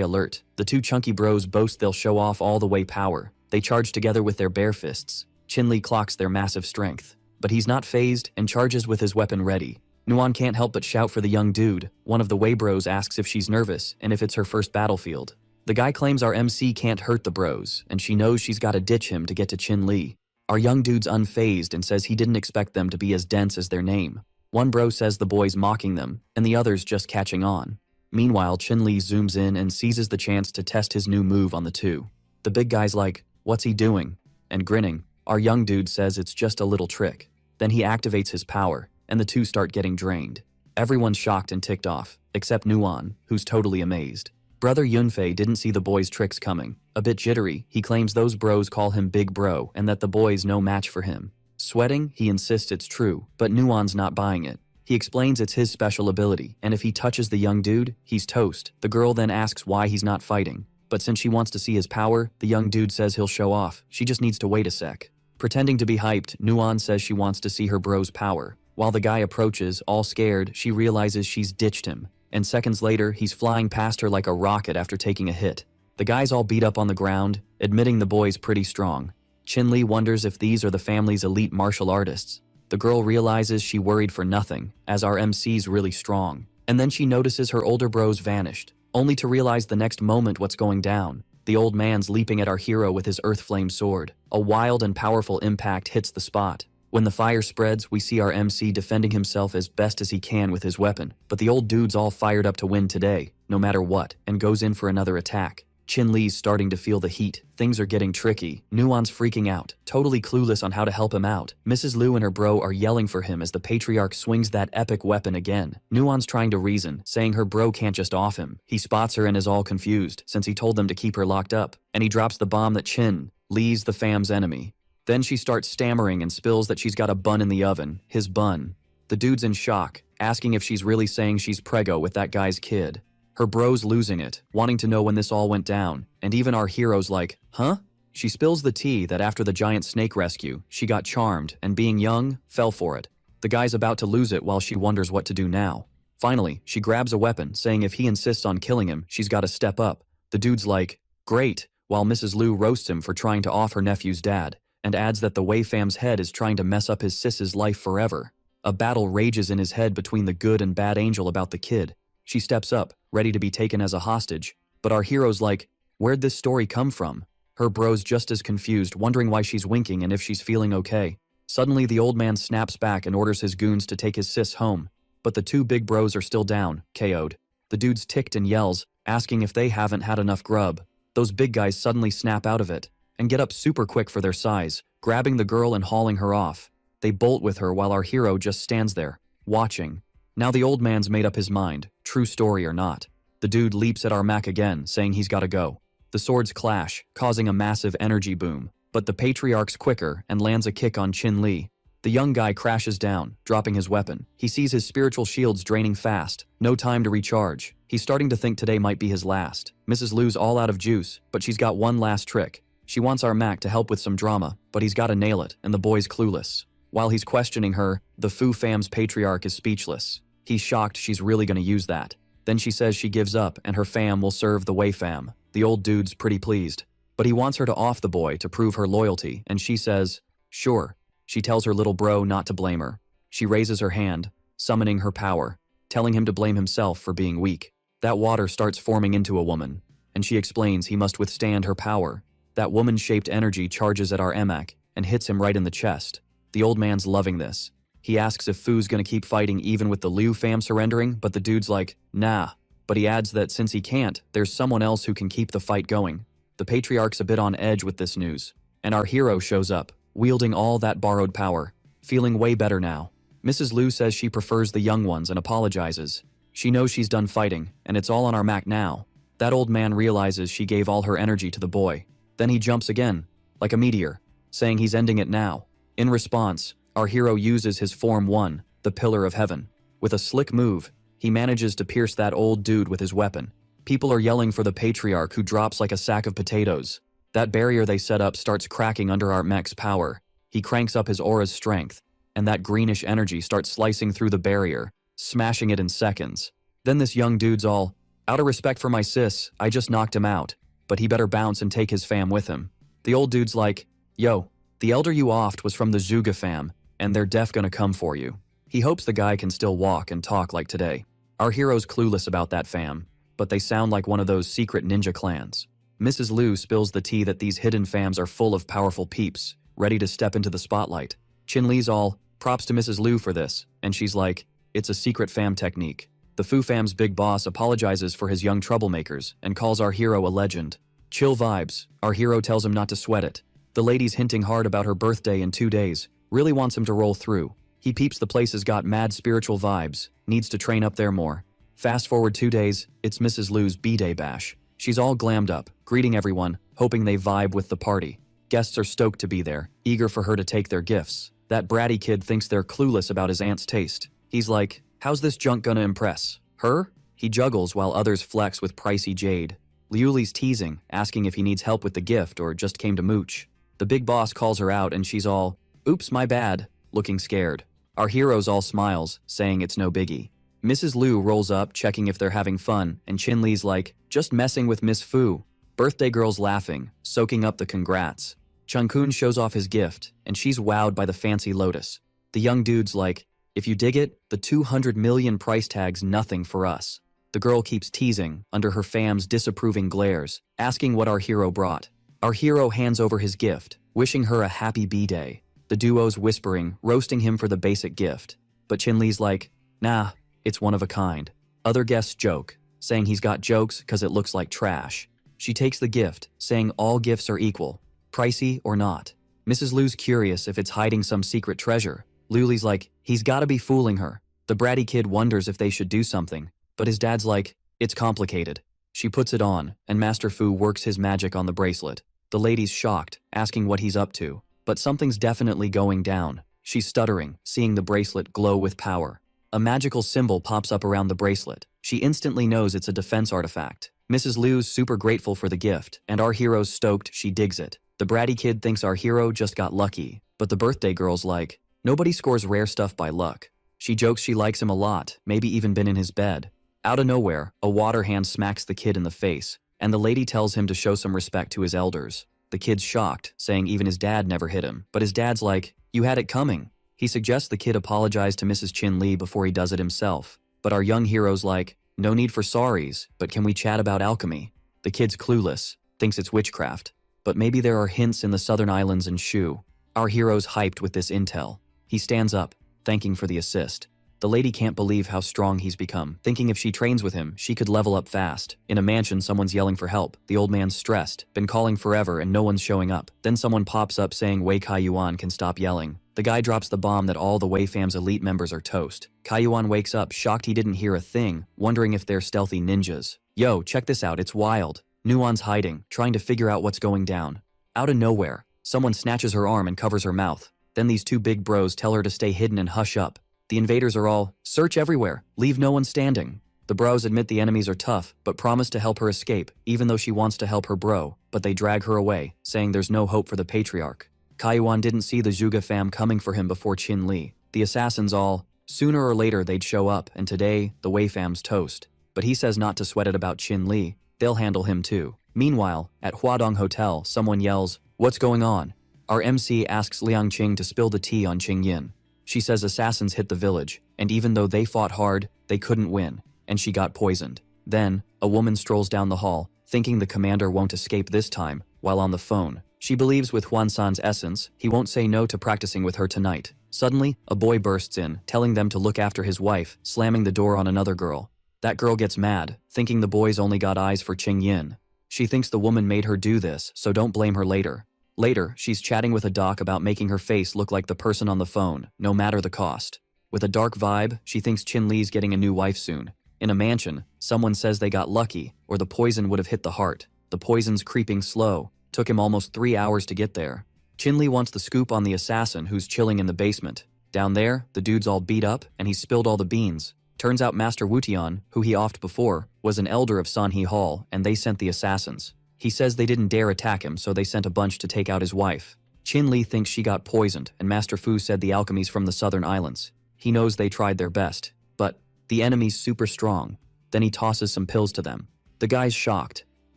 alert. The two chunky bros boast they'll show off all the way power. They charge together with their bare fists. Qin Li clocks their massive strength. But he's not phased and charges with his weapon ready. Nuon can't help but shout for the young dude. One of the Wei bros asks if she's nervous and if it's her first battlefield. The guy claims our MC can't hurt the bros, and she knows she's gotta ditch him to get to Qin Li. Our young dude's unfazed and says he didn't expect them to be as dense as their name. One bro says the boy's mocking them, and the other's just catching on. Meanwhile, Qin Li zooms in and seizes the chance to test his new move on the two. The big guy's like, what's he doing? And grinning, our young dude says it's just a little trick. Then he activates his power, and the two start getting drained. Everyone's shocked and ticked off, except Nuon, who's totally amazed. Brother Yunfei didn't see the boys' tricks coming. A bit jittery, he claims those bros call him Big Bro and that the boy's no match for him. Sweating, he insists it's true, but Nuon's not buying it. He explains it's his special ability, and if he touches the young dude, he's toast. The girl then asks why he's not fighting. But since she wants to see his power, the young dude says he'll show off. She just needs to wait a sec. Pretending to be hyped, Nuon says she wants to see her bro's power. While the guy approaches, all scared, she realizes she's ditched him. And seconds later, he's flying past her like a rocket after taking a hit. The guys all beat up on the ground, admitting the boy's pretty strong. Chin-Li wonders if these are the family's elite martial artists. The girl realizes she worried for nothing, as our MC's really strong. And then she notices her older bros vanished, only to realize the next moment what's going down. The old man's leaping at our hero with his earth flame sword. A wild and powerful impact hits the spot. When the fire spreads, we see our MC defending himself as best as he can with his weapon. But the old dude's all fired up to win today, no matter what, and goes in for another attack. Chin-Li's starting to feel the heat. Things are getting tricky. Nuon's freaking out, totally clueless on how to help him out. Mrs. Lu and her bro are yelling for him as the patriarch swings that epic weapon again. Nuon's trying to reason, saying her bro can't just off him. He spots her and is all confused, since he told them to keep her locked up. And he drops the bomb that Chin-Li's the fam's enemy. Then she starts stammering and spills that she's got a bun in the oven. His bun. The dude's in shock, asking if she's really saying she's preggo with that guy's kid. Her bro's losing it, wanting to know when this all went down, and even our hero's like, huh? She spills the tea that after the giant snake rescue, she got charmed and being young, fell for it. The guy's about to lose it while she wonders what to do now. Finally, she grabs a weapon, saying if he insists on killing him, she's gotta step up. The dude's like, great, while Mrs. Lu roasts him for trying to off her nephew's dad, and adds that the Wei fam's head is trying to mess up his sis's life forever. A battle rages in his head between the good and bad angel about the kid. She steps up, ready to be taken as a hostage, but our hero's like, where'd this story come from? Her bro's just as confused, wondering why she's winking and if she's feeling okay. Suddenly the old man snaps back and orders his goons to take his sis home, but the two big bros are still down, KO'd. The dude's ticked and yells, asking if they haven't had enough grub. Those big guys suddenly snap out of it, and get up super quick for their size, grabbing the girl and hauling her off. They bolt with her while our hero just stands there, watching. Now the old man's made up his mind, true story or not. The dude leaps at our Mac again, saying he's gotta go. The swords clash, causing a massive energy boom, but the patriarch's quicker and lands a kick on Chin-Li. The young guy crashes down, dropping his weapon. He sees his spiritual shields draining fast, no time to recharge. He's starting to think today might be his last. Mrs. Lu's all out of juice, but she's got one last trick. She wants our Mac to help with some drama, but he's gotta nail it, and the boy's clueless. While he's questioning her, the Fu fam's patriarch is speechless. He's shocked she's really gonna use that. Then she says she gives up and her fam will serve the Wei fam. The old dude's pretty pleased. But he wants her to off the boy to prove her loyalty, and she says, sure. She tells her little bro not to blame her. She raises her hand, summoning her power, telling him to blame himself for being weak. That water starts forming into a woman, and she explains he must withstand her power. That woman-shaped energy charges at our Emak and hits him right in the chest. The old man's loving this. He asks if Fu's gonna keep fighting even with the Liu fam surrendering, but the dude's like, nah. But he adds that since he can't, there's someone else who can keep the fight going. The patriarch's a bit on edge with this news, and our hero shows up, wielding all that borrowed power, feeling way better now. Mrs. Lu says she prefers the young ones and apologizes. She knows she's done fighting, and it's all on our Mac now. That old man realizes she gave all her energy to the boy. Then he jumps again, like a meteor, saying he's ending it now. In response, our hero uses his Form 1, the Pillar of Heaven. With a slick move, he manages to pierce that old dude with his weapon. People are yelling for the patriarch who drops like a sack of potatoes. That barrier they set up starts cracking under our mech's power. He cranks up his aura's strength, and that greenish energy starts slicing through the barrier, smashing it in seconds. Then this young dude's all, out of respect for my sis, I just knocked him out, but he better bounce and take his fam with him. The old dude's like, yo, the elder you offed was from the Zhuge fam, and they're def gonna come for you. He hopes the guy can still walk and talk like today. Our hero's clueless about that fam, but they sound like one of those secret ninja clans. Mrs. Lu spills the tea that these hidden fams are full of powerful peeps, ready to step into the spotlight. Chin-Li's all, props to Mrs. Lu for this, and she's like, it's a secret fam technique. The Fu fam's big boss apologizes for his young troublemakers and calls our hero a legend. Chill vibes, our hero tells him not to sweat it. The lady's hinting hard about her birthday in 2 days, really wants him to roll through. He peeps the place has got mad spiritual vibes, needs to train up there more. Fast forward 2 days, it's Mrs. Lu's B-Day bash. She's all glammed up, greeting everyone, hoping they vibe with the party. Guests are stoked to be there, eager for her to take their gifts. That bratty kid thinks they're clueless about his aunt's taste. He's like, how's this junk gonna impress? Her? He juggles while others flex with pricey jade. Liuli's teasing, asking if he needs help with the gift or just came to mooch. The big boss calls her out and she's all, oops, my bad, looking scared. Our hero's all smiles, saying it's no biggie. Mrs. Lu rolls up, checking if they're having fun, and Chin-Li's like, just messing with Miss Fu. Birthday girl's laughing, soaking up the congrats. Chungkun shows off his gift, and she's wowed by the fancy lotus. The young dude's like, if you dig it, the 200 million price tag's nothing for us. The girl keeps teasing, under her fam's disapproving glares, asking what our hero brought. Our hero hands over his gift, wishing her a happy B-day. The duo's whispering, roasting him for the basic gift. But Chin-Li's like, nah, it's one of a kind. Other guests joke, saying he's got jokes cause it looks like trash. She takes the gift, saying all gifts are equal, pricey or not. Mrs. Liu's curious if it's hiding some secret treasure. Luli's like, he's gotta be fooling her. The bratty kid wonders if they should do something, but his dad's like, it's complicated. She puts it on, and Master Fu works his magic on the bracelet. The lady's shocked, asking what he's up to, but something's definitely going down. She's stuttering, seeing the bracelet glow with power. A magical symbol pops up around the bracelet. She instantly knows it's a defense artifact. Mrs. Liu's super grateful for the gift, and our hero's stoked she digs it. The bratty kid thinks our hero just got lucky, but the birthday girl's like, nobody scores rare stuff by luck. She jokes she likes him a lot, maybe even been in his bed. Out of nowhere, a water hand smacks the kid in the face, and the lady tells him to show some respect to his elders. The kid's shocked, saying even his dad never hit him, but his dad's like, you had it coming. He suggests the kid apologize to Mrs. Chin-Li before he does it himself, but our young hero's like, no need for sorries, but can we chat about alchemy? The kid's clueless, thinks it's witchcraft, but maybe there are hints in the southern islands and Shu. Our hero's hyped with this intel. He stands up, thanking for the assist. The lady can't believe how strong he's become, thinking if she trains with him, she could level up fast. In a mansion, someone's yelling for help. The old man's stressed, been calling forever and no one's showing up. Then someone pops up saying Wei Kaiyuan can stop yelling. The guy drops the bomb that all the Wei fam's elite members are toast. Kaiyuan wakes up, shocked he didn't hear a thing, wondering if they're stealthy ninjas. Yo, check this out, it's wild. Nuon's hiding, trying to figure out what's going down. Out of nowhere, someone snatches her arm and covers her mouth. Then these two big bros tell her to stay hidden and hush up. The invaders are all, search everywhere, leave no one standing. The bros admit the enemies are tough, but promise to help her escape, even though she wants to help her bro, but they drag her away, saying there's no hope for the patriarch. Kaiyuan didn't see the Zhuge fam coming for him before Chin-Li. The assassins all, sooner or later they'd show up, and today, the Wei fam's toast. But he says not to sweat it about Chin-Li, they'll handle him too. Meanwhile, at Huadong Hotel, someone yells, what's going on? Our MC asks Liang Qing to spill the tea on Qingyin. She says assassins hit the village, and even though they fought hard, they couldn't win, and she got poisoned. Then, a woman strolls down the hall, thinking the commander won't escape this time, while on the phone. She believes with Huan San's essence, he won't say no to practicing with her tonight. Suddenly, a boy bursts in, telling them to look after his wife, slamming the door on another girl. That girl gets mad, thinking the boy's only got eyes for Qingyin. She thinks the woman made her do this, so don't blame her later. Later, she's chatting with a doc about making her face look like the person on the phone, no matter the cost. With a dark vibe, she thinks Chin-Li's getting a new wife soon. In a mansion, someone says they got lucky, or the poison would have hit the heart. The poison's creeping slow. Took him almost 3 hours to get there. Chin-Li wants the scoop on the assassin who's chilling in the basement. Down there, the dude's all beat up, and he spilled all the beans. Turns out Master Wutian, who he offed before, was an elder of Sanhe Hall, and they sent the assassins. He says they didn't dare attack him, so they sent a bunch to take out his wife. Chin-Li thinks she got poisoned, and Master Fu said the alchemy's from the southern islands. He knows they tried their best, but the enemy's super strong. Then he tosses some pills to them. The guy's shocked,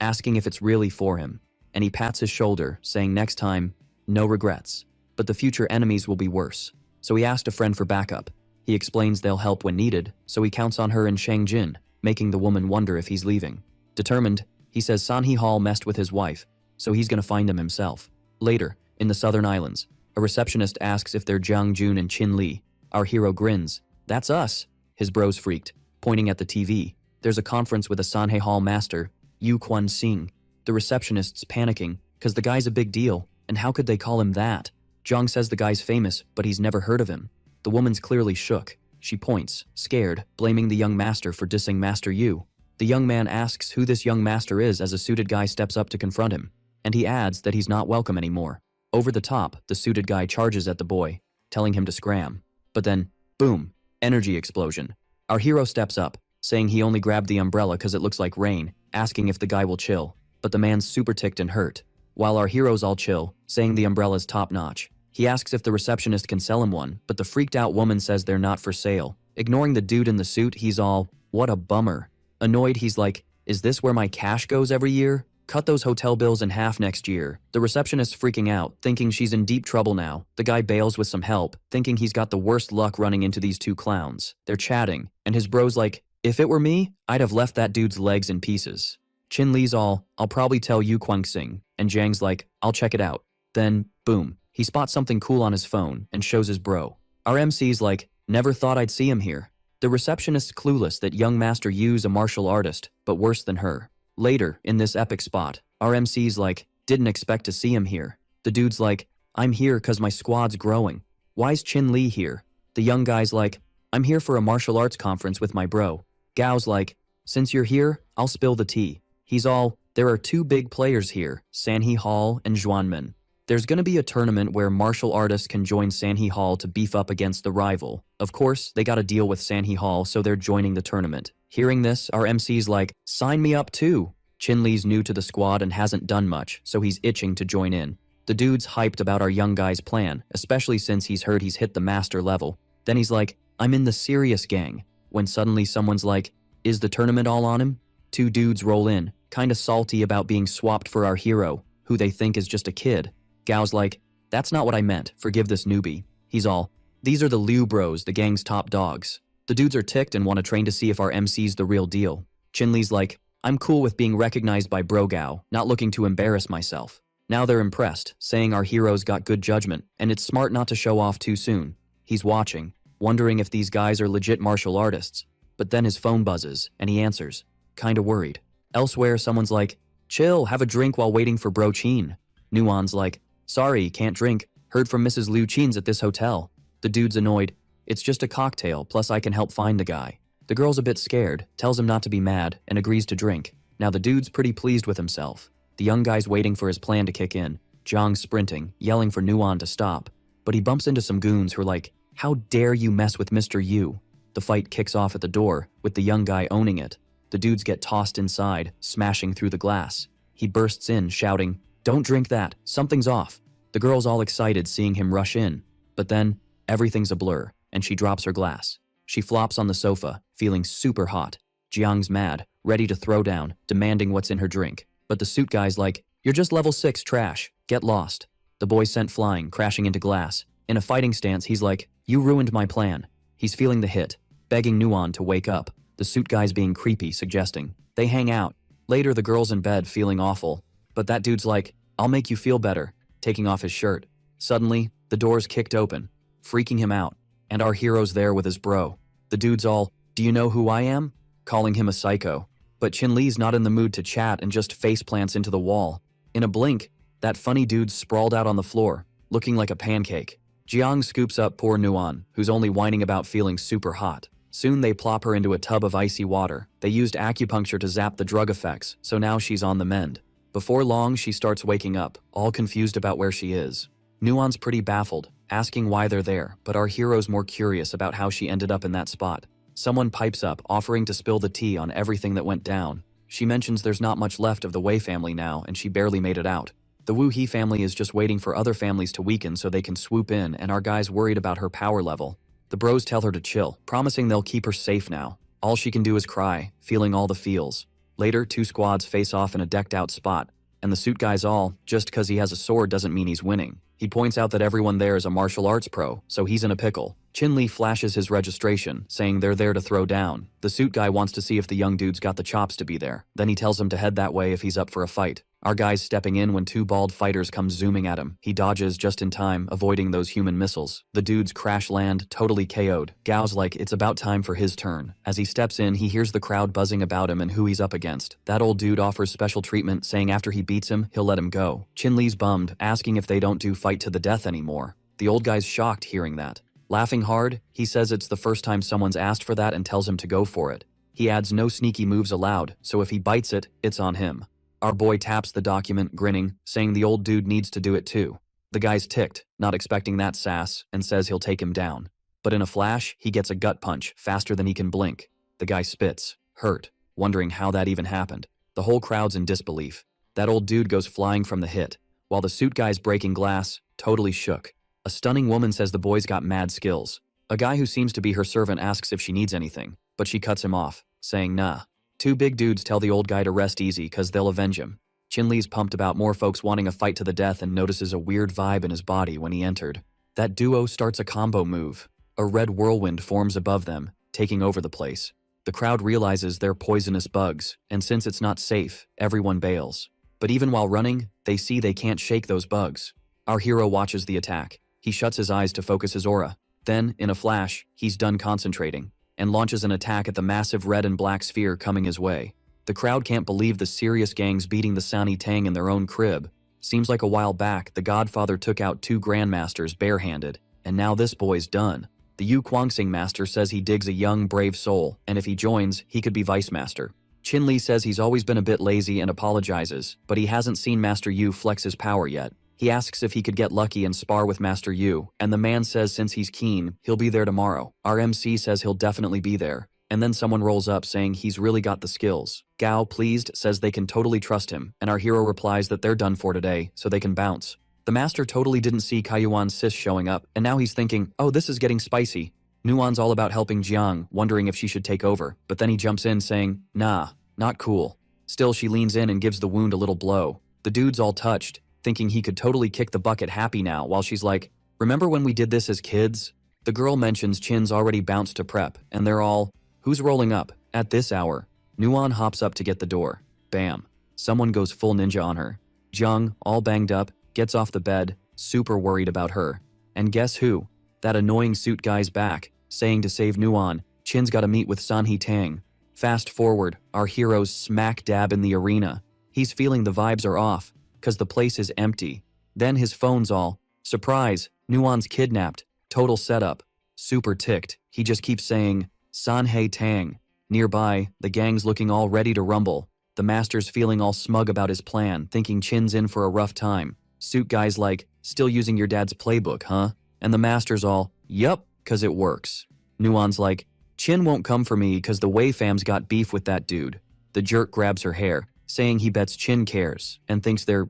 asking if it's really for him, and he pats his shoulder, saying next time, no regrets. But the future enemies will be worse. So he asked a friend for backup. He explains they'll help when needed, so he counts on her and Shangjin, making the woman wonder if he's leaving. Determined, he says Sanhe Hall messed with his wife, so he's gonna find him himself. Later, in the southern islands, a receptionist asks if they're Jiang Jun and Chin-Li. Our hero grins. That's us. His bros freaked, pointing at the TV. There's a conference with a Sanhe Hall master, Yu Quan Sing. The receptionist's panicking, cause the guy's a big deal, and how could they call him that? Jiang says the guy's famous, but he's never heard of him. The woman's clearly shook. She points, scared, blaming the young master for dissing Master Yu. The young man asks who this young master is as a suited guy steps up to confront him, and he adds that he's not welcome anymore. Over the top, the suited guy charges at the boy, telling him to scram. But then, boom, energy explosion. Our hero steps up, saying he only grabbed the umbrella cause it looks like rain, asking if the guy will chill. But the man's super ticked and hurt, while our hero's all chill, saying the umbrella's top-notch. He asks if the receptionist can sell him one, but the freaked-out woman says they're not for sale. Ignoring the dude in the suit, he's all, what a bummer. Annoyed, he's like, is this where my cash goes every year? Cut those hotel bills in half next year. The receptionist's freaking out, thinking she's in deep trouble now. The guy bails with some help, thinking he's got the worst luck running into these two clowns. They're chatting, and his bro's like, if it were me, I'd have left that dude's legs in pieces. Chin Li's all, I'll probably tell you Kwang Sing, and Jiang's like, I'll check it out. Then, boom, he spots something cool on his phone and shows his bro. Our MC's like, never thought I'd see him here. The receptionist's clueless that young Master Yu's a martial artist, but worse than her. Later, in this epic spot, our MC's like, didn't expect to see him here. The dude's like, I'm here cause my squad's growing. Why's Chin Li here? The young guy's like, I'm here for a martial arts conference with my bro. Gao's like, since you're here, I'll spill the tea. He's all, there are two big players here, Sanhee Hall and Zhuanmin. There's gonna be a tournament where martial artists can join Sanhee Hall to beef up against the rival. Of course, they gotta deal with Sanhee Hall, so they're joining the tournament. Hearing this, our MC's like, sign me up too. Chin Li's new to the squad and hasn't done much, so he's itching to join in. The dude's hyped about our young guy's plan, especially since he's heard he's hit the master level. Then he's like, I'm in the serious gang. When suddenly someone's like, is the tournament all on him? Two dudes roll in, kinda salty about being swapped for our hero, who they think is just a kid. Gao's like, that's not what I meant, forgive this newbie. He's all, these are the Liu bros, the gang's top dogs. The dudes are ticked and want to train to see if our MC's the real deal. Chin Li's like, I'm cool with being recognized by Bro Gao, not looking to embarrass myself. Now they're impressed, saying our hero's got good judgment, and it's smart not to show off too soon. He's watching, wondering if these guys are legit martial artists. But then his phone buzzes, and he answers, kinda worried. Elsewhere, someone's like, chill, have a drink while waiting for Bro Chin. Nuan's like, sorry, can't drink, heard from Mrs. Liu Chin's at this hotel. The dude's annoyed, it's just a cocktail, plus I can help find the guy. The girl's a bit scared, tells him not to be mad, and agrees to drink. Now the dude's pretty pleased with himself. The young guy's waiting for his plan to kick in. Jiang's sprinting, yelling for Nuan to stop. But he bumps into some goons who are like, how dare you mess with Mr. Yu? The fight kicks off at the door, with the young guy owning it. The dudes get tossed inside, smashing through the glass. He bursts in, shouting, don't drink that, something's off. The girl's all excited seeing him rush in. But then, everything's a blur, and she drops her glass. She flops on the sofa, feeling super hot. Jiang's mad, ready to throw down, demanding what's in her drink. But the suit guy's like, you're just level 6 trash, get lost. The boy's sent flying, crashing into glass. In a fighting stance, he's like, you ruined my plan. He's feeling the hit, begging Nuan to wake up. The suit guy's being creepy, suggesting. They hang out. Later, the girl's in bed, feeling awful. But that dude's like, I'll make you feel better, taking off his shirt. Suddenly, the door's kicked open, freaking him out. And our hero's there with his bro. The dude's all, do you know who I am? Calling him a psycho. But Chin Li's not in the mood to chat and just face plants into the wall. In a blink, that funny dude's sprawled out on the floor, looking like a pancake. Jiang scoops up poor Nuan, who's only whining about feeling super hot. Soon they plop her into a tub of icy water. They used acupuncture to zap the drug effects, so now she's on the mend. Before long, she starts waking up, all confused about where she is. Nuan's pretty baffled, asking why they're there, but our hero's more curious about how she ended up in that spot. Someone pipes up, offering to spill the tea on everything that went down. She mentions there's not much left of the Wei family now, and she barely made it out. The Wu He family is just waiting for other families to weaken so they can swoop in, and our guy's worried about her power level. The bros tell her to chill, promising they'll keep her safe now. All she can do is cry, feeling all the feels. Later, two squads face off in a decked-out spot, and the suit guy's all, just cause he has a sword doesn't mean he's winning. He points out that everyone there is a martial arts pro, so he's in a pickle. Chin Li flashes his registration, saying they're there to throw down. The suit guy wants to see if the young dude's got the chops to be there. Then he tells him to head that way if he's up for a fight. Our guy's stepping in when two bald fighters come zooming at him. He dodges just in time, avoiding those human missiles. The dudes crash land, totally KO'd. Gao's like, it's about time for his turn. As he steps in, he hears the crowd buzzing about him and who he's up against. That old dude offers special treatment, saying after he beats him, he'll let him go. Chin Li's bummed, asking if they don't do fight to the death anymore. The old guy's shocked hearing that. Laughing hard, he says it's the first time someone's asked for that and tells him to go for it. He adds no sneaky moves allowed, so if he bites it, it's on him. Our boy taps the document, grinning, saying the old dude needs to do it too. The guy's ticked, not expecting that sass, and says he'll take him down. But in a flash, he gets a gut punch, faster than he can blink. The guy spits, hurt, wondering how that even happened. The whole crowd's in disbelief. That old dude goes flying from the hit, while the suit guy's breaking glass, totally shook. A stunning woman says the boy's got mad skills. A guy who seems to be her servant asks if she needs anything, but she cuts him off, saying nah. Two big dudes tell the old guy to rest easy cause they'll avenge him. Chin-Li's pumped about more folks wanting a fight to the death and notices a weird vibe in his body when he entered. That duo starts a combo move. A red whirlwind forms above them, taking over the place. The crowd realizes they're poisonous bugs, and since it's not safe, everyone bails. But even while running, they see they can't shake those bugs. Our hero watches the attack. He shuts his eyes to focus his aura. Then, in a flash, he's done concentrating, and launches an attack at the massive red and black sphere coming his way. The crowd can't believe the serious gang's beating the Sani Tang in their own crib. Seems like a while back, the Godfather took out 2 grandmasters barehanded, and now this boy's done. The Yu Kwangsing master says he digs a young, brave soul, and if he joins, he could be vice master. Chin-Li says he's always been a bit lazy and apologizes, but he hasn't seen Master Yu flex his power yet. He asks if he could get lucky and spar with Master Yu, and the man says since he's keen, he'll be there tomorrow. Our MC says he'll definitely be there, and then someone rolls up saying he's really got the skills. Gao, pleased, says they can totally trust him, and our hero replies that they're done for today, so they can bounce. The master totally didn't see Kaiyuan's sis showing up, and now he's thinking, oh, this is getting spicy. Nuan's all about helping Jiang, wondering if she should take over, but then he jumps in saying, nah, not cool. Still, she leans in and gives the wound a little blow. The dude's all touched, thinking he could totally kick the bucket happy now, while she's like, remember when we did this as kids? The girl mentions Chin's already bounced to prep, and they're all, who's rolling up? At this hour, Nuan hops up to get the door. Bam. Someone goes full ninja on her. Jiang, all banged up, gets off the bed, super worried about her. And guess who? That annoying suit guy's back, saying to save Nuan, Chin's gotta meet with San He Tang. Fast forward, our hero's smack dab in the arena. He's feeling the vibes are off, cause the place is empty. Then his phone's all, surprise, Nuan's kidnapped, total setup. Super ticked, he just keeps saying, San He Tang. Nearby, the gang's looking all ready to rumble. The master's feeling all smug about his plan, thinking Chin's in for a rough time. Suit guy's like, still using your dad's playbook, huh? And the master's all, yup, cause it works. Nuan's like, Chin won't come for me cause the Wei fam's got beef with that dude. The jerk grabs her hair, saying he bets Chin cares, and thinks they're,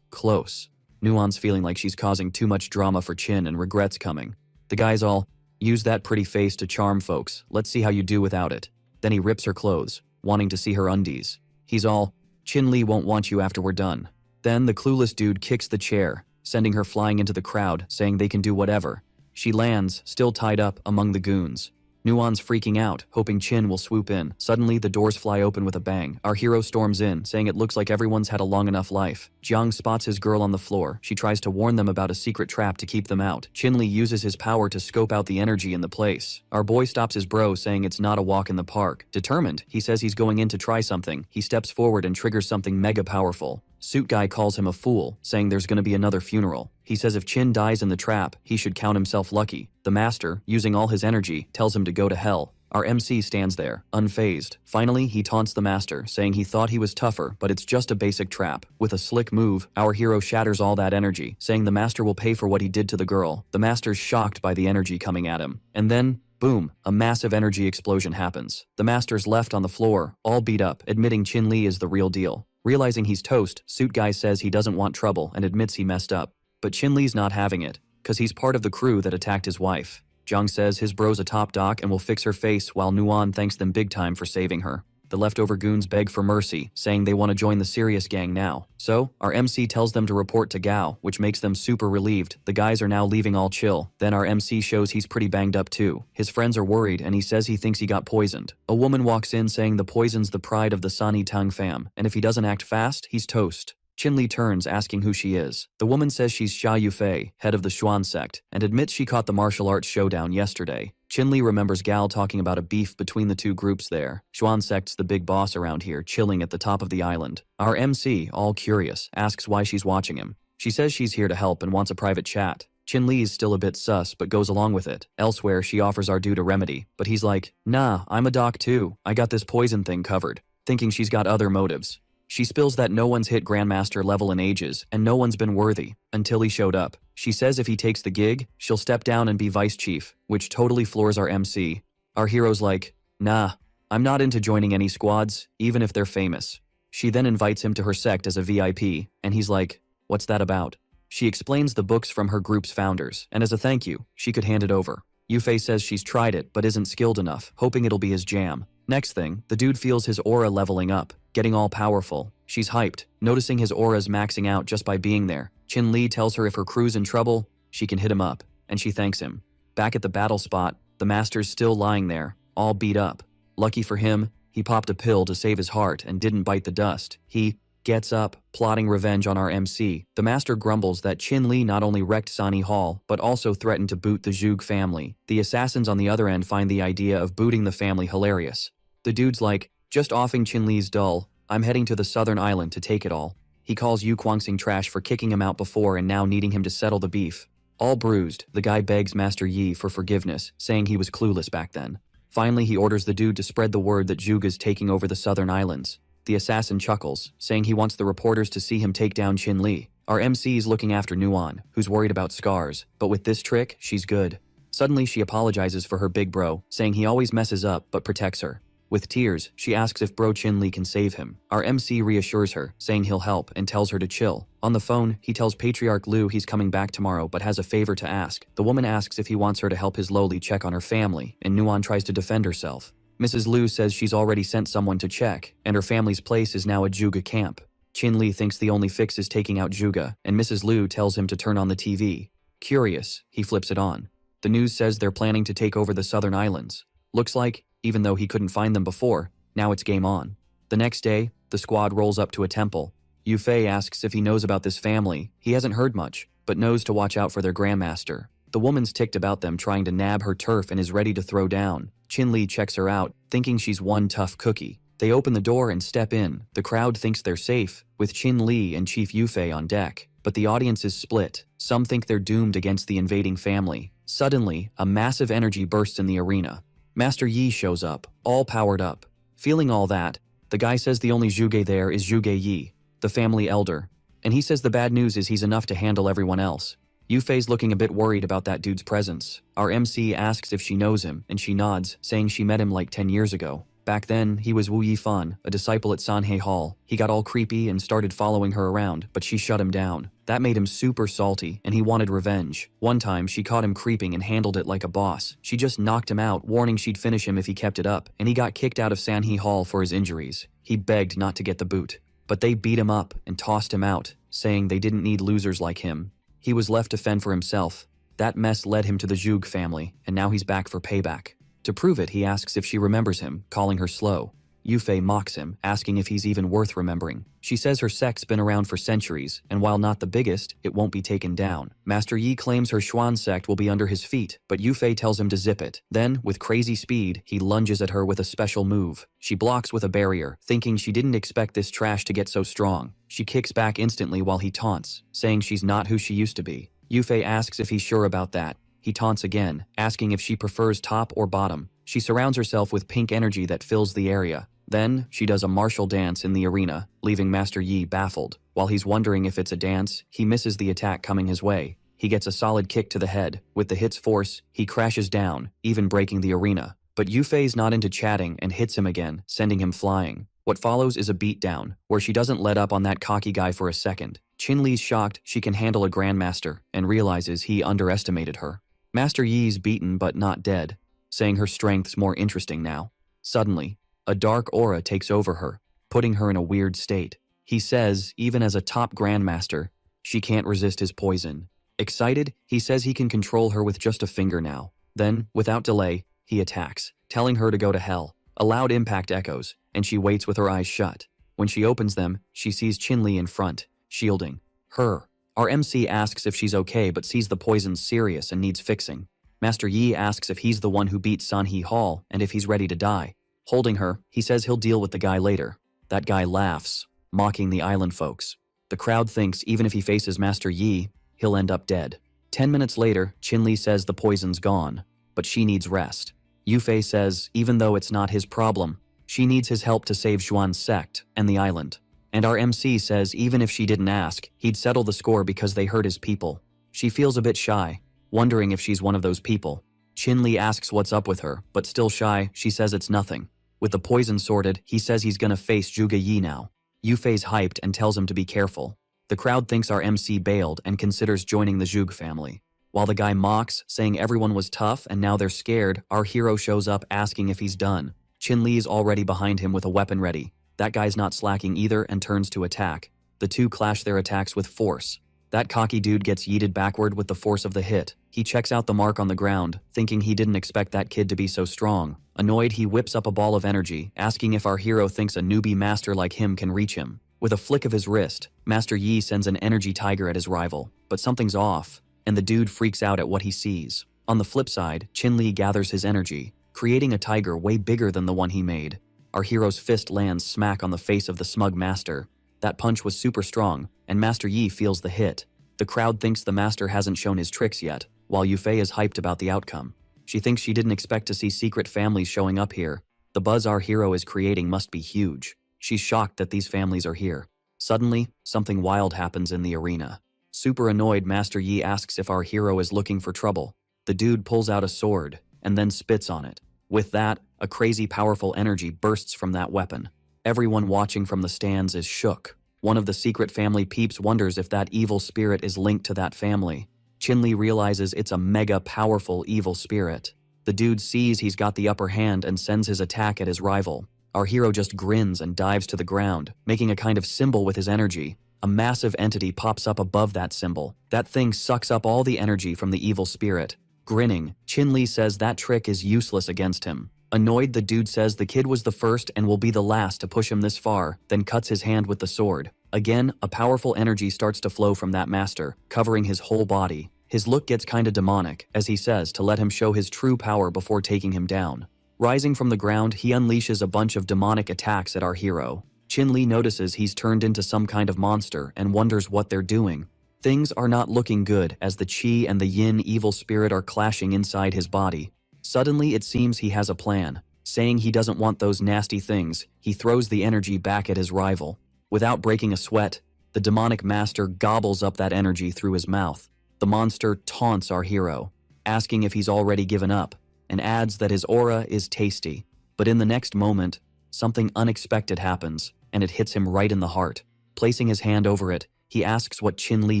close. Nuan's feeling like she's causing too much drama for Chin and regrets coming. The guy's all, use that pretty face to charm folks, let's see how you do without it. Then he rips her clothes, wanting to see her undies. He's all, Chin-Li won't want you after we're done. Then the clueless dude kicks the chair, sending her flying into the crowd, saying they can do whatever. She lands, still tied up, among the goons. Nuan's freaking out, hoping Chin will swoop in. Suddenly, the doors fly open with a bang. Our hero storms in, saying it looks like everyone's had a long enough life. Jiang spots his girl on the floor. She tries to warn them about a secret trap to keep them out. Chin-Li uses his power to scope out the energy in the place. Our boy stops his bro, saying it's not a walk in the park. Determined, he says he's going in to try something. He steps forward and triggers something mega powerful. Suit guy calls him a fool, saying there's gonna be another funeral. He says if Chin dies in the trap, he should count himself lucky. The master, using all his energy, tells him to go to hell. Our MC stands there, unfazed. Finally, he taunts the master, saying he thought he was tougher, but it's just a basic trap. With a slick move, our hero shatters all that energy, saying the master will pay for what he did to the girl. The master's shocked by the energy coming at him. And then, boom, a massive energy explosion happens. The master's left on the floor, all beat up, admitting Chin-Li is the real deal. Realizing he's toast, Suit Guy says he doesn't want trouble and admits he messed up. But Chin-Li's not having it, cause he's part of the crew that attacked his wife. Jiang says his bro's a top doc and will fix her face while Nuan thanks them big time for saving her. The leftover goons beg for mercy, saying they want to join the serious gang now. So, our MC tells them to report to Gao, which makes them super relieved. The guys are now leaving all chill. Then our MC shows he's pretty banged up too. His friends are worried and he says he thinks he got poisoned. A woman walks in saying the poison's the pride of the Sani Tang fam, and if he doesn't act fast, he's toast. Chin-Li turns, asking who she is. The woman says she's Xia Yufei, head of the Xuan sect, and admits she caught the martial arts showdown yesterday. Chin-Li remembers Gal talking about a beef between the two groups there. Xuan sect's the big boss around here, chilling at the top of the island. Our MC, all curious, asks why she's watching him. She says she's here to help and wants a private chat. Chin-Li's still a bit sus, but goes along with it. Elsewhere, she offers our dude a remedy, but he's like, nah, I'm a doc too. I got this poison thing covered, thinking she's got other motives. She spills that no one's hit Grandmaster level in ages, and no one's been worthy, until he showed up. She says if he takes the gig, she'll step down and be vice chief, which totally floors our MC. Our hero's like, nah, I'm not into joining any squads, even if they're famous. She then invites him to her sect as a VIP, and he's like, what's that about? She explains the books from her group's founders, and as a thank you, she could hand it over. Yufei says she's tried it but isn't skilled enough, hoping it'll be his jam. Next thing, the dude feels his aura leveling up, getting all powerful. She's hyped, noticing his aura's maxing out just by being there. Chin-Li tells her if her crew's in trouble, she can hit him up, and she thanks him. Back at the battle spot, the master's still lying there, all beat up. Lucky for him, he popped a pill to save his heart and didn't bite the dust. He gets up, plotting revenge on our MC. The master grumbles that Chin-Li not only wrecked Sanhee Hall, but also threatened to boot the Zhuge family. The assassins on the other end find the idea of booting the family hilarious. The dude's like, just offing Chin-Li's dull, I'm heading to the southern island to take it all. He calls Yu Guangxing trash for kicking him out before and now needing him to settle the beef. All bruised, the guy begs Master Yi for forgiveness, saying he was clueless back then. Finally, he orders the dude to spread the word that Zhuge is taking over the southern islands. The assassin chuckles, saying he wants the reporters to see him take down Chin-Li. Our MC's looking after Nuan, who's worried about scars, but with this trick, she's good. Suddenly, she apologizes for her big bro, saying he always messes up but protects her. With tears, she asks if bro Chin-Li can save him. Our MC reassures her, saying he'll help and tells her to chill. On the phone, he tells Patriarch Liu he's coming back tomorrow but has a favor to ask. The woman asks if he wants her to help his lowly check on her family, and Nuan tries to defend herself. Mrs. Liu says she's already sent someone to check, and her family's place is now a Zhuge camp. Chin-Li thinks the only fix is taking out Zhuge, and Mrs. Liu tells him to turn on the TV. Curious, he flips it on. The news says they're planning to take over the southern islands. Looks like, even though he couldn't find them before, now it's game on. The next day, the squad rolls up to a temple. Yu Fei asks if he knows about this family. He hasn't heard much, but knows to watch out for their grandmaster. The woman's ticked about them trying to nab her turf and is ready to throw down. Chin-Li checks her out, thinking she's one tough cookie. They open the door and step in. The crowd thinks they're safe, with Chin-Li and Chief Yu Fei on deck. But the audience is split. Some think they're doomed against the invading family. Suddenly, a massive energy bursts in the arena. Master Yi shows up, all powered up. Feeling all that, the guy says the only Zhuge there is Zhuge Yi, the family elder. And he says the bad news is he's enough to handle everyone else. Yu Fei's looking a bit worried about that dude's presence. Our MC asks if she knows him, and she nods, saying she met him like 10 years ago. Back then, he was Wu Yifan, a disciple at Sanhee Hall. He got all creepy and started following her around, but she shut him down. That made him super salty, and he wanted revenge. One time, she caught him creeping and handled it like a boss. She just knocked him out, warning she'd finish him if he kept it up, and he got kicked out of Sanhee Hall for his injuries. He begged not to get the boot. But they beat him up and tossed him out, saying they didn't need losers like him. He was left to fend for himself. That mess led him to the Zhuge family, and now he's back for payback. To prove it, he asks if she remembers him, calling her slow. Yu Fei mocks him, asking if he's even worth remembering. She says her sect's been around for centuries, and while not the biggest, it won't be taken down. Master Yi claims her Xuan sect will be under his feet, but Yu Fei tells him to zip it. Then, with crazy speed, he lunges at her with a special move. She blocks with a barrier, thinking she didn't expect this trash to get so strong. She kicks back instantly while he taunts, saying she's not who she used to be. Yu Fei asks if he's sure about that. He taunts again, asking if she prefers top or bottom. She surrounds herself with pink energy that fills the area. Then, she does a martial dance in the arena, leaving Master Yi baffled. While he's wondering if it's a dance, he misses the attack coming his way. He gets a solid kick to the head. With the hit's force, he crashes down, even breaking the arena. But Yu Fei's not into chatting and hits him again, sending him flying. What follows is a beatdown, where she doesn't let up on that cocky guy for a second. Chin-Li's shocked she can handle a grandmaster, and realizes he underestimated her. Master Yi's beaten but not dead, saying her strength's more interesting now. Suddenly, a dark aura takes over her, putting her in a weird state. He says, even as a top grandmaster, she can't resist his poison. Excited, he says he can control her with just a finger now. Then, without delay, he attacks, telling her to go to hell. A loud impact echoes, and she waits with her eyes shut. When she opens them, she sees Chin-Li in front, shielding her. Our MC asks if she's okay but sees the poison's serious and needs fixing. Master Yi asks if he's the one who beat Sanhee Hall and if he's ready to die. Holding her, he says he'll deal with the guy later. That guy laughs, mocking the island folks. The crowd thinks even if he faces Master Yi, he'll end up dead. 10 minutes later, Chin-Li says the poison's gone, but she needs rest. Yu Fei says even though it's not his problem, she needs his help to save Xuan's sect and the island. And our MC says even if she didn't ask, he'd settle the score because they hurt his people. She feels a bit shy, wondering if she's one of those people. Chin-Li asks what's up with her, but still shy, she says it's nothing. With the poison sorted, he says he's gonna face Zhuge Yi now. Yu Fei's hyped and tells him to be careful. The crowd thinks our MC bailed and considers joining the Zhuge family. While the guy mocks, saying everyone was tough and now they're scared, our hero shows up asking if he's done. Chin-Li's already behind him with a weapon ready. That guy's not slacking either and turns to attack. The two clash their attacks with force. That cocky dude gets yeeted backward with the force of the hit. He checks out the mark on the ground, thinking he didn't expect that kid to be so strong. Annoyed, he whips up a ball of energy, asking if our hero thinks a newbie master like him can reach him. With a flick of his wrist, Master Yi sends an energy tiger at his rival. But something's off, and the dude freaks out at what he sees. On the flip side, Chin-Li gathers his energy, creating a tiger way bigger than the one he made. Our hero's fist lands smack on the face of the smug master. That punch was super strong, and Master Yi feels the hit. The crowd thinks the master hasn't shown his tricks yet, while Yufei is hyped about the outcome. She thinks she didn't expect to see secret families showing up here. The buzz our hero is creating must be huge. She's shocked that these families are here. Suddenly, something wild happens in the arena. Super annoyed, Master Yi asks if our hero is looking for trouble. The dude pulls out a sword, and then spits on it. With that, a crazy powerful energy bursts from that weapon. Everyone watching from the stands is shook. One of the secret family peeps wonders if that evil spirit is linked to that family. Chin-Li realizes it's a mega powerful evil spirit. The dude sees he's got the upper hand and sends his attack at his rival. Our hero just grins and dives to the ground, making a kind of symbol with his energy. A massive entity pops up above that symbol. That thing sucks up all the energy from the evil spirit. Grinning, Chin-Li says that trick is useless against him. Annoyed, the dude says the kid was the first and will be the last to push him this far, then cuts his hand with the sword. Again, a powerful energy starts to flow from that master, covering his whole body. His look gets kinda demonic, as he says to let him show his true power before taking him down. Rising from the ground, he unleashes a bunch of demonic attacks at our hero. Chin-Li notices he's turned into some kind of monster and wonders what they're doing. Things are not looking good as the Qi and the Yin evil spirit are clashing inside his body. Suddenly, it seems he has a plan. Saying he doesn't want those nasty things, he throws the energy back at his rival. Without breaking a sweat, the demonic master gobbles up that energy through his mouth. The monster taunts our hero, asking if he's already given up, and adds that his aura is tasty. But in the next moment, something unexpected happens, and it hits him right in the heart. Placing his hand over it, he asks what Chin-Li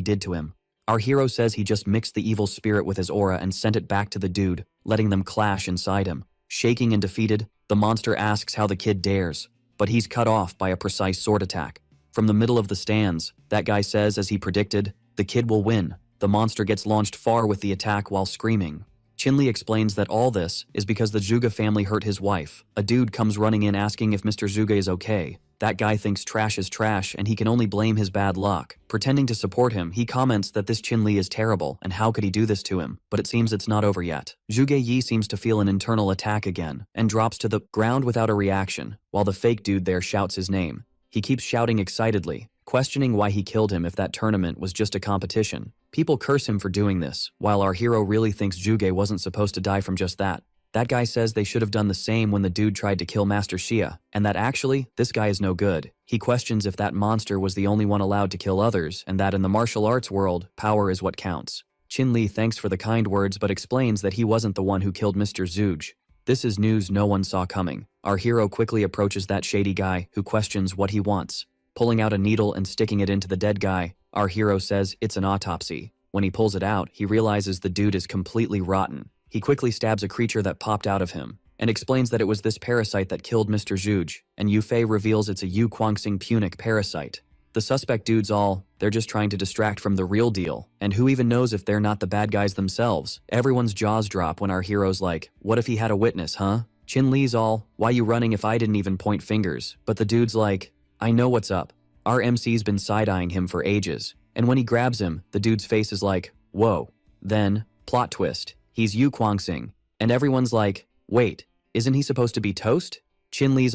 did to him. Our hero says he just mixed the evil spirit with his aura and sent it back to the dude, letting them clash inside him. Shaking and defeated, the monster asks how the kid dares, but he's cut off by a precise sword attack. From the middle of the stands, that guy says, as he predicted, the kid will win. The monster gets launched far with the attack while screaming. Chin-Li explains that all this is because the Zhuge family hurt his wife. A dude comes running in asking if Mr. Zhuge is okay. That guy thinks trash is trash and he can only blame his bad luck. Pretending to support him, he comments that this Chin-Li is terrible and how could he do this to him, but it seems it's not over yet. Zhuge Yi seems to feel an internal attack again and drops to the ground without a reaction, while the fake dude there shouts his name. He keeps shouting excitedly, questioning why he killed him if that tournament was just a competition. People curse him for doing this, while our hero really thinks Zhuge wasn't supposed to die from just that. That guy says they should have done the same when the dude tried to kill Master Xia, and that actually, this guy is no good. He questions if that monster was the only one allowed to kill others, and that in the martial arts world, power is what counts. Chin-Li thanks for the kind words but explains that he wasn't the one who killed Mr. Zhuge. This is news no one saw coming. Our hero quickly approaches that shady guy, who questions what he wants. Pulling out a needle and sticking it into the dead guy, our hero says it's an autopsy. When he pulls it out, he realizes the dude is completely rotten. He quickly stabs a creature that popped out of him, and explains that it was this parasite that killed Mr. Zhuge, and Yufei reveals it's a Yu Guangxing Punic parasite. The suspect dudes they're just trying to distract from the real deal, and who even knows if they're not the bad guys themselves. Everyone's jaws drop when our hero's like, what if he had a witness, huh? Chin-Li's why you running if I didn't even point fingers? But the dude's like, I know what's up. Our MC's been side-eyeing him for ages. And when he grabs him, the dude's face is like, whoa. Then, plot twist, he's Yu Guangxing. And everyone's like, wait, isn't he supposed to be toast? Chin-Li's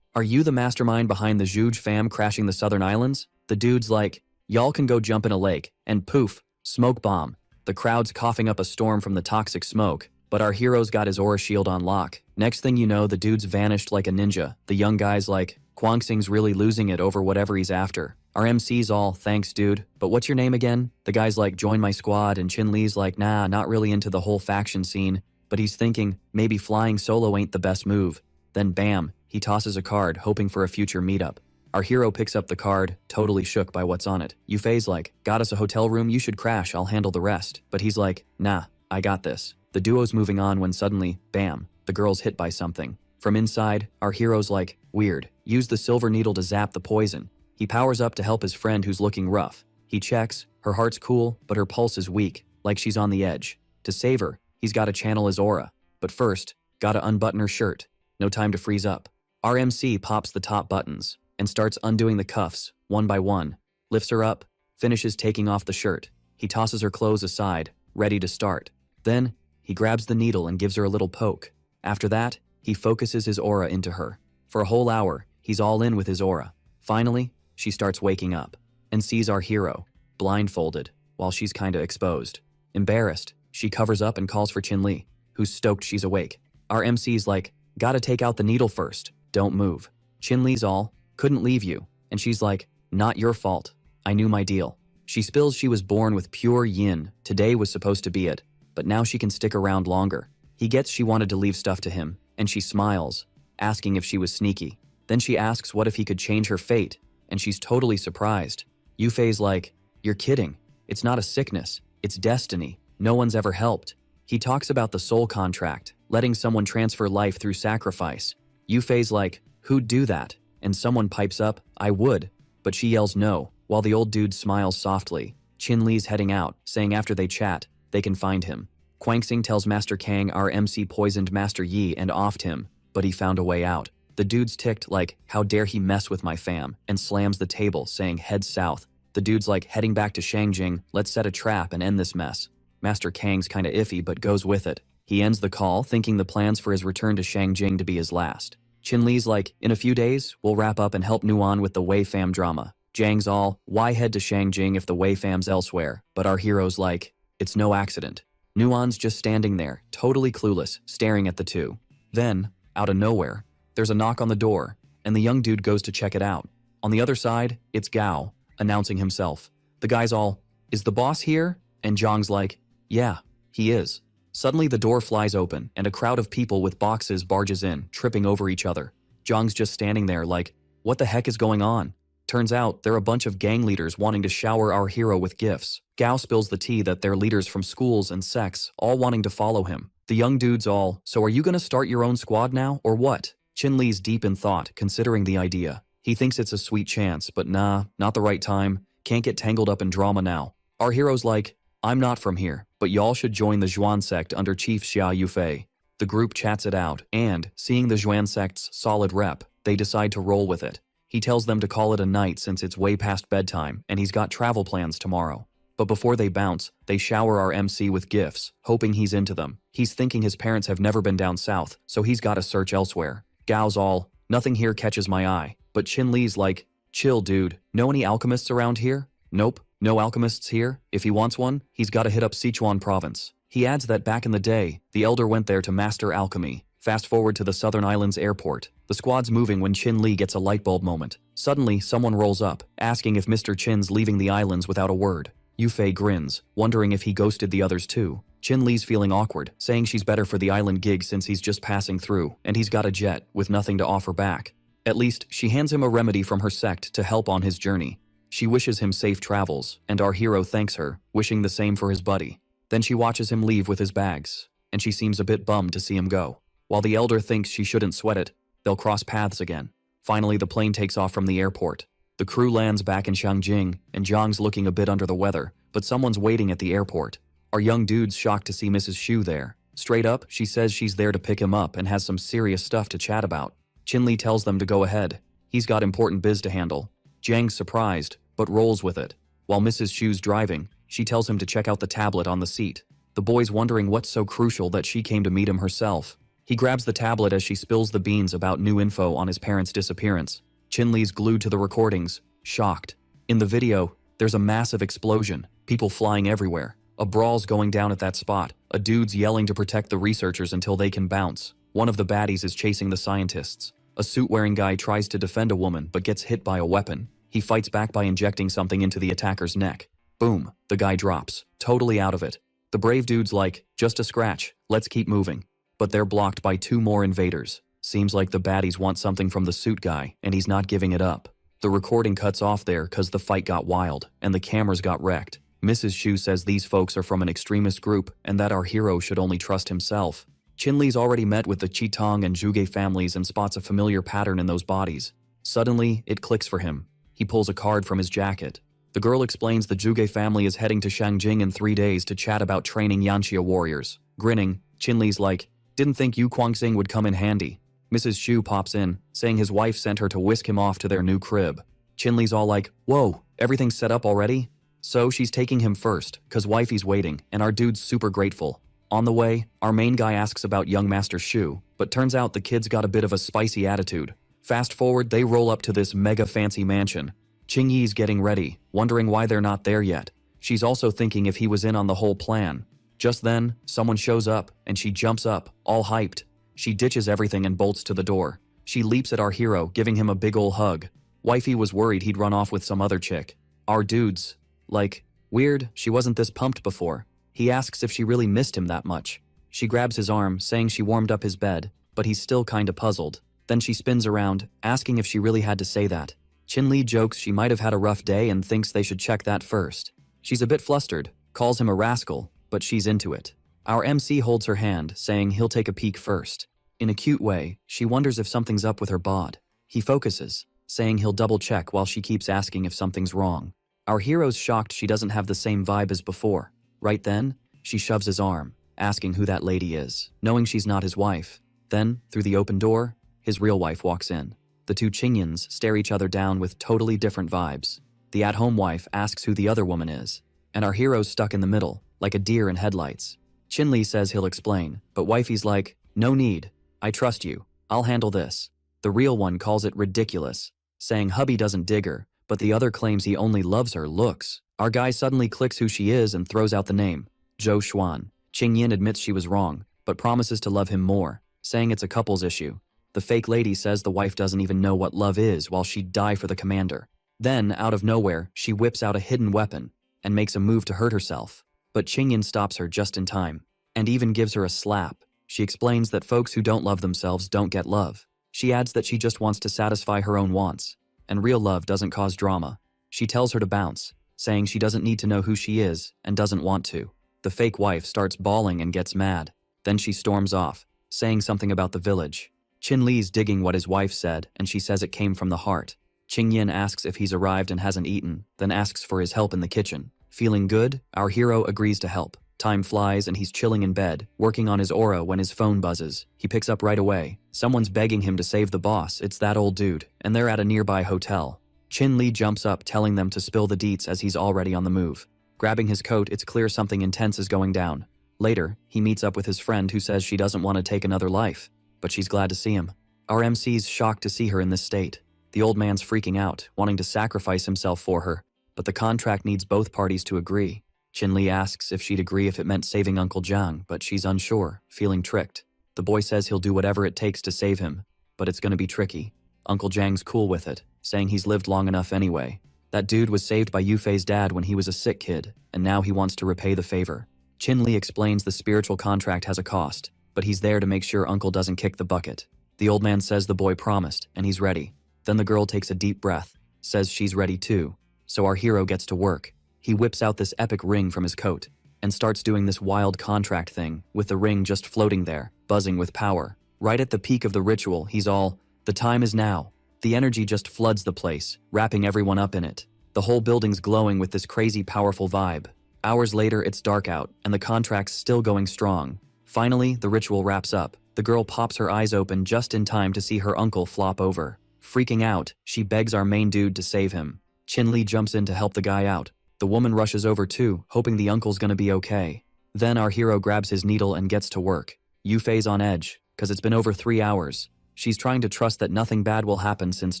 are you the mastermind behind the Zhuge fam crashing the southern islands? The dude's like, y'all can go jump in a lake, and poof, smoke bomb. The crowd's coughing up a storm from the toxic smoke, but our hero's got his aura shield on lock. Next thing you know, the dude's vanished like a ninja. The young guy's like, Guangxing's really losing it over whatever he's after. Our MC's thanks dude, but what's your name again? The guy's like, join my squad, and Chin-Li's like, nah, not really into the whole faction scene, but he's thinking, maybe flying solo ain't the best move. Then bam, he tosses a card, hoping for a future meetup. Our hero picks up the card, totally shook by what's on it. Yufei's like, got us a hotel room, you should crash, I'll handle the rest. But he's like, nah, I got this. The duo's moving on when suddenly, bam, the girl's hit by something. From inside, our hero's like, weird, use the silver needle to zap the poison. He powers up to help his friend who's looking rough. He checks, her heart's cool, but her pulse is weak, like she's on the edge. To save her, he's gotta channel his aura. But first, gotta unbutton her shirt. No time to freeze up. Our MC pops the top buttons and starts undoing the cuffs, one by one. Lifts her up, finishes taking off the shirt. He tosses her clothes aside, ready to start. Then, he grabs the needle and gives her a little poke. After that, he focuses his aura into her. For a whole hour, he's all in with his aura. Finally, she starts waking up and sees our hero, blindfolded, while she's kinda exposed. Embarrassed, she covers up and calls for Chin-Li, who's stoked she's awake. Our MC's like, gotta take out the needle first, don't move. Chin-Li's all, couldn't leave you, and she's like, not your fault, I knew my deal. She spills she was born with pure yin, today was supposed to be it, but now she can stick around longer. He gets she wanted to leave stuff to him, and she smiles, asking if she was sneaky. Then she asks what if he could change her fate, and she's totally surprised. Yufei's like, you're kidding, it's not a sickness, it's destiny, no one's ever helped. He talks about the soul contract, letting someone transfer life through sacrifice. Yufei's like, who'd do that? And someone pipes up, I would, but she yells no, while the old dude smiles softly. Chin-Li's heading out, saying after they chat, they can find him. Quangsing tells Master Kang our MC poisoned Master Yi and offed him, but he found a way out. The dude's ticked like, how dare he mess with my fam, and slams the table, saying head south. The dude's like, heading back to Shangjing, let's set a trap and end this mess. Master Kang's kinda iffy but goes with it. He ends the call, thinking the plans for his return to Shangjing to be his last. Chin-Li's like, in a few days, we'll wrap up and help Nuan with the Wei fam drama. Jang's all, why head to Shangjing if the Wei fam's elsewhere? But our hero's like, it's no accident. Nuan's just standing there, totally clueless, staring at the two. Then, out of nowhere, there's a knock on the door, and the young dude goes to check it out. On the other side, it's Gao, announcing himself. The guy's all, is the boss here? And Zhang's like, yeah, he is. Suddenly the door flies open, and a crowd of people with boxes barges in, tripping over each other. Zhang's just standing there like, what the heck is going on? Turns out, they're a bunch of gang leaders wanting to shower our hero with gifts. Gao spills the tea that they're leaders from schools and sects, all wanting to follow him. The young dude's all, so are you gonna start your own squad now, or what? Chin-Li's deep in thought, considering the idea. He thinks it's a sweet chance, but nah, not the right time. Can't get tangled up in drama now. Our hero's like, I'm not from here, but y'all should join the Zhuan sect under Chief Xia Yufei. The group chats it out, and, seeing the Zhuan sect's solid rep, they decide to roll with it. He tells them to call it a night since it's way past bedtime, and he's got travel plans tomorrow. But before they bounce, they shower our MC with gifts, hoping he's into them. He's thinking his parents have never been down south, so he's gotta search elsewhere. Gao's all, nothing here catches my eye, but Chin-Li's like, chill dude, know any alchemists around here? Nope, no alchemists here. If he wants one, he's gotta hit up Sichuan province. He adds that back in the day, the elder went there to master alchemy. Fast forward to the Southern Islands airport. The squad's moving when Chin-Li gets a light bulb moment. Suddenly, someone rolls up, asking if Mr. Chin's leaving the islands without a word. Yufei grins, wondering if he ghosted the others too. Chin-Li's feeling awkward, saying she's better for the island gig since he's just passing through, and he's got a jet, with nothing to offer back. At least, she hands him a remedy from her sect to help on his journey. She wishes him safe travels, and our hero thanks her, wishing the same for his buddy. Then she watches him leave with his bags, and she seems a bit bummed to see him go. While the elder thinks she shouldn't sweat it, they'll cross paths again. Finally, the plane takes off from the airport. The crew lands back in Shangjing, and Zhang's looking a bit under the weather, but someone's waiting at the airport. Our young dude's shocked to see Mrs. Xu there. Straight up, she says she's there to pick him up and has some serious stuff to chat about. Chin-Li tells them to go ahead. He's got important biz to handle. Zhang's surprised, but rolls with it. While Mrs. Xu's driving, she tells him to check out the tablet on the seat. The boy's wondering what's so crucial that she came to meet him herself. He grabs the tablet as she spills the beans about new info on his parents' disappearance. Chin-Li's glued to the recordings, shocked. In the video, there's a massive explosion, people flying everywhere. A brawl's going down at that spot. A dude's yelling to protect the researchers until they can bounce. One of the baddies is chasing the scientists. A suit-wearing guy tries to defend a woman but gets hit by a weapon. He fights back by injecting something into the attacker's neck. Boom, the guy drops, totally out of it. The brave dude's like, just a scratch, let's keep moving. But they're blocked by two more invaders. Seems like the baddies want something from the suit guy, and he's not giving it up. The recording cuts off there cause the fight got wild, and the cameras got wrecked. Mrs. Xu says these folks are from an extremist group, and that our hero should only trust himself. Chinli's already met with the Chitong and Zhuge families and spots a familiar pattern in those bodies. Suddenly, it clicks for him. He pulls a card from his jacket. The girl explains the Zhuge family is heading to Shangjing in 3 days to chat about training Yanxia warriors. Grinning, Chinli's like, "Didn't think Yu Guangxing would come in handy." Mrs. Xu pops in, saying his wife sent her to whisk him off to their new crib. Chinli's all like, "Whoa, everything's set up already?" So she's taking him first, cause wifey's waiting, and our dude's super grateful. On the way, our main guy asks about young Master Xu, but turns out the kid's got a bit of a spicy attitude. Fast forward, they roll up to this mega fancy mansion. Qingyi's getting ready, wondering why they're not there yet. She's also thinking if he was in on the whole plan. Just then, someone shows up, and she jumps up, all hyped. She ditches everything and bolts to the door. She leaps at our hero, giving him a big ol' hug. Wifey was worried he'd run off with some other chick. Our dude's like, weird, she wasn't this pumped before. He asks if she really missed him that much. She grabs his arm, saying she warmed up his bed, but he's still kinda puzzled. Then she spins around, asking if she really had to say that. Chinli jokes she might have had a rough day and thinks they should check that first. She's a bit flustered, calls him a rascal, but she's into it. Our MC holds her hand, saying he'll take a peek first. In a cute way, she wonders if something's up with her bod. He focuses, saying he'll double check while she keeps asking if something's wrong. Our hero's shocked she doesn't have the same vibe as before. Right then, she shoves his arm, asking who that lady is, knowing she's not his wife. Then, through the open door, his real wife walks in. The two Qingyans stare each other down with totally different vibes. The at-home wife asks who the other woman is, and our hero's stuck in the middle, like a deer in headlights. Chinli says he'll explain, but wifey's like, "No need. I trust you. I'll handle this." The real one calls it ridiculous, saying hubby doesn't dig her, but the other claims he only loves her looks. Our guy suddenly clicks who she is and throws out the name, Zhou Xuan. Qingyin admits she was wrong, but promises to love him more, saying it's a couple's issue. The fake lady says the wife doesn't even know what love is while she'd die for the commander. Then, out of nowhere, she whips out a hidden weapon and makes a move to hurt herself. But Qingyin stops her just in time, and even gives her a slap. She explains that folks who don't love themselves don't get love. She adds that she just wants to satisfy her own wants, and real love doesn't cause drama. She tells her to bounce, saying she doesn't need to know who she is and doesn't want to. The fake wife starts bawling and gets mad. Then she storms off, saying something about the village. Chinli's digging what his wife said, and she says it came from the heart. Qingyin asks if he's arrived and hasn't eaten, then asks for his help in the kitchen. Feeling good, our hero agrees to help. Time flies and he's chilling in bed, working on his aura when his phone buzzes. He picks up right away. Someone's begging him to save the boss, it's that old dude, and they're at a nearby hotel. Chinli jumps up telling them to spill the deets as he's already on the move. Grabbing his coat, it's clear something intense is going down. Later, he meets up with his friend who says she doesn't want to take another life, but she's glad to see him. Our MC's shocked to see her in this state. The old man's freaking out, wanting to sacrifice himself for her, but the contract needs both parties to agree. Chinli asks if she'd agree if it meant saving Uncle Jiang, but she's unsure, feeling tricked. The boy says he'll do whatever it takes to save him, but it's gonna be tricky. Uncle Jiang's cool with it, saying he's lived long enough anyway. That dude was saved by Yufei's dad when he was a sick kid, and now he wants to repay the favor. Chinli explains the spiritual contract has a cost, but he's there to make sure Uncle doesn't kick the bucket. The old man says the boy promised, and he's ready. Then the girl takes a deep breath, says she's ready too, so our hero gets to work. He whips out this epic ring from his coat, and starts doing this wild contract thing, with the ring just floating there, buzzing with power. Right at the peak of the ritual, he's all, "The time is now." The energy just floods the place, wrapping everyone up in it. The whole building's glowing with this crazy powerful vibe. Hours later, it's dark out, and the contract's still going strong. Finally, the ritual wraps up. The girl pops her eyes open just in time to see her uncle flop over. Freaking out, she begs our main dude to save him. Chinli jumps in to help the guy out. The woman rushes over too, hoping the uncle's gonna be okay. Then our hero grabs his needle and gets to work. Yufei's on edge, cause it's been over 3 hours. She's trying to trust that nothing bad will happen since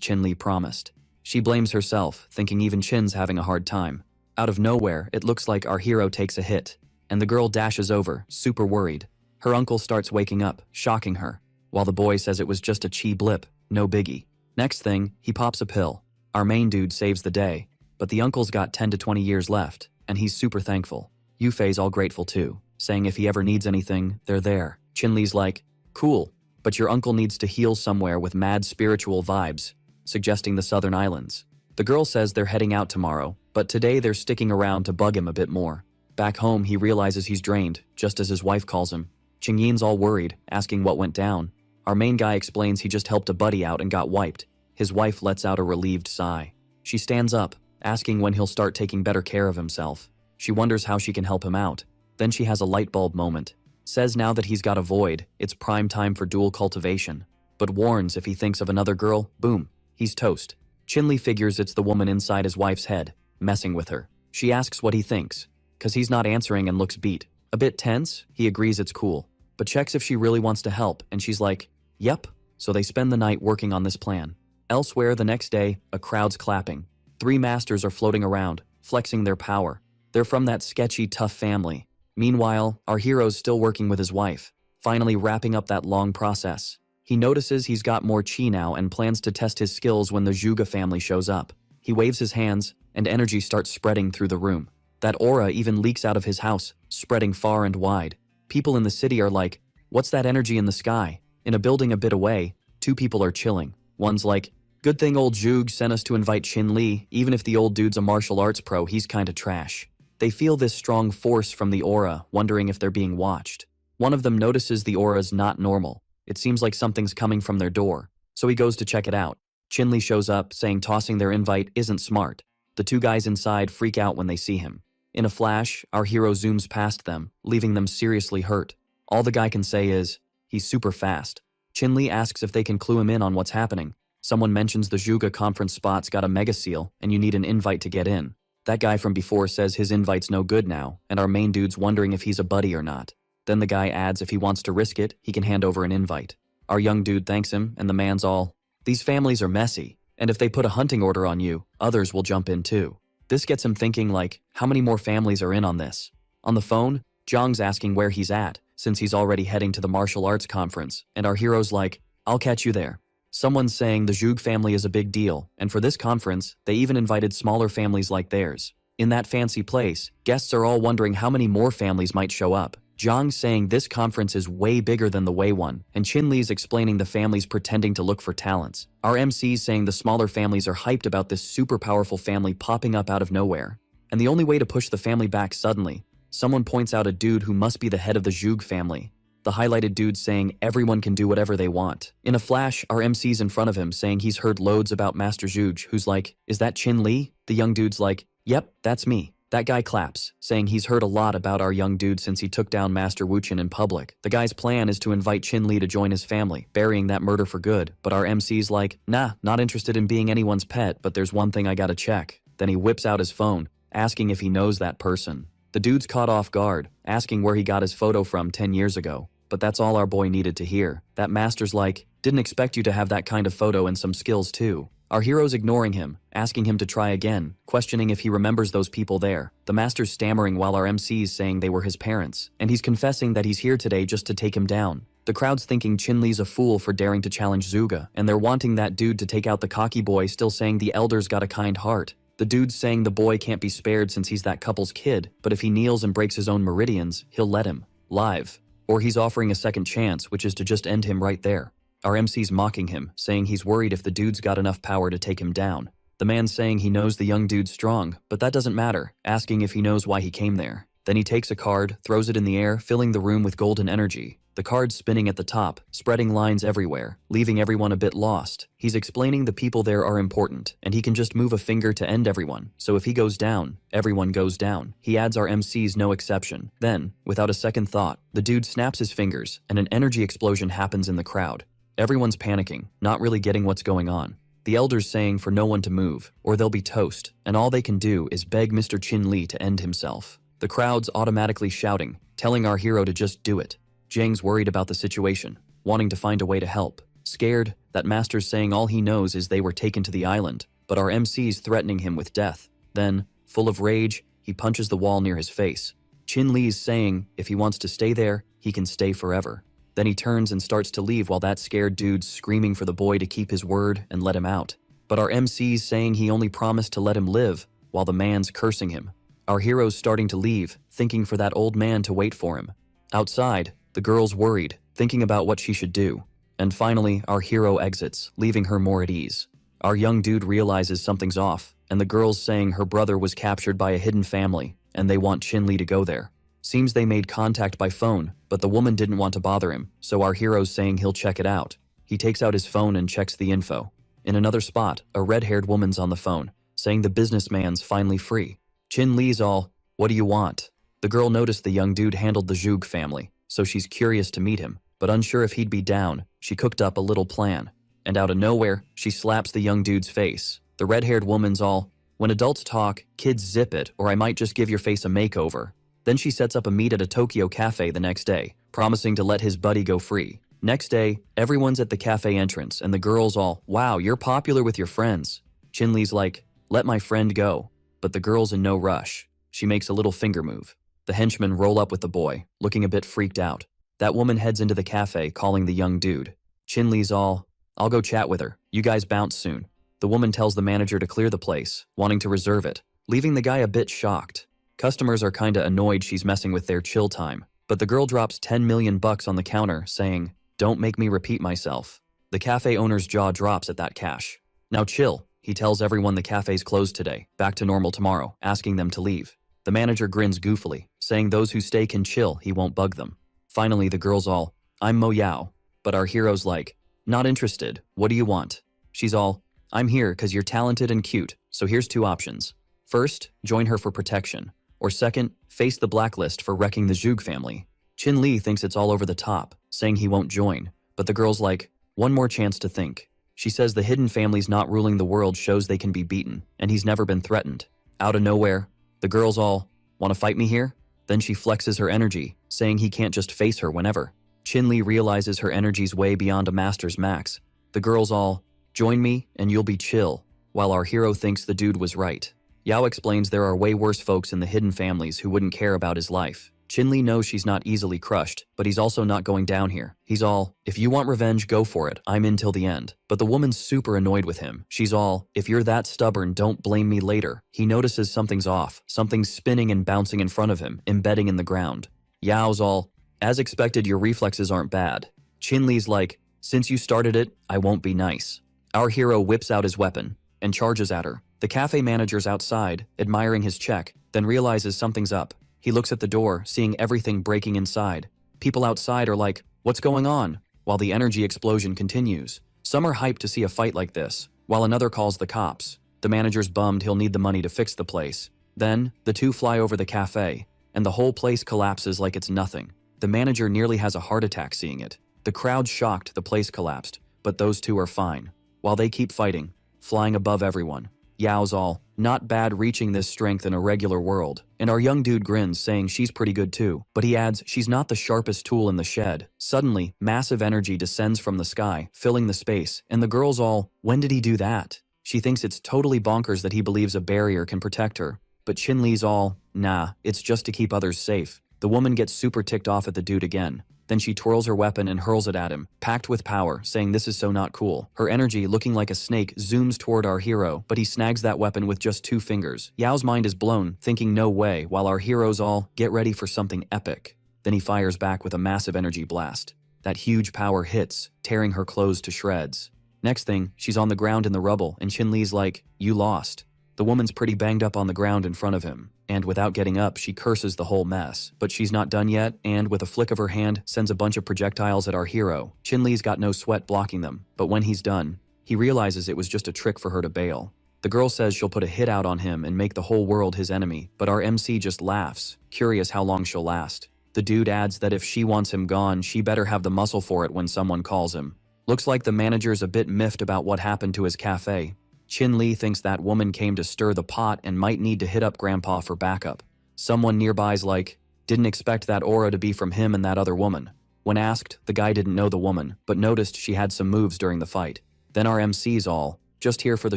Chinli promised. She blames herself, thinking even Chin's having a hard time. Out of nowhere, it looks like our hero takes a hit, and the girl dashes over, super worried. Her uncle starts waking up, shocking her, while the boy says it was just a chi blip, no biggie. Next thing, he pops a pill. Our main dude saves the day, but the uncle's got 10 to 20 years left, and he's super thankful. Yufei's all grateful too, saying if he ever needs anything, they're there. Chinli's like, "Cool, but your uncle needs to heal somewhere with mad spiritual vibes," suggesting the southern islands. The girl says they're heading out tomorrow, but today they're sticking around to bug him a bit more. Back home, he realizes he's drained, just as his wife calls him. Yin's all worried, asking what went down. Our main guy explains he just helped a buddy out and got wiped. His wife lets out a relieved sigh. She stands up, asking when he'll start taking better care of himself. She wonders how she can help him out. Then she has a light bulb moment. Says now that he's got a void, it's prime time for dual cultivation. But warns if he thinks of another girl, boom, he's toast. Lee figures it's the woman inside his wife's head, messing with her. She asks what he thinks, 'cause he's not answering and looks beat. A bit tense, he agrees it's cool, but checks if she really wants to help, and she's like, yep. So they spend the night working on this plan. Elsewhere the next day, a crowd's clapping. 3 masters are floating around, flexing their power. They're from that sketchy, tough family. Meanwhile, our hero's still working with his wife, finally wrapping up that long process. He notices he's got more chi now and plans to test his skills when the Zhuge family shows up. He waves his hands, and energy starts spreading through the room. That aura even leaks out of his house, spreading far and wide. People in the city are like, what's that energy in the sky? In a building a bit away, 2 people are chilling. One's like, good thing old Zhuge sent us to invite Li, even if the old dude's a martial arts pro, he's kinda trash. They feel this strong force from the aura, wondering if they're being watched. One of them notices the aura's not normal. It seems like something's coming from their door, so he goes to check it out. Li shows up, saying tossing their invite isn't smart. The 2 guys inside freak out when they see him. In a flash, our hero zooms past them, leaving them seriously hurt. All the guy can say is, he's super fast. Li asks if they can clue him in on what's happening. Someone mentions the Zhuge conference spot's got a mega seal, and you need an invite to get in. That guy from before says his invite's no good now, and our main dude's wondering if he's a buddy or not. Then the guy adds if he wants to risk it, he can hand over an invite. Our young dude thanks him, and the man's all, these families are messy, and if they put a hunting order on you, others will jump in too. This gets him thinking like, how many more families are in on this? On the phone, Zhang's asking where he's at, since he's already heading to the martial arts conference, and our hero's like, I'll catch you there. Someone's saying the Zhuge family is a big deal, and for this conference, they even invited smaller families like theirs. In that fancy place, guests are all wondering how many more families might show up. Zhang's saying this conference is way bigger than the Wei one, and Li's explaining the families pretending to look for talents. Our MC's saying the smaller families are hyped about this super powerful family popping up out of nowhere. And the only way to push the family back suddenly, someone points out a dude who must be the head of the Zhuge family. The highlighted dude saying everyone can do whatever they want. In a flash, our MC's in front of him saying he's heard loads about Master Zhuge, who's like, is that Li? The young dude's like, yep, that's me. That guy claps, saying he's heard a lot about our young dude since he took down Master Wuchen in public. The guy's plan is to invite Li to join his family, burying that murder for good, but our MC's like, nah, not interested in being anyone's pet, but there's one thing I gotta check. Then he whips out his phone, asking if he knows that person. The dude's caught off guard, asking where he got his photo from 10 years ago, but that's all our boy needed to hear. That master's like, didn't expect you to have that kind of photo and some skills too. Our hero's ignoring him, asking him to try again, questioning if he remembers those people there. The master's stammering while our MC's saying they were his parents, and he's confessing that he's here today just to take him down. The crowd's thinking Li's a fool for daring to challenge Zhuge, and they're wanting that dude to take out the cocky boy, still saying the elder's got a kind heart. The dude's saying the boy can't be spared since he's that couple's kid, but if he kneels and breaks his own meridians, he'll let him. Live. Or he's offering a second chance, which is to just end him right there. Our MC's mocking him, saying he's worried if the dude's got enough power to take him down. The man's saying he knows the young dude's strong, but that doesn't matter, asking if he knows why he came there. Then he takes a card, throws it in the air, filling the room with golden energy. The card's spinning at the top, spreading lines everywhere, leaving everyone a bit lost. He's explaining the people there are important, and he can just move a finger to end everyone, so if he goes down, everyone goes down. He adds our MC's no exception. Then, without a second thought, the dude snaps his fingers, and an energy explosion happens in the crowd. Everyone's panicking, not really getting what's going on. The elder's saying for no one to move, or they'll be toast, and all they can do is beg Mr. Li to end himself. The crowd's automatically shouting, telling our hero to just do it. Zhang's worried about the situation, wanting to find a way to help. Scared, that master's saying all he knows is they were taken to the island, but our MC's threatening him with death. Then, full of rage, he punches the wall near his face. Li's saying if he wants to stay there, he can stay forever. Then he turns and starts to leave while that scared dude's screaming for the boy to keep his word and let him out. But our MC's saying he only promised to let him live, while the man's cursing him. Our hero's starting to leave, thinking for that old man to wait for him. Outside, the girl's worried, thinking about what she should do. And finally, our hero exits, leaving her more at ease. Our young dude realizes something's off, and the girl's saying her brother was captured by a hidden family, and they want Li to go there. Seems they made contact by phone, but the woman didn't want to bother him, so our hero's saying he'll check it out. He takes out his phone and checks the info. In another spot, a red-haired woman's on the phone, saying the businessman's finally free. Chin Li's all, "What do you want?" The girl noticed the young dude handled the Zhug family, so she's curious to meet him, but unsure if he'd be down, she cooked up a little plan. And out of nowhere, she slaps the young dude's face. The red-haired woman's all, "When adults talk, kids zip it, or I might just give your face a makeover." Then she sets up a meet at a Tokyo cafe the next day, promising to let his buddy go free. Next day, everyone's at the cafe entrance, and the girl's all, "Wow, you're popular with your friends." Chin Li's like, "Let my friend go." But the girl's in no rush. She makes a little finger move. The henchmen roll up with the boy, looking a bit freaked out. That woman heads into the cafe, calling the young dude. Chin Li's all, "I'll go chat with her. You guys bounce soon." The woman tells the manager to clear the place, wanting to reserve it, leaving the guy a bit shocked. Customers are kinda annoyed she's messing with their chill time, but the girl drops 10 million bucks on the counter, saying, "Don't make me repeat myself." The cafe owner's jaw drops at that cash. "Now chill," he tells everyone the cafe's closed today, back to normal tomorrow, asking them to leave. The manager grins goofily, saying those who stay can chill, he won't bug them. Finally, the girl's all, "I'm Mo Yao," but our hero's like, "Not interested, what do you want?" She's all, "I'm here cause you're talented and cute, so here's two options. First, join her for protection. Or second, face the blacklist for wrecking the Zhug family." Chin Li thinks it's all over the top, saying he won't join, but the girl's like, "One more chance to think." She says the hidden family's not ruling the world shows they can be beaten, and he's never been threatened. Out of nowhere, the girl's all, "Wanna fight me here?" Then she flexes her energy, saying he can't just face her whenever. Chin Li realizes her energy's way beyond a master's max. The girl's all, "Join me, and you'll be chill," while our hero thinks the dude was right. Yao explains there are way worse folks in the hidden families who wouldn't care about his life. Chin Li knows she's not easily crushed, but he's also not going down here. He's all, "If you want revenge, go for it, I'm in till the end." But the woman's super annoyed with him. She's all, "If you're that stubborn, don't blame me later." He notices something's off, something's spinning and bouncing in front of him, embedding in the ground. Yao's all, "As expected, your reflexes aren't bad." Chin Li's like, "Since you started it, I won't be nice." Our hero whips out his weapon and charges at her. The cafe manager's outside, admiring his check, then realizes something's up. He looks at the door, seeing everything breaking inside. People outside are like, "What's going on?" While the energy explosion continues. Some are hyped to see a fight like this, while another calls the cops. The manager's bummed he'll need the money to fix the place. Then, the two fly over the cafe, and the whole place collapses like it's nothing. The manager nearly has a heart attack seeing it. The crowd's shocked the place collapsed, but those two are fine. While they keep fighting, flying above everyone. Yao's all, "Not bad reaching this strength in a regular world." And our young dude grins, saying she's pretty good too. But he adds, she's not the sharpest tool in the shed. Suddenly, massive energy descends from the sky, filling the space, and the girl's all, "When did he do that?" She thinks it's totally bonkers that he believes a barrier can protect her. But Chin Li's all, "Nah, it's just to keep others safe." The woman gets super ticked off at the dude again. Then she twirls her weapon and hurls it at him, packed with power, saying this is so not cool. Her energy, looking like a snake, zooms toward our hero, but he snags that weapon with just 2 fingers. Yao's mind is blown, thinking no way, while our hero's all, "Get ready for something epic." Then he fires back with a massive energy blast. That huge power hits, tearing her clothes to shreds. Next thing, she's on the ground in the rubble, and Chin Li's like, "You lost." The woman's pretty banged up on the ground in front of him, and without getting up, she curses the whole mess. But she's not done yet, and with a flick of her hand, sends a bunch of projectiles at our hero. Chin Li's got no sweat blocking them, but when he's done, he realizes it was just a trick for her to bail. The girl says she'll put a hit out on him and make the whole world his enemy, but our MC just laughs, curious how long she'll last. The dude adds that if she wants him gone, she better have the muscle for it when someone calls him. Looks like the manager's a bit miffed about what happened to his cafe. Chin Li thinks that woman came to stir the pot and might need to hit up Grandpa for backup. Someone nearby's like, "Didn't expect that aura to be from him and that other woman." When asked, the guy didn't know the woman, but noticed she had some moves during the fight. Then our MC's all, "Just here for the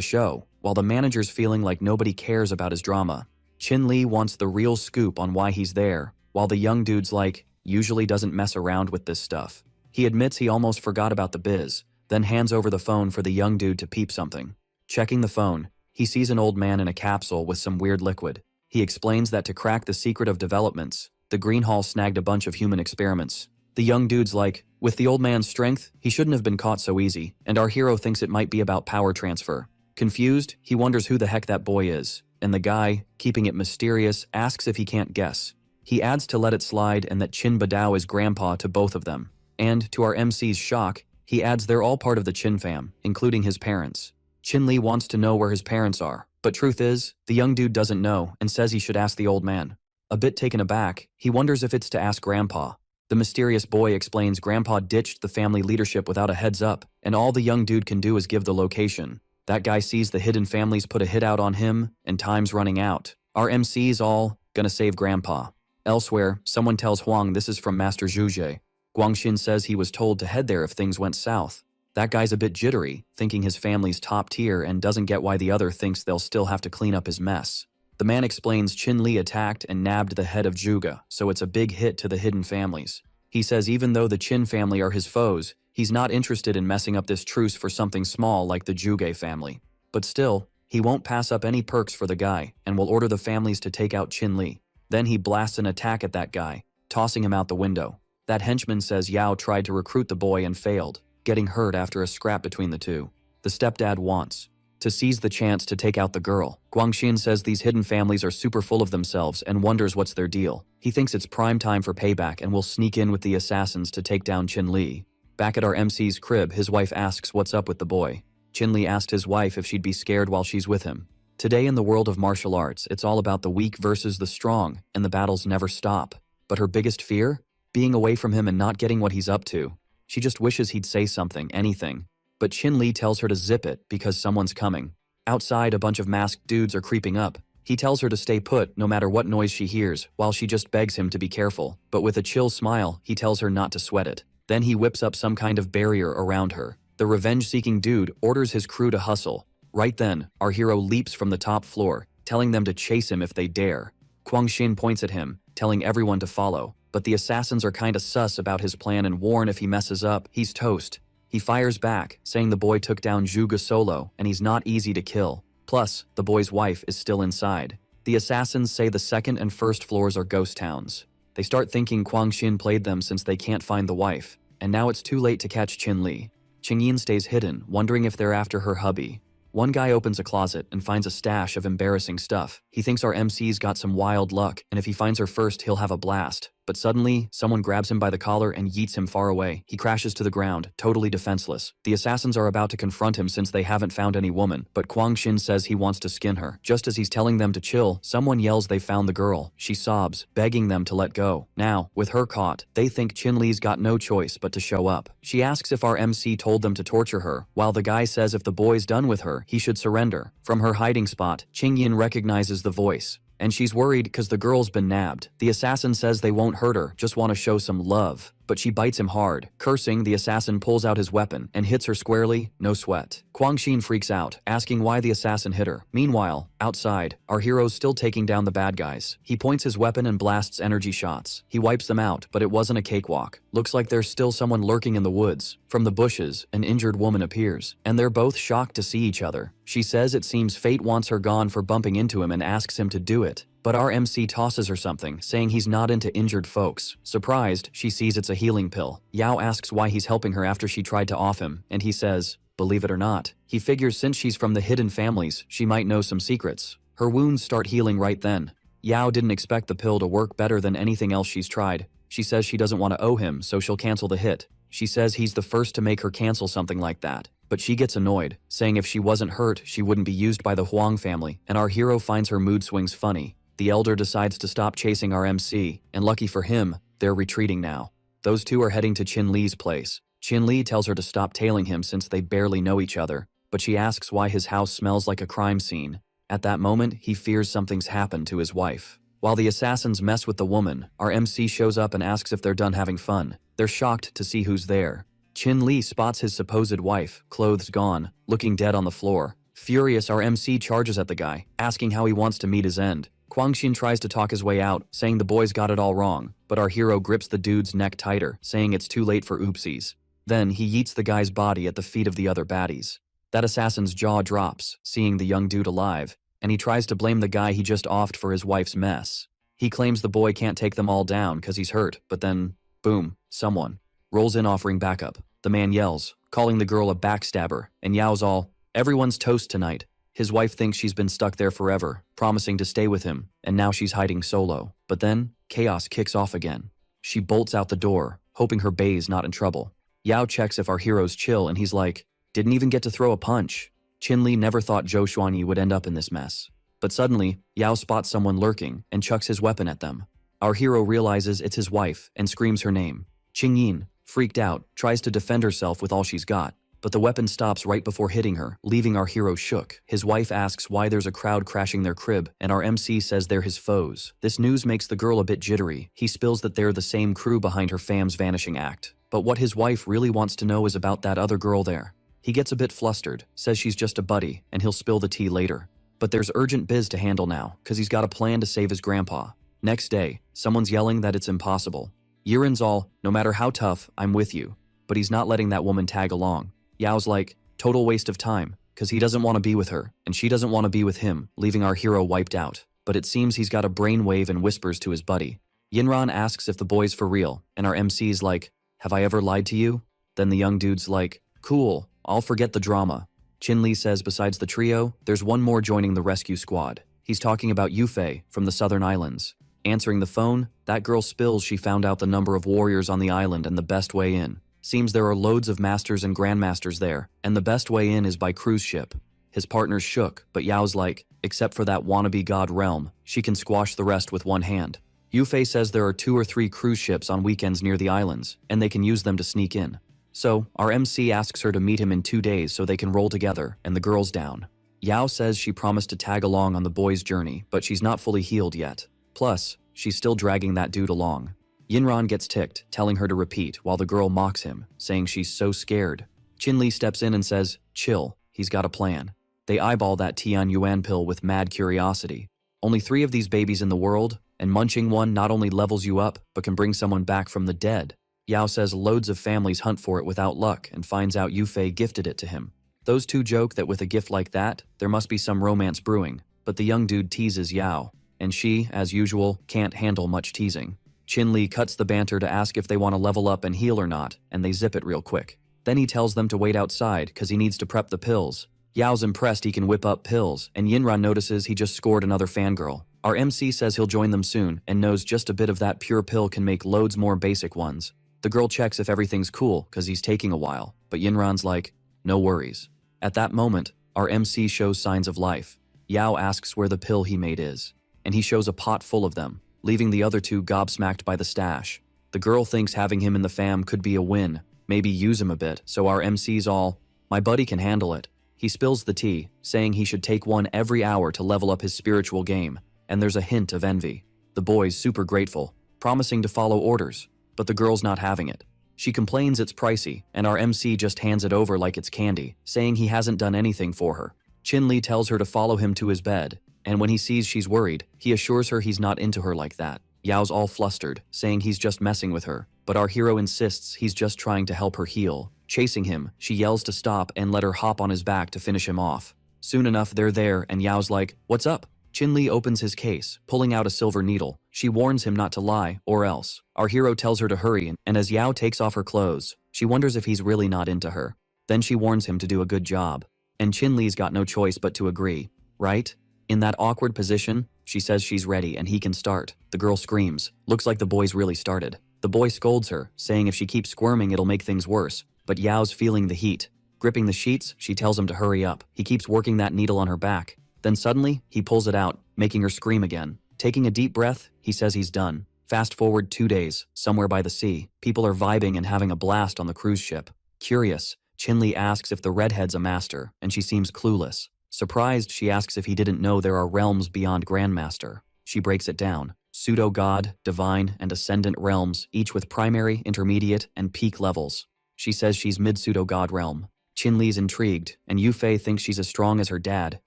show," while the manager's feeling like nobody cares about his drama. Chin Li wants the real scoop on why he's there, while the young dude's like, usually doesn't mess around with this stuff. He admits he almost forgot about the biz, then hands over the phone for the young dude to peep something. Checking the phone, he sees an old man in a capsule with some weird liquid. He explains that to crack the secret of developments, the Green Hall snagged a bunch of human experiments. The young dude's like, with the old man's strength, he shouldn't have been caught so easy, and our hero thinks it might be about power transfer. Confused, he wonders who the heck that boy is, and the guy, keeping it mysterious, asks if he can't guess. He adds to let it slide and that Chin Badao is grandpa to both of them. And, to our MC's shock, he adds they're all part of the Chin fam, including his parents. Chin Lee wants to know where his parents are, but truth is, the young dude doesn't know and says he should ask the old man. A bit taken aback, he wonders if it's to ask grandpa. The mysterious boy explains grandpa ditched the family leadership without a heads up, and all the young dude can do is give the location. That guy sees the hidden families put a hit out on him, and time's running out. Our MC's all gonna save grandpa. Elsewhere, someone tells Huang this is from Master Zhuzhe. Guangxin says he was told to head there if things went south. That guy's a bit jittery, thinking his family's top tier and doesn't get why the other thinks they'll still have to clean up his mess. The man explains Chin Li attacked and nabbed the head of Zhuge, so it's a big hit to the hidden families. He says even though the Chin family are his foes, he's not interested in messing up this truce for something small like the Zhuge family. But still, he won't pass up any perks for the guy and will order the families to take out Chin Li. Then he blasts an attack at that guy, tossing him out the window. That henchman says Yao tried to recruit the boy and failed, getting hurt after a scrap between the two. The stepdad wants to seize the chance to take out the girl. Guangxin says these hidden families are super full of themselves and wonders what's their deal. He thinks it's prime time for payback and will sneak in with the assassins to take down Chin Li. Back at our MC's crib, his wife asks what's up with the boy. Chin Li asked his wife if she'd be scared while she's with him. Today in the world of martial arts, it's all about the weak versus the strong, and the battles never stop. But her biggest fear? Being away from him and not getting what he's up to. She just wishes he'd say something, anything. But Chin Li tells her to zip it because someone's coming. Outside, a bunch of masked dudes are creeping up. He tells her to stay put no matter what noise she hears, while she just begs him to be careful. But with a chill smile, he tells her not to sweat it. Then he whips up some kind of barrier around her. The revenge-seeking dude orders his crew to hustle. Right then, our hero leaps from the top floor, telling them to chase him if they dare. Guangxin points at him, telling everyone to follow. But the assassins are kinda sus about his plan and warn if he messes up, he's toast. He fires back, saying the boy took down Zhuge solo and he's not easy to kill. Plus, the boy's wife is still inside. The assassins say the second and first floors are ghost towns. They start thinking Guangxin played them since they can't find the wife. And now it's too late to catch Chin Li. Qingyin stays hidden, wondering if they're after her hubby. One guy opens a closet and finds a stash of embarrassing stuff. He thinks our MC's got some wild luck, and if he finds her first, he'll have a blast. But suddenly, someone grabs him by the collar and yeets him far away. He crashes to the ground, totally defenseless. The assassins are about to confront him since they haven't found any woman, but Guangxin says he wants to skin her. Just as he's telling them to chill, someone yells they found the girl. She sobs, begging them to let go. Now, with her caught, they think Chin Li's got no choice but to show up. She asks if our MC told them to torture her, while the guy says if the boy's done with her, he should surrender. From her hiding spot, Qingyin recognizes the voice. And she's worried because the girl's been nabbed. The assassin says they won't hurt her, just want to show some love. But she bites him hard. Cursing, the assassin pulls out his weapon and hits her squarely, no sweat. Guangxin freaks out, asking why the assassin hit her. Meanwhile, outside, our hero's still taking down the bad guys. He points his weapon and blasts energy shots. He wipes them out, but it wasn't a cakewalk. Looks like there's still someone lurking in the woods. From the bushes, an injured woman appears, and they're both shocked to see each other. She says it seems fate wants her gone for bumping into him and asks him to do it. But our MC tosses her something, saying he's not into injured folks. Surprised, she sees it's a healing pill. Yao asks why he's helping her after she tried to off him, and he says, believe it or not. He figures since she's from the hidden families, she might know some secrets. Her wounds start healing right then. Yao didn't expect the pill to work better than anything else she's tried. She says she doesn't want to owe him, so she'll cancel the hit. She says he's the first to make her cancel something like that. But she gets annoyed, saying if she wasn't hurt, she wouldn't be used by the Huang family, and our hero finds her mood swings funny. The elder decides to stop chasing our MC, and lucky for him, they're retreating now. Those two are heading to Chin Li's place. Chin Li tells her to stop tailing him since they barely know each other, but she asks why his house smells like a crime scene. At that moment, he fears something's happened to his wife. While the assassins mess with the woman, our MC shows up and asks if they're done having fun. They're shocked to see who's there. Chin Li spots his supposed wife, clothes gone, looking dead on the floor. Furious, our MC charges at the guy, asking how he wants to meet his end. Guangxin tries to talk his way out, saying the boys got it all wrong, but our hero grips the dude's neck tighter, saying it's too late for oopsies. Then he yeets the guy's body at the feet of the other baddies. That assassin's jaw drops, seeing the young dude alive, and he tries to blame the guy he just offed for his wife's mess. He claims the boy can't take them all down because he's hurt, but then, boom, someone rolls in offering backup. The man yells, calling the girl a backstabber, and Yao's all, everyone's toast tonight. His wife thinks she's been stuck there forever, promising to stay with him, and now she's hiding solo. But then, chaos kicks off again. She bolts out the door, hoping her bae's not in trouble. Yao checks if our hero's chill and he's like, didn't even get to throw a punch. Qinli never thought Zhou Xuanyi would end up in this mess. But suddenly, Yao spots someone lurking and chucks his weapon at them. Our hero realizes it's his wife and screams her name. Qingyin, freaked out, tries to defend herself with all she's got. But the weapon stops right before hitting her, leaving our hero shook. His wife asks why there's a crowd crashing their crib, and our MC says they're his foes. This news makes the girl a bit jittery. He spills that they're the same crew behind her fam's vanishing act. But what his wife really wants to know is about that other girl there. He gets a bit flustered, says she's just a buddy, and he'll spill the tea later. But there's urgent biz to handle now, cause he's got a plan to save his grandpa. Next day, someone's yelling that it's impossible. Yiren's all, no matter how tough, I'm with you. But he's not letting that woman tag along. Yao's like, total waste of time, cause he doesn't want to be with her, and she doesn't want to be with him, leaving our hero wiped out. But it seems he's got a brainwave and whispers to his buddy. Yinran asks if the boy's for real, and our MC's like, have I ever lied to you? Then the young dude's like, cool, I'll forget the drama. Qinli says besides the trio, there's one more joining the rescue squad. He's talking about Yufei from the southern islands. Answering the phone, that girl spills she found out the number of warriors on the island and the best way in. Seems there are loads of masters and grandmasters there, and the best way in is by cruise ship. His partner's shook, but Yao's like, except for that wannabe god realm, she can squash the rest with one hand. Yufei says there are 2 or 3 cruise ships on weekends near the islands, and they can use them to sneak in. So, our MC asks her to meet him in 2 days so they can roll together, and the girl's down. Yao says she promised to tag along on the boy's journey, but she's not fully healed yet. Plus, she's still dragging that dude along. Yinran gets ticked, telling her to repeat, while the girl mocks him, saying she's so scared. Qinli steps in and says, chill, he's got a plan. They eyeball that Tian Yuan pill with mad curiosity. Only 3 of these babies in the world, and munching one not only levels you up, but can bring someone back from the dead. Yao says loads of families hunt for it without luck and finds out Yufei gifted it to him. Those two joke that with a gift like that, there must be some romance brewing, but the young dude teases Yao, and she, as usual, can't handle much teasing. Qinli cuts the banter to ask if they want to level up and heal or not, and they zip it real quick. Then he tells them to wait outside cause he needs to prep the pills. Yao's impressed he can whip up pills, and Yinran notices he just scored another fangirl. Our MC says he'll join them soon, and knows just a bit of that pure pill can make loads more basic ones. The girl checks if everything's cool cause he's taking a while, but Yinran's like, no worries. At that moment, our MC shows signs of life. Yao asks where the pill he made is, and he shows a pot full of them, leaving the other 2 gobsmacked by the stash. The girl thinks having him in the fam could be a win, maybe use him a bit, so our MC's all, my buddy can handle it. He spills the tea, saying he should take one every hour to level up his spiritual game, and there's a hint of envy. The boy's super grateful, promising to follow orders, but the girl's not having it. She complains it's pricey, and our MC just hands it over like it's candy, saying he hasn't done anything for her. Qinli tells her to follow him to his bed, and when he sees she's worried, he assures her he's not into her like that. Yao's all flustered, saying he's just messing with her, but our hero insists he's just trying to help her heal. Chasing him, she yells to stop and let her hop on his back to finish him off. Soon enough they're there and Yao's like, what's up? Qinli opens his case, pulling out a silver needle. She warns him not to lie, or else. Our hero tells her to hurry, and as Yao takes off her clothes, she wonders if he's really not into her. Then she warns him to do a good job. And Qinli's got no choice but to agree, right? In that awkward position, she says she's ready and he can start. The girl screams. Looks like the boy's really started. The boy scolds her, saying if she keeps squirming it'll make things worse. But Yao's feeling the heat. Gripping the sheets, she tells him to hurry up. He keeps working that needle on her back. Then suddenly, he pulls it out, making her scream again. Taking a deep breath, he says he's done. Fast forward 2 days, somewhere by the sea. People are vibing and having a blast on the cruise ship. Curious, Qinli asks if the redhead's a master, and she seems clueless. Surprised, she asks if he didn't know there are realms beyond Grandmaster. She breaks it down. Pseudo-god, divine, and ascendant realms, each with primary, intermediate, and peak levels. She says she's mid-pseudo-god realm. Qinli's intrigued, and Yufei thinks she's as strong as her dad,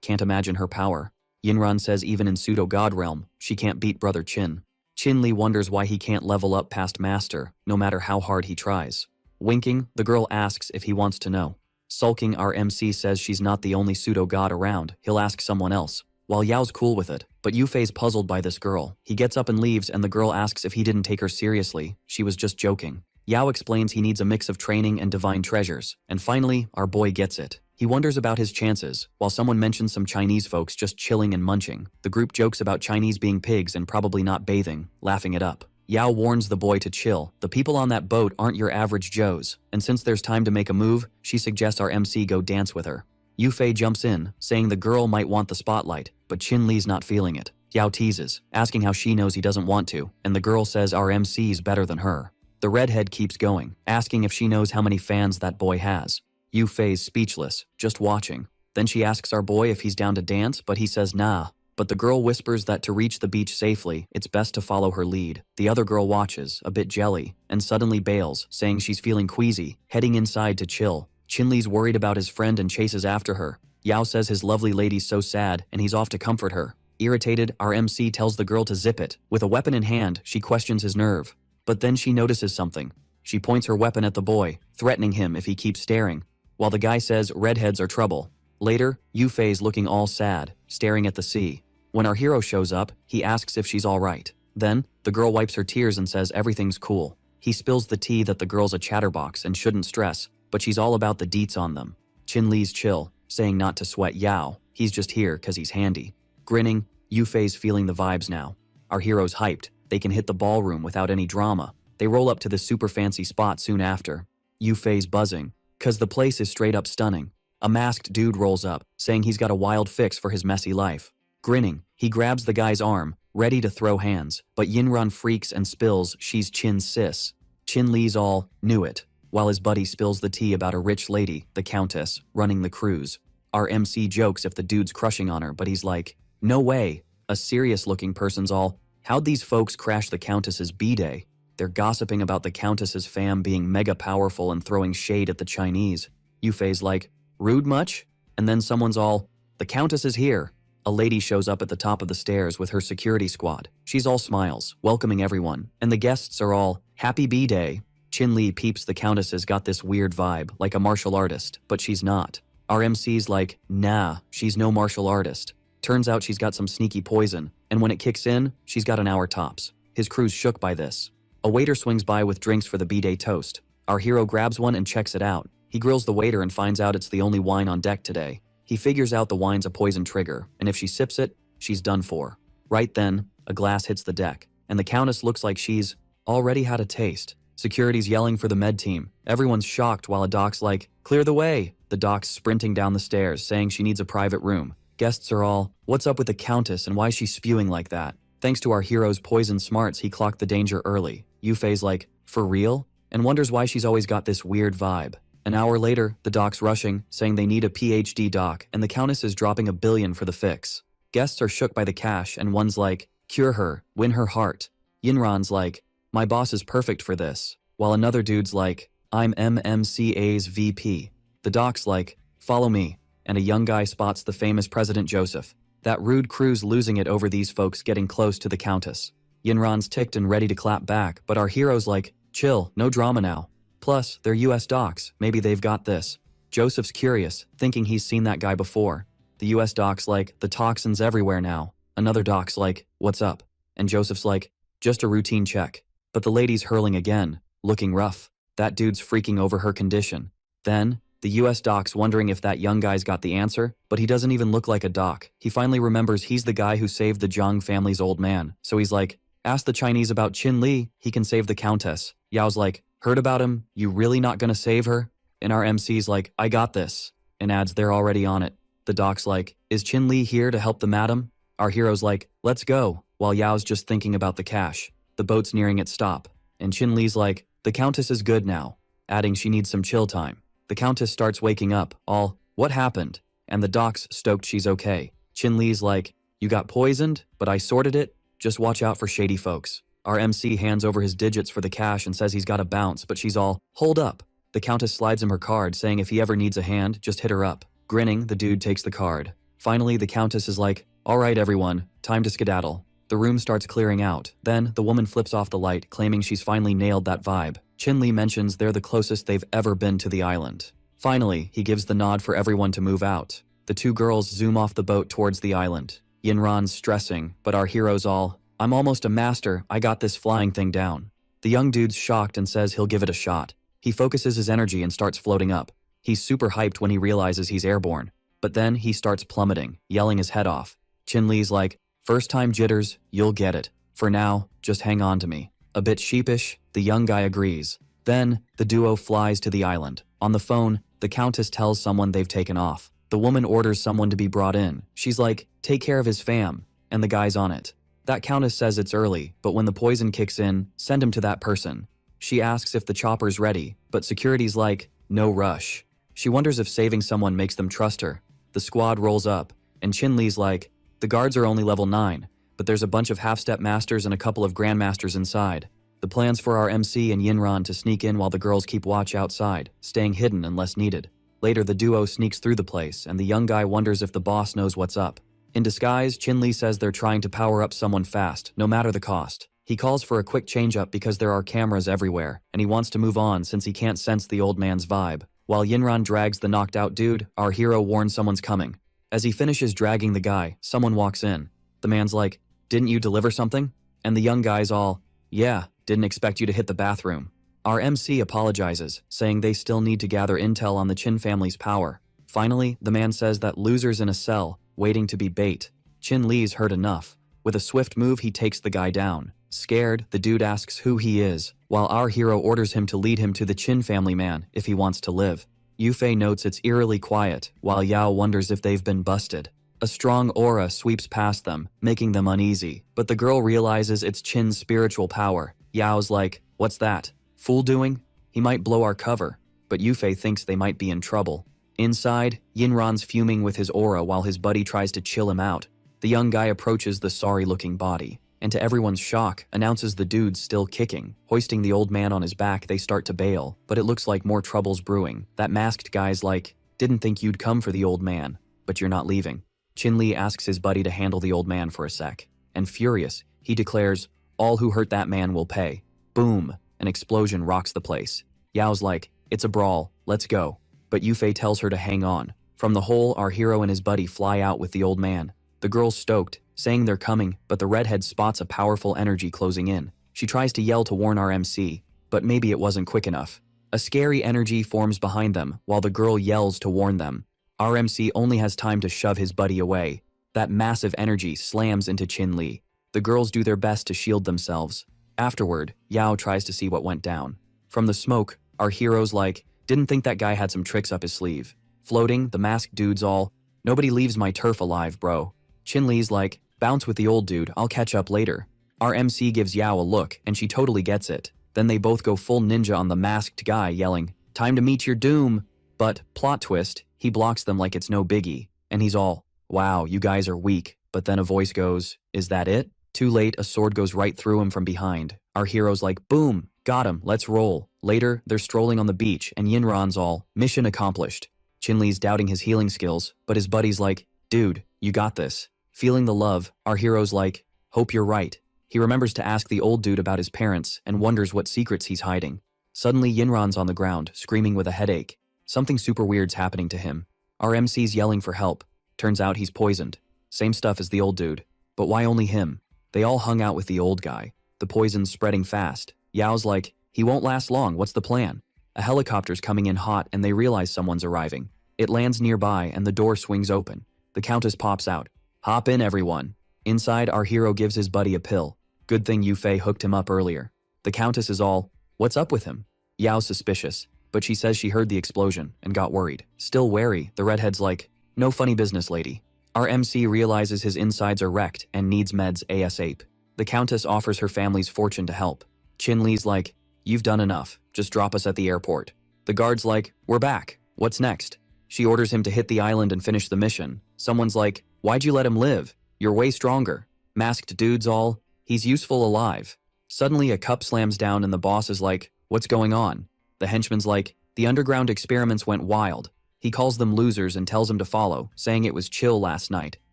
can't imagine her power. Yinran says even in pseudo-god realm, she can't beat brother Qin. Qinli wonders why he can't level up past master, no matter how hard he tries. Winking, the girl asks if he wants to know. Sulking, our MC says she's not the only pseudo-god around, he'll ask someone else. While Yao's cool with it, but Yufei's puzzled by this girl. He gets up and leaves and the girl asks if he didn't take her seriously, she was just joking. Yao explains he needs a mix of training and divine treasures, and finally, our boy gets it. He wonders about his chances, while someone mentions some Chinese folks just chilling and munching. The group jokes about Chinese being pigs and probably not bathing, laughing it up. Yao warns the boy to chill. The people on that boat aren't your average Joes, and since there's time to make a move, she suggests our MC go dance with her. Yufei jumps in, saying the girl might want the spotlight, but Qin-Li's not feeling it. Yao teases, asking how she knows he doesn't want to, and the girl says our MC's better than her. The redhead keeps going, asking if she knows how many fans that boy has. Yufei's speechless, just watching. Then she asks our boy if he's down to dance, but he says nah. But the girl whispers that to reach the beach safely, it's best to follow her lead. The other girl watches, a bit jelly, and suddenly bails, saying she's feeling queasy, heading inside to chill. Qin-Li's worried about his friend and chases after her. Yao says his lovely lady's so sad, and he's off to comfort her. Irritated, our MC tells the girl to zip it. With a weapon in hand, she questions his nerve. But then she notices something. She points her weapon at the boy, threatening him if he keeps staring, while the guy says redheads are trouble. Later, Yufei's looking all sad, staring at the sea. When our hero shows up, he asks if she's alright. Then, the girl wipes her tears and says everything's cool. He spills the tea that the girl's a chatterbox and shouldn't stress, but she's all about the deets on them. Qin-Li's chill, saying not to sweat Yao, he's just here cause he's handy. Grinning, Yufei's feeling the vibes now. Our hero's hyped, they can hit the ballroom without any drama. They roll up to this super fancy spot soon after. Yufei's buzzing, cause the place is straight up stunning. A masked dude rolls up, saying he's got a wild fix for his messy life. Grinning, he grabs the guy's arm, ready to throw hands, but Yinran freaks and spills she's Qin's sis. Qin-Li's all, knew it, while his buddy spills the tea about a rich lady, the countess, running the cruise. Our MC jokes if the dude's crushing on her, but he's like, no way. A serious-looking person's all, how'd these folks crash the countess's B-day? They're gossiping about the countess's fam being mega powerful and throwing shade at the Chinese. Yufei's like, rude much? And then someone's all, the countess is here. A lady shows up at the top of the stairs with her security squad. She's all smiles, welcoming everyone, and the guests are all, happy B-day. Qin-Li peeps the countess has got this weird vibe, like a martial artist, but she's not. Our MC's like, nah, she's no martial artist. Turns out she's got some sneaky poison, and when it kicks in, she's got an hour tops. His crew's shook by this. A waiter swings by with drinks for the B-day toast. Our hero grabs one and checks it out. He grills the waiter and finds out it's the only wine on deck today. He figures out the wine's a poison trigger, and if she sips it, she's done for. Right then, a glass hits the deck, and the countess looks like she's already had a taste. Security's yelling for the med team. Everyone's shocked while a doc's like, clear the way. The doc's sprinting down the stairs, saying she needs a private room. Guests are all, what's up with the countess and why is she spewing like that? Thanks to our hero's poison smarts, he clocked the danger early. Yufei's like, for real? And wonders why she's always got this weird vibe. An hour later, the doc's rushing, saying they need a PhD doc, and the countess is dropping $1 billion for the fix. Guests are shook by the cash, and one's like, cure her, win her heart. Yinran's like, my boss is perfect for this, while another dude's like, I'm MMCA's VP. The doc's like, follow me, and a young guy spots the famous President Joseph. That rude crew's losing it over these folks getting close to the countess. Yinran's ticked and ready to clap back, but our hero's like, chill, no drama now. Plus, they're US docs, maybe they've got this. Joseph's curious, thinking he's seen that guy before. The US doc's like, the toxin's everywhere now. Another doc's like, what's up? And Joseph's like, just a routine check. But the lady's hurling again, looking rough. That dude's freaking over her condition. Then, the US doc's wondering if that young guy's got the answer, but he doesn't even look like a doc. He finally remembers he's the guy who saved the Zhang family's old man. So he's like, ask the Chinese about Qin-Li, he can save the countess. Yao's like, heard about him? You really not gonna save her? And our MC's like, I got this. And adds they're already on it. The doc's like, is Qin-Li here to help the madam? Our hero's like, let's go, while Yao's just thinking about the cash. The boat's nearing its stop. And Qin-Li's like, the countess is good now, adding she needs some chill time. The countess starts waking up, all, what happened? And the doc's stoked she's okay. Qin-Li's like, you got poisoned, but I sorted it, just watch out for shady folks. Our MC hands over his digits for the cash and says he's got to bounce, but she's all, hold up. The countess slides him her card, saying if he ever needs a hand, just hit her up. Grinning, the dude takes the card. Finally, the countess is like, all right everyone, time to skedaddle. The room starts clearing out. Then, the woman flips off the light, claiming she's finally nailed that vibe. Qin-Li mentions they're the closest they've ever been to the island. Finally, he gives the nod for everyone to move out. The two girls zoom off the boat towards the island. Yinran's stressing, but our hero's all, I'm almost a master, I got this flying thing down. The young dude's shocked and says he'll give it a shot. He focuses his energy and starts floating up. He's super hyped when he realizes he's airborne. But then he starts plummeting, yelling his head off. Chin-Li's like, "First time jitters, you'll get it. For now, just hang on to me." A bit sheepish, the young guy agrees. Then, the duo flies to the island. On the phone, the Countess tells someone they've taken off. The woman orders someone to be brought in. She's like, "Take care of his fam," and the guy's on it. That Countess says it's early, but when the poison kicks in, send him to that person. She asks if the chopper's ready, but security's like, "No rush." She wonders if saving someone makes them trust her. The squad rolls up, and Chin-Li's like, "The guards are only level 9, but there's a bunch of half-step masters and a couple of grandmasters inside. The plan's for our MC and Yinran to sneak in while the girls keep watch outside, staying hidden unless needed." Later, the duo sneaks through the place, and the young guy wonders if the boss knows what's up. In disguise, Chin-Li says they're trying to power up someone fast, no matter the cost. He calls for a quick change-up because there are cameras everywhere, and he wants to move on since he can't sense the old man's vibe. While Yinran drags the knocked-out dude, our hero warns someone's coming. As he finishes dragging the guy, someone walks in. The man's like, "Didn't you deliver something?" And the young guy's all, "Yeah, didn't expect you to hit the bathroom." Our MC apologizes, saying they still need to gather intel on the Chin family's power. Finally, the man says that loser's in a cell, waiting to be bait. Chin-Li's heard enough. With a swift move, he takes the guy down. Scared, the dude asks who he is, while our hero orders him to lead him to the Chin family man if he wants to live. Yufei notes it's eerily quiet, while Yao wonders if they've been busted. A strong aura sweeps past them, making them uneasy, but the girl realizes it's Chin's spiritual power. Yao's like, "What's that? Fool doing? He might blow our cover," but Yufei thinks they might be in trouble. Inside, Yinran's fuming with his aura while his buddy tries to chill him out. The young guy approaches the sorry-looking body, and to everyone's shock, announces the dude's still kicking. Hoisting the old man on his back, they start to bail, but it looks like more trouble's brewing. That masked guy's like, "Didn't think you'd come for the old man, but you're not leaving." Chin-Li asks his buddy to handle the old man for a sec, and furious, he declares, "All who hurt that man will pay." Boom! An explosion rocks the place. Yao's like, "It's a brawl, let's go." But Yufei tells her to hang on. From the hole, our hero and his buddy fly out with the old man. The girl's stoked, saying they're coming, but the redhead spots a powerful energy closing in. She tries to yell to warn our MC, but maybe it wasn't quick enough. A scary energy forms behind them, while the girl yells to warn them. Our MC only has time to shove his buddy away. That massive energy slams into Chin-Li. The girls do their best to shield themselves. Afterward, Yao tries to see what went down. From the smoke, our hero's like, "Didn't think that guy had some tricks up his sleeve." Floating, the masked dude's all, "Nobody leaves my turf alive, bro." Chin-Li's like, "Bounce with the old dude, I'll catch up later." Our MC gives Yao a look, and she totally gets it. Then they both go full ninja on the masked guy, yelling, "Time to meet your doom." But, plot twist, he blocks them like it's no biggie. And he's all, "Wow, you guys are weak." But then a voice goes, "Is that it?" Too late, a sword goes right through him from behind. Our hero's like, "Boom, got him, let's roll." Later, they're strolling on the beach, and Yinran's all, "Mission accomplished." Chin-Li's doubting his healing skills, but his buddy's like, "Dude, you got this." Feeling the love, our hero's like, "Hope you're right." He remembers to ask the old dude about his parents and wonders what secrets he's hiding. Suddenly, Yinran's on the ground, screaming with a headache. Something super weird's happening to him. Our MC's yelling for help. Turns out he's poisoned. Same stuff as the old dude. But why only him? They all hung out with the old guy. The poison's spreading fast. Yao's like, "He won't last long, what's the plan?" A helicopter's coming in hot and they realize someone's arriving. It lands nearby and the door swings open. The Countess pops out. "Hop in, everyone." Inside, our hero gives his buddy a pill. Good thing Yufei hooked him up earlier. The Countess is all, "What's up with him?" Yao's suspicious, but she says she heard the explosion and got worried. Still wary, the redhead's like, "No funny business, lady." Our MC realizes his insides are wrecked and needs meds ASAP. The Countess offers her family's fortune to help. Chin-Li's like, "You've done enough, just drop us at the airport." The guard's like, "We're back, what's next?" She orders him to hit the island and finish the mission. Someone's like, "Why'd you let him live? You're way stronger." Masked dude's all, "He's useful alive." Suddenly a cup slams down and the boss is like, "What's going on?" The henchman's like, "The underground experiments went wild." He calls them losers and tells them to follow, saying it was chill last night.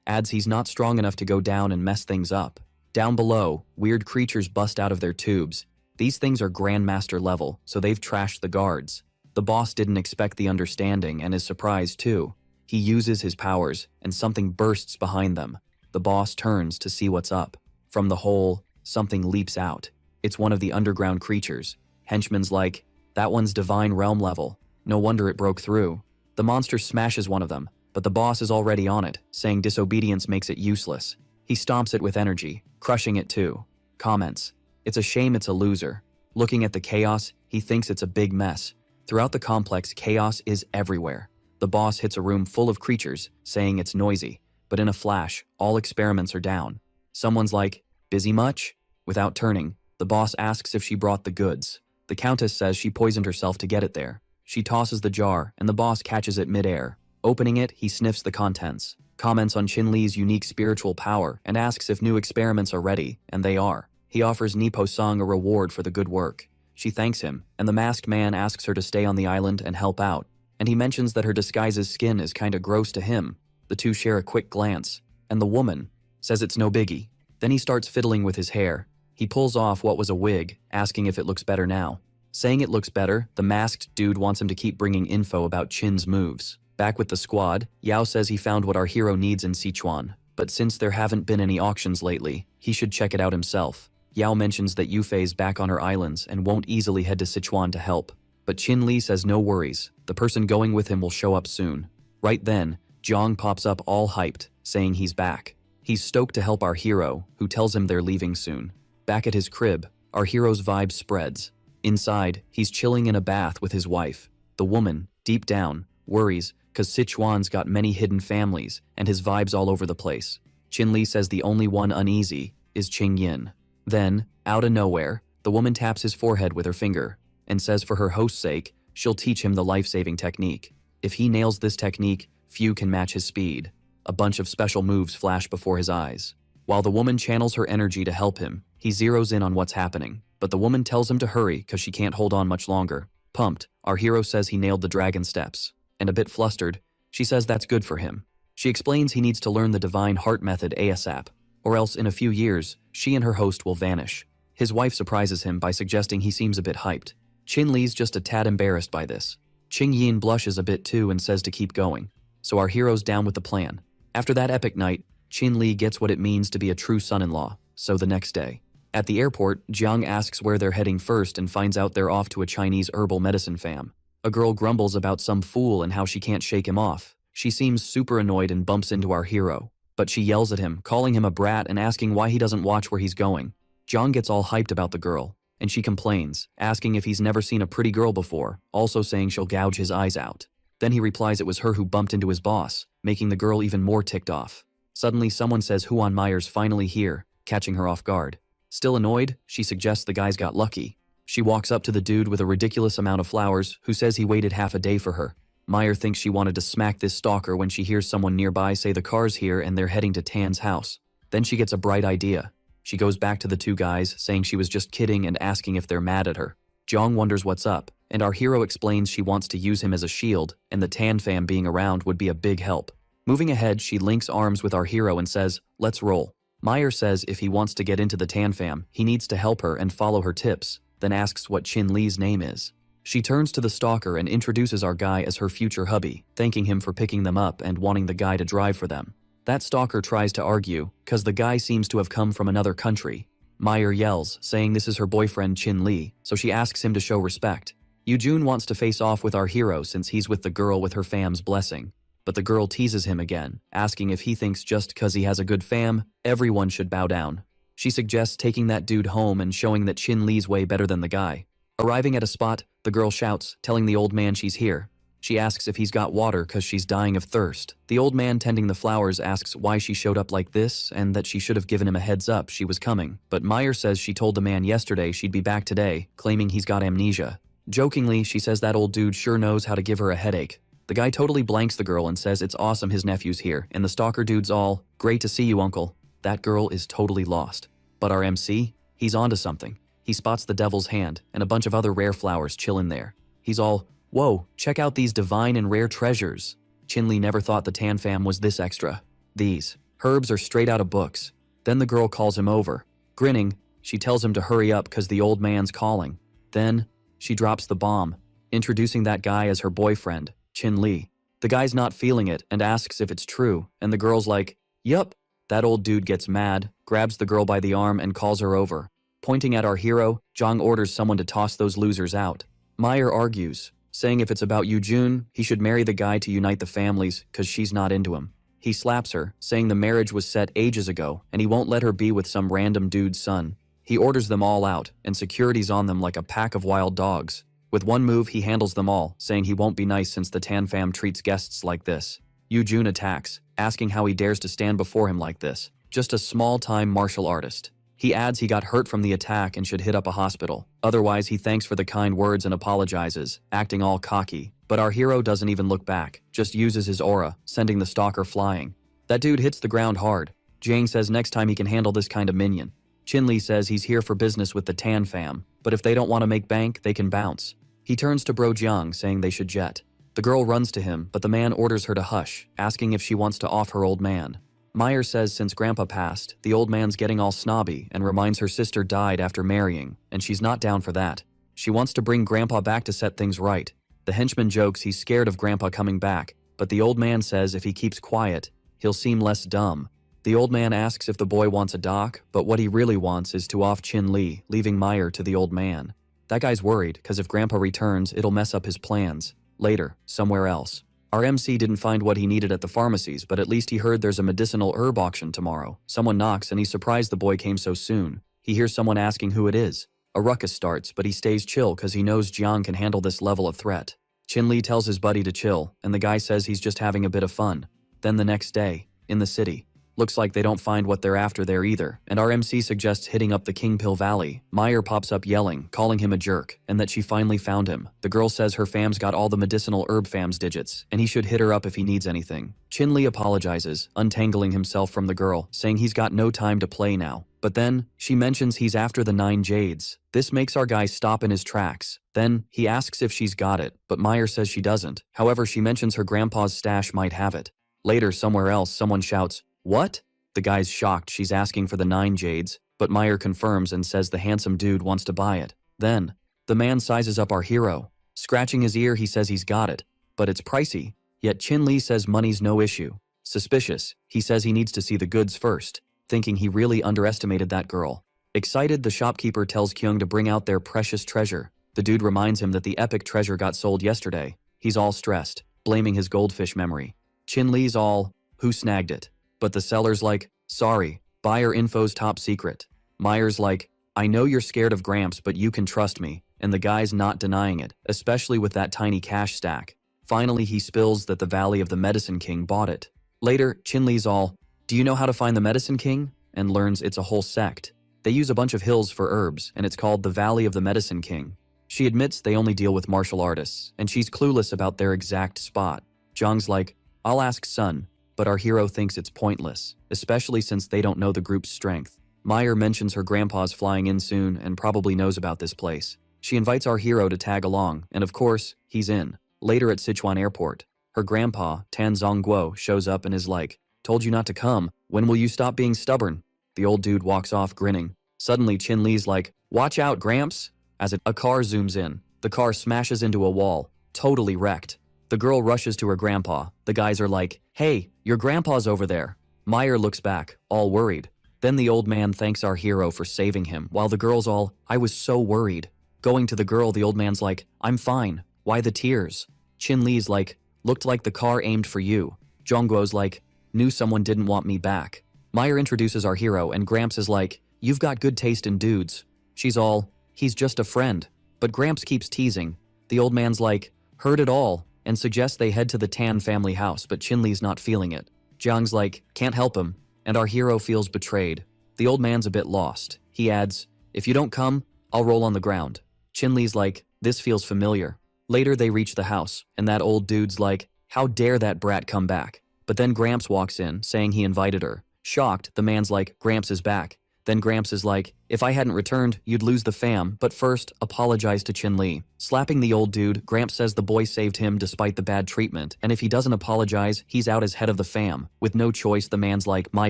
Adds he's not strong enough to go down and mess things up. Down below, weird creatures bust out of their tubes. These things are Grandmaster level, so they've trashed the guards. The boss didn't expect the understanding and is surprised too. He uses his powers, and something bursts behind them. The boss turns to see what's up. From the hole, something leaps out. It's one of the underground creatures. Henchman's like, "That one's divine realm level." No wonder it broke through. The monster smashes one of them, but the boss is already on it, saying disobedience makes it useless. He stomps it with energy, crushing it too. Comments, "It's a shame it's a loser." Looking at the chaos, he thinks it's a big mess. Throughout the complex, chaos is everywhere. The boss hits a room full of creatures, saying it's noisy, but in a flash, all experiments are down. Someone's like, "Busy much?" Without turning, the boss asks if she brought the goods. The countess says she poisoned herself to get it there. She tosses the jar, and the boss catches it mid-air. Opening it, he sniffs the contents, comments on Qin-Li's unique spiritual power, and asks if new experiments are ready, and they are. He offers Nipo-sung a reward for the good work. She thanks him, and the masked man asks her to stay on the island and help out, and he mentions that her disguise's skin is kinda gross to him. The two share a quick glance, and the woman says it's no biggie. Then he starts fiddling with his hair. He pulls off what was a wig, asking if it looks better now. Saying it looks better, the masked dude wants him to keep bringing info about Qin's moves. Back with the squad, Yao says he found what our hero needs in Sichuan, but since there haven't been any auctions lately, he should check it out himself. Yao mentions that Yufei's back on her islands and won't easily head to Sichuan to help, but Qin-Li says no worries, the person going with him will show up soon. Right then, Zhang pops up all hyped, saying he's back. He's stoked to help our hero, who tells him they're leaving soon. Back at his crib, our hero's vibe spreads. Inside, he's chilling in a bath with his wife. The woman, deep down, worries cause Sichuan's got many hidden families and his vibes all over the place. Qin-Li says the only one uneasy is Qing-Yin. Then, out of nowhere, the woman taps his forehead with her finger and says for her host's sake, she'll teach him the life-saving technique. If he nails this technique, few can match his speed. A bunch of special moves flash before his eyes. While the woman channels her energy to help him, he zeroes in on what's happening, but the woman tells him to hurry cause she can't hold on much longer. Pumped, our hero says he nailed the dragon steps, and a bit flustered, she says that's good for him. She explains he needs to learn the divine heart method ASAP, or else in a few years, she and her host will vanish. His wife surprises him by suggesting he seems a bit hyped. Qin-Li's just a tad embarrassed by this. Qing-Yin blushes a bit too and says to keep going, so our hero's down with the plan. After that epic night, Qin-Li gets what it means to be a true son-in-law, so the next day. At the airport, Jiang asks where they're heading first and finds out they're off to a Chinese herbal medicine fam. A girl grumbles about some fool and how she can't shake him off. She seems super annoyed and bumps into our hero, but she yells at him, calling him a brat and asking why he doesn't watch where he's going. Jiang gets all hyped about the girl, and she complains, asking if he's never seen a pretty girl before, also saying she'll gouge his eyes out. Then he replies it was her who bumped into his boss, making the girl even more ticked off. Suddenly someone says Huan Meyer's finally here, catching her off guard. Still annoyed, she suggests the guys got lucky. She walks up to the dude with a ridiculous amount of flowers, who says he waited half a day for her. Meyer thinks she wanted to smack this stalker when she hears someone nearby say the car's here and they're heading to Tan's house. Then she gets a bright idea. She goes back to the two guys, saying she was just kidding and asking if they're mad at her. Jiang wonders what's up, and our hero explains she wants to use him as a shield, and the Tan fam being around would be a big help. Moving ahead, she links arms with our hero and says, "Let's roll." Meyer says if he wants to get into the Tan fam, he needs to help her and follow her tips, then asks what Qin-Li's name is. She turns to the stalker and introduces our guy as her future hubby, thanking him for picking them up and wanting the guy to drive for them. That stalker tries to argue, cause the guy seems to have come from another country. Meyer yells, saying this is her boyfriend Qin-Li, so she asks him to show respect. Yujun wants to face off with our hero since he's with the girl with her fam's blessing. But the girl teases him again, asking if he thinks just cause he has a good fam, everyone should bow down. She suggests taking that dude home and showing that Qin-Li's way better than the guy. Arriving at a spot, the girl shouts, telling the old man she's here. She asks if he's got water cause she's dying of thirst. The old man tending the flowers asks why she showed up like this and that she should have given him a heads up she was coming. But Meyer says she told the man yesterday she'd be back today, claiming he's got amnesia. Jokingly, she says that old dude sure knows how to give her a headache. The guy totally blanks the girl and says it's awesome his nephew's here, and the stalker dude's all, "Great to see you, uncle." That girl is totally lost. But our MC? He's onto something. He spots the devil's hand and a bunch of other rare flowers chillin' there. He's all, "Whoa, check out these divine and rare treasures." Qin-Li never thought the Tan fam was this extra. These herbs are straight out of books. Then the girl calls him over. Grinning, she tells him to hurry up cause the old man's calling. Then, she drops the bomb, introducing that guy as her boyfriend, Qin-Li. The guy's not feeling it and asks if it's true, and the girl's like, "Yup." That old dude gets mad, grabs the girl by the arm and calls her over. Pointing at our hero, Zhang orders someone to toss those losers out. Meyer argues, saying if it's about Jun, he should marry the guy to unite the families, cause she's not into him. He slaps her, saying the marriage was set ages ago, and he won't let her be with some random dude's son. He orders them all out, and security's on them like a pack of wild dogs. With one move, he handles them all, saying he won't be nice since the Tan fam treats guests like this. Jun attacks, asking how he dares to stand before him like this. Just a small-time martial artist. He adds he got hurt from the attack and should hit up a hospital. Otherwise, he thanks for the kind words and apologizes, acting all cocky. But our hero doesn't even look back, just uses his aura, sending the stalker flying. That dude hits the ground hard. Jang says next time he can handle this kind of minion. Chin-Li says he's here for business with the Tan fam, but if they don't want to make bank, they can bounce. He turns to Bro Jiang, saying they should jet. The girl runs to him, but the man orders her to hush, asking if she wants to off her old man. Meyer says since Grandpa passed, the old man's getting all snobby and reminds her sister died after marrying, and she's not down for that. She wants to bring Grandpa back to set things right. The henchman jokes he's scared of Grandpa coming back, but the old man says if he keeps quiet, he'll seem less dumb. The old man asks if the boy wants a doc, but what he really wants is to off Chin-Li, leaving Meyer to the old man. That guy's worried, cause if Grandpa returns, it'll mess up his plans. Later, somewhere else. Our MC didn't find what he needed at the pharmacies, but at least he heard there's a medicinal herb auction tomorrow. Someone knocks and he's surprised the boy came so soon. He hears someone asking who it is. A ruckus starts, but he stays chill cause he knows Jiang can handle this level of threat. Chin-Li tells his buddy to chill, and the guy says he's just having a bit of fun. Then the next day, in the city. Looks like they don't find what they're after there either, and our MC suggests hitting up the Kingpill Valley. Meyer pops up yelling, calling him a jerk, and that she finally found him. The girl says her fam's got all the medicinal herb fam's digits, and he should hit her up if he needs anything. Chin-Li apologizes, untangling himself from the girl, saying he's got no time to play now. But then, she mentions he's after the 9 jades. This makes our guy stop in his tracks. Then, he asks if she's got it, but Meyer says she doesn't. However, she mentions her grandpa's stash might have it. Later, somewhere else, someone shouts, "What?" The guy's shocked she's asking for the 9 jades, but Meyer confirms and says the handsome dude wants to buy it. Then, the man sizes up our hero. Scratching his ear, he says he's got it, but it's pricey. Yet Chin-Li says money's no issue. Suspicious, he says he needs to see the goods first, thinking he really underestimated that girl. Excited, the shopkeeper tells Kyung to bring out their precious treasure. The dude reminds him that the epic treasure got sold yesterday. He's all stressed, blaming his goldfish memory. Chin-Li's all, who snagged it? But the seller's like, sorry, buyer info's top secret. Meyer's like, I know you're scared of Gramps, but you can trust me. And the guy's not denying it, especially with that tiny cash stack. Finally, he spills that the Valley of the Medicine King bought it. Later, Chin-Li's all, do you know how to find the Medicine King? And learns it's a whole sect. They use a bunch of hills for herbs, and it's called the Valley of the Medicine King. She admits they only deal with martial artists, and she's clueless about their exact spot. Zhang's like, I'll ask Sun. But our hero thinks it's pointless, especially since they don't know the group's strength. Meyer mentions her grandpa's flying in soon and probably knows about this place. She invites our hero to tag along, and of course, he's in. Later at Sichuan Airport, her grandpa, Tan Zongguo, shows up and is like, told you not to come, when will you stop being stubborn? The old dude walks off grinning. Suddenly Chin-Li's like, watch out, Gramps! As a car zooms in, the car smashes into a wall, totally wrecked. The girl rushes to her grandpa. The guys are like, hey, your grandpa's over there. Meyer looks back, all worried. Then the old man thanks our hero for saving him, while the girl's all, I was so worried. Going to the girl, the old man's like, I'm fine. Why the tears? Chin-Li's like, looked like the car aimed for you. Zhongguo's like, knew someone didn't want me back. Meyer introduces our hero, and Gramps is like, you've got good taste in dudes. She's all, he's just a friend. But Gramps keeps teasing. The old man's like, heard it all, and suggests they head to the Tan family house, but Chin-Li's not feeling it. Jiang's like, can't help him, and our hero feels betrayed. The old man's a bit lost. He adds, if you don't come, I'll roll on the ground. Chin-Li's like, this feels familiar. Later they reach the house, and that old dude's like, how dare that brat come back? But then Gramps walks in, saying he invited her. Shocked, the man's like, Gramps is back. Then Gramps is like, if I hadn't returned, you'd lose the fam, but first, apologize to Chin-Li. Slapping the old dude, Gramps says the boy saved him despite the bad treatment, and if he doesn't apologize, he's out as head of the fam. With no choice, the man's like, my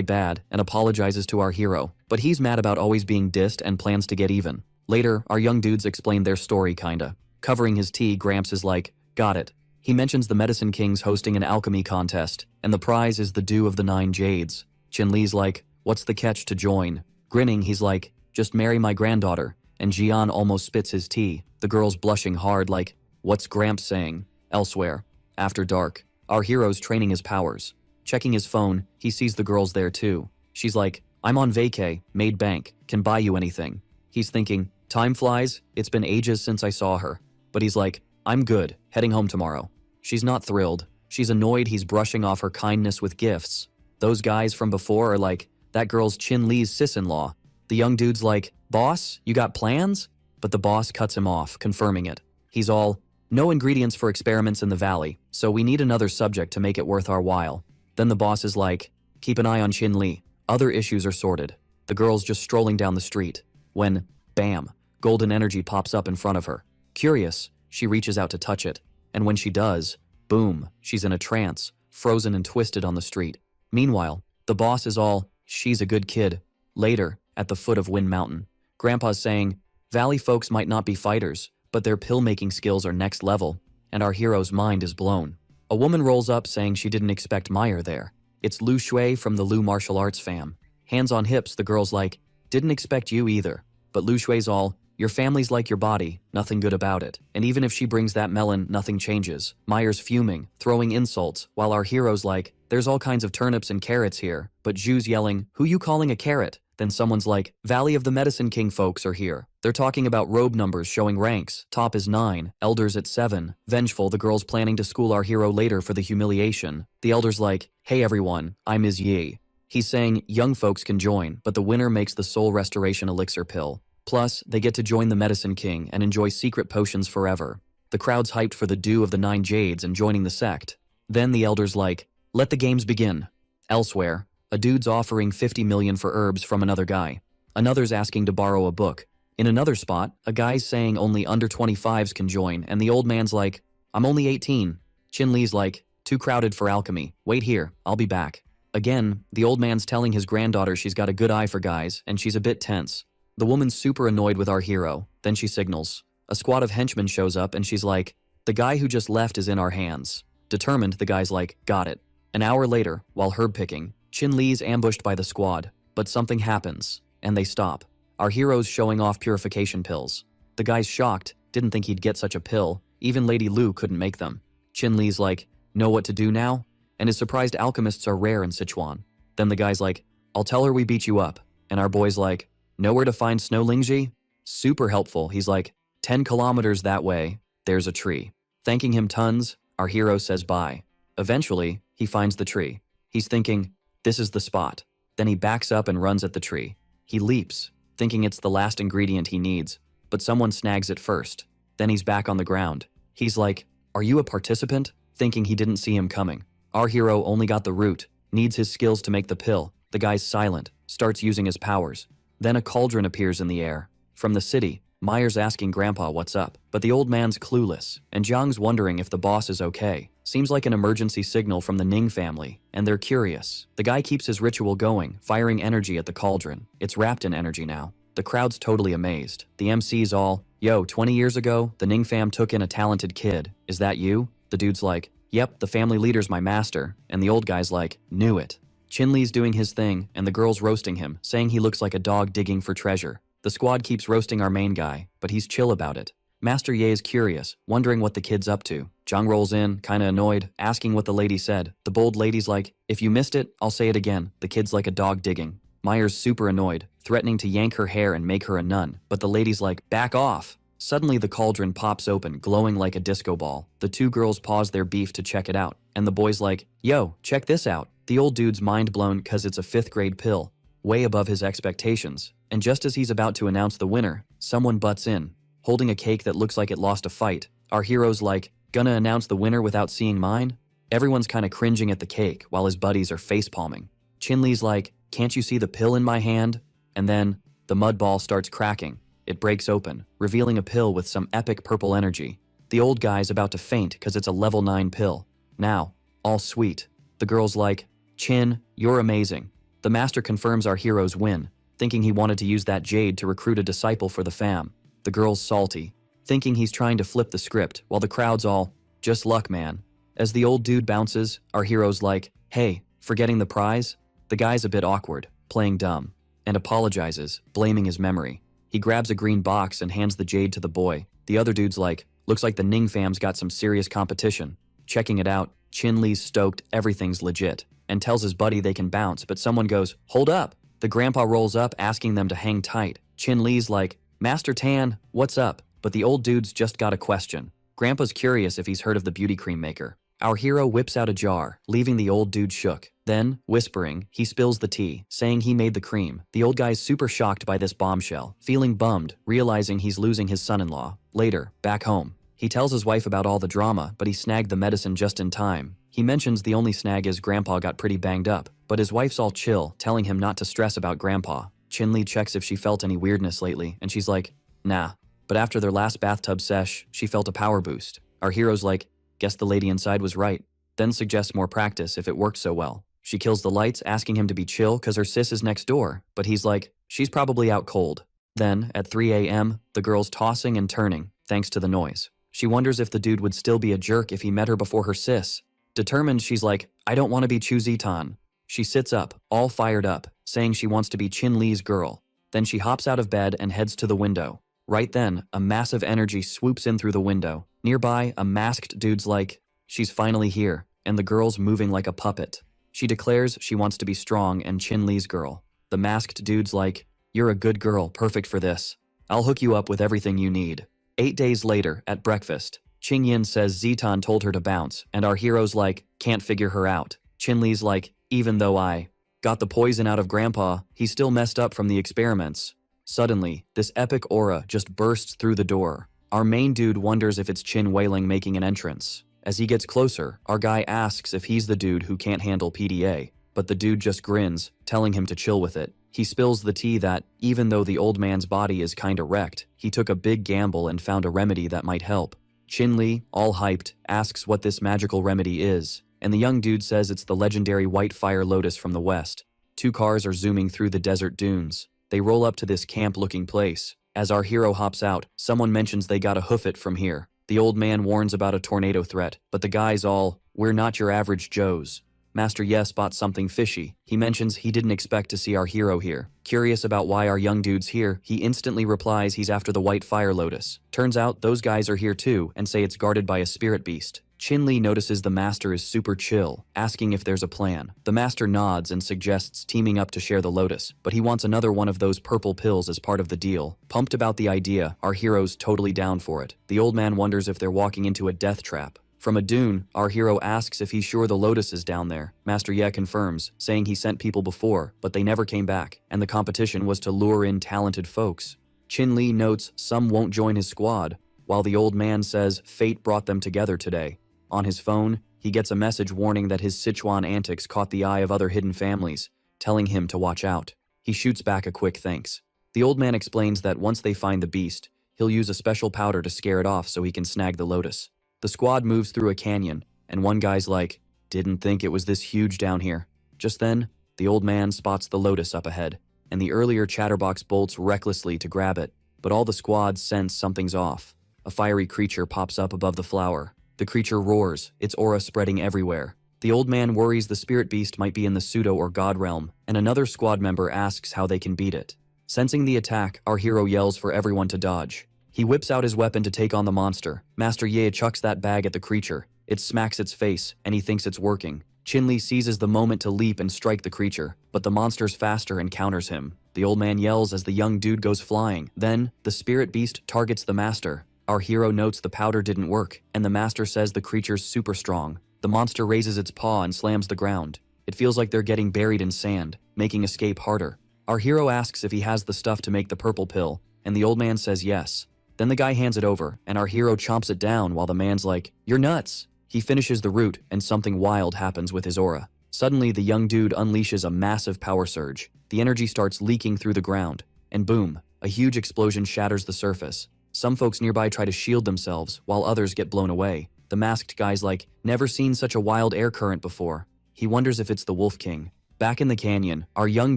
bad, and apologizes to our hero. But he's mad about always being dissed and plans to get even. Later, our young dudes explain their story kinda. Covering his tea, Gramps is like, got it. He mentions the Medicine King's hosting an alchemy contest, and the prize is the dew of the 9 jades. Chin-Li's like, what's the catch to join? Grinning, he's like, just marry my granddaughter, and Jian almost spits his tea. The girl's blushing hard like, What's Gramps saying? Elsewhere. After dark. Our hero's training his powers. Checking his phone, he sees the girl's there too. She's like, I'm on vacay, made bank, can buy you anything. He's thinking, time flies, it's been ages since I saw her. But he's like, I'm good, heading home tomorrow. She's not thrilled. She's annoyed he's brushing off her kindness with gifts. Those guys from before are like, that girl's Chin Lee's sis-in-law. The young dude's like, boss, you got plans? But the boss cuts him off, confirming it. He's all, no ingredients for experiments in the valley, so we need another subject to make it worth our while. Then the boss is like, keep an eye on Chin Lee. Other issues are sorted. The girl's just strolling down the street. When, bam, golden energy pops up in front of her. Curious, she reaches out to touch it. And when she does, boom, she's in a trance, frozen and twisted on the street. Meanwhile, the boss is all, she's a good kid. Later, at the foot of Wind Mountain, Grandpa's saying, Valley folks might not be fighters, but their pill-making skills are next level, and our hero's mind is blown. A woman rolls up saying she didn't expect Meyer there. It's Lu Shui from the Lu martial arts fam. Hands on hips, the girl's like, didn't expect you either. But Lu Shui's all, your family's like your body, nothing good about it. And even if she brings that melon, nothing changes. Meyer's fuming, throwing insults, while our hero's like, there's all kinds of turnips and carrots here. But Ju's yelling, who you calling a carrot? Then someone's like, Valley of the Medicine King folks are here. They're talking about robe numbers showing ranks. Top is 9, elders at 7. Vengeful, the girl's planning to school our hero later for the humiliation. The elder's like, hey everyone, I'm Ms. Yi. He's saying young folks can join, but the winner makes the soul restoration elixir pill. Plus, they get to join the Medicine King and enjoy secret potions forever. The crowd's hyped for the dew of the 9 jades and joining the sect. Then the elder's like, let the games begin. Elsewhere, a dude's offering 50 million for herbs from another guy. Another's asking to borrow a book. In another spot, a guy's saying only under 25s can join, and the old man's like, I'm only 18. Chin Lee's like, too crowded for alchemy. Wait here, I'll be back. Again, the old man's telling his granddaughter she's got a good eye for guys, and she's a bit tense. The woman's super annoyed with our hero. Then she signals. A squad of henchmen shows up and she's like, the guy who just left is in our hands. Determined, the guy's like, got it. An hour later, while herb picking, Chin Lee's ambushed by the squad. But something happens, and they stop. Our hero's showing off purification pills. The guy's shocked, didn't think he'd get such a pill. Even Lady Lu couldn't make them. Chin Lee's like, know what to do now? And is surprised alchemists are rare in Sichuan. Then the guy's like, I'll tell her we beat you up. And our boy's like, know where to find Snow Lingji? Super helpful. He's like, 10 kilometers that way, there's a tree. Thanking him tons, our hero says bye. Eventually, he finds the tree. He's thinking, this is the spot. Then he backs up and runs at the tree. He leaps, thinking it's the last ingredient he needs, but someone snags it first. Then he's back on the ground. He's like, are you a participant? Thinking he didn't see him coming. Our hero only got the root, needs his skills to make the pill. The guy's silent, starts using his powers. Then a cauldron appears in the air. From the city, Meyer's asking Grandpa what's up, but the old man's clueless, and Jiang's wondering if the boss is okay. Seems like an emergency signal from the Ning family, and they're curious. The guy keeps his ritual going, firing energy at the cauldron. It's wrapped in energy now. The crowd's totally amazed. The MC's all, yo, 20 years ago, the Ning fam took in a talented kid. Is that you? The dude's like, yep, the family leader's my master. And the old guy's like, knew it. Chin Lee's doing his thing, and the girl's roasting him, saying he looks like a dog digging for treasure. The squad keeps roasting our main guy, but he's chill about it. Master Ye is curious, wondering what the kid's up to. Zhang rolls in, kinda annoyed, asking what the lady said. The bold lady's like, if you missed it, I'll say it again. The kid's like a dog digging. Meyer's super annoyed, threatening to yank her hair and make her a nun, but the lady's like, back off. Suddenly the cauldron pops open, glowing like a disco ball. The two girls pause their beef to check it out, and the boy's like, yo, check this out. The old dude's mind blown cause it's a 5th grade pill, way above his expectations. And just as he's about to announce the winner, someone butts in, holding a cake that looks like it lost a fight. Our hero's like, gonna announce the winner without seeing mine? Everyone's kinda cringing at the cake while his buddies are face-palming. Chin Lee's like, can't you see the pill in my hand? And then, the mud ball starts cracking. It breaks open, revealing a pill with some epic purple energy. The old guy's about to faint cause it's a level 9 pill. Now, all sweet. The girl's like, Chin, you're amazing. The master confirms our hero's win, thinking he wanted to use that jade to recruit a disciple for the fam. The girl's salty, thinking he's trying to flip the script, while the crowd's all, just luck, man. As the old dude bounces, our hero's like, hey, forgetting the prize? The guy's a bit awkward, playing dumb, and apologizes, blaming his memory. He grabs a green box and hands the jade to the boy. The other dude's like, Looks like the Ning fam's got some serious competition. Checking it out, Chin Li's stoked everything's legit, and tells his buddy they can bounce, but someone goes, "Hold up!" The grandpa rolls up asking them to hang tight. Chin Li's like, "Master Tan, what's up?" But the old dude's just got a question. Grandpa's curious if he's heard of the beauty cream maker. Our hero whips out a jar, leaving the old dude shook. Then, whispering, he spills the tea, saying he made the cream. The old guy's super shocked by this bombshell, feeling bummed, realizing he's losing his son-in-law. Later, back home, he tells his wife about all the drama, but he snagged the medicine just in time. He mentions the only snag is Grandpa got pretty banged up, but his wife's all chill, telling him not to stress about Grandpa. Chin Li checks if she felt any weirdness lately, and she's like, nah. But after their last bathtub sesh, she felt a power boost. Our hero's like, guess the lady inside was right. Then suggests more practice if it worked so well. She kills the lights, asking him to be chill cause her sis is next door, but he's like, she's probably out cold. Then, at 3 a.m., the girl's tossing and turning, thanks to the noise. She wonders if the dude would still be a jerk if he met her before her sis. Determined, she's like, I don't want to be Chu Zitan. She sits up, all fired up, saying she wants to be Chin Li's girl. Then she hops out of bed and heads to the window. Right then, a massive energy swoops in through the window. Nearby, a masked dude's like, she's finally here, and the girl's moving like a puppet. She declares she wants to be strong and Chin Li's girl. The masked dude's like, you're a good girl, perfect for this. I'll hook you up with everything you need. 8 days later, at breakfast, Qing Yin says Zitan told her to bounce, and our hero's like, can't figure her out. Chin Li's like, even though I got the poison out of Grandpa, he's still messed up from the experiments. Suddenly, this epic aura just bursts through the door. Our main dude wonders if it's Chin Weiling making an entrance. As he gets closer, our guy asks if he's the dude who can't handle PDA, but the dude just grins, telling him to chill with it. He spills the tea that, even though the old man's body is kinda wrecked, he took a big gamble and found a remedy that might help. Chin Li, all hyped, asks what this magical remedy is, and the young dude says it's the legendary white fire lotus from the west. 2 cars are zooming through the desert dunes. They roll up to this camp-looking place. As our hero hops out, someone mentions they gotta hoof it from here. The old man warns about a tornado threat, but the guy's all, we're not your average Joes. Master Ye spots something fishy. He mentions he didn't expect to see our hero here. Curious about why our young dude's here, he instantly replies he's after the white fire lotus. Turns out those guys are here too and say it's guarded by a spirit beast. Chin Li notices the master is super chill, asking if there's a plan. The master nods and suggests teaming up to share the lotus, but he wants another one of those purple pills as part of the deal. Pumped about the idea, our hero's totally down for it. The old man wonders if they're walking into a death trap. From a dune, our hero asks if he's sure the lotus is down there. Master Ye confirms, saying he sent people before, but they never came back, and the competition was to lure in talented folks. Chin Li notes some won't join his squad, while the old man says fate brought them together today. On his phone, he gets a message warning that his Sichuan antics caught the eye of other hidden families, telling him to watch out. He shoots back a quick thanks. The old man explains that once they find the beast, he'll use a special powder to scare it off so he can snag the lotus. The squad moves through a canyon, and one guy's like, didn't think it was this huge down here. Just then, the old man spots the lotus up ahead, and the earlier chatterbox bolts recklessly to grab it, but all the squad sense something's off. A fiery creature pops up above the flower. The creature roars, its aura spreading everywhere. The old man worries the spirit beast might be in the pseudo or god realm, and another squad member asks how they can beat it. Sensing the attack, our hero yells for everyone to dodge. He whips out his weapon to take on the monster. Master Ye chucks that bag at the creature. It smacks its face, and he thinks it's working. Chin Li seizes the moment to leap and strike the creature, but the monster's faster and counters him. The old man yells as the young dude goes flying. Then, the spirit beast targets the master. Our hero notes the powder didn't work, and the master says the creature's super strong. The monster raises its paw and slams the ground. It feels like they're getting buried in sand, making escape harder. Our hero asks if he has the stuff to make the purple pill, and the old man says yes. Then the guy hands it over, and our hero chomps it down while the man's like, you're nuts! He finishes the root, and something wild happens with his aura. Suddenly, the young dude unleashes a massive power surge. The energy starts leaking through the ground, and boom, a huge explosion shatters the surface. Some folks nearby try to shield themselves, while others get blown away. The masked guy's like, never seen such a wild air current before. He wonders if it's the Wolf King. Back in the canyon, our young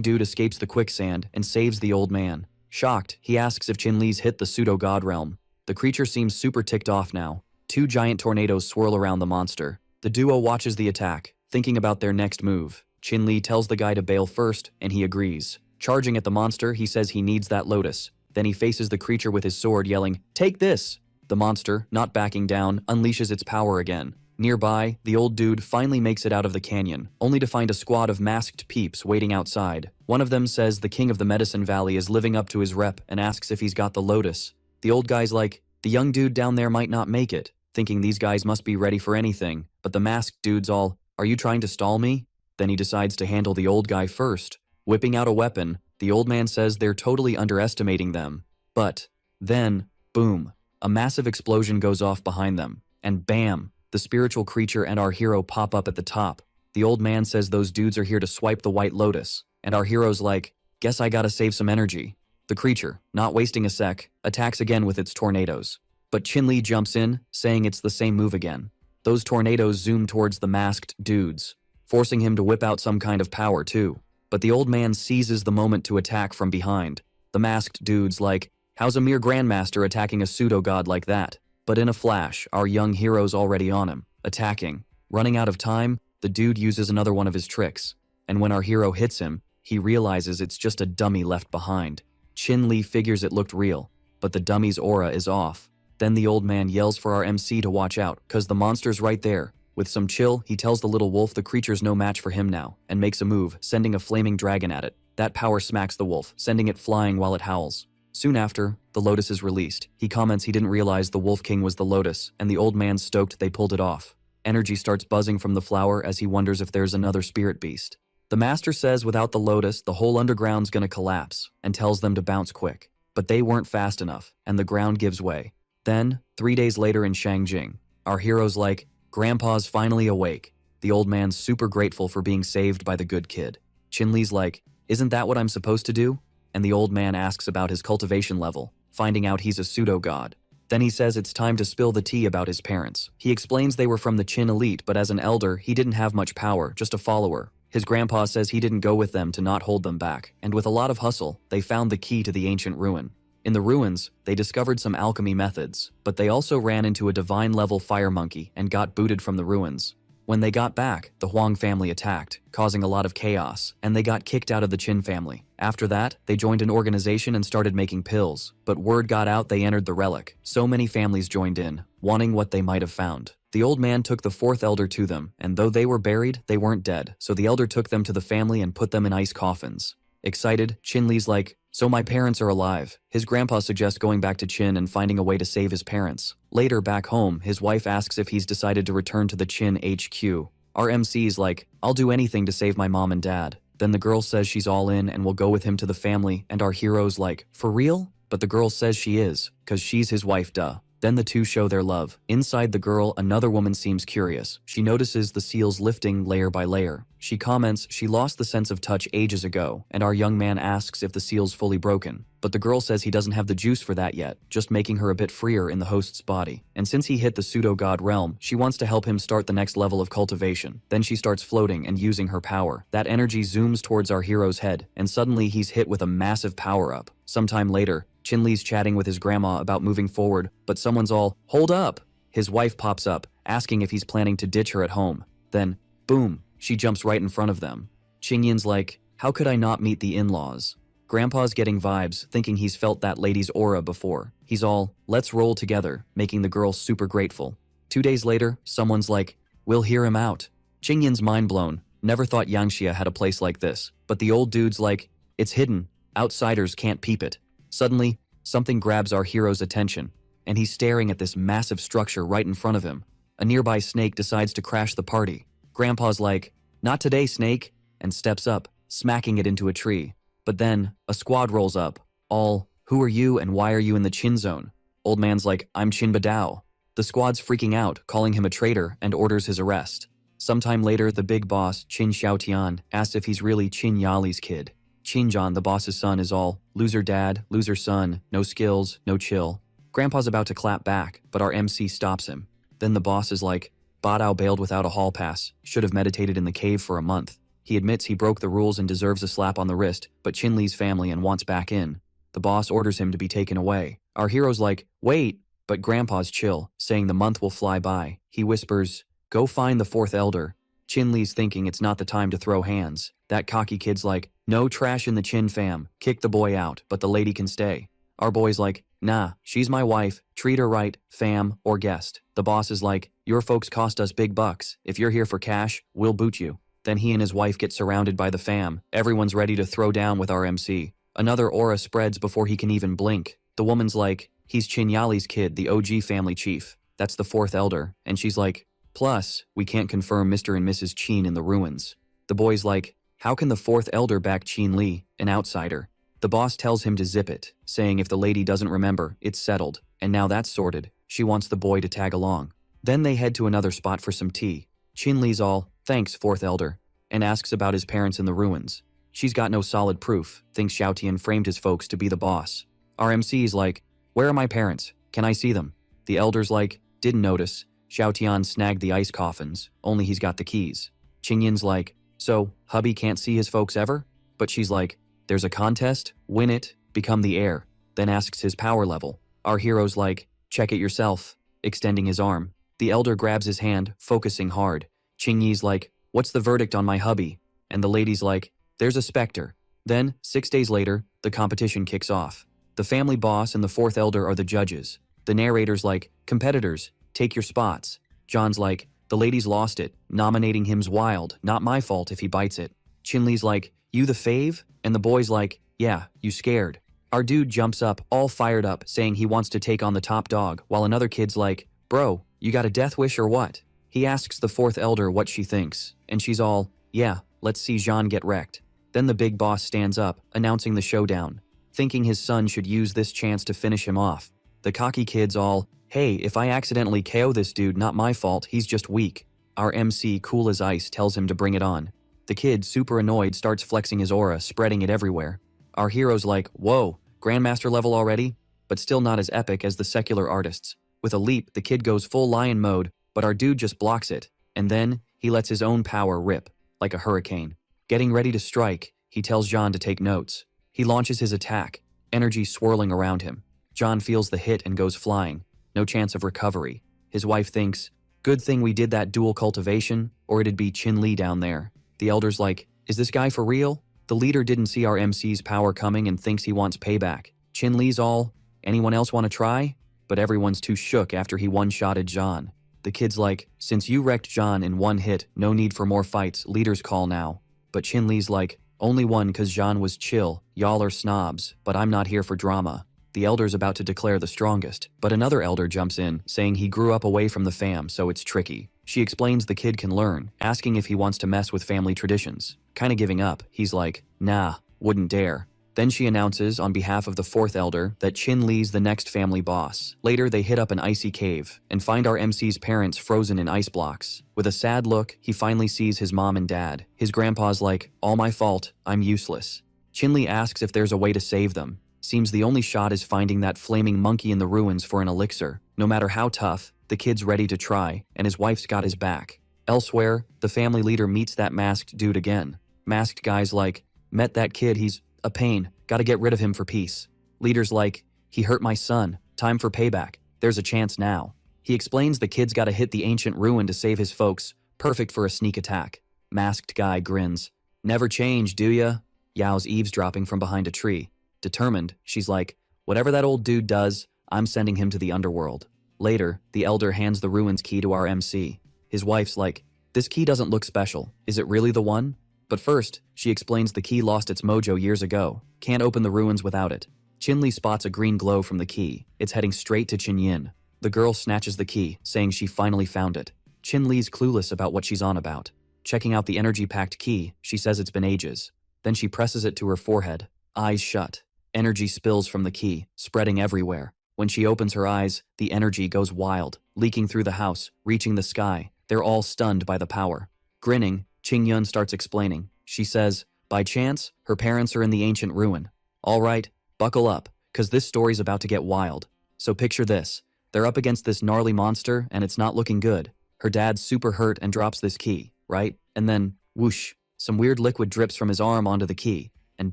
dude escapes the quicksand and saves the old man. Shocked, he asks if Chin Li's hit the pseudo-god realm. The creature seems super ticked off now. 2 giant tornadoes swirl around the monster. The duo watches the attack, thinking about their next move. Chin Li tells the guy to bail first, and he agrees. Charging at the monster, he says he needs that lotus. Then he faces the creature with his sword, yelling, take this! The monster, not backing down, unleashes its power again. Nearby, the old dude finally makes it out of the canyon, only to find a squad of masked peeps waiting outside. One of them says the king of the Medicine Valley is living up to his rep and asks if he's got the lotus. The old guy's like, the young dude down there might not make it, thinking these guys must be ready for anything, but the masked dude's all, are you trying to stall me? Then he decides to handle the old guy first. Whipping out a weapon, the old man says they're totally underestimating them. But then, boom, a massive explosion goes off behind them, and bam, the spiritual creature and our hero pop up at the top. The old man says those dudes are here to swipe the white lotus, and our hero's like, guess I gotta save some energy. The creature, not wasting a sec, attacks again with its tornadoes. But Chin-Li jumps in, saying it's the same move again. Those tornadoes zoom towards the masked dudes, forcing him to whip out some kind of power too. But the old man seizes the moment to attack from behind. The masked dude's like, how's a mere grandmaster attacking a pseudo-god like that? But in a flash, our young hero's already on him, attacking. Running out of time, the dude uses another one of his tricks. And when our hero hits him, he realizes it's just a dummy left behind. Chin-Li figures it looked real, but the dummy's aura is off. Then the old man yells for our MC to watch out, cause the monster's right there. With some chill, he tells the little wolf the creature's no match for him now, and makes a move, sending a flaming dragon at it. That power smacks the wolf, sending it flying while it howls. Soon after, the lotus is released. He comments he didn't realize the Wolf King was the lotus, and the old man's stoked they pulled it off. Energy starts buzzing from the flower as he wonders if there's another spirit beast. The master says without the lotus, the whole underground's gonna collapse, and tells them to bounce quick. But they weren't fast enough, and the ground gives way. Then, 3 days later in Shangjing, our hero's like, Grandpa's finally awake. The old man's super grateful for being saved by the good kid. Chin-Li's like, isn't that what I'm supposed to do? And the old man asks about his cultivation level, finding out he's a pseudo-god. Then he says it's time to spill the tea about his parents. He explains they were from the Qin elite, but as an elder, he didn't have much power, just a follower. His grandpa says he didn't go with them to not hold them back, and with a lot of hustle, they found the key to the ancient ruin. In the ruins, they discovered some alchemy methods, but they also ran into a divine-level fire monkey and got booted from the ruins. When they got back, the Huang family attacked, causing a lot of chaos, and they got kicked out of the Qin family. After that, they joined an organization and started making pills, but word got out they entered the relic. So many families joined in, wanting what they might have found. The old man took the fourth elder to them, and though they were buried, they weren't dead, so the elder took them to the family and put them in ice coffins. Excited, Chin-Li's like, so my parents are alive. His grandpa suggests going back to Qin and finding a way to save his parents. Later, back home, his wife asks if he's decided to return to the Qin HQ. Our MC's like, I'll do anything to save my mom and dad. Then the girl says she's all in and will go with him to the family, and our hero's like, for real? But the girl says she is, cause she's his wife, duh. Then the two show their love. Inside the girl, another woman seems curious. She notices the seals lifting layer by layer. She comments she lost the sense of touch ages ago, and our young man asks if the seal's fully broken. But the girl says he doesn't have the juice for that yet, just making her a bit freer in the host's body. And since he hit the pseudo-god realm, she wants to help him start the next level of cultivation. Then she starts floating and using her power. That energy zooms towards our hero's head, and suddenly he's hit with a massive power-up. Sometime later, Chin-Li's chatting with his grandma about moving forward, but someone's all, hold up! His wife pops up, asking if he's planning to ditch her at home. Then, boom, she jumps right in front of them. Qingyin's like, how could I not meet the in-laws? Grandpa's getting vibes, thinking he's felt that lady's aura before. He's all, let's roll together, making the girl super grateful. 2 days later, someone's like, we'll hear him out. Qingyin's mind blown, never thought Yangxia had a place like this. But the old dude's like, it's hidden, outsiders can't peep it. Suddenly, something grabs our hero's attention, and he's staring at this massive structure right in front of him. A nearby snake decides to crash the party. Grandpa's like, not today, snake, and steps up, smacking it into a tree. But then, a squad rolls up, all, who are you and why are you in the Qin zone? Old man's like, I'm Qin Badao. The squad's freaking out, calling him a traitor, and orders his arrest. Sometime later, the big boss, Qin Xiaotian, asks if he's really Qin Yali's kid. Qinjan, the boss's son, is all, loser dad, loser son, no skills, no chill. Grandpa's about to clap back, but our MC stops him. Then the boss is like, Badao bailed without a hall pass, should have meditated in the cave for a month. He admits he broke the rules and deserves a slap on the wrist, but Chin-Li's family and wants back in. The boss orders him to be taken away. Our hero's like, wait, but Grandpa's chill, saying the month will fly by. He whispers, go find the fourth elder. Chin-Li's thinking it's not the time to throw hands. That cocky kid's like, no trash in the Qin fam, kick the boy out, but the lady can stay. Our boy's like, nah, she's my wife, treat her right, fam, or guest. The boss is like, your folks cost us big bucks. If you're here for cash, we'll boot you. Then he and his wife get surrounded by the fam. Everyone's ready to throw down with our MC. Another aura spreads before he can even blink. The woman's like, he's Chinyali's kid, the OG family chief. That's the fourth elder. And she's like, plus, we can't confirm Mr. and Mrs. Chin in the ruins. The boy's like, how can the fourth elder back Chin Li, an outsider? The boss tells him to zip it, saying if the lady doesn't remember, it's settled. And now that's sorted, she wants the boy to tag along. Then they head to another spot for some tea. Chin Li's all, thanks, fourth elder, and asks about his parents in the ruins. She's got no solid proof, thinks Xiaotian framed his folks to be the boss. Our MC's like, where are my parents? Can I see them? The elder's like, didn't notice. Xiaotian snagged the ice coffins, only he's got the keys. Qingyin's like, so, hubby can't see his folks ever? But she's like, there's a contest, win it, become the heir. Then asks his power level. Our hero's like, check it yourself, extending his arm. The elder grabs his hand, focusing hard. Qingyi's like, what's the verdict on my hubby? And the lady's like, there's a specter. Then, 6 days later, the competition kicks off. The family boss and the fourth elder are the judges. The narrator's like, competitors, take your spots. John's like, the lady's lost it, nominating him's wild, not my fault if he bites it. Chinli's like, you the fave? And the boy's like, yeah, you scared. Our dude jumps up, all fired up, saying he wants to take on the top dog, while another kid's like, bro, you got a death wish or what? He asks the fourth elder what she thinks, and she's all, yeah, let's see Jean get wrecked. Then the big boss stands up, announcing the showdown, thinking his son should use this chance to finish him off. The cocky kid's all, hey, if I accidentally KO this dude, not my fault, he's just weak. Our MC, cool as ice, tells him to bring it on. The kid, super annoyed, starts flexing his aura, spreading it everywhere. Our hero's like, whoa, Grandmaster level already? But still not as epic as the secular artists. With a leap, the kid goes full lion mode, but our dude just blocks it. And then, he lets his own power rip, like a hurricane. Getting ready to strike, he tells John to take notes. He launches his attack, energy swirling around him. John feels the hit and goes flying. No chance of recovery. His wife thinks, good thing we did that dual cultivation, or it'd be Chin Li down there. The elder's like, is this guy for real? The leader didn't see our MC's power coming and thinks he wants payback. Chin Li's all, anyone else want to try? But everyone's too shook after he one-shotted John. The kid's like, since you wrecked John in one hit, no need for more fights, leader's call now. But Chin Li's like, only one cause John was chill, y'all are snobs, but I'm not here for drama. The elder's about to declare the strongest, but another elder jumps in, saying he grew up away from the fam, so it's tricky. She explains the kid can learn, asking if he wants to mess with family traditions. Kinda giving up, he's like, nah, wouldn't dare. Then she announces, on behalf of the fourth elder, that Chin Li's the next family boss. Later, they hit up an icy cave, and find our MC's parents frozen in ice blocks. With a sad look, he finally sees his mom and dad. His grandpa's like, all my fault, I'm useless. Chin Li asks if there's a way to save them. Seems the only shot is finding that flaming monkey in the ruins for an elixir. No matter how tough, the kid's ready to try, and his wife's got his back. Elsewhere, the family leader meets that masked dude again. Masked guy's like, met that kid, he's a pain, gotta get rid of him for peace. Leader's like, he hurt my son, time for payback, there's a chance now. He explains the kid's gotta hit the ancient ruin to save his folks, perfect for a sneak attack. Masked guy grins. Never change, do ya? Yao's eavesdropping from behind a tree. Determined, she's like, whatever that old dude does, I'm sending him to the underworld. Later, the elder hands the ruins key to our MC. His wife's like, this key doesn't look special, is it really the one? But first, she explains the key lost its mojo years ago, can't open the ruins without it. Chin Li spots a green glow from the key, it's heading straight to Chin Yin. The girl snatches the key, saying she finally found it. Chin Li's clueless about what she's on about. Checking out the energy-packed key, she says it's been ages. Then she presses it to her forehead, eyes shut. Energy spills from the key, spreading everywhere. When she opens her eyes, the energy goes wild, leaking through the house, reaching the sky. They're all stunned by the power. Grinning, Qing Yun starts explaining. She says, by chance, her parents are in the ancient ruin. All right, buckle up, cause this story's about to get wild. So picture this. They're up against this gnarly monster and it's not looking good. Her dad's super hurt and drops this key, right? And then, whoosh, some weird liquid drips from his arm onto the key. And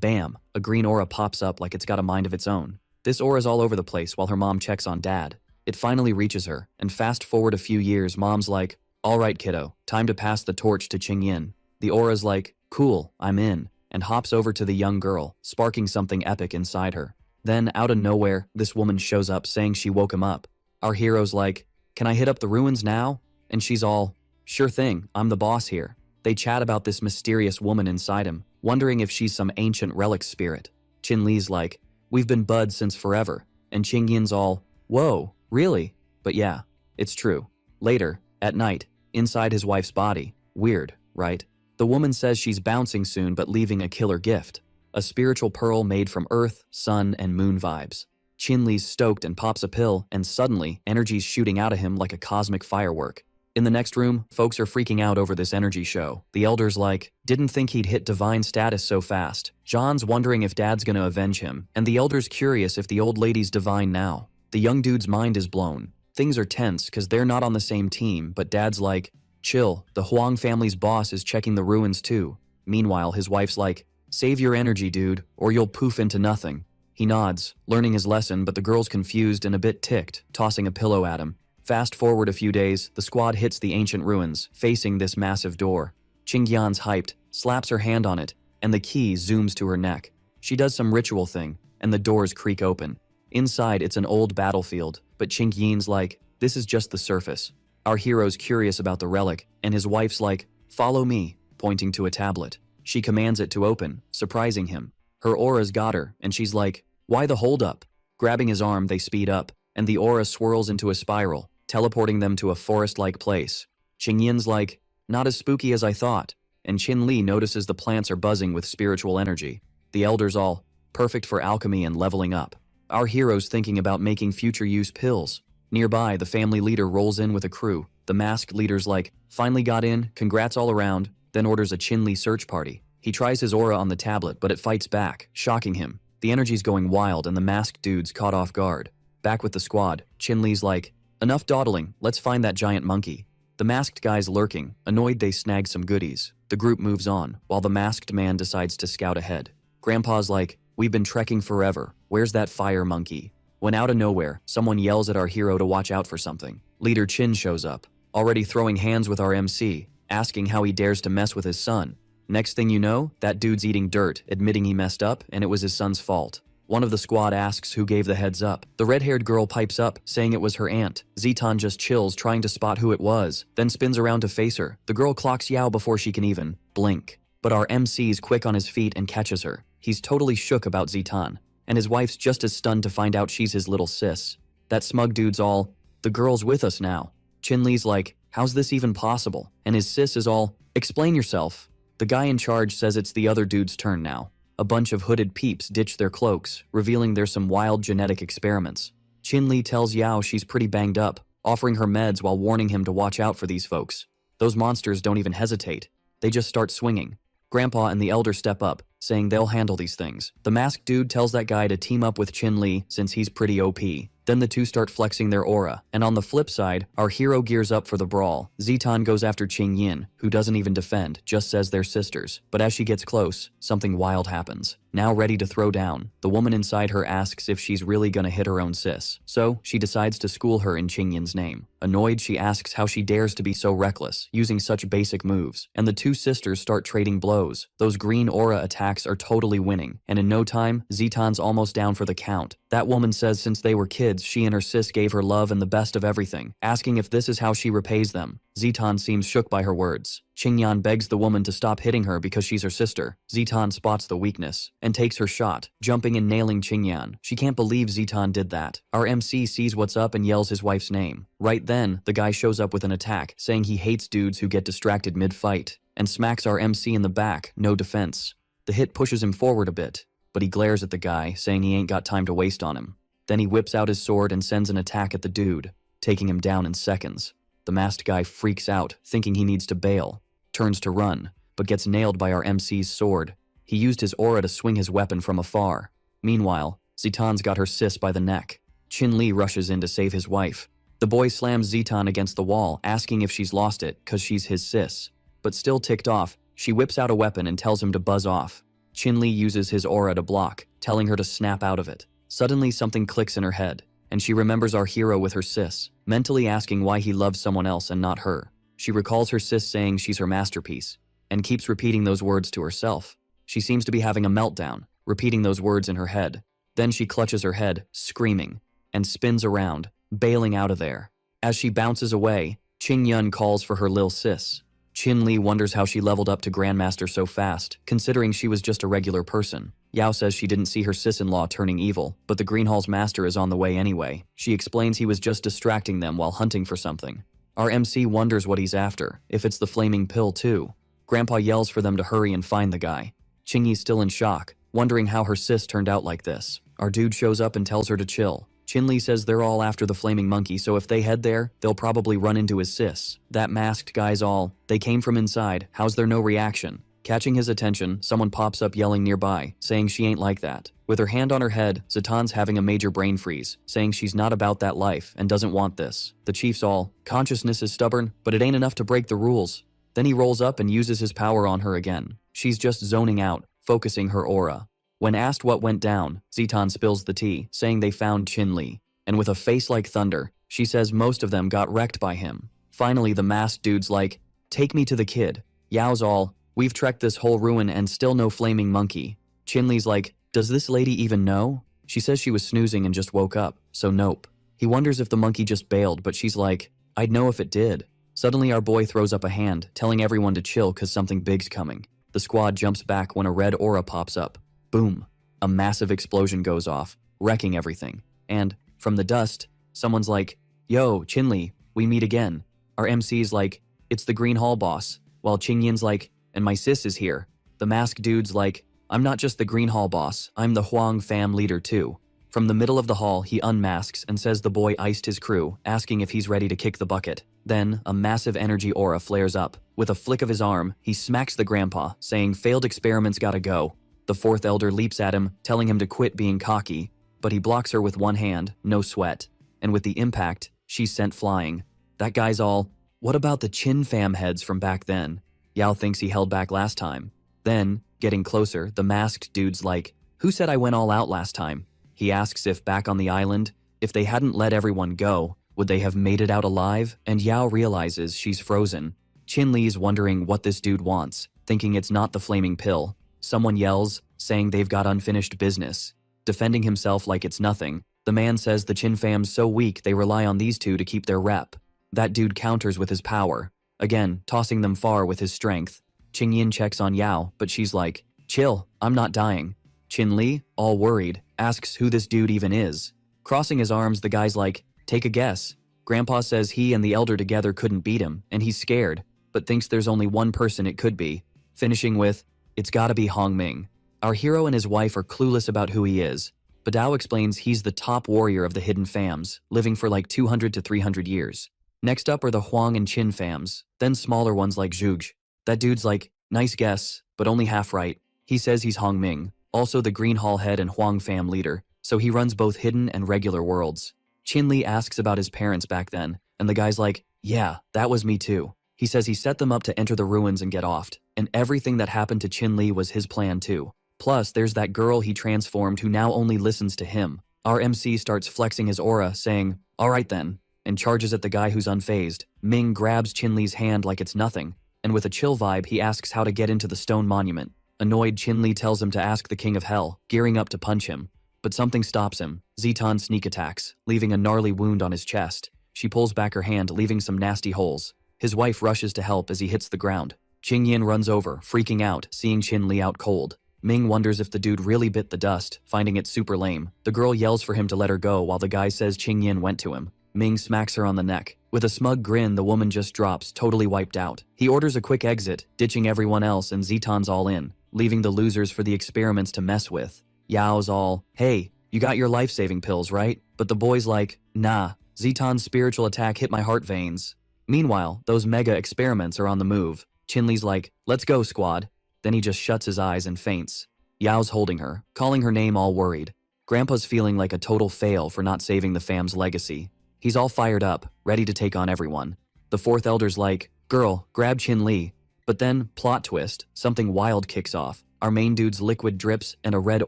bam, a green aura pops up like it's got a mind of its own. This aura's all over the place while her mom checks on dad. It finally reaches her, and fast forward a few years, mom's like, all right kiddo, time to pass the torch to Qing Yin. The aura's like, cool, I'm in, and hops over to the young girl, sparking something epic inside her. Then, out of nowhere, this woman shows up saying she woke him up. Our hero's like, "Can I hit up the ruins now?" And she's all, "Sure thing, I'm the boss here." They chat about this mysterious woman inside him, wondering if she's some ancient relic spirit. Chin Li's like, "We've been buds since forever." And Qing Yin's all, "Whoa, really?" But yeah, it's true. Later, at night, inside his wife's body. Weird, right? The woman says she's bouncing soon but leaving a killer gift. A spiritual pearl made from earth, sun, and moon vibes. Chin Li's stoked and pops a pill, and suddenly, energy's shooting out of him like a cosmic firework. In the next room, folks are freaking out over this energy show. The elder's like, "Didn't think he'd hit divine status so fast." John's wondering if Dad's gonna avenge him, and the elder's curious if the old lady's divine now. The young dude's mind is blown. Things are tense cause they're not on the same team, but Dad's like, "Chill, the Huang family's boss is checking the ruins too." Meanwhile, his wife's like, "Save your energy, dude, or you'll poof into nothing." He nods, learning his lesson, but the girl's confused and a bit ticked, tossing a pillow at him. Fast forward a few days, the squad hits the ancient ruins, facing this massive door. Qingyan's hyped, slaps her hand on it, and the key zooms to her neck. She does some ritual thing, and the doors creak open. Inside, it's an old battlefield, but Qingyin's like, "This is just the surface." Our hero's curious about the relic, and his wife's like, "Follow me," pointing to a tablet. She commands it to open, surprising him. Her aura's got her, and she's like, "Why the holdup?" Grabbing his arm, they speed up, and the aura swirls into a spiral, teleporting them to a forest-like place. Qingyin's like, "Not as spooky as I thought," and Qin Li notices the plants are buzzing with spiritual energy. The elder's all, "Perfect for alchemy and leveling up." Our hero's thinking about making future-use pills. Nearby, the family leader rolls in with a crew. The masked leader's like, "Finally got in, congrats all around," then orders a Qin Li search party. He tries his aura on the tablet, but it fights back, shocking him. The energy's going wild and the masked dude's caught off guard. Back with the squad, Qin Li's like, "Enough dawdling, let's find that giant monkey." The masked guy's lurking, annoyed they snag some goodies. The group moves on, while the masked man decides to scout ahead. Grandpa's like, "We've been trekking forever, where's that fire monkey?" When out of nowhere, someone yells at our hero to watch out for something. Leader Chin shows up, already throwing hands with our MC, asking how he dares to mess with his son. Next thing you know, that dude's eating dirt, admitting he messed up and it was his son's fault. One of the squad asks who gave the heads up. The red-haired girl pipes up, saying it was her aunt. Zitan just chills, trying to spot who it was, then spins around to face her. The girl clocks Yao before she can even blink. But our MC's quick on his feet and catches her. He's totally shook about Zitan, and his wife's just as stunned to find out she's his little sis. That smug dude's all, "The girl's with us now." Chin Li's like, "How's this even possible?" And his sis is all, "Explain yourself." The guy in charge says it's the other dude's turn now. A bunch of hooded peeps ditch their cloaks, revealing there's some wild genetic experiments. Chin Li tells Yao she's pretty banged up, offering her meds while warning him to watch out for these folks. Those monsters don't even hesitate. They just start swinging. Grandpa and the elder step up, saying they'll handle these things. The masked dude tells that guy to team up with Chin Li since he's pretty OP. Then the two start flexing their aura, and on the flip side, our hero gears up for the brawl. Zitan goes after Qing Yin, who doesn't even defend, just says they're sisters. But as she gets close, something wild happens. Now ready to throw down, the woman inside her asks if she's really gonna hit her own sis. So, she decides to school her in Qing Yin's name. Annoyed, she asks how she dares to be so reckless, using such basic moves. And the two sisters start trading blows. Those green aura attacks are totally winning, and in no time, Zitan's almost down for the count. That woman says since they were kids, she and her sis gave her love and the best of everything, asking if this is how she repays them. Zitan seems shook by her words. Qingyan begs the woman to stop hitting her because she's her sister. Zitan spots the weakness and takes her shot, jumping and nailing Qingyan. She can't believe Zitan did that. Our MC sees what's up and yells his wife's name. Right then, the guy shows up with an attack, saying he hates dudes who get distracted mid-fight, and smacks our MC in the back, no defense. The hit pushes him forward a bit, but he glares at the guy, saying he ain't got time to waste on him. Then he whips out his sword and sends an attack at the dude, taking him down in seconds. The masked guy freaks out, thinking he needs to bail, turns to run, but gets nailed by our MC's sword. He used his aura to swing his weapon from afar. Meanwhile, Zitan's got her sis by the neck. Chin Li rushes in to save his wife. The boy slams Zitan against the wall, asking if she's lost it, cause she's his sis. But still ticked off, she whips out a weapon and tells him to buzz off. Chin Li uses his aura to block, telling her to snap out of it. Suddenly something clicks in her head, and she remembers our hero with her sis, mentally asking why he loves someone else and not her. She recalls her sis saying she's her masterpiece, and keeps repeating those words to herself. She seems to be having a meltdown, repeating those words in her head. Then she clutches her head, screaming, and spins around, bailing out of there. As she bounces away, Qing Yun calls for her lil sis. Qin Li wonders how she leveled up to Grandmaster so fast, considering she was just a regular person. Yao says she didn't see her sis-in-law turning evil, but the Green Hall's master is on the way anyway. She explains he was just distracting them while hunting for something. Our MC wonders what he's after, if it's the flaming pill too. Grandpa yells for them to hurry and find the guy. Qingyi's still in shock, wondering how her sis turned out like this. Our dude shows up and tells her to chill. Qin Li says they're all after the flaming monkey, so if they head there, they'll probably run into his sis. That masked guy's all, they came from inside, how's there no reaction? Catching his attention, someone pops up yelling nearby, saying she ain't like that. With her hand on her head, Zatan's having a major brain freeze, saying she's not about that life and doesn't want this. The chief's all, consciousness is stubborn, but it ain't enough to break the rules. Then he rolls up and uses his power on her again. She's just zoning out, focusing her aura. When asked what went down, Zatan spills the tea, saying they found Qin Li. And with a face like thunder, she says most of them got wrecked by him. Finally, the masked dude's like, take me to the kid. Yao's all, we've trekked this whole ruin and still no flaming monkey. Qin Li's like, does this lady even know? She says she was snoozing and just woke up, so nope. He wonders if the monkey just bailed, but she's like, I'd know if it did. Suddenly our boy throws up a hand, telling everyone to chill cause something big's coming. The squad jumps back when a red aura pops up. Boom. A massive explosion goes off, wrecking everything. And, from the dust, someone's like, yo, Qin Li, we meet again. Our MC's like, it's the Green Hall boss, while Qingyin's like, and my sis is here. The masked dude's like, I'm not just the Green Hall boss, I'm the Huang fam leader too. From the middle of the hall, he unmasks and says the boy iced his crew, asking if he's ready to kick the bucket. Then, a massive energy aura flares up. With a flick of his arm, he smacks the grandpa, saying failed experiments gotta go. The fourth elder leaps at him, telling him to quit being cocky, but he blocks her with one hand, no sweat. And with the impact, she's sent flying. That guy's all, what about the Qin fam heads from back then? Yao thinks he held back last time. Then, getting closer, the masked dude's like, who said I went all out last time? He asks if back on the island, if they hadn't let everyone go, would they have made it out alive? And Yao realizes she's frozen. Qin Li's wondering what this dude wants, thinking it's not the flaming pill. Someone yells, saying they've got unfinished business. Defending himself like it's nothing, the man says the Qin fam's so weak they rely on these two to keep their rep. That dude counters with his power, again tossing them far with his strength. Qingyin checks on Yao, but she's like, chill, I'm not dying. Qin Li, all worried, asks who this dude even is. Crossing his arms, the guy's like, take a guess. Grandpa says he and the elder together couldn't beat him, and he's scared, but thinks there's only one person it could be. Finishing with, it's gotta be Hong Ming. Our hero and his wife are clueless about who he is. Badao explains he's the top warrior of the hidden fams, living for like 200 to 300 years. Next up are the Huang and Qin fams, then smaller ones like Zhuge. That dude's like, nice guess, but only half right. He says he's Hong Ming, also the Green Hall head and Huang fam leader, so he runs both hidden and regular worlds. Qin Li asks about his parents back then, and the guy's like, yeah, that was me too. He says he set them up to enter the ruins and get offed, and everything that happened to Qin Li was his plan too. Plus, there's that girl he transformed who now only listens to him. Our MC starts flexing his aura, saying, alright then, and charges at the guy who's unfazed. Ming grabs Qin Li's hand like it's nothing, and with a chill vibe he asks how to get into the stone monument. Annoyed, Qin Li tells him to ask the King of Hell, gearing up to punch him. But something stops him. Zitan sneak attacks, leaving a gnarly wound on his chest. She pulls back her hand, leaving some nasty holes. His wife rushes to help as he hits the ground. Qingyin runs over, freaking out, seeing Qin Li out cold. Ming wonders if the dude really bit the dust, finding it super lame. The girl yells for him to let her go while the guy says Qingyin went to him. Ming smacks her on the neck. With a smug grin, the woman just drops, totally wiped out. He orders a quick exit, ditching everyone else, and Zitan's all in, leaving the losers for the experiments to mess with. Yao's all, hey, you got your life-saving pills, right? But the boy's like, nah, Zitan's spiritual attack hit my heart veins. Meanwhile, those mega experiments are on the move. Qin Li's like, let's go, squad. Then he just shuts his eyes and faints. Yao's holding her, calling her name all worried. Grandpa's feeling like a total fail for not saving the fam's legacy. He's all fired up, ready to take on everyone. The fourth elder's like, girl, grab Qin Li. But then, plot twist, something wild kicks off. Our main dude's liquid drips and a red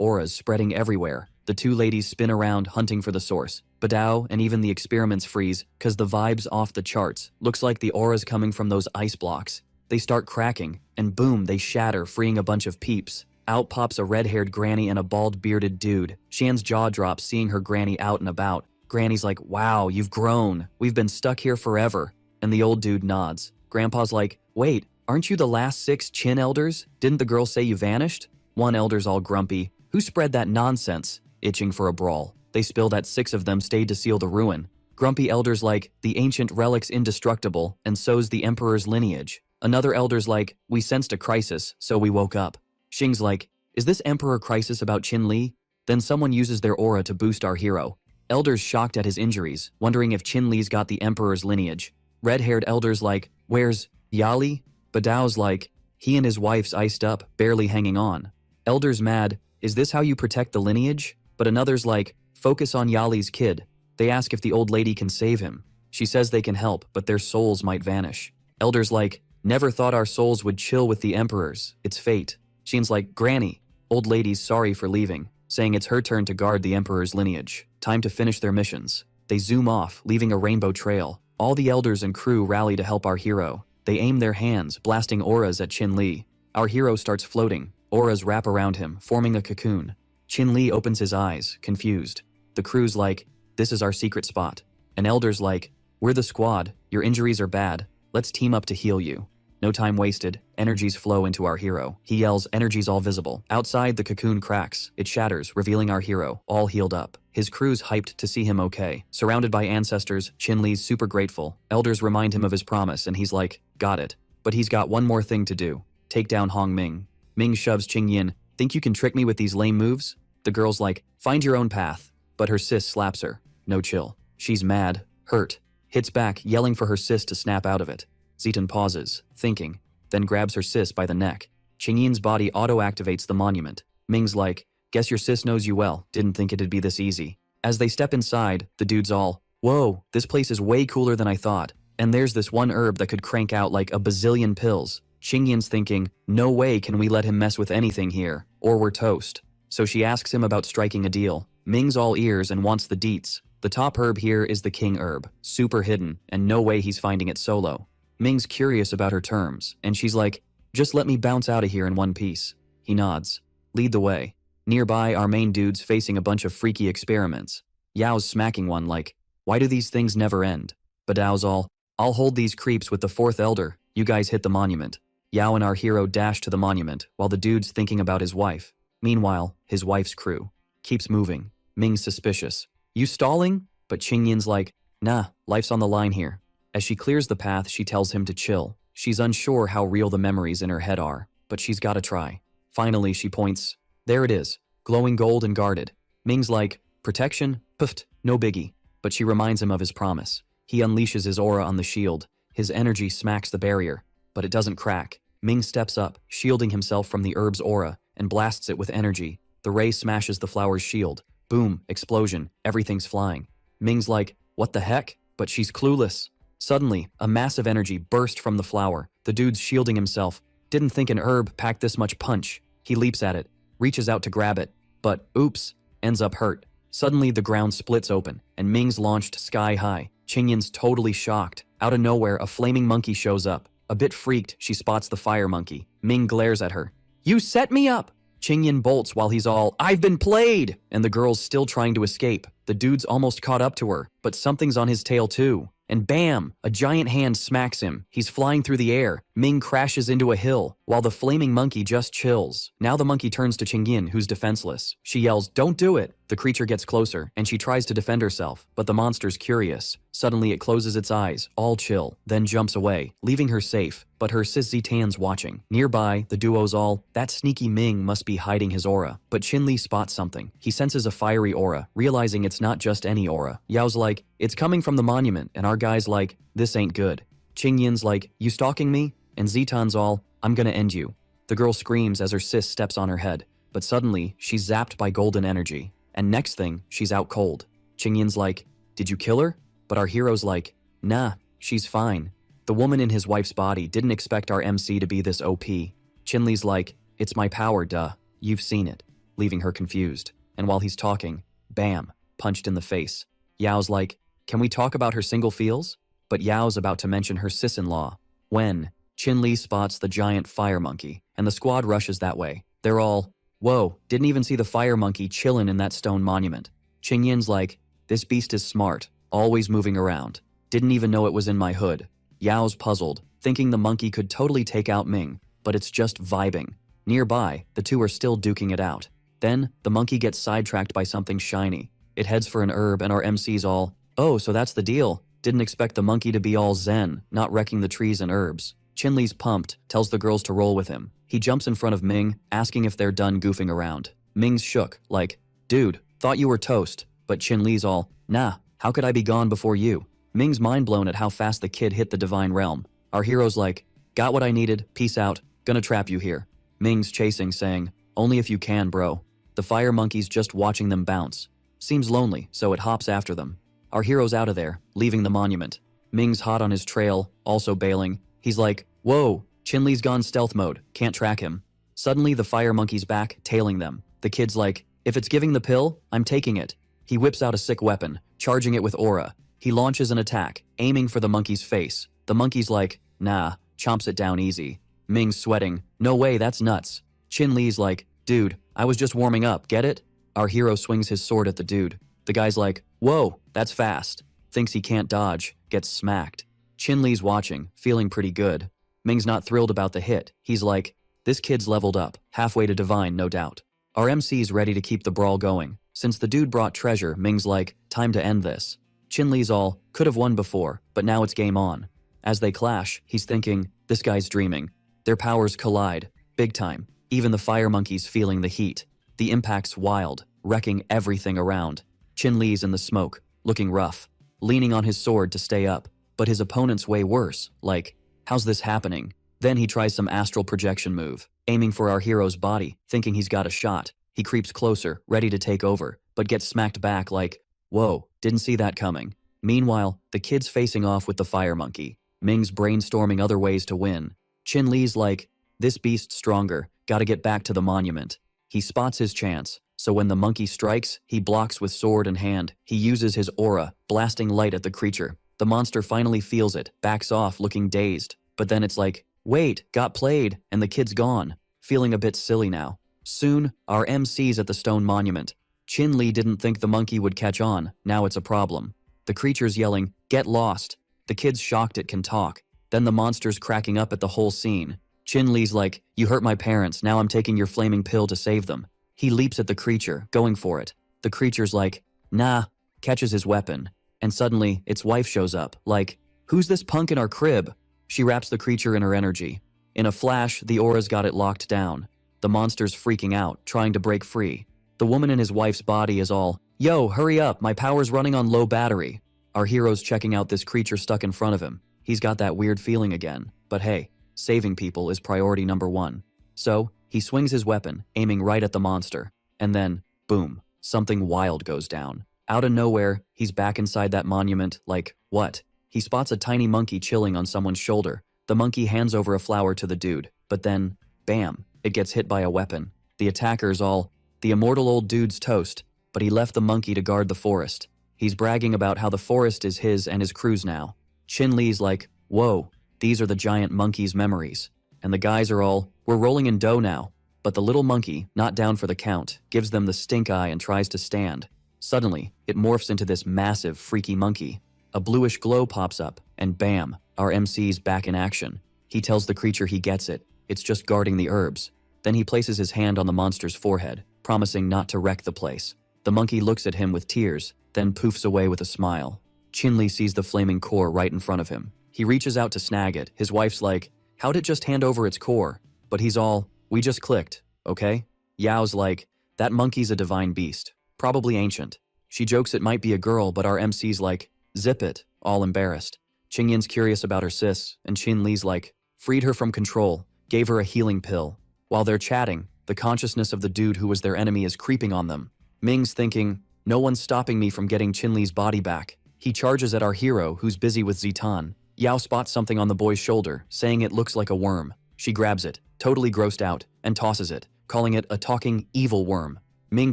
aura's spreading everywhere. The two ladies spin around hunting for the source. Badao and even the experiments freeze, cause the vibe's off the charts. Looks like the aura's coming from those ice blocks. They start cracking, and boom, they shatter, freeing a bunch of peeps. Out pops a red-haired granny and a bald-bearded dude. Shan's jaw drops seeing her granny out and about. Granny's like, wow, you've grown. We've been stuck here forever. And the old dude nods. Grandpa's like, wait, aren't you the last 6 Chin elders? Didn't the girl say you vanished? One elder's all grumpy. Who spread that nonsense? Itching for a brawl. They spill that 6 of them stayed to seal the ruin. Grumpy elder's like, the ancient relic's indestructible, and so's the emperor's lineage. Another elder's like, we sensed a crisis, so we woke up. Xing's like, is this emperor crisis about Qin Li? Then someone uses their aura to boost our hero. Elder's shocked at his injuries, wondering if Qin Li's got the emperor's lineage. Red-haired elder's like, where's Yali? Badao's like, he and his wife's iced up, barely hanging on. Elder's mad, is this how you protect the lineage? But another's like, focus on Yali's kid. They ask if the old lady can save him. She says they can help, but their souls might vanish. Elder's like, never thought our souls would chill with the emperor's. It's fate. Sheen's like, Granny. Old lady's sorry for leaving, saying it's her turn to guard the emperor's lineage. Time to finish their missions. They zoom off, leaving a rainbow trail. All the elders and crew rally to help our hero. They aim their hands, blasting auras at Qin Li. Our hero starts floating. Auras wrap around him, forming a cocoon. Qin Li opens his eyes, confused. The crew's like, this is our secret spot. An elder's like, we're the squad, your injuries are bad. Let's team up to heal you. No time wasted, energies flow into our hero. He yells, energies all visible. Outside, the cocoon cracks. It shatters, revealing our hero, all healed up. His crew's hyped to see him okay. Surrounded by ancestors, Qin Li's super grateful. Elders remind him of his promise, and he's like, got it. But he's got one more thing to do. Take down Hong Ming. Ming shoves Qing Yin. Think you can trick me with these lame moves? The girl's like, find your own path. But her sis slaps her. No chill. She's mad, hurt. Hits back, yelling for her sis to snap out of it. Zetan pauses, thinking, then grabs her sis by the neck. Qingyin's body auto-activates the monument. Ming's like, guess your sis knows you well, didn't think it'd be this easy. As they step inside, the dude's all, whoa, this place is way cooler than I thought. And there's this one herb that could crank out like a bazillion pills. Qingyin's thinking, no way can we let him mess with anything here, or we're toast. So she asks him about striking a deal. Ming's all ears and wants the deets. The top herb here is the king herb, super hidden, and no way he's finding it solo. Ming's curious about her terms, and she's like, just let me bounce out of here in one piece. He nods. Lead the way. Nearby, our main dude's facing a bunch of freaky experiments. Yao's smacking one like, why do these things never end? Badao's all, I'll hold these creeps with the 4th elder, you guys hit the monument. Yao and our hero dash to the monument, while the dude's thinking about his wife. Meanwhile, his wife's crew keeps moving. Ming's suspicious. You stalling? But Qingyin's like, nah, life's on the line here. As she clears the path, she tells him to chill. She's unsure how real the memories in her head are, but she's gotta try. Finally, she points. There it is, glowing gold and guarded. Ming's like, protection? Puffed, no biggie. But she reminds him of his promise. He unleashes his aura on the shield. His energy smacks the barrier, but it doesn't crack. Ming steps up, shielding himself from the herb's aura, and blasts it with energy. The ray smashes the flower's shield. Boom, explosion, everything's flying. Ming's like, what the heck? But she's clueless. Suddenly, a massive energy burst from the flower. The dude's shielding himself. Didn't think an herb packed this much punch. He leaps at it, reaches out to grab it, but oops, ends up hurt. Suddenly, the ground splits open, and Ming's launched sky high. Qingyin's totally shocked. Out of nowhere, a flaming monkey shows up. A bit freaked, she spots the fire monkey. Ming glares at her. You set me up! Qingyin bolts while he's all, I've been played! And the girl's still trying to escape. The dude's almost caught up to her, but something's on his tail too. And bam! A giant hand smacks him. He's flying through the air. Ming crashes into a hill, while the flaming monkey just chills. Now the monkey turns to Qingyin, who's defenseless. She yells, don't do it! The creature gets closer, and she tries to defend herself, but the monster's curious. Suddenly it closes its eyes, all chill, then jumps away, leaving her safe. But her sis Zitan's watching. Nearby, the duo's all, that sneaky Ming must be hiding his aura. But Qin Li spots something. He senses a fiery aura, realizing it's not just any aura. Yao's like, it's coming from the monument, and our guy's like, this ain't good. Qingyin's like, you stalking me? And Zitan's all, I'm gonna end you. The girl screams as her sis steps on her head. But suddenly, she's zapped by golden energy. And next thing, she's out cold. Qingyin's like, did you kill her? But our hero's like, nah, she's fine. The woman in his wife's body didn't expect our MC to be this OP. Qin Li's like, it's my power, duh. You've seen it. Leaving her confused. And while he's talking, bam, punched in the face. Yao's like, can we talk about her single feels? But Yao's about to mention her sis-in-law. When Qin Li spots the giant fire monkey, and the squad rushes that way. They're all, Whoa, didn't even see the fire monkey chillin' in that stone monument. Qingyin's like, this beast is smart, always moving around. Didn't even know it was in my hood. Yao's puzzled, thinking the monkey could totally take out Ming, but it's just vibing. Nearby, the two are still duking it out. Then, the monkey gets sidetracked by something shiny. It heads for an herb and our MC's all, oh, so that's the deal. Didn't expect the monkey to be all zen, not wrecking the trees and herbs. Qinli's pumped, tells the girls to roll with him. He jumps in front of Ming, asking if they're done goofing around. Ming's shook, like, dude, thought you were toast. But Qinli's all, nah, how could I be gone before you? Ming's mind blown at how fast the kid hit the divine realm. Our hero's like, got what I needed, peace out, gonna trap you here. Ming's chasing, saying, only if you can, bro. The fire monkey's just watching them bounce. Seems lonely, so it hops after them. Our hero's out of there, leaving the monument. Ming's hot on his trail, also bailing. He's like, whoa, Qinli's gone stealth mode, can't track him. Suddenly the fire monkey's back, tailing them. The kid's like, if it's giving the pill, I'm taking it. He whips out a sick weapon, charging it with aura. He launches an attack, aiming for the monkey's face. The monkey's like, nah, chomps it down easy. Ming's sweating, no way, that's nuts. Qinli's like, dude, I was just warming up, get it? Our hero swings his sword at the dude. The guy's like, whoa, that's fast. Thinks he can't dodge, gets smacked. Qinli's watching, feeling pretty good. Ming's not thrilled about the hit. He's like, this kid's leveled up, halfway to divine, no doubt. Our MC's ready to keep the brawl going. Since the dude brought treasure, Ming's like, time to end this. Qinli's all, could have won before, but now it's game on. As they clash, he's thinking, this guy's dreaming. Their powers collide, big time. Even the fire monkey's feeling the heat. The impact's wild, wrecking everything around. Qinli's in the smoke, looking rough, leaning on his sword to stay up. But his opponent's way worse, like, how's this happening? Then he tries some astral projection move, aiming for our hero's body, thinking he's got a shot. He creeps closer, ready to take over, but gets smacked back like, whoa, didn't see that coming. Meanwhile, the kid's facing off with the fire monkey. Ming's brainstorming other ways to win. Qinli's like, this beast's stronger, gotta get back to the monument. He spots his chance, so when the monkey strikes, he blocks with sword in hand. He uses his aura, blasting light at the creature. The monster finally feels it, backs off looking dazed. But then it's like, wait, got played, and the kid's gone. Feeling a bit silly now. Soon, our MC's at the stone monument. Qinli didn't think the monkey would catch on, now it's a problem. The creature's yelling, get lost. The kid's shocked it can talk. Then the monster's cracking up at the whole scene. Qinli's like, you hurt my parents, now I'm taking your flaming pill to save them. He leaps at the creature, going for it. The creature's like, nah, catches his weapon. And suddenly, its wife shows up, like, who's this punk in our crib? She wraps the creature in her energy. In a flash, the aura's got it locked down. The monster's freaking out, trying to break free. The woman in his wife's body is all, yo, hurry up, my power's running on low battery. Our hero's checking out this creature stuck in front of him. He's got that weird feeling again. But hey, saving people is priority number one. So, he swings his weapon, aiming right at the monster. And then, boom, something wild goes down. Out of nowhere, he's back inside that monument, like, what? He spots a tiny monkey chilling on someone's shoulder. The monkey hands over a flower to the dude, but then, bam, it gets hit by a weapon. The attacker's all, the immortal old dude's toast, but he left the monkey to guard the forest. He's bragging about how the forest is his and his crew's now. Qinli's like, whoa, these are the giant monkey's memories. And the guys are all, we're rolling in dough now. But the little monkey, not down for the count, gives them the stink eye and tries to stand. Suddenly, it morphs into this massive, freaky monkey. A bluish glow pops up, and bam, our MC's back in action. He tells the creature he gets it, it's just guarding the herbs. Then he places his hand on the monster's forehead, promising not to wreck the place. The monkey looks at him with tears, then poofs away with a smile. Qinli sees the flaming core right in front of him. He reaches out to snag it. His wife's like, how'd it just hand over its core? But he's all, we just clicked, okay? Yao's like, that monkey's a divine beast, probably ancient. She jokes it might be a girl, but our MC's like, zip it, all embarrassed. Qingyin's curious about her sis, and Qinli's like, freed her from control, gave her a healing pill. While they're chatting, the consciousness of the dude who was their enemy is creeping on them. Ming's thinking, no one's stopping me from getting Qinli's body back. He charges at our hero, who's busy with Zitan. Yao spots something on the boy's shoulder, saying it looks like a worm. She grabs it, totally grossed out, and tosses it, calling it a talking, evil worm. Ming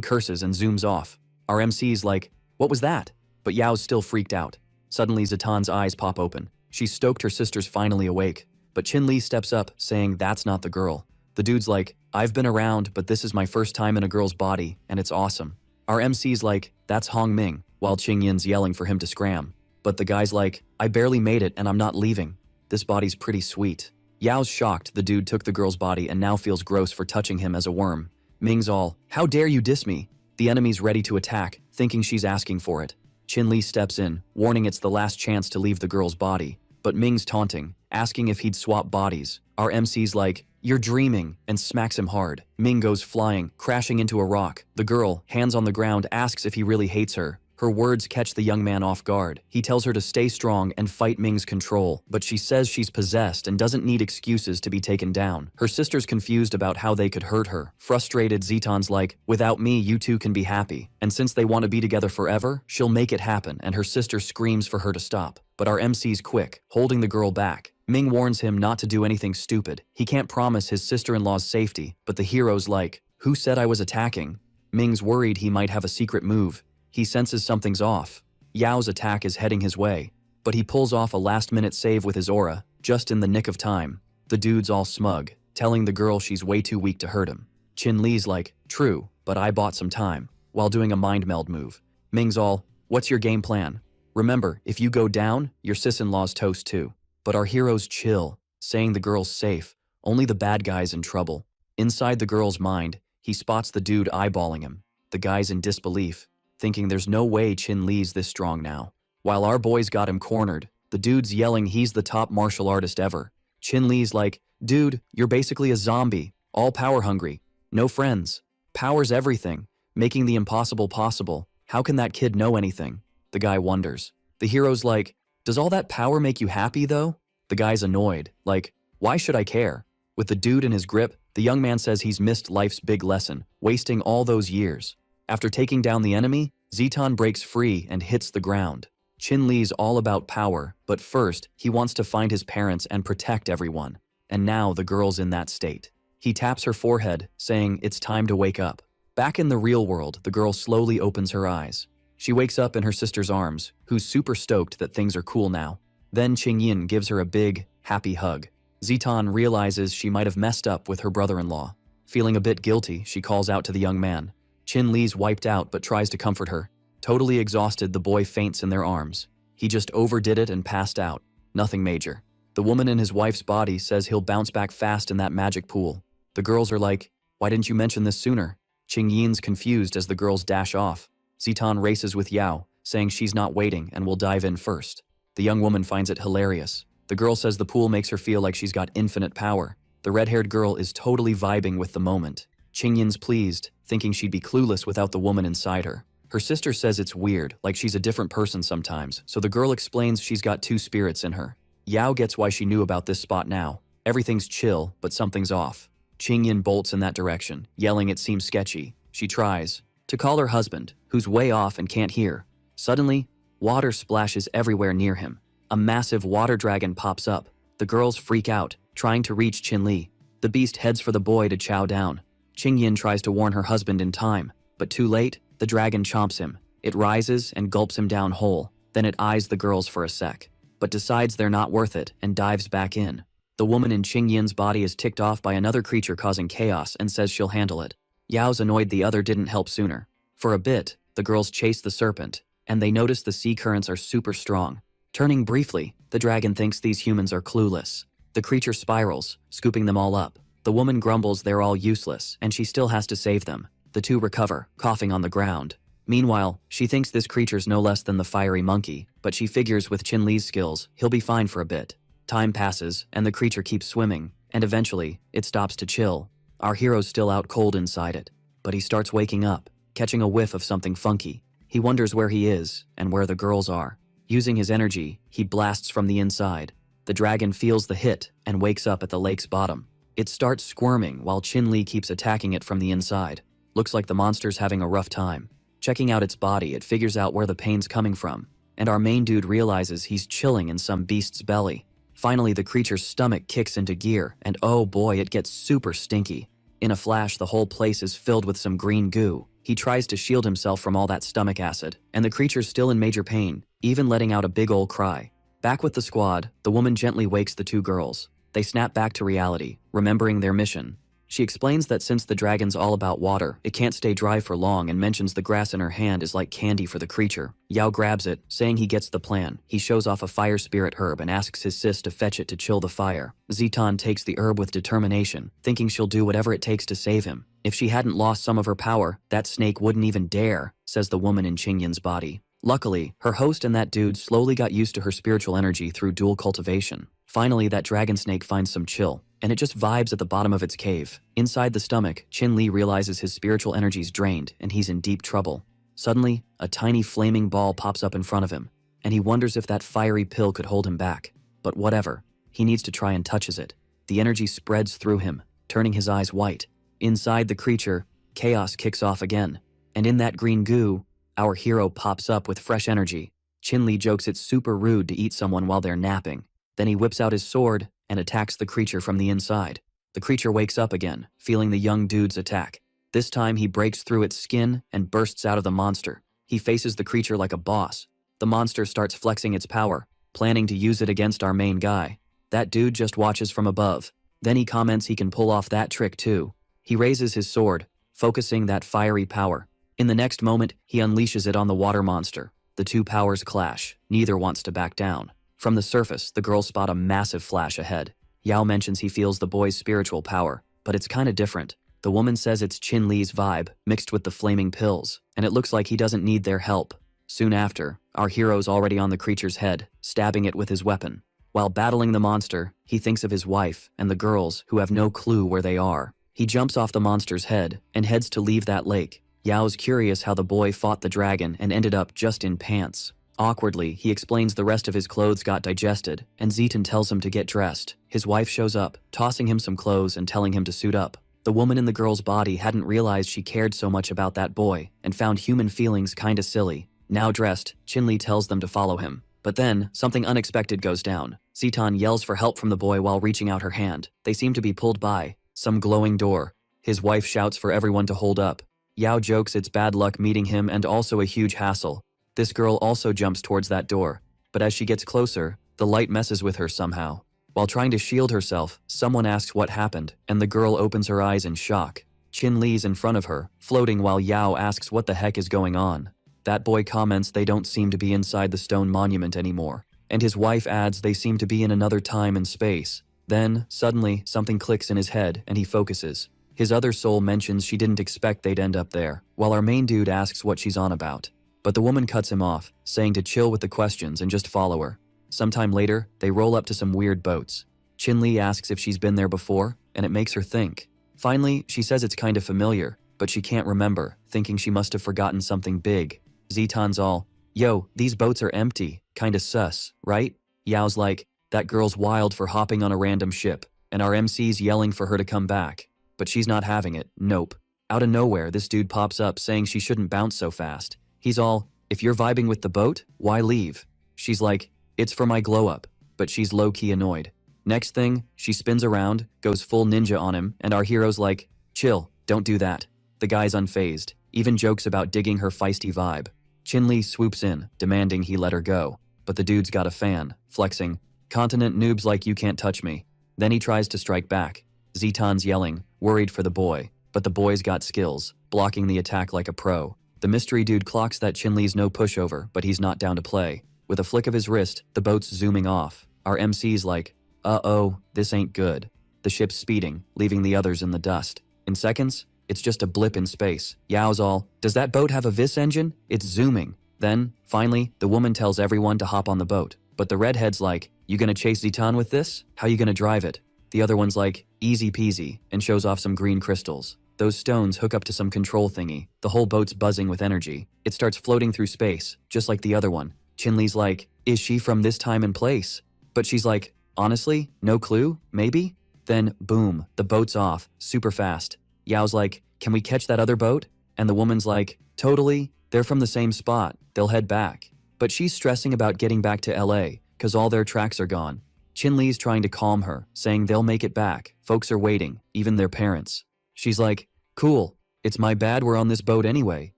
curses and zooms off. Our MC's like, what was that? But Yao's still freaked out. Suddenly Zitan's eyes pop open. She's stoked her sister's finally awake. But Qinli steps up, saying that's not the girl. The dude's like, I've been around, but this is my first time in a girl's body, and it's awesome. Our MC's like, that's Hong Ming, while Qing Yin's yelling for him to scram. But the guy's like, I barely made it and I'm not leaving. This body's pretty sweet. Yao's shocked the dude took the girl's body and now feels gross for touching him as a worm. Ming's all, how dare you diss me? The enemy's ready to attack, thinking she's asking for it. Qin Li steps in, warning it's the last chance to leave the girl's body. But Ming's taunting, asking if he'd swap bodies. Our MC's like, you're dreaming, and smacks him hard. Ming goes flying, crashing into a rock. The girl, hands on the ground, asks if he really hates her. Her words catch the young man off guard. He tells her to stay strong and fight Ming's control, but she says she's possessed and doesn't need excuses to be taken down. Her sister's confused about how they could hurt her. Frustrated, Zeton's like, without me, you two can be happy. And since they want to be together forever, she'll make it happen, and her sister screams for her to stop. But our MC's quick, holding the girl back. Ming warns him not to do anything stupid. He can't promise his sister-in-law's safety, but the hero's like, who said I was attacking? Ming's worried he might have a secret move. He senses something's off. Yao's attack is heading his way, but he pulls off a last-minute save with his aura, just in the nick of time. The dude's all smug, telling the girl she's way too weak to hurt him. Qin Li's like, true, but I bought some time, while doing a mind meld move. Ming's all, what's your game plan? Remember, if you go down, your sis-in-law's toast too. But our hero's chill, saying the girl's safe, only the bad guy's in trouble. Inside the girl's mind, he spots the dude eyeballing him. The guy's in disbelief, thinking there's no way Qin Li's this strong now. While our boys got him cornered, the dude's yelling he's the top martial artist ever. Qin Li's like, dude, you're basically a zombie, all power hungry, no friends. Power's everything, making the impossible possible. How can that kid know anything? The guy wonders. The hero's like, does all that power make you happy though? The guy's annoyed, like, why should I care? With the dude in his grip, the young man says he's missed life's big lesson, wasting all those years. After taking down the enemy, Zeton breaks free and hits the ground. Qin Li's all about power, but first, he wants to find his parents and protect everyone. And now the girl's in that state. He taps her forehead, saying it's time to wake up. Back in the real world, the girl slowly opens her eyes. She wakes up in her sister's arms, who's super stoked that things are cool now. Then Qing Yin gives her a big, happy hug. Zeton realizes she might have messed up with her brother-in-law. Feeling a bit guilty, she calls out to the young man. Qin Li's wiped out but tries to comfort her. Totally exhausted, the boy faints in their arms. He just overdid it and passed out. Nothing major. The woman in his wife's body says he'll bounce back fast in that magic pool. The girls are like, why didn't you mention this sooner? Qing Yin's confused as the girls dash off. Zeton races with Yao, saying she's not waiting and will dive in first. The young woman finds it hilarious. The girl says the pool makes her feel like she's got infinite power. The red-haired girl is totally vibing with the moment. Qing Yin's pleased, thinking she'd be clueless without the woman inside her. Her sister says it's weird, like she's a different person sometimes, so the girl explains she's got two spirits in her. Yao gets why she knew about this spot now. Everything's chill, but something's off. Qing Yin bolts in that direction, yelling it seems sketchy. She tries to call her husband, who's way off and can't hear. Suddenly, water splashes everywhere near him. A massive water dragon pops up. The girls freak out, trying to reach Qin Li. The beast heads for the boy to chow down. Qing Yin tries to warn her husband in time, but too late, the dragon chomps him. It rises and gulps him down whole. Then it eyes the girls for a sec, but decides they're not worth it and dives back in. The woman in Qing Yin's body is ticked off by another creature causing chaos and says she'll handle it. Yao's annoyed the other didn't help sooner. For a bit, the girls chase the serpent, and they notice the sea currents are super strong. Turning briefly, the dragon thinks these humans are clueless. The creature spirals, scooping them all up. The woman grumbles they're all useless, and she still has to save them. The two recover, coughing on the ground. Meanwhile, she thinks this creature's no less than the fiery monkey, but she figures with Qin Li's skills, he'll be fine for a bit. Time passes, and the creature keeps swimming, and eventually, it stops to chill. Our hero's still out cold inside it, but he starts waking up, catching a whiff of something funky. He wonders where he is, and where the girls are. Using his energy, he blasts from the inside. The dragon feels the hit, and wakes up at the lake's bottom. It starts squirming while Qin Li keeps attacking it from the inside. Looks like the monster's having a rough time. Checking out its body, it figures out where the pain's coming from, and our main dude realizes he's chilling in some beast's belly. Finally, the creature's stomach kicks into gear, and oh boy, it gets super stinky. In a flash, the whole place is filled with some green goo. He tries to shield himself from all that stomach acid, and the creature's still in major pain, even letting out a big ol' cry. Back with the squad, the woman gently wakes the two girls. They snap back to reality, remembering their mission. She explains that since the dragon's all about water, it can't stay dry for long and mentions the grass in her hand is like candy for the creature. Yao grabs it, saying he gets the plan. He shows off a fire spirit herb and asks his sis to fetch it to chill the fire. Zeton takes the herb with determination, thinking she'll do whatever it takes to save him. If she hadn't lost some of her power, that snake wouldn't even dare, says the woman in Qingyun's body. Luckily, her host and that dude slowly got used to her spiritual energy through dual cultivation. Finally, that dragon snake finds some chill, and it just vibes at the bottom of its cave. Inside the stomach, Qin Li realizes his spiritual energy's drained and he's in deep trouble. Suddenly, a tiny flaming ball pops up in front of him, and he wonders if that fiery pill could hold him back. But whatever, he needs to try and touches it. The energy spreads through him, turning his eyes white. Inside the creature, chaos kicks off again, and in that green goo, our hero pops up with fresh energy. Qin Li jokes it's super rude to eat someone while they're napping. Then he whips out his sword and attacks the creature from the inside. The creature wakes up again, feeling the young dude's attack. This time he breaks through its skin and bursts out of the monster. He faces the creature like a boss. The monster starts flexing its power, planning to use it against our main guy. That dude just watches from above. Then he comments he can pull off that trick too. He raises his sword, focusing that fiery power. In the next moment, he unleashes it on the water monster. The two powers clash. Neither wants to back down. From the surface, the girls spot a massive flash ahead. Yao mentions he feels the boy's spiritual power, but it's kinda different. The woman says it's Qin Li's vibe, mixed with the flaming pills, and it looks like he doesn't need their help. Soon after, our hero's already on the creature's head, stabbing it with his weapon. While battling the monster, he thinks of his wife and the girls who have no clue where they are. He jumps off the monster's head and heads to leave that lake. Yao's curious how the boy fought the dragon and ended up just in pants. Awkwardly, he explains the rest of his clothes got digested, and Zeton tells him to get dressed. His wife shows up, tossing him some clothes and telling him to suit up. The woman in the girl's body hadn't realized she cared so much about that boy, and found human feelings kinda silly. Now dressed, Qin Li tells them to follow him. But then, something unexpected goes down. Zeton yells for help from the boy while reaching out her hand. They seem to be pulled by some glowing door. His wife shouts for everyone to hold up. Yao jokes it's bad luck meeting him and also a huge hassle. This girl also jumps towards that door, but as she gets closer, the light messes with her somehow. While trying to shield herself, someone asks what happened, and the girl opens her eyes in shock. Qin Li's in front of her, floating while Yao asks what the heck is going on. That boy comments they don't seem to be inside the stone monument anymore, and his wife adds they seem to be in another time and space. Then, suddenly, something clicks in his head and he focuses. His other soul mentions she didn't expect they'd end up there, while our main dude asks what she's on about. But the woman cuts him off, saying to chill with the questions and just follow her. Sometime later, they roll up to some weird boats. Qin Li asks if she's been there before, and it makes her think. Finally, she says it's kinda familiar, but she can't remember, thinking she must have forgotten something big. Zeton's all, yo, these boats are empty, kinda sus, right? Yao's like, that girl's wild for hopping on a random ship, and our MC's yelling for her to come back. But she's not having it, nope. Out of nowhere, this dude pops up saying she shouldn't bounce so fast. He's all, if you're vibing with the boat, why leave? She's like, it's for my glow up, but she's low-key annoyed. Next thing, she spins around, goes full ninja on him, and our hero's like, chill, don't do that. The guy's unfazed, even jokes about digging her feisty vibe. Qin Li swoops in, demanding he let her go, but the dude's got a fan, flexing, continent noobs like you can't touch me. Then he tries to strike back. Zeton's yelling, worried for the boy, but the boy's got skills, blocking the attack like a pro. The mystery dude clocks that Qin Li's no pushover, but he's not down to play. With a flick of his wrist, the boat's zooming off. Our MC's like, uh-oh, this ain't good. The ship's speeding, leaving the others in the dust. In seconds, it's just a blip in space. Yao's all, does that boat have a vis engine? It's zooming. Then, finally, the woman tells everyone to hop on the boat. But the redhead's like, you gonna chase Zeton with this? How you gonna drive it? The other one's like, easy peasy, and shows off some green crystals. Those stones hook up to some control thingy. The whole boat's buzzing with energy. It starts floating through space, just like the other one. Qin Li's like, is she from this time and place? But she's like, honestly, no clue, maybe? Then, boom, the boat's off, super fast. Yao's like, can we catch that other boat? And the woman's like, totally, they're from the same spot, they'll head back. But she's stressing about getting back to LA, cause all their tracks are gone. Qin Li's trying to calm her, saying they'll make it back, folks are waiting, even their parents. She's like, cool, it's my bad we're on this boat anyway.